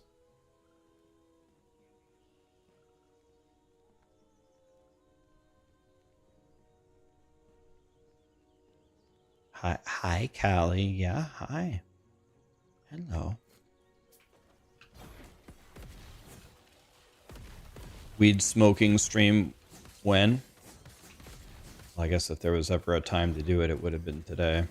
Hi, Callie. Yeah, hi. Hello. Weed smoking stream when? Well, I guess if there was ever a time to do it, it would have been today.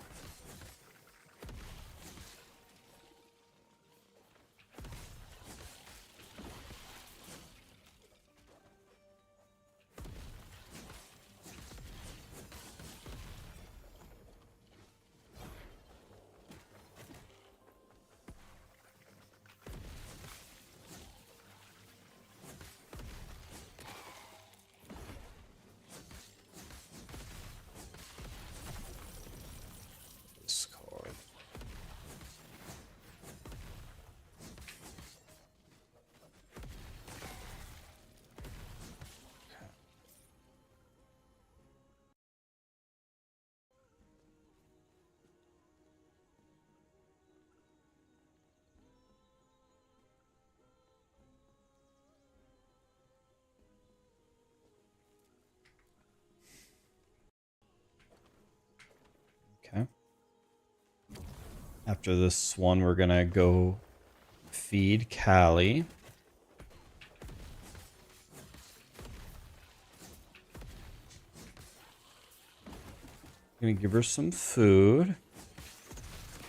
After this one, we're gonna go feed Callie. Gonna give her some food.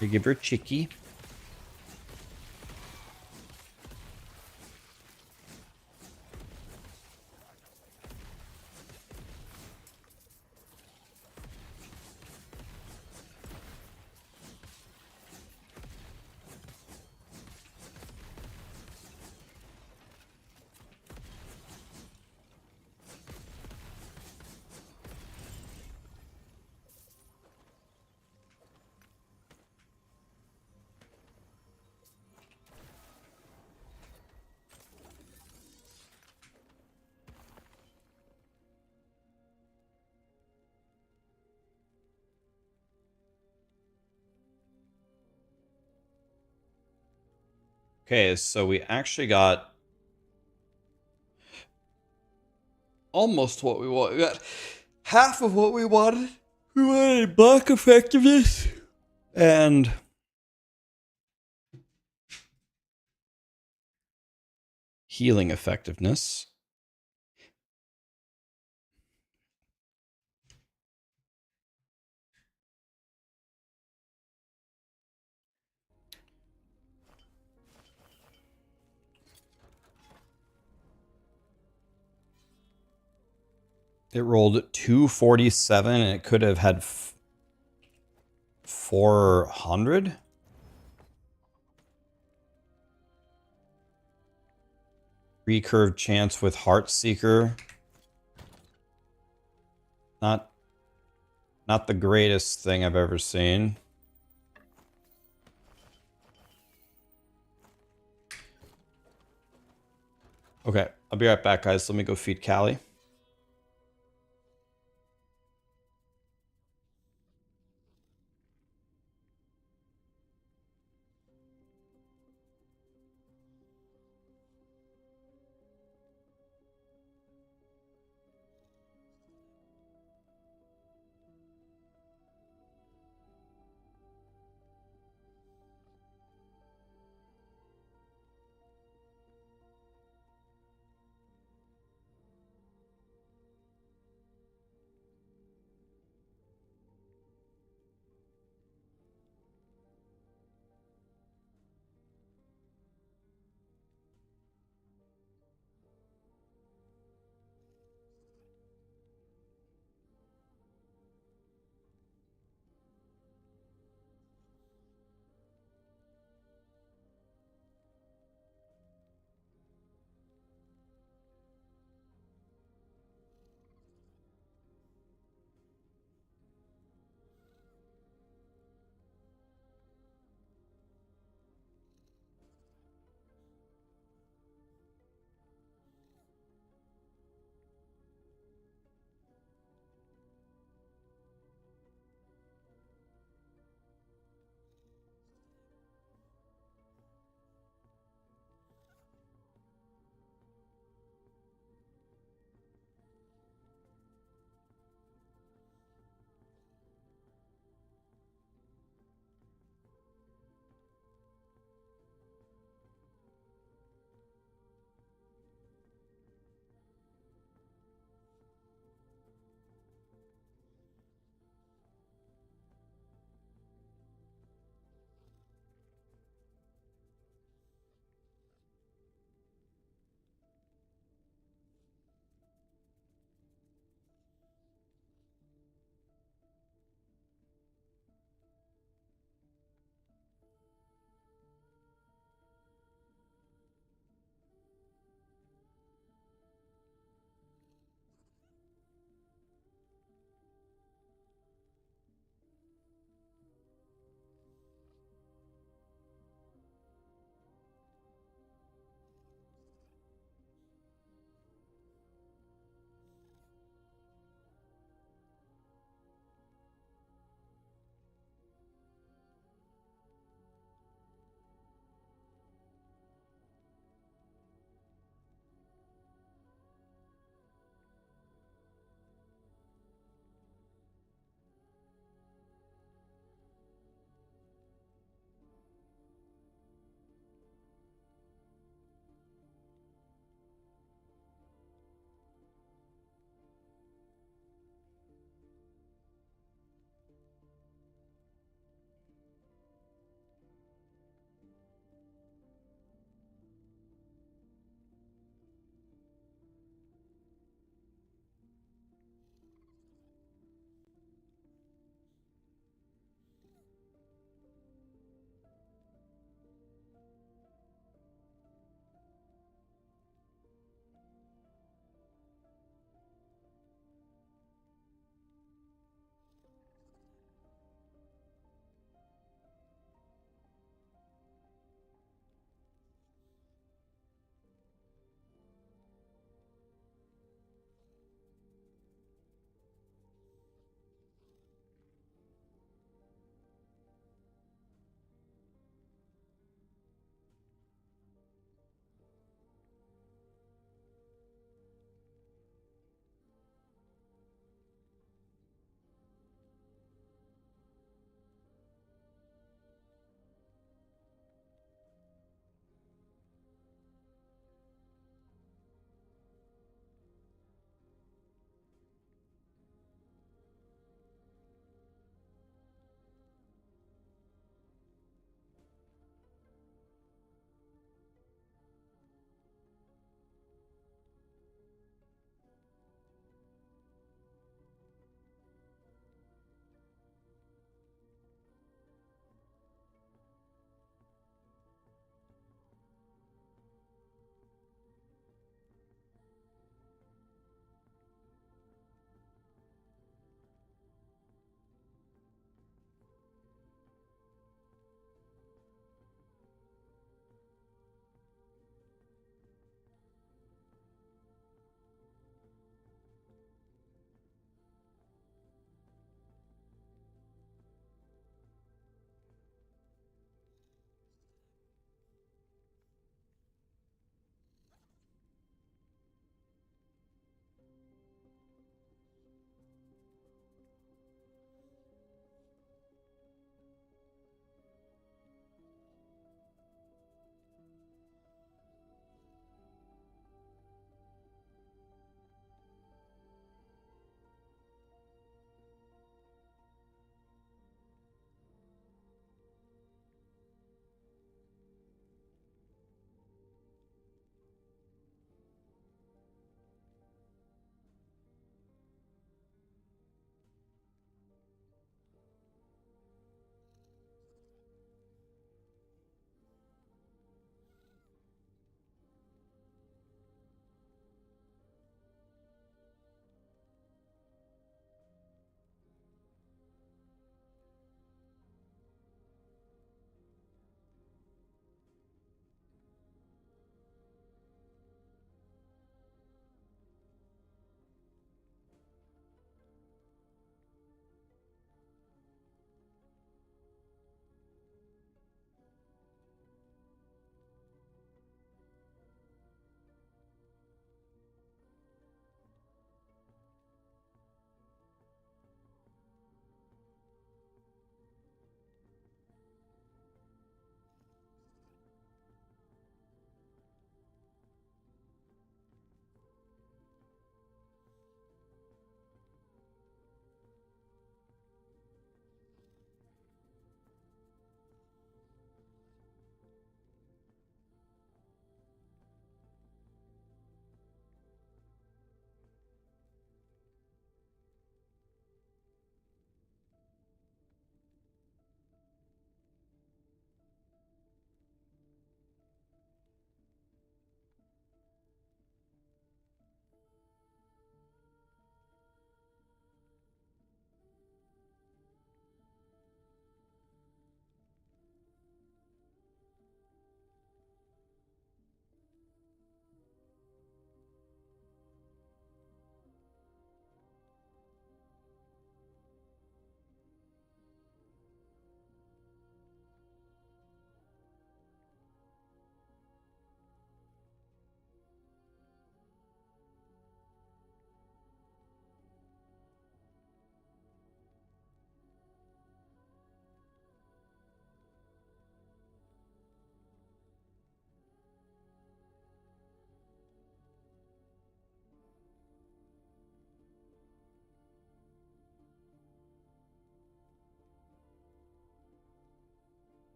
Gonna give her a chickie. Okay, so we actually got almost what we want. We got half of what we wanted. We wanted block effectiveness and healing effectiveness. It rolled 247 and it could have had 400. Recurve chance with Heartseeker. Not the greatest thing I've ever seen. Okay, I'll be right back, guys. Let me go feed Callie.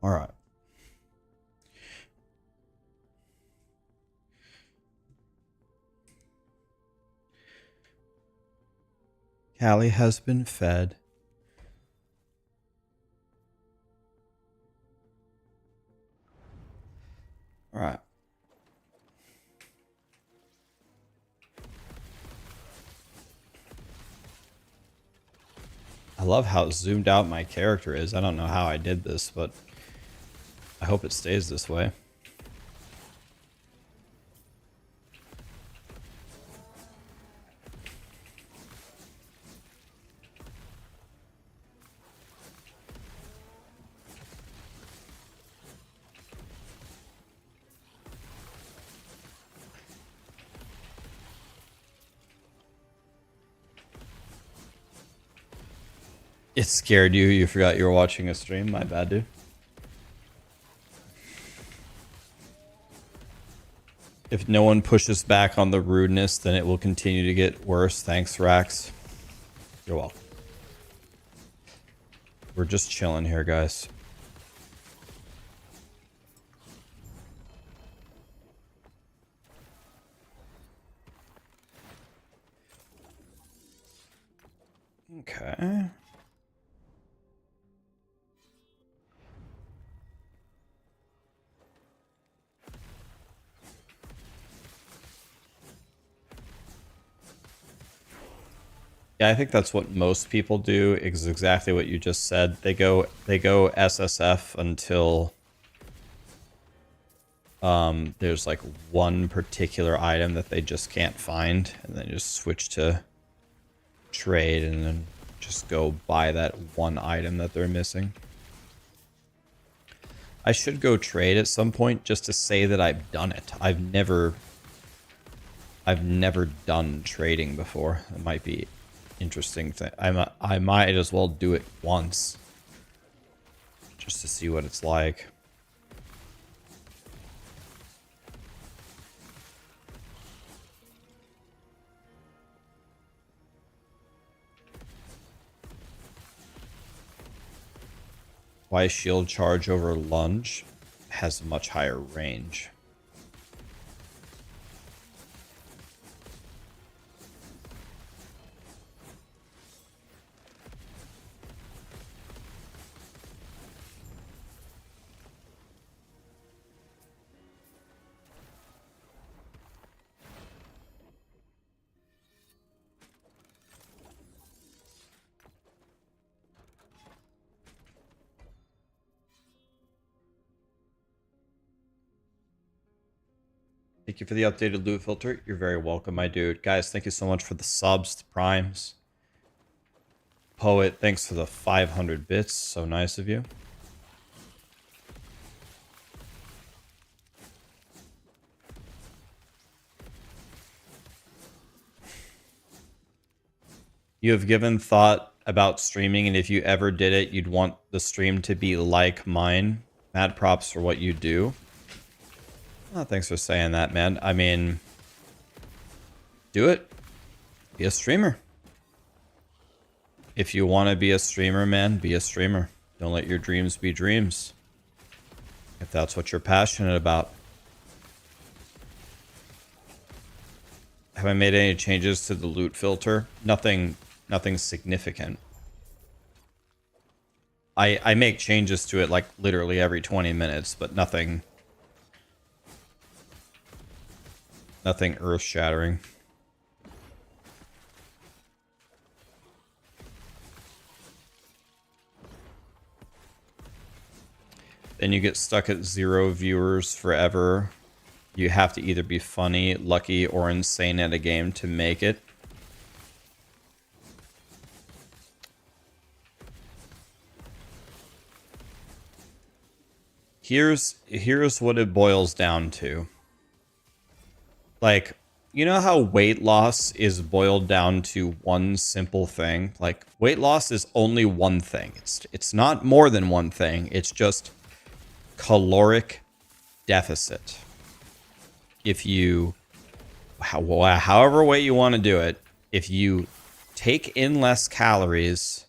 All right. Callie has been fed. All right. I love how zoomed out my character is. I don't know how I did this, but I hope it stays this way. It scared you. You forgot you were watching a stream. My bad, dude. If no one pushes back on the rudeness, then it will continue to get worse. Thanks, Rax. You're welcome. We're just chilling here, guys. Okay. Yeah, I think that's what most people do, is exactly what you just said. They go SSF until there's like one particular item that they just can't find, and then just switch to trade and then just go buy that one item that they're missing. I should go trade at some point just to say that I've done it. I've never done trading before. It might be interesting thing. I might as well do it once just to see what it's like. Why shield charge over lunge has much higher range. Thank you for the updated loot filter. You're very welcome, my dude. Guys, thank you so much for the subs, the primes. Poet, thanks for the 500 bits. So nice of you. You have given thought about streaming, and if you ever did it, you'd want the stream to be like mine. Mad props for what you do. Oh, thanks for saying that, man. I mean, do it. Be a streamer. If you want to be a streamer, man, be a streamer. Don't let your dreams be dreams. If that's what you're passionate about. Have I made any changes to the loot filter? Nothing significant. I make changes to it like literally every 20 minutes, but nothing earth-shattering. Then you get stuck at 0 viewers forever. You have to either be funny, lucky, or insane at a game to make it. Here's what it boils down to. Like, you know how weight loss is boiled down to one simple thing? Like, weight loss is only one thing. It's not more than one thing. It's just caloric deficit. If you, however way you want to do it, if you take in less calories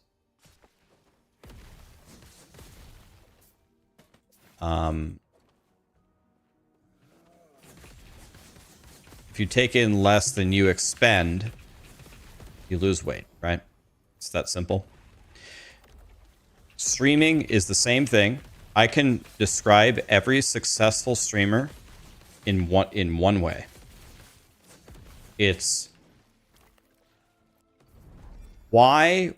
if you take in less than you expend, you lose weight, right? It's that simple. Streaming is the same thing. I can describe every successful streamer in one way. It's why,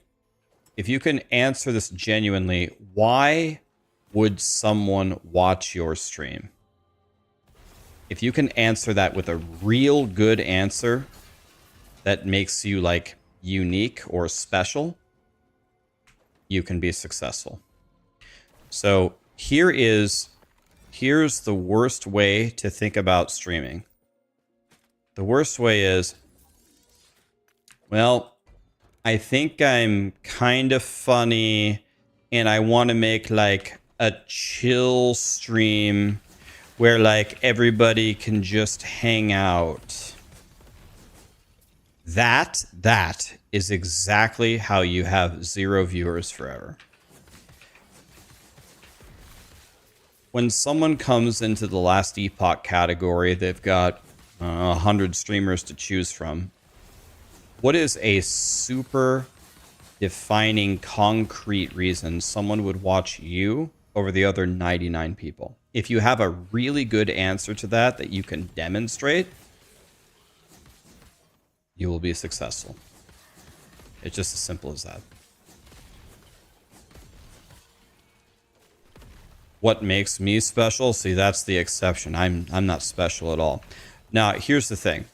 if you can answer this genuinely, why would someone watch your stream? If you can answer that with a real good answer that makes you like unique or special, you can be successful. So here's the worst way to think about streaming. The worst way is, well, I think I'm kind of funny and I want to make like a chill stream where like everybody can just hang out. That is exactly how you have 0 viewers forever. When someone comes into the last Epoch category, they've got 100 streamers to choose from. What is a super defining concrete reason someone would watch you over the other 99 people? If you have a really good answer to that you can demonstrate, you will be successful. It's just as simple as that. What makes me special? See, that's the exception. I'm not special at all. Now, here's the thing.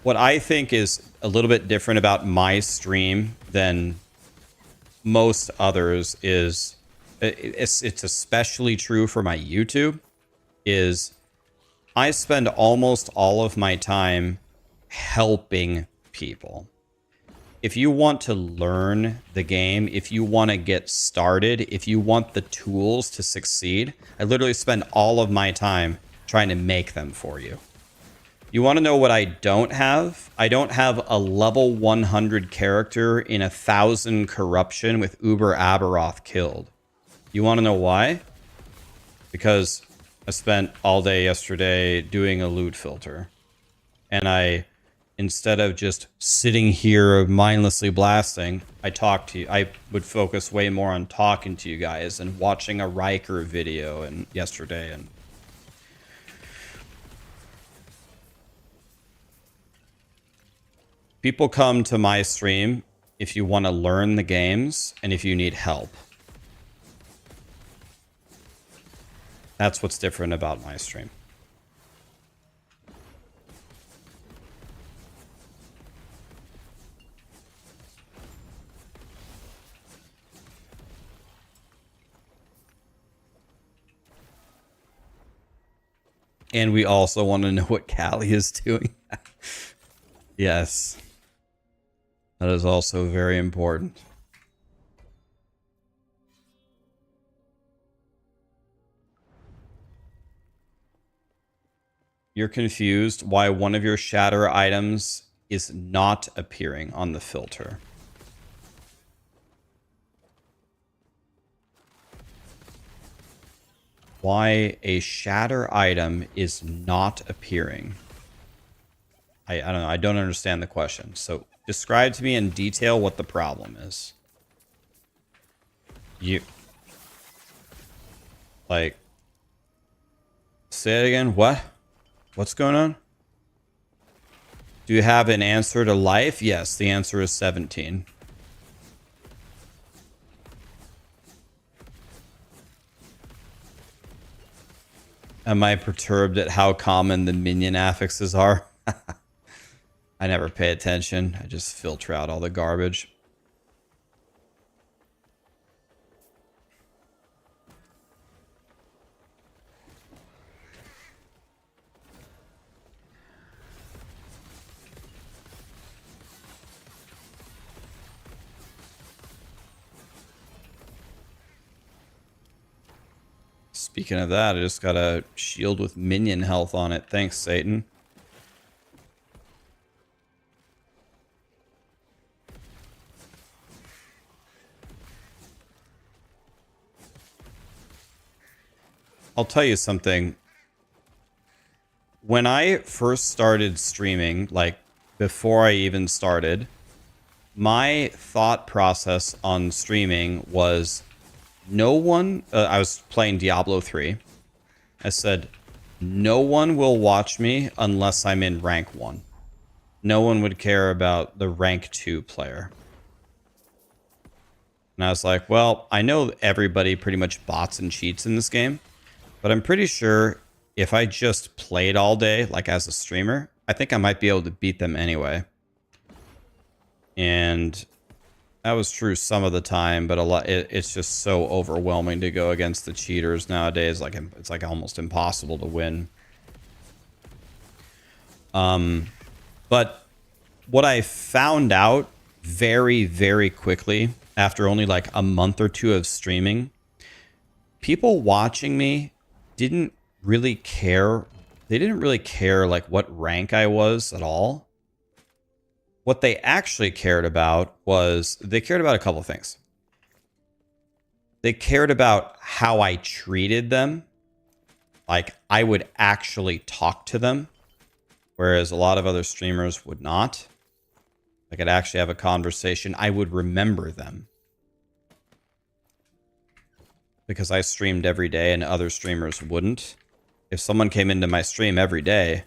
What I think is a little bit different about my stream than most others is it's especially true for my YouTube is I spend almost all of my time helping people. If you want to learn the game, if you want to get started, if you want the tools to succeed, I literally spend all of my time trying to make them for you. You want to know what I don't have? I don't have a level 100 character in 1,000 corruption with Uber Abberoth killed. You want to know why? Because I spent all day yesterday doing a loot filter. And instead of just sitting here mindlessly blasting, I talked to you. I would focus way more on talking to you guys and watching a Riker video yesterday. And people come to my stream if you want to learn the games and if you need help. That's what's different about my stream. And we also want to know what Callie is doing. Yes. That is also very important. You're confused why one of your shatter items is not appearing on the filter. Why a shatter item is not appearing. I don't know. I don't understand the question. So describe to me in detail what the problem is. Like, say it again. What? What's going on? Do you have an answer to life? Yes, the answer is 17. Am I perturbed at how common the minion affixes are? I never pay attention. I just filter out all the garbage. Speaking of that, I just got a shield with minion health on it. Thanks, Satan. I'll tell you something. When I first started streaming, like before I even started, my thought process on streaming was no one, I was playing Diablo 3. I said, no one will watch me unless I'm in rank 1. No one would care about the rank 2 player. And I was like, well, I know everybody pretty much bots and cheats in this game, but I'm pretty sure if I just played all day, like as a streamer, I think I might be able to beat them anyway. And that was true some of the time, but a lot. It's just so overwhelming to go against the cheaters nowadays. Like it's like almost impossible to win. But what I found out very, very quickly after only like a month or two of streaming, people watching me didn't really care. They didn't really care like what rank I was at all. What they actually cared about was they cared about a couple of things. They cared about how I treated them. Like I would actually talk to them, whereas a lot of other streamers would not. I could actually have a conversation. I would remember them. Because I streamed every day and other streamers wouldn't. If someone came into my stream every day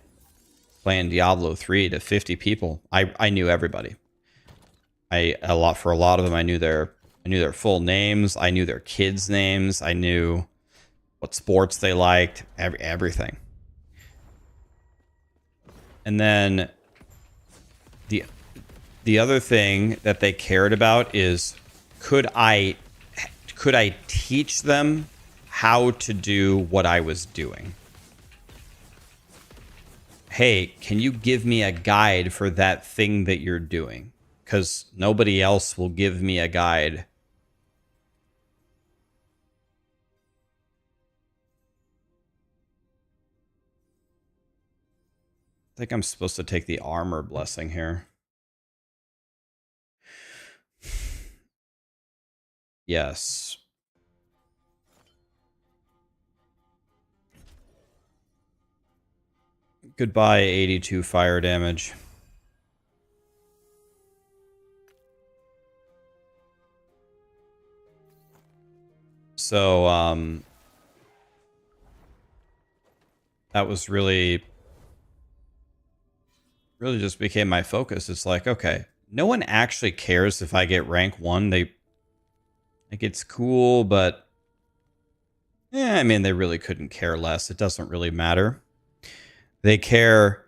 playing Diablo 3 to 50 people, I knew everybody. For a lot of them I knew their full names, I knew their kids' names, I knew what sports they liked, everything. And then the other thing that they cared about is could I teach them how to do what I was doing? Hey, can you give me a guide for that thing that you're doing? Because nobody else will give me a guide. I think I'm supposed to take the armor blessing here. Yes. Goodbye, 82 fire damage. So, that was really just became my focus. It's like, okay, no one actually cares if I get rank 1. Like, it's cool, but I mean, they really couldn't care less. It doesn't really matter. They care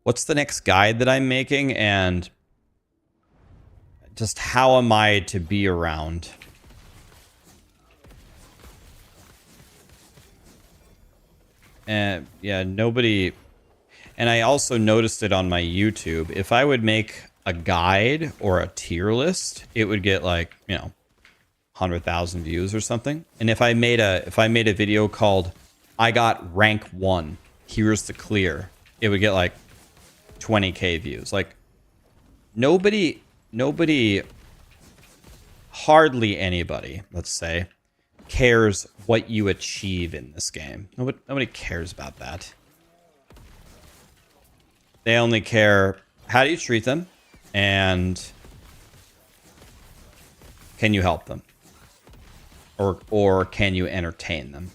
what's the next guide that I'm making and just how am I to be around. And yeah, nobody. And I also noticed it on my YouTube. If I would make a guide or a tier list, it would get like, 100,000 views or something. And if I made a video called I got rank 1, here's the clear, it would get like 20k views. Like nobody, hardly anybody, let's say, cares what you achieve in this game. Nobody cares about that. They only care how do you treat them and can you help them? Or can you entertain them?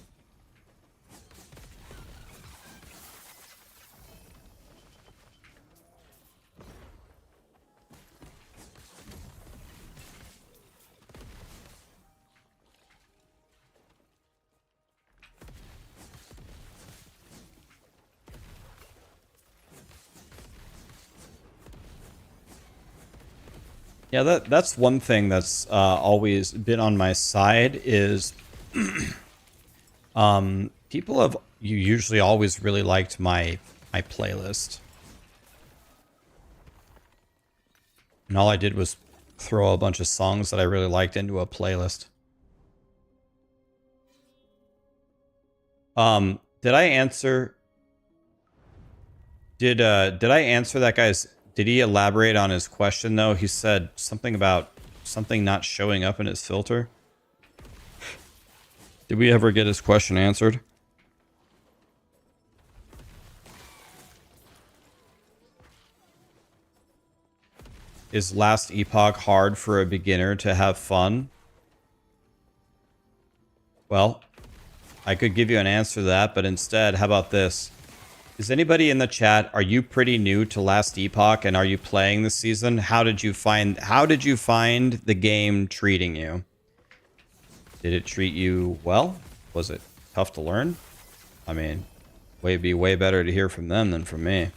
Yeah, that's one thing that's always been on my side is people have usually always really liked my playlist. And all I did was throw a bunch of songs that I really liked into a playlist. Did I answer that guy's? Did he elaborate on his question, though? He said something about something not showing up in his filter. Did we ever get his question answered? Is Last Epoch hard for a beginner to have fun? Well, I could give you an answer to that, but instead, how about this? Is anybody in the chat, are you pretty new to Last Epoch and are you playing this season? How did you find the game treating you? Did it treat you well? Was it tough to learn? I mean, it'd be way better to hear from them than from me.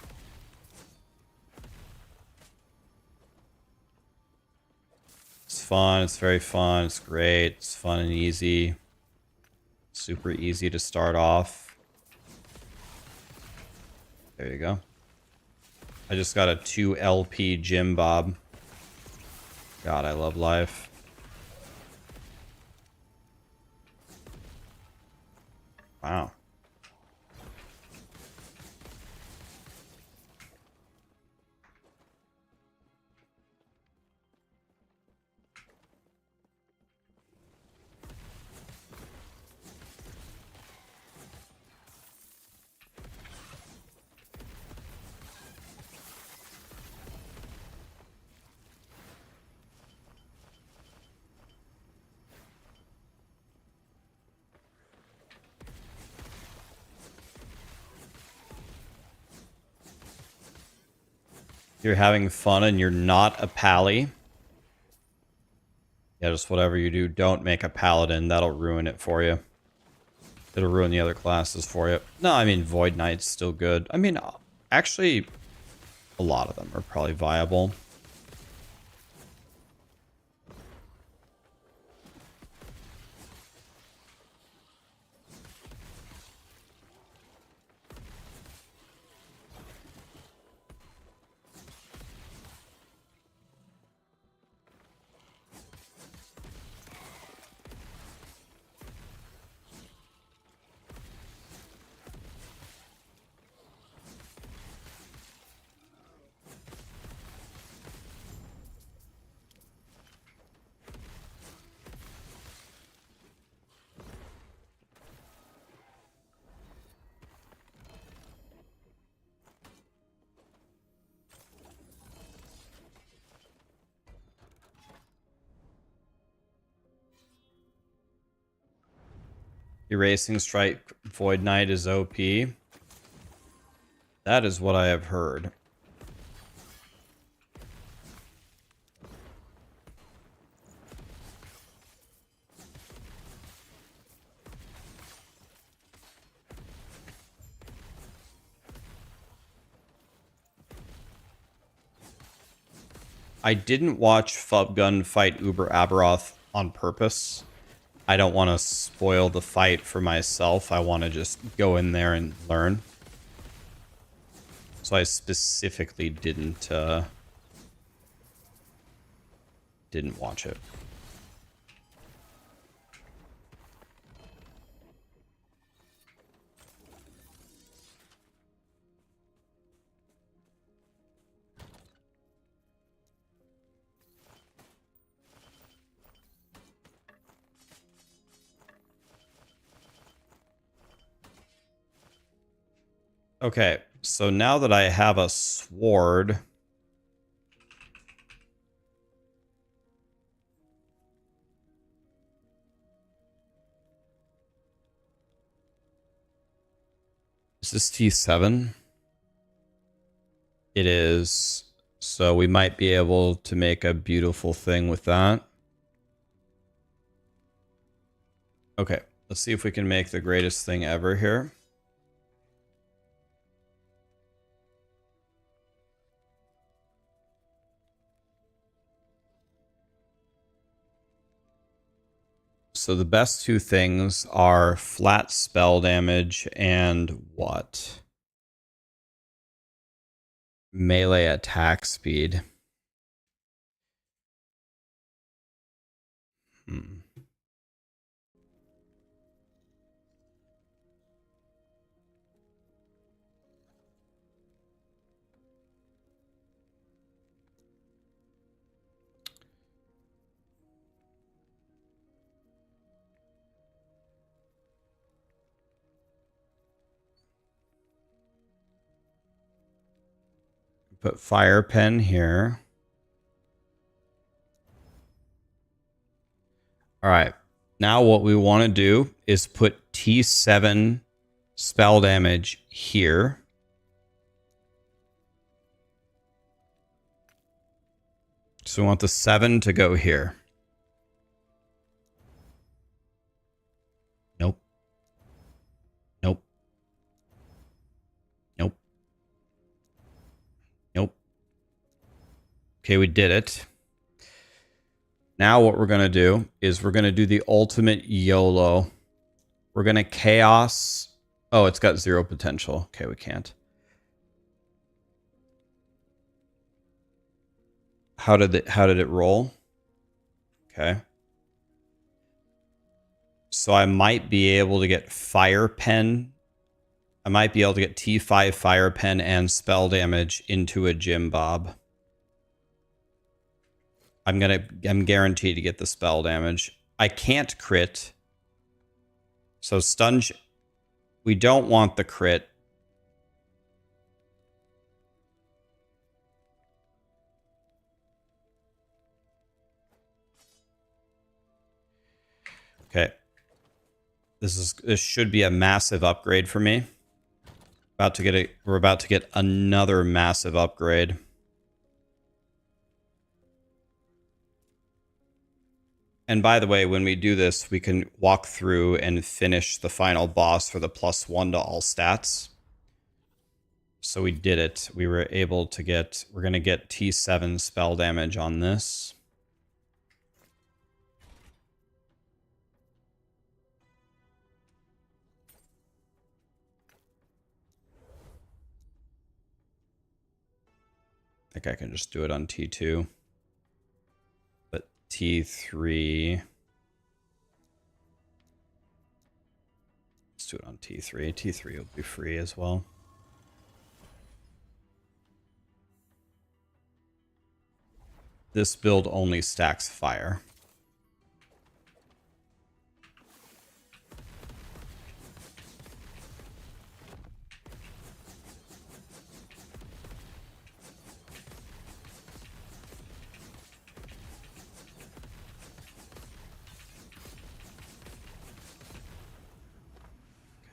It's fun, it's very fun, it's great, it's fun and easy. Super easy to start off. There you go. I just got a 2 LP Jim Bob. God, I love life. Wow. You're having fun and you're not a pally. Yeah, just whatever you do, don't make a paladin. That'll ruin it for you. It'll ruin the other classes for you. No, I mean, Void Knight's still good. I mean, actually, a lot of them are probably viable. Erasing Strike Void Knight is OP. That is what I have heard. I didn't watch Fubgun fight Uber Abberoth on purpose. I don't want to spoil the fight for myself. I want to just go in there and learn. So I specifically didn't watch it. Okay, so now that I have a sword, is this T7? It is. So we might be able to make a beautiful thing with that. Okay, let's see if we can make the greatest thing ever here. So the best two things are flat spell damage and what? Melee attack speed. Put fire pen here. All right. Now what we want to do is put T7 spell damage here. So we want the 7 to go here. Nope. Nope. Nope. Nope. Okay, we did it. Now what we're going to do is we're going to do the ultimate YOLO. We're going to chaos. Oh, it's got 0 potential. Okay, we can't. How did it roll? Okay. So I might be able to get Fire Pen. I might be able to get T5 Fire Pen and spell damage into a Jim Bob. I'm guaranteed to get the spell damage. I can't crit. So stun. We don't want the crit. Okay. This should be a massive upgrade for me. We're about to get another massive upgrade. And by the way, when we do this, we can walk through and finish the final boss for the +1 to all stats. So we did it. We were able to get, we're going to get T7 spell damage on this. I think I can just do it on T2. But T3... Let's do it on T3. T3 will be free as well. This build only stacks fire.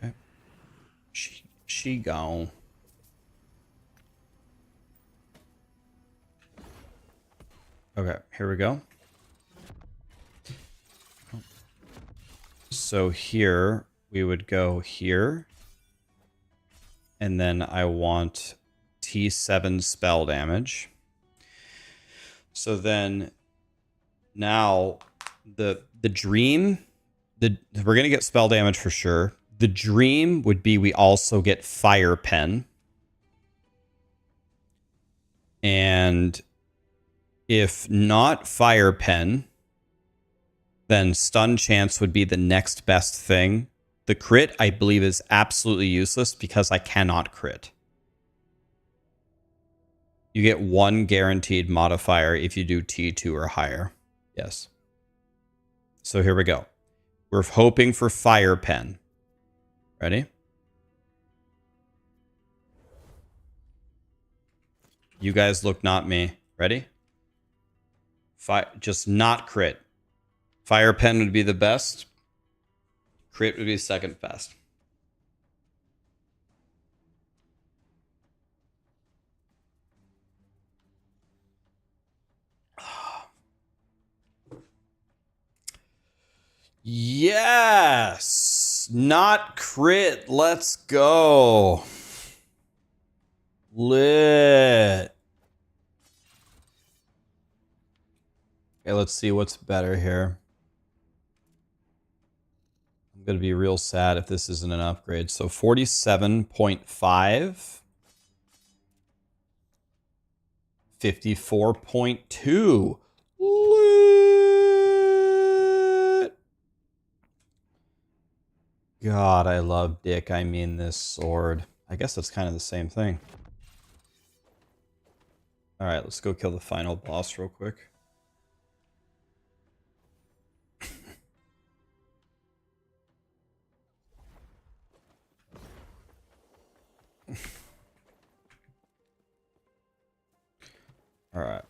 Okay. She gone. Okay, here we go. So here, we would go here. And then I want T7 spell damage. So then, now, the dream, we're going to get spell damage for sure. The dream would be we also get Fire Pen. And if not Fire Pen, then Stun Chance would be the next best thing. The crit, I believe, is absolutely useless because I cannot crit. You get 1 guaranteed modifier if you do T2 or higher. Yes. So here we go. We're hoping for Fire Pen. Ready? You guys look, not me. Ready? Just not crit. Fire Pen would be the best. Crit would be second best. Yes! Not crit. Let's go. Lit. Okay, let's see what's better here. I'm going to be real sad if this isn't an upgrade. So 47.5. 54.2. Lit. God, I love dick. I mean this sword. I guess that's kind of the same thing. All right, let's go kill the final boss real quick. All right.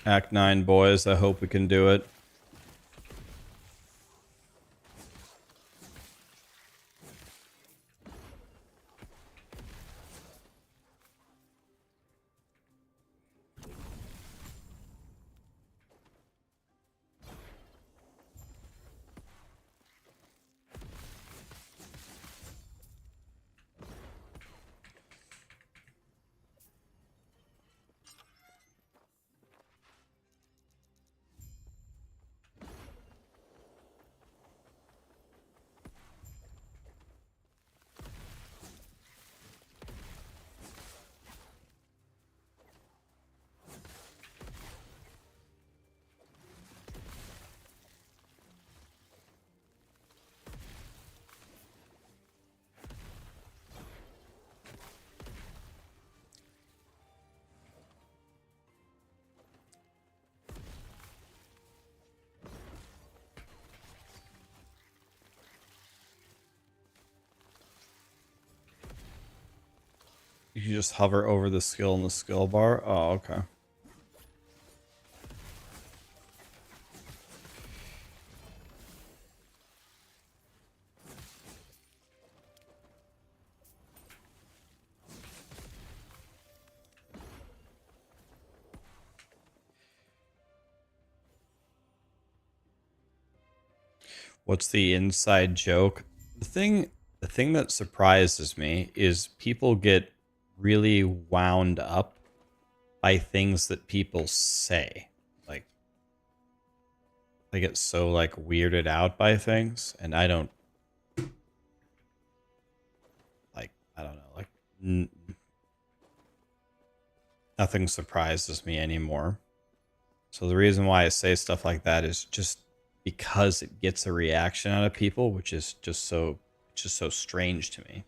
Act 9, boys. I hope we can do it. You just hover over the skill in the skill bar? Oh, okay. What's the inside joke? The thing that surprises me is people get really wound up by things that people say. Like they get so like weirded out by things, and I don't like. I don't know. Like nothing surprises me anymore. So the reason why I say stuff like that is just because it gets a reaction out of people, which is just so strange to me.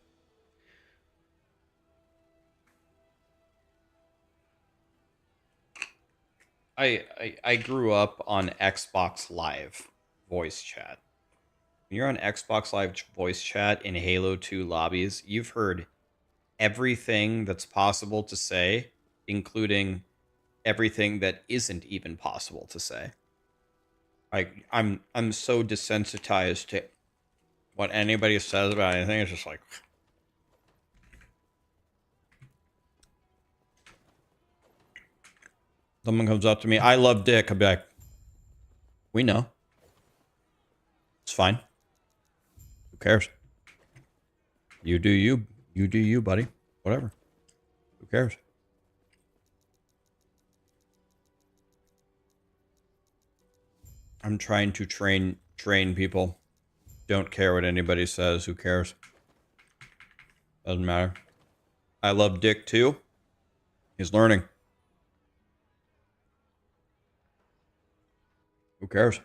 I grew up on Xbox Live voice chat. When you're on Xbox Live voice chat in Halo 2 lobbies, you've heard everything that's possible to say, including everything that isn't even possible to say. I'm so desensitized to what anybody says about anything. It's just like someone comes up to me, I love dick. I'd be like, we know. It's fine. Who cares? You do you. You do you, buddy. Whatever. Who cares? I'm trying to train people. Don't care what anybody says. Who cares? Doesn't matter. I love dick too. He's learning. Who cares?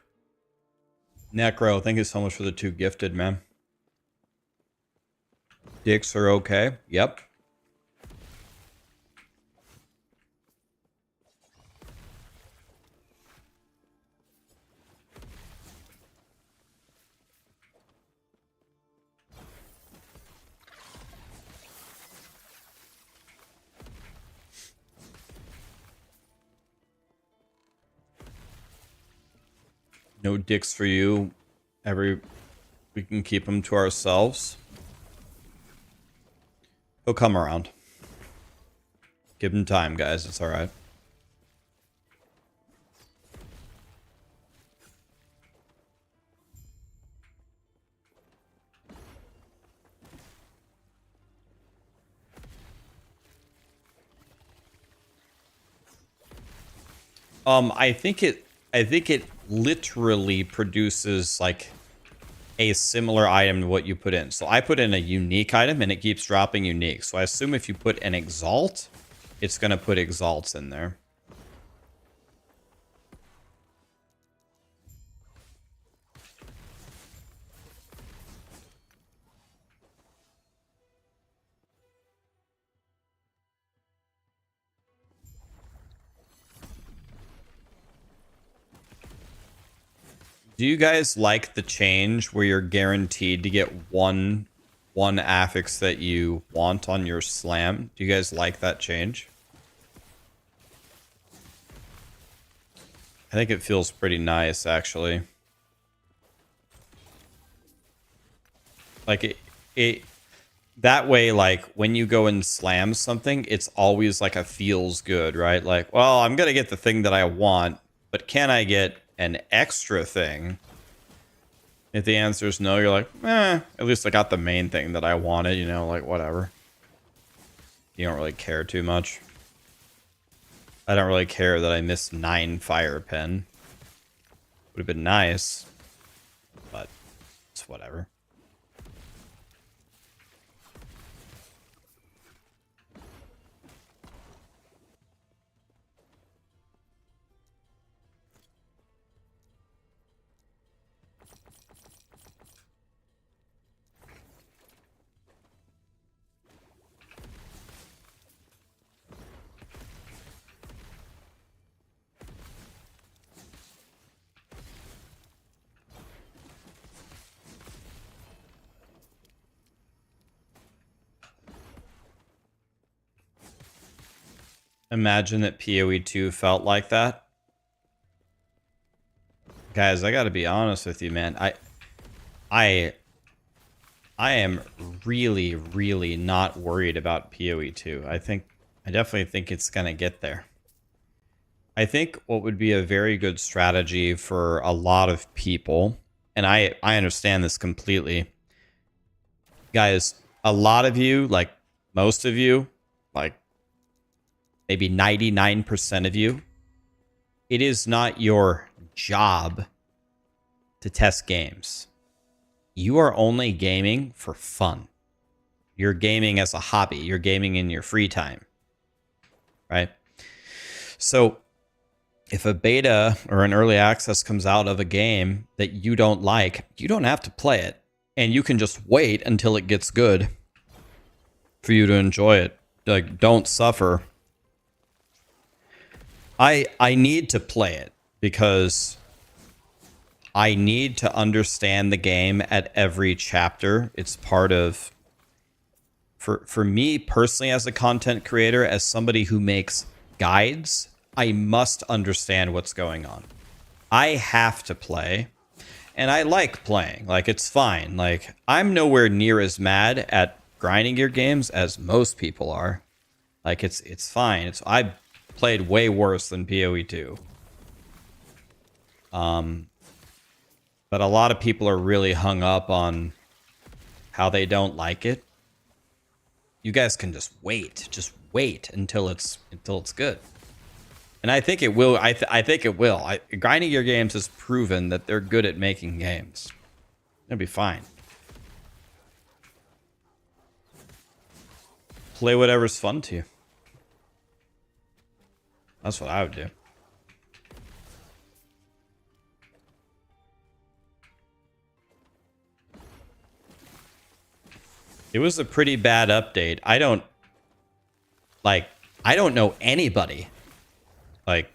Necro, thank you so much for the 2 gifted, man. Dicks are okay. Yep. No dicks for you. We can keep them to ourselves. He'll come around. Give him time, guys. It's all right. I think it literally produces like a similar item to what you put in. So I put in a unique item and it keeps dropping unique. So I assume if you put an exalt, it's going to put exalts in there. Do you guys like the change where you're guaranteed to get one affix that you want on your slam? Do you guys like that change? I think it feels pretty nice, actually. Like it that way, like when you go and slam something, it's always like a feels good, right? Like, well, I'm gonna get the thing that I want, but can I get an extra thing? If the answer is no, you're like, at least I got the main thing that I wanted, you know, like whatever. You don't really care too much. I don't really care that I missed 9 fire pen. Would have been nice, but it's whatever. Imagine that POE2 felt like that. Guys, I gotta be honest with you, man. I am really, really not worried about POE2. I definitely think it's gonna get there. I think what would be a very good strategy for a lot of people, and I understand this completely. Guys, a lot of you, like most of you, like maybe 99% of you, it is not your job to test games. You are only gaming for fun. You're gaming as a hobby. You're gaming in your free time, right? So if a beta or an early access comes out of a game that you don't like, you don't have to play it. And you can just wait until it gets good for you to enjoy it. Like, don't suffer. I need to play it because I need to understand the game at every chapter. It's part of, for me personally as a content creator, as somebody who makes guides, I must understand what's going on. I have to play, and I like playing. Like, it's fine. Like, I'm nowhere near as mad at grinding gear games as most people are. Like, it's fine. I played way worse than POE2. But a lot of people are really hung up on how they don't like it. You guys can just wait. Just wait until it's good. And I think it will. I think it will. Grinding Gear Games has proven that they're good at making games. It'll be fine. Play whatever's fun to you. That's what I would do. It was a pretty bad update. I don't know anybody. Like,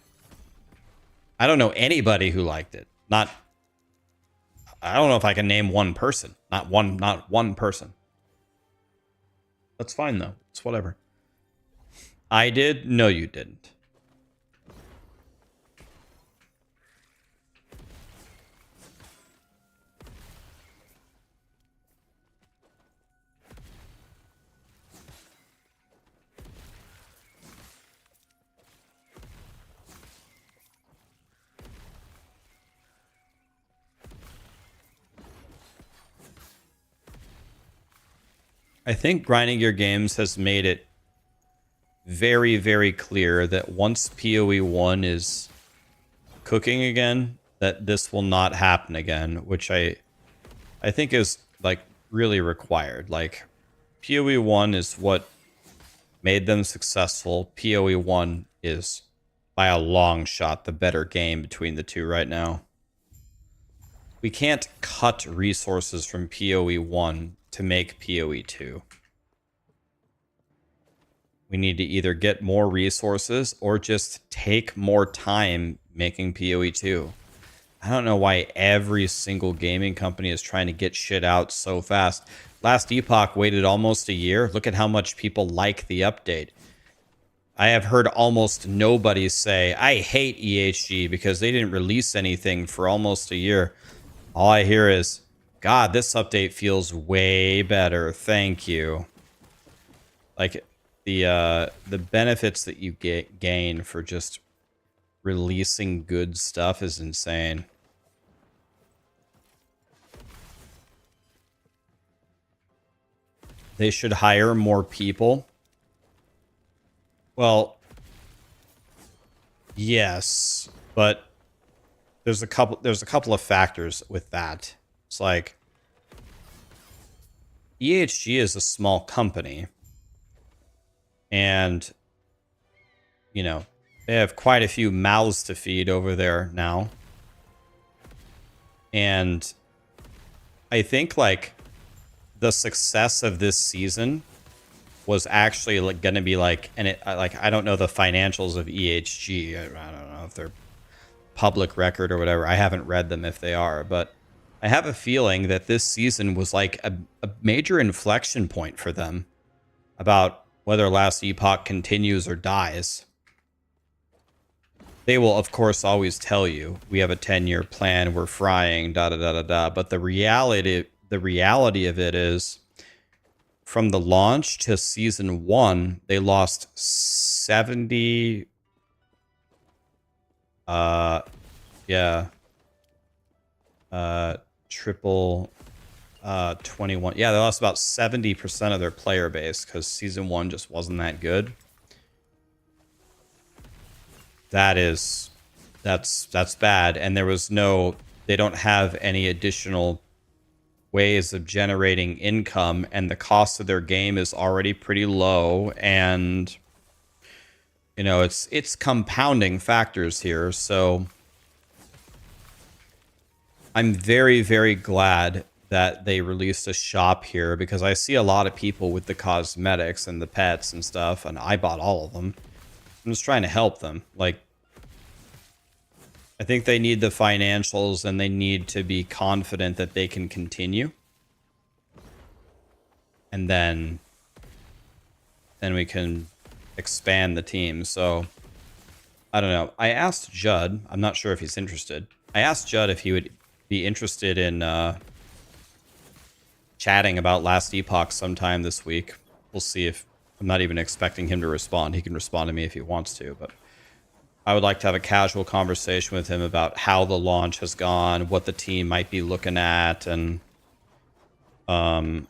I don't know anybody who liked it. I don't know if I can name one person. Not one person. That's fine though. It's whatever. I did? No, you didn't. I think Grinding Your Games has made it very, very clear that once POE1 is cooking again, that this will not happen again, which I think is like really required. Like, POE1 is what made them successful. POE1 is by a long shot the better game between the two right now. We can't cut resources from POE1 to make POE2. We need to either get more resources or just take more time making POE2. I don't know why every single gaming company is trying to get shit out so fast. Last Epoch waited almost a year. Look at how much people like the update. I have heard almost nobody say, I hate EHG because they didn't release anything for almost a year. All I hear is, God, this update feels way better. Thank you. Like the benefits that you gain for just releasing good stuff is insane. They should hire more people. Well, yes, but there's a couple of factors with that. It's like EHG is a small company, and you know, they have quite a few mouths to feed over there now. And I think like the success of this season was actually like going to be like, and it like, I don't know the financials of EHG. I don't know if they're public record or whatever. I haven't read them if they are, but I have a feeling that this season was like a major inflection point for them about whether Last Epoch continues or dies. They will, of course, always tell you, we have a 10-year plan, we're frying, da da da da da. But the reality of it is, from the launch to season 1, they lost 70. Triple 21. Yeah, they lost about 70% of their player base because season 1 just wasn't that good. That's bad. And there was they don't have any additional ways of generating income, and the cost of their game is already pretty low, and you know, it's compounding factors here. So I'm very, very glad that they released a shop here, because I see a lot of people with the cosmetics and the pets and stuff, and I bought all of them. I'm just trying to help them. Like, I think they need the financials, and they need to be confident that they can continue. And then we can expand the team. So, I don't know. I asked Judd. I'm not sure if he's interested. I asked Judd if he would be interested in chatting about Last Epoch sometime this week. We'll see if... I'm not even expecting him to respond. He can respond to me if he wants to, but I would like to have a casual conversation with him about how the launch has gone, what the team might be looking at, and ask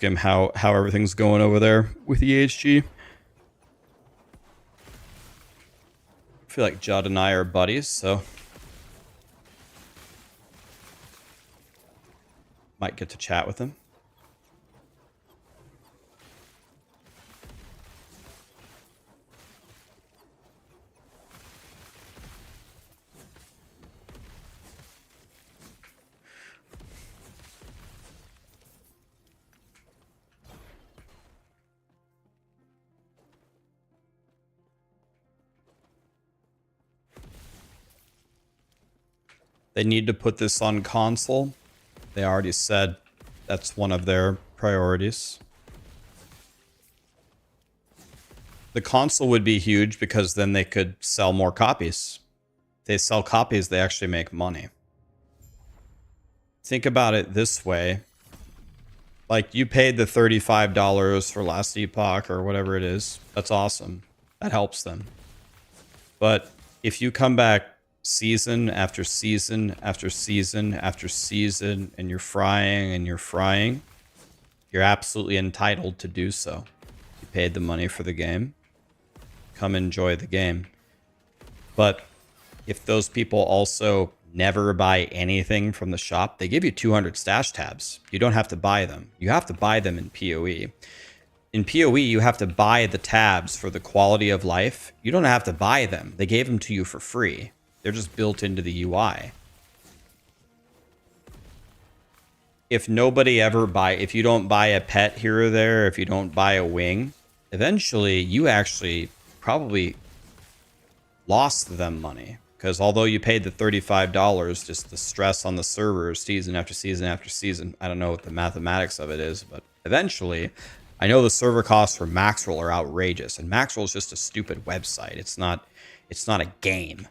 him how everything's going over there with EHG. I feel like Judd and I are buddies, so might get to chat with him. They need to put this on console. They already said that's one of their priorities. The console would be huge because then they could sell more copies. If they sell copies, they actually make money. Think about it this way. Like, you paid the $35 for Last Epoch or whatever it is. That's awesome. That helps them. But if you come back season after season after season after season, and you're frying, you're absolutely entitled to do so. You paid the money for the game. Come enjoy the game. But if those people also never buy anything from the shop, they give you 200 stash tabs. You don't have to buy them. You have to buy them in PoE. In PoE, you have to buy the tabs for the quality of life. You don't have to buy them. They gave them to you for free. They're just built into the UI. If if you don't buy a pet here or there, if you don't buy a wing, eventually you actually probably lost them money. Because although you paid the $35, just the stress on the server season after season after season, I don't know what the mathematics of it is, but eventually I know the server costs for Maxroll are outrageous, and Maxroll is just a stupid website. It's not a game.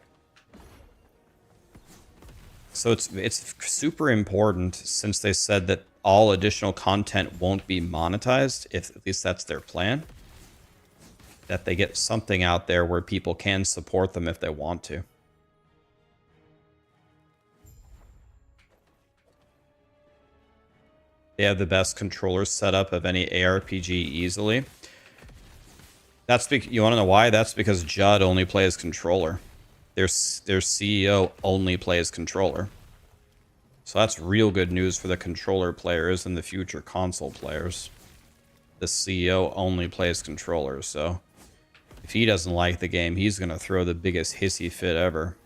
So it's super important, since they said that all additional content won't be monetized, if at least that's their plan, that they get something out there where people can support them if they want to. They have the best controller setup of any ARPG easily. You want to know why? That's because Judd only plays controller. Their CEO only plays controller. So that's real good news for the controller players and the future console players. The CEO only plays controllers, so if he doesn't like the game, he's going to throw the biggest hissy fit ever.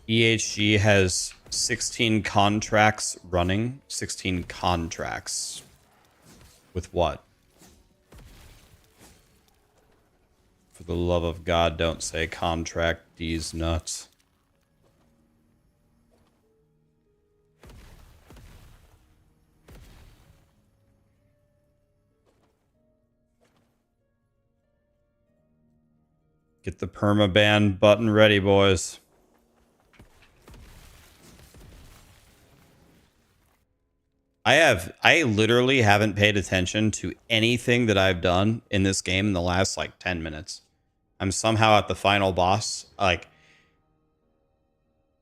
EHG has 16 contracts running. 16 contracts. With what? For the love of God, don't say contract these nuts. Get the permaban button ready, boys. I literally haven't paid attention to anything that I've done in this game in the last like 10 minutes. I'm somehow at the final boss. Like,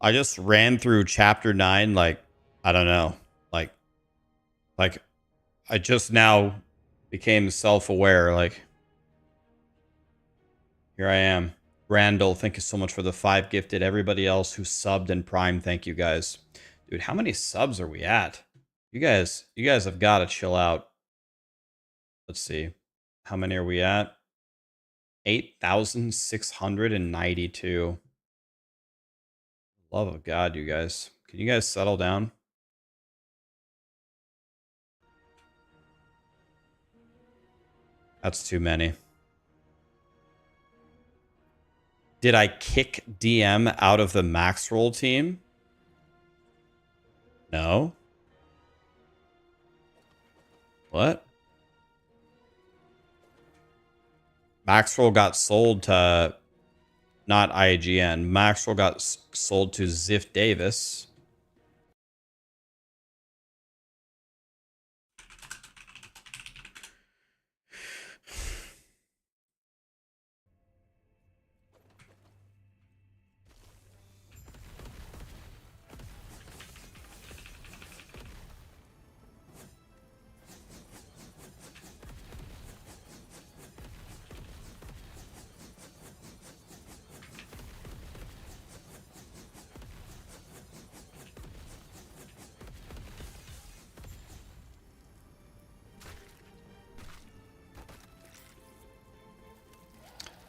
I just ran through chapter 9 like, I don't know. Like I just now became self-aware. Like, here I am. Randall, thank you so much for the 5 gifted. Everybody else who subbed and Prime, thank you guys. Dude, how many subs are we at? You guys have got to chill out. Let's see. How many are we at? 8,692. Love of God, you guys. Can you guys settle down? That's too many. Did I kick DM out of the Maxroll team? No. What? Maxroll got sold to... Not IGN. Maxroll got sold to Ziff Davis.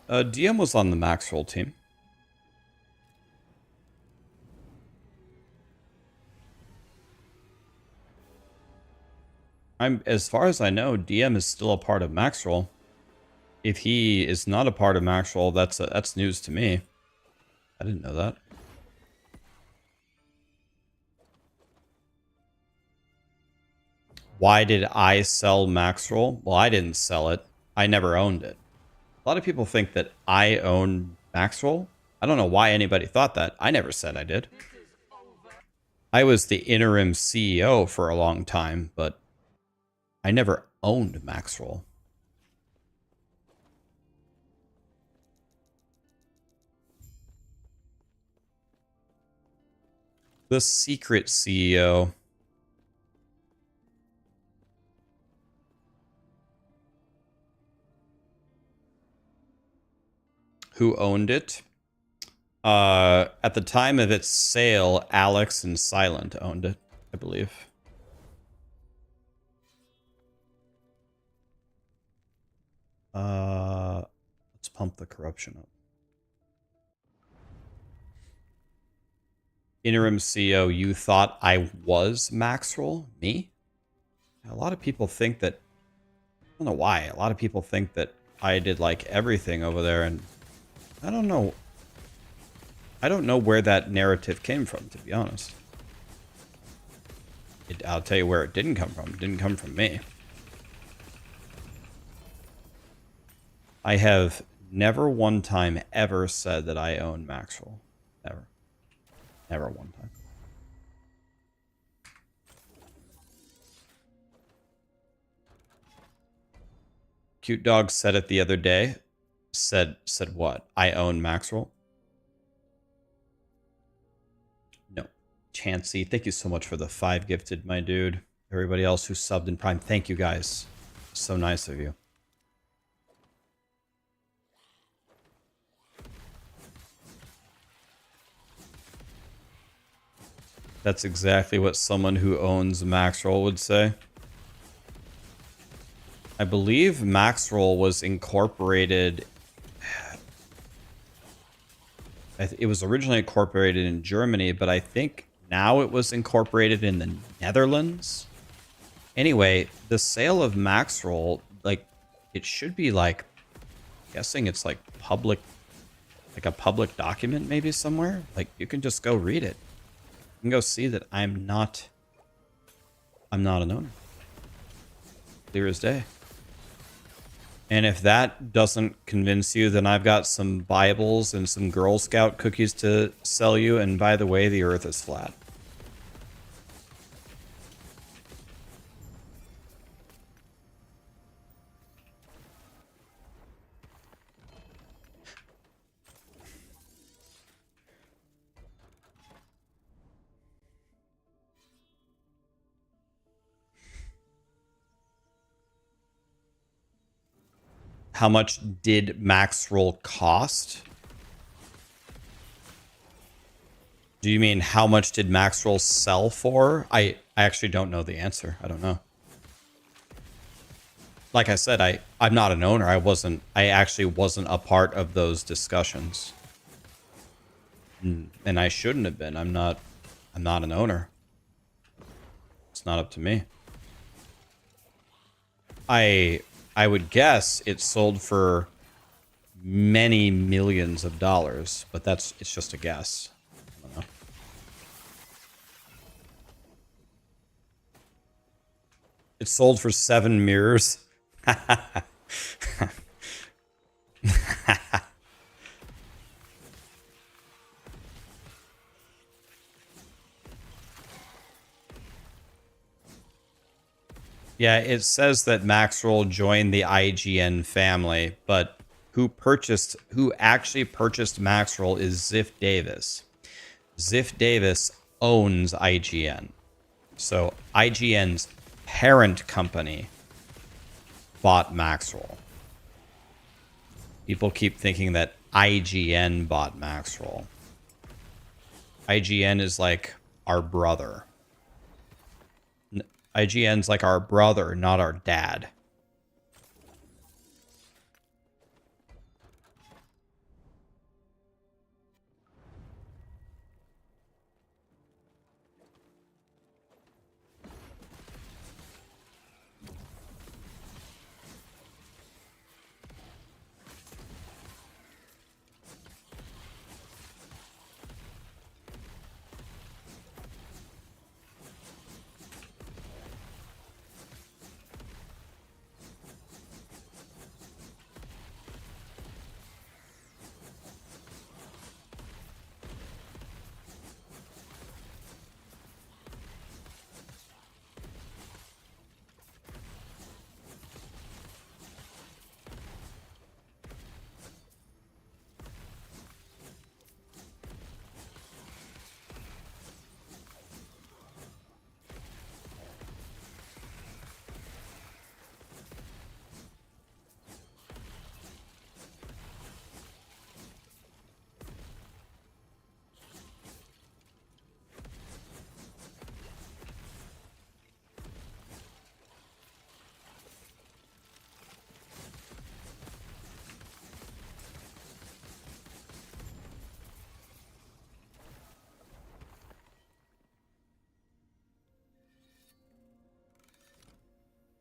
DM was on the Maxroll team. As far as I know, DM is still a part of Maxroll. If he is not a part of Maxroll, that's news to me. I didn't know that. Why did I sell Maxroll? Well, I didn't sell it. I never owned it. A lot of people think that I own Maxroll. I don't know why anybody thought that. I never said I did. I was the interim CEO for a long time, but I never owned Maxroll. The secret CEO. Who owned it? At the time of its sale, Alex and Silent owned it, I believe. Let's pump the corruption up. Interim CEO, you thought I was Maxroll? Me? A lot of people think that don't know why. A lot of people think that I did like everything over there, and I don't know. I don't know where that narrative came from, to be honest. I'll tell you where it didn't come from. It didn't come from me. I have never one time ever said that I own Maxwell. Never. Never one time. Cute Dog said it the other day. Said what? I own Maxwell? No. Chansey, thank you so much for the 5 gifted, my dude. Everybody else who subbed in Prime, thank you guys. So nice of you. That's exactly what someone who owns Maxroll would say. I believe Maxroll was incorporated. It was originally incorporated in Germany, but I think now it was incorporated in the Netherlands. Anyway, the sale of Maxroll, like, it should be like, I'm guessing it's like public, like a public document maybe somewhere. Like, you can just go read it. You can go see that I'm not an owner. Clear as day. And if that doesn't convince you, then I've got some Bibles and some Girl Scout cookies to sell you. And by the way, the earth is flat. How much did Maxroll cost? Do you mean how much did Maxroll sell for? I actually don't know the answer. I don't know. Like I said, I'm not an owner. I actually wasn't a part of those discussions. And I shouldn't have been. I'm not an owner. It's not up to me. I would guess it sold for many millions of dollars, but it's just a guess. I don't know. It sold for 7 mirrors. Yeah, it says that Maxroll joined the IGN family, but who actually purchased Maxroll is Ziff Davis. Ziff Davis owns IGN. So IGN's parent company bought Maxroll. People keep thinking that IGN bought Maxroll. IGN is like our brother. IGN's like our brother, not our dad.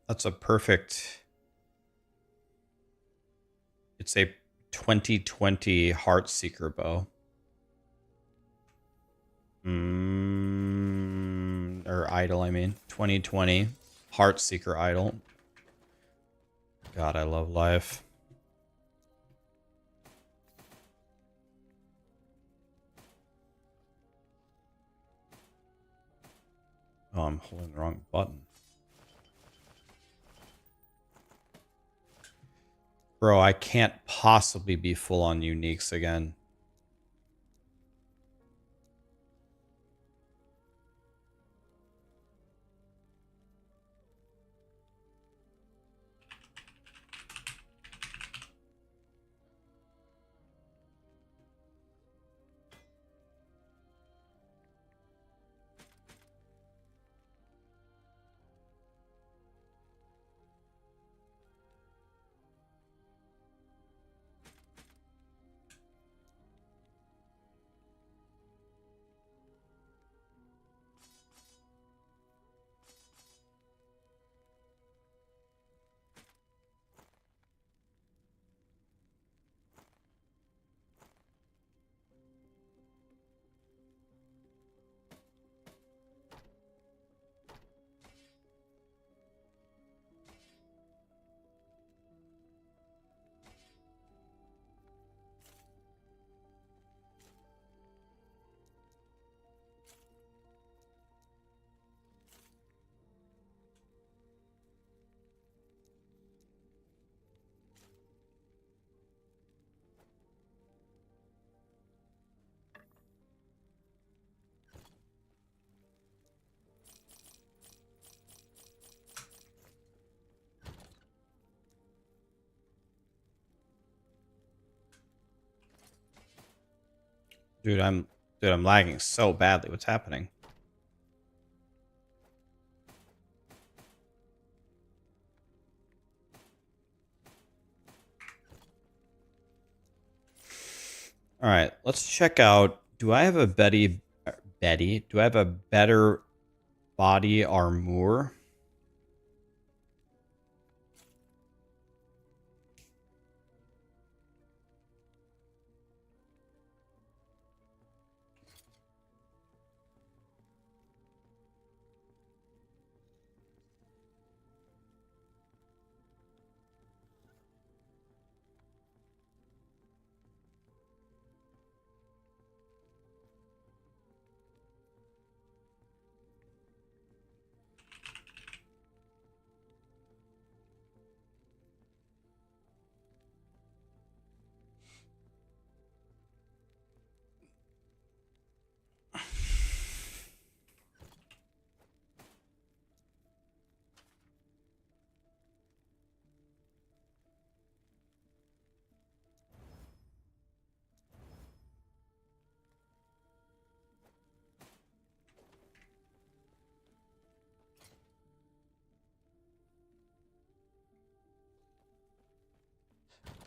That's a perfect It's a 2020 Heartseeker bow. Or idol, I mean. 2020 Heartseeker idol. God, I love life. Oh, I'm holding the wrong button. Bro, I can't possibly be full on uniques again. Dude, I'm lagging so badly. What's happening? All right, let's check out. Do I have a Betty? Do I have a better body armor?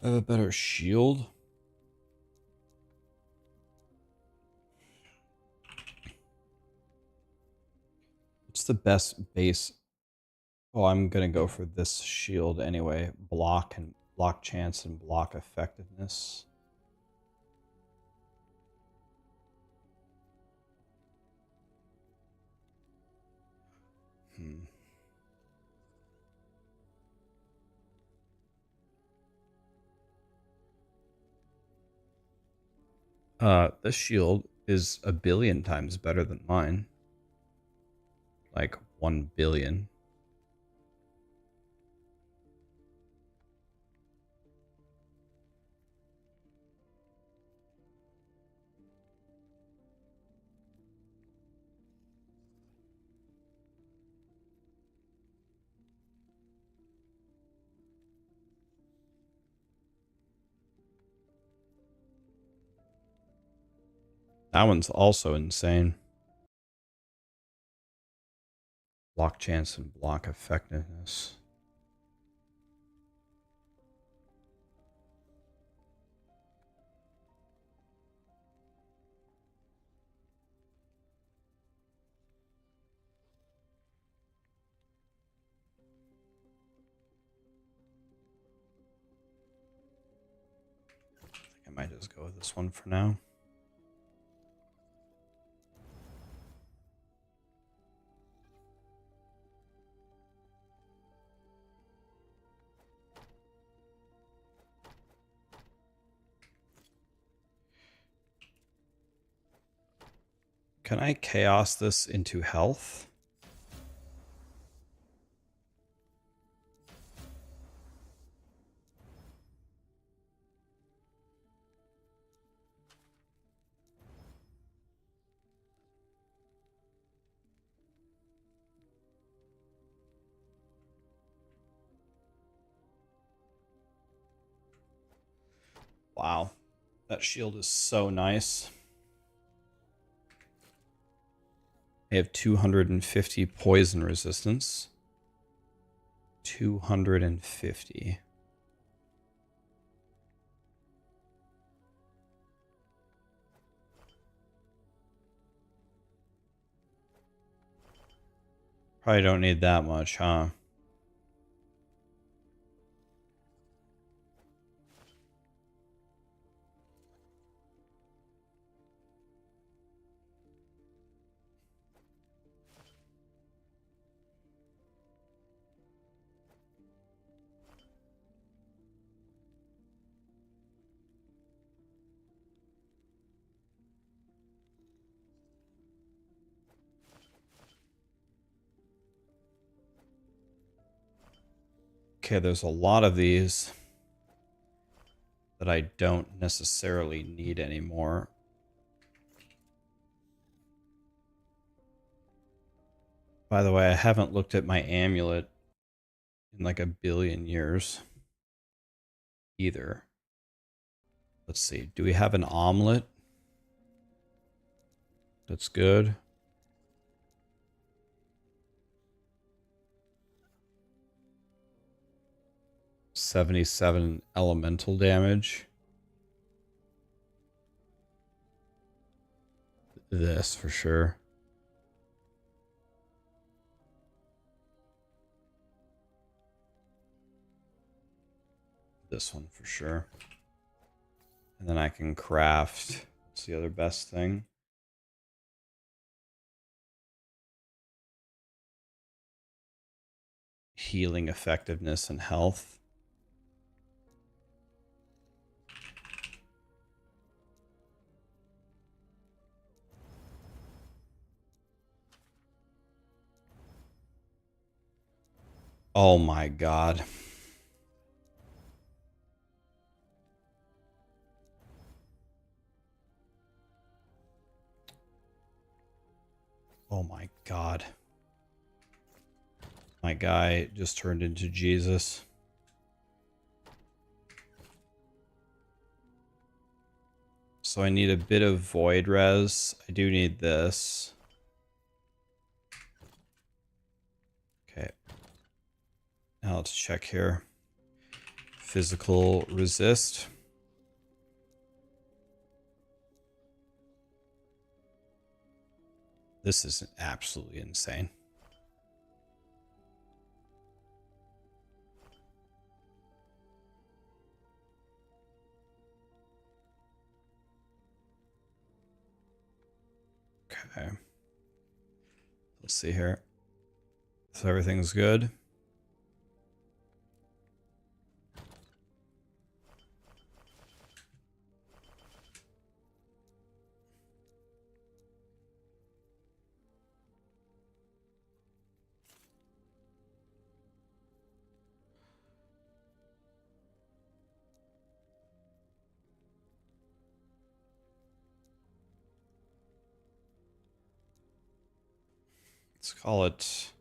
I have a better shield. What's the best base? Oh, I'm gonna go for this shield anyway. Block chance and block effectiveness. This shield is 1,000,000,000 times better than mine. Like 1,000,000,000. That one's also insane. Block chance and block effectiveness. might just go with this one for now. Can I chaos this into health? Wow, that shield is so nice. I have 250 poison resistance. 250. Probably don't need that much, huh? Okay, there's a lot of these that I don't necessarily need anymore. By the way, I haven't looked at my amulet in like a billion years either. Let's see. Do we have an omelet? That's good. $77 elemental damage. This for sure. This one for sure. And then I can craft. What's the other best thing? Healing effectiveness and health. Oh my god. Oh my god. My guy just turned into Jesus. So I need a bit of void res. I do need this. Okay. Now let's check here. Physical resist. This is absolutely insane. Okay. Let's see here. So everything's good. Let's call it...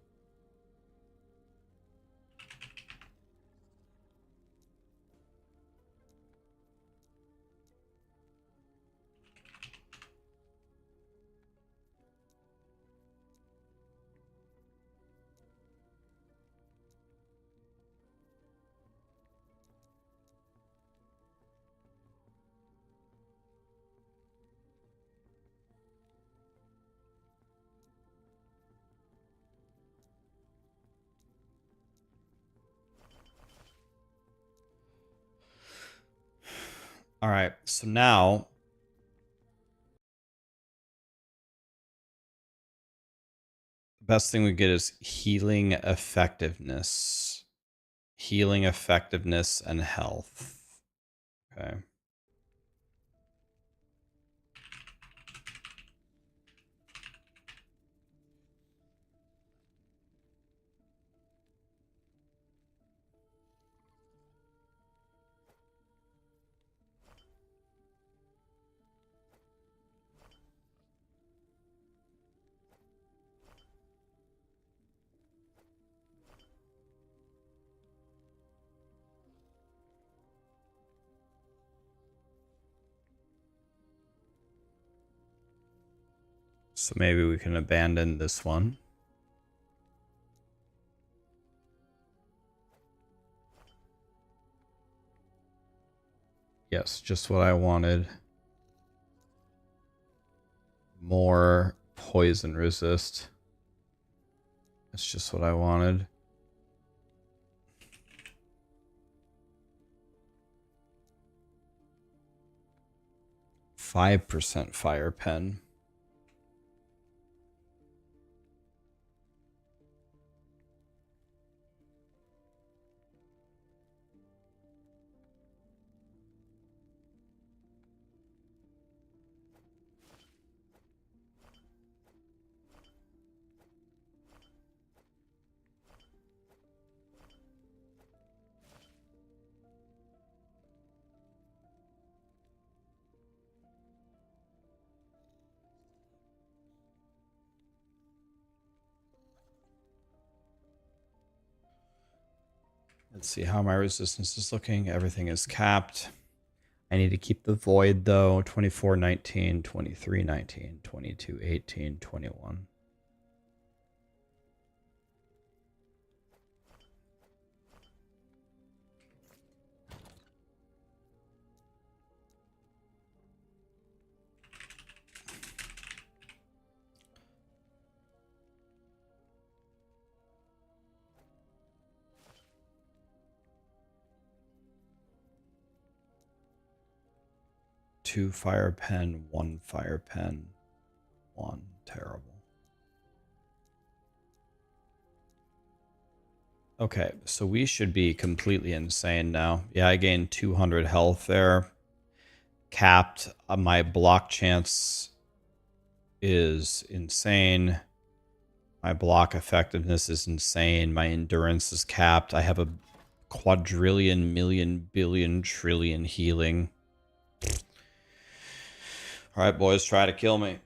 All right, so now the best thing we get is healing effectiveness. Healing effectiveness and health. Okay. So maybe we can abandon this one. Yes, just what I wanted. More poison resist. That's just what I wanted. %5 fire pen. Let's see how my resistance is looking. Everything is capped. I need to keep the void though. 2419, 2319, 2218, 21. Two fire pen, one fire pen, one. Terrible. Okay, so we should be completely insane now. Yeah, I gained 200 health there. Capped. My block chance is insane. My block effectiveness is insane. My endurance is capped. I have a quadrillion, million, billion, trillion healing. All right, boys, try to kill me.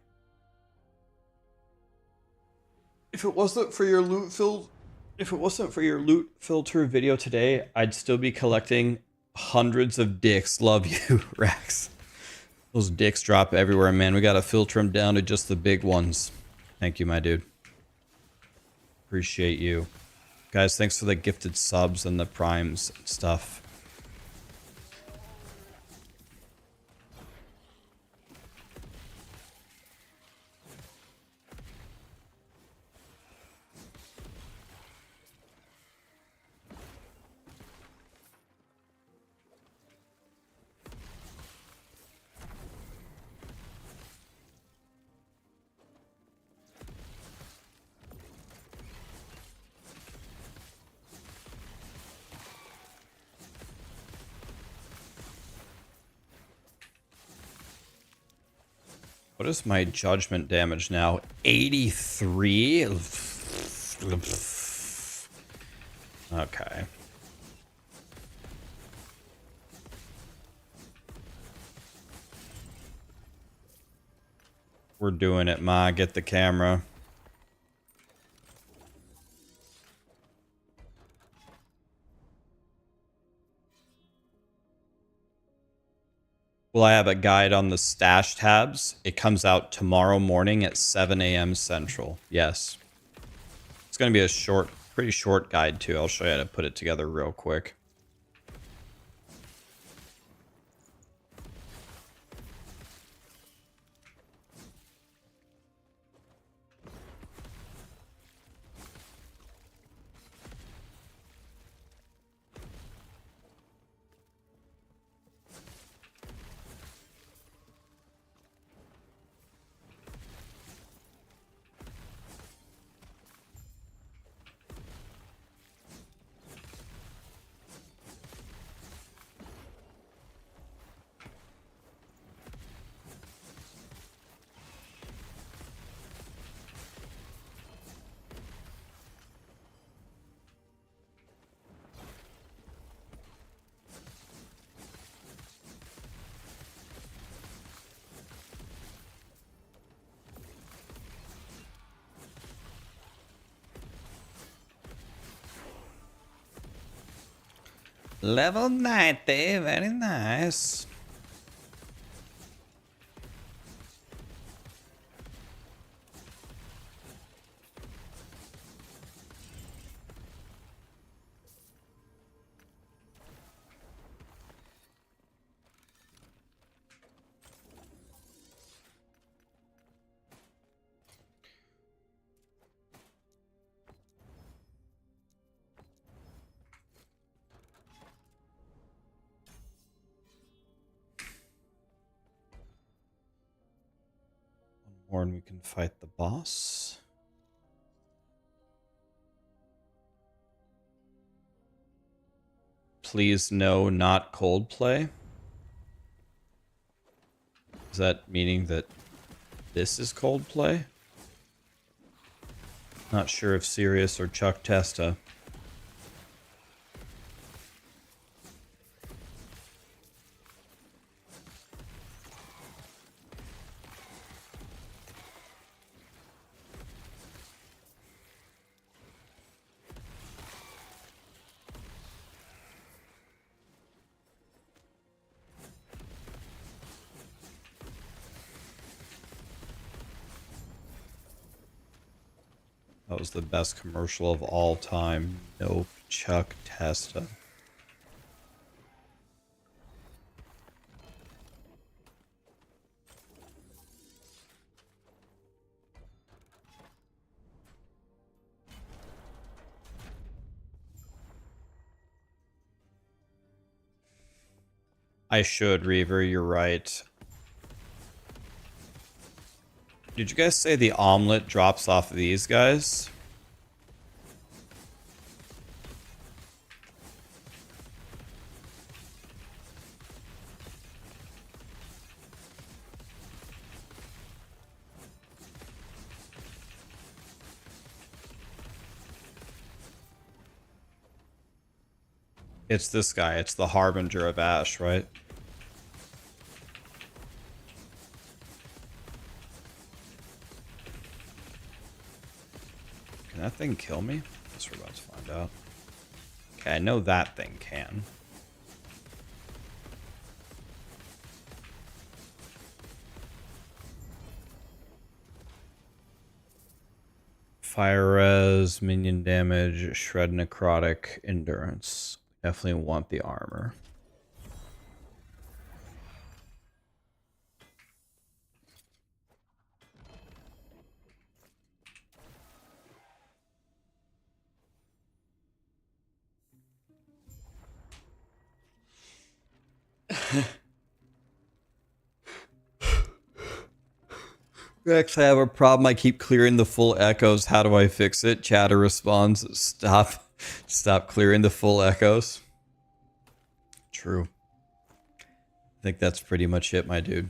If it wasn't for your loot filter video today, I'd still be collecting hundreds of dicks. Love you, Rax. Those dicks drop everywhere, man. We gotta filter them down to just the big ones. Thank you, my dude. Appreciate you. Guys, thanks for the gifted subs and the primes and stuff. What is my judgment damage now? 83? Okay. We're doing it, Ma. Get the camera. Will I have a guide on the stash tabs? It comes out tomorrow morning at 7 a.m. Central. Yes. It's going to be a short, pretty short guide too. I'll show you how to put it together real quick. Level 90, very nice. One more and we can fight the boss. Please no, not Coldplay. Is that meaning that this is Coldplay? Not sure if Sirius or Chuck Testa. That was the best commercial of all time. No Chuck Testa. I should, Reaver, you're right. Did you guys say the omelet drops off of these guys? It's this guy. It's the Harbinger of Ash, right? Can that thing kill me? Guess we're about to find out. Okay, I know that thing can. Fire res, minion damage, shred necrotic, endurance. Definitely want the armor. Rex, I have a problem. I keep clearing the full echoes. How do I fix it? Chatter responds, stop clearing the full echoes. True. I think that's pretty much it, my dude.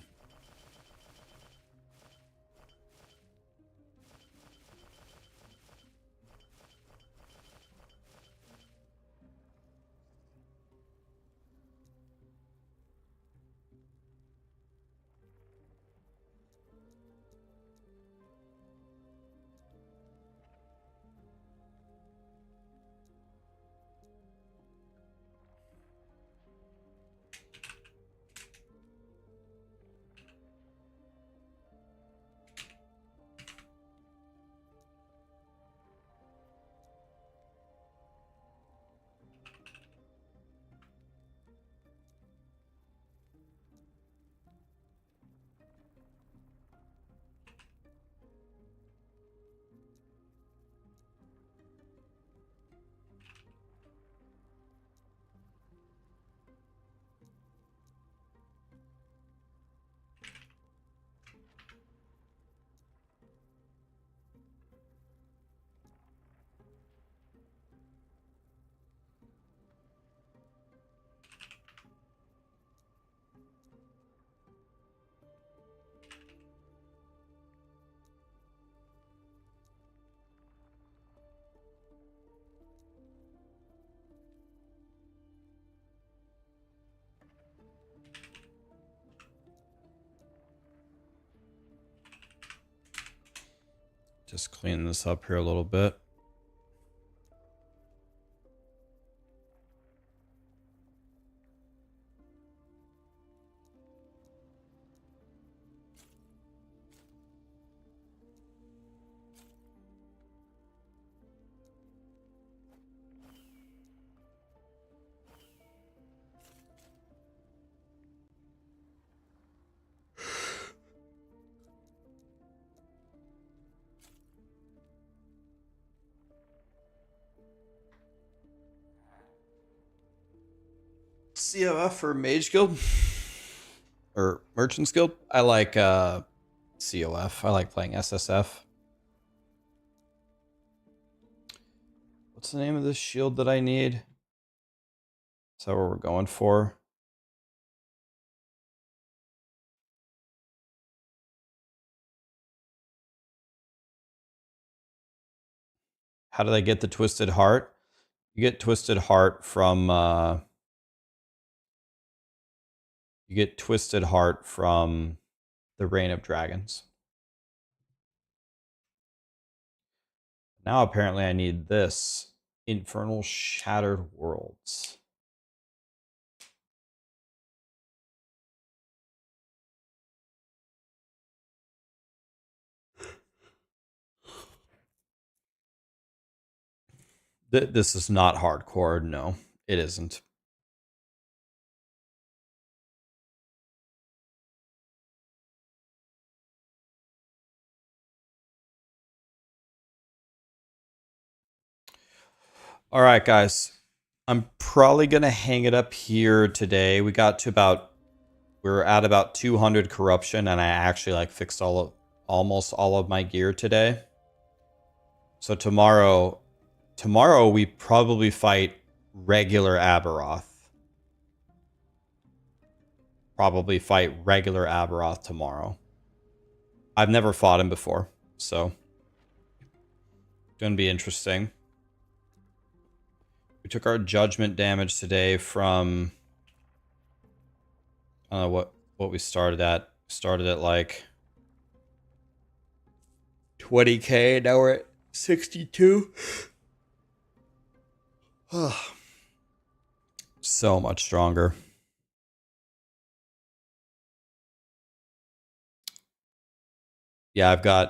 Just clean this up here a little bit. COF or Mage Guild? Or Merchants Guild? I like COF. I like playing SSF. What's the name of this shield that I need? Is that what we're going for? How did I get the Twisted Heart? You get Twisted Heart from the Reign of Dragons. Now apparently I need this. Infernal Shattered Worlds. This is not hardcore. No, it isn't. All right, guys. I'm probably going to hang it up here today. We got to we're at about 200 corruption, and I actually like fixed almost all of my gear today. So tomorrow we probably fight regular Abberoth. Probably fight regular Abberoth tomorrow. I've never fought him before, so gonna be interesting. We took our judgment damage today from I don't know what we started at. Started at like 20k. Now we're at 62. So much stronger. Yeah,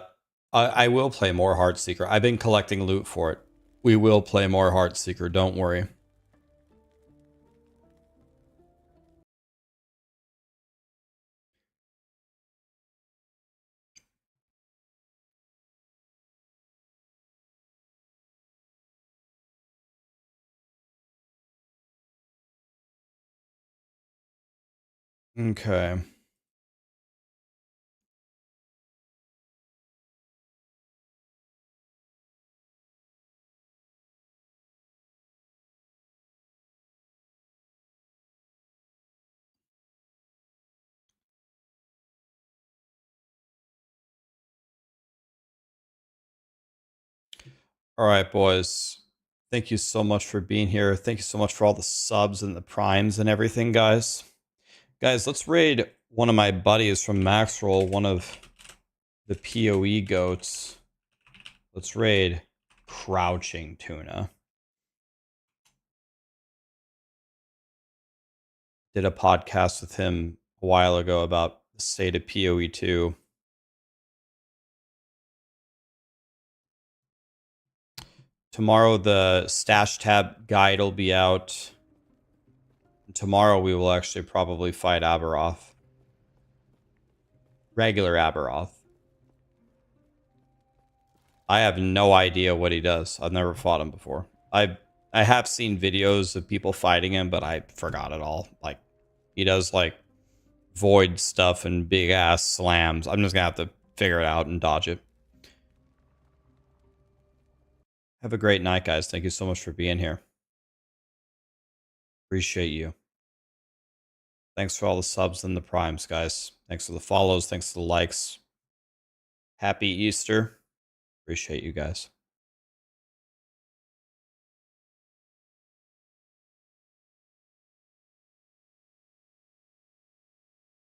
I will play more Heartseeker. I've been collecting loot for it. We will play more Heartseeker, don't worry. Okay. All right, boys. Thank you so much for being here. Thank you so much for all the subs and the primes and everything, guys. Guys, let's raid one of my buddies from Maxroll, one of the POE goats. Let's raid Crouching Tuna. Did a podcast with him a while ago about the state of POE2. Tomorrow the stash tab guide will be out. Tomorrow we will actually probably fight Abberoth. Regular Abberoth. I have no idea what he does. I've never fought him before. I have seen videos of people fighting him, but I forgot it all. Like, he does like void stuff and big ass slams. I'm just gonna have to figure it out and dodge it. Have a great night, guys. Thank you so much for being here. Appreciate you. Thanks for all the subs and the primes, guys. Thanks for the follows. Thanks for the likes. Happy Easter. Appreciate you guys.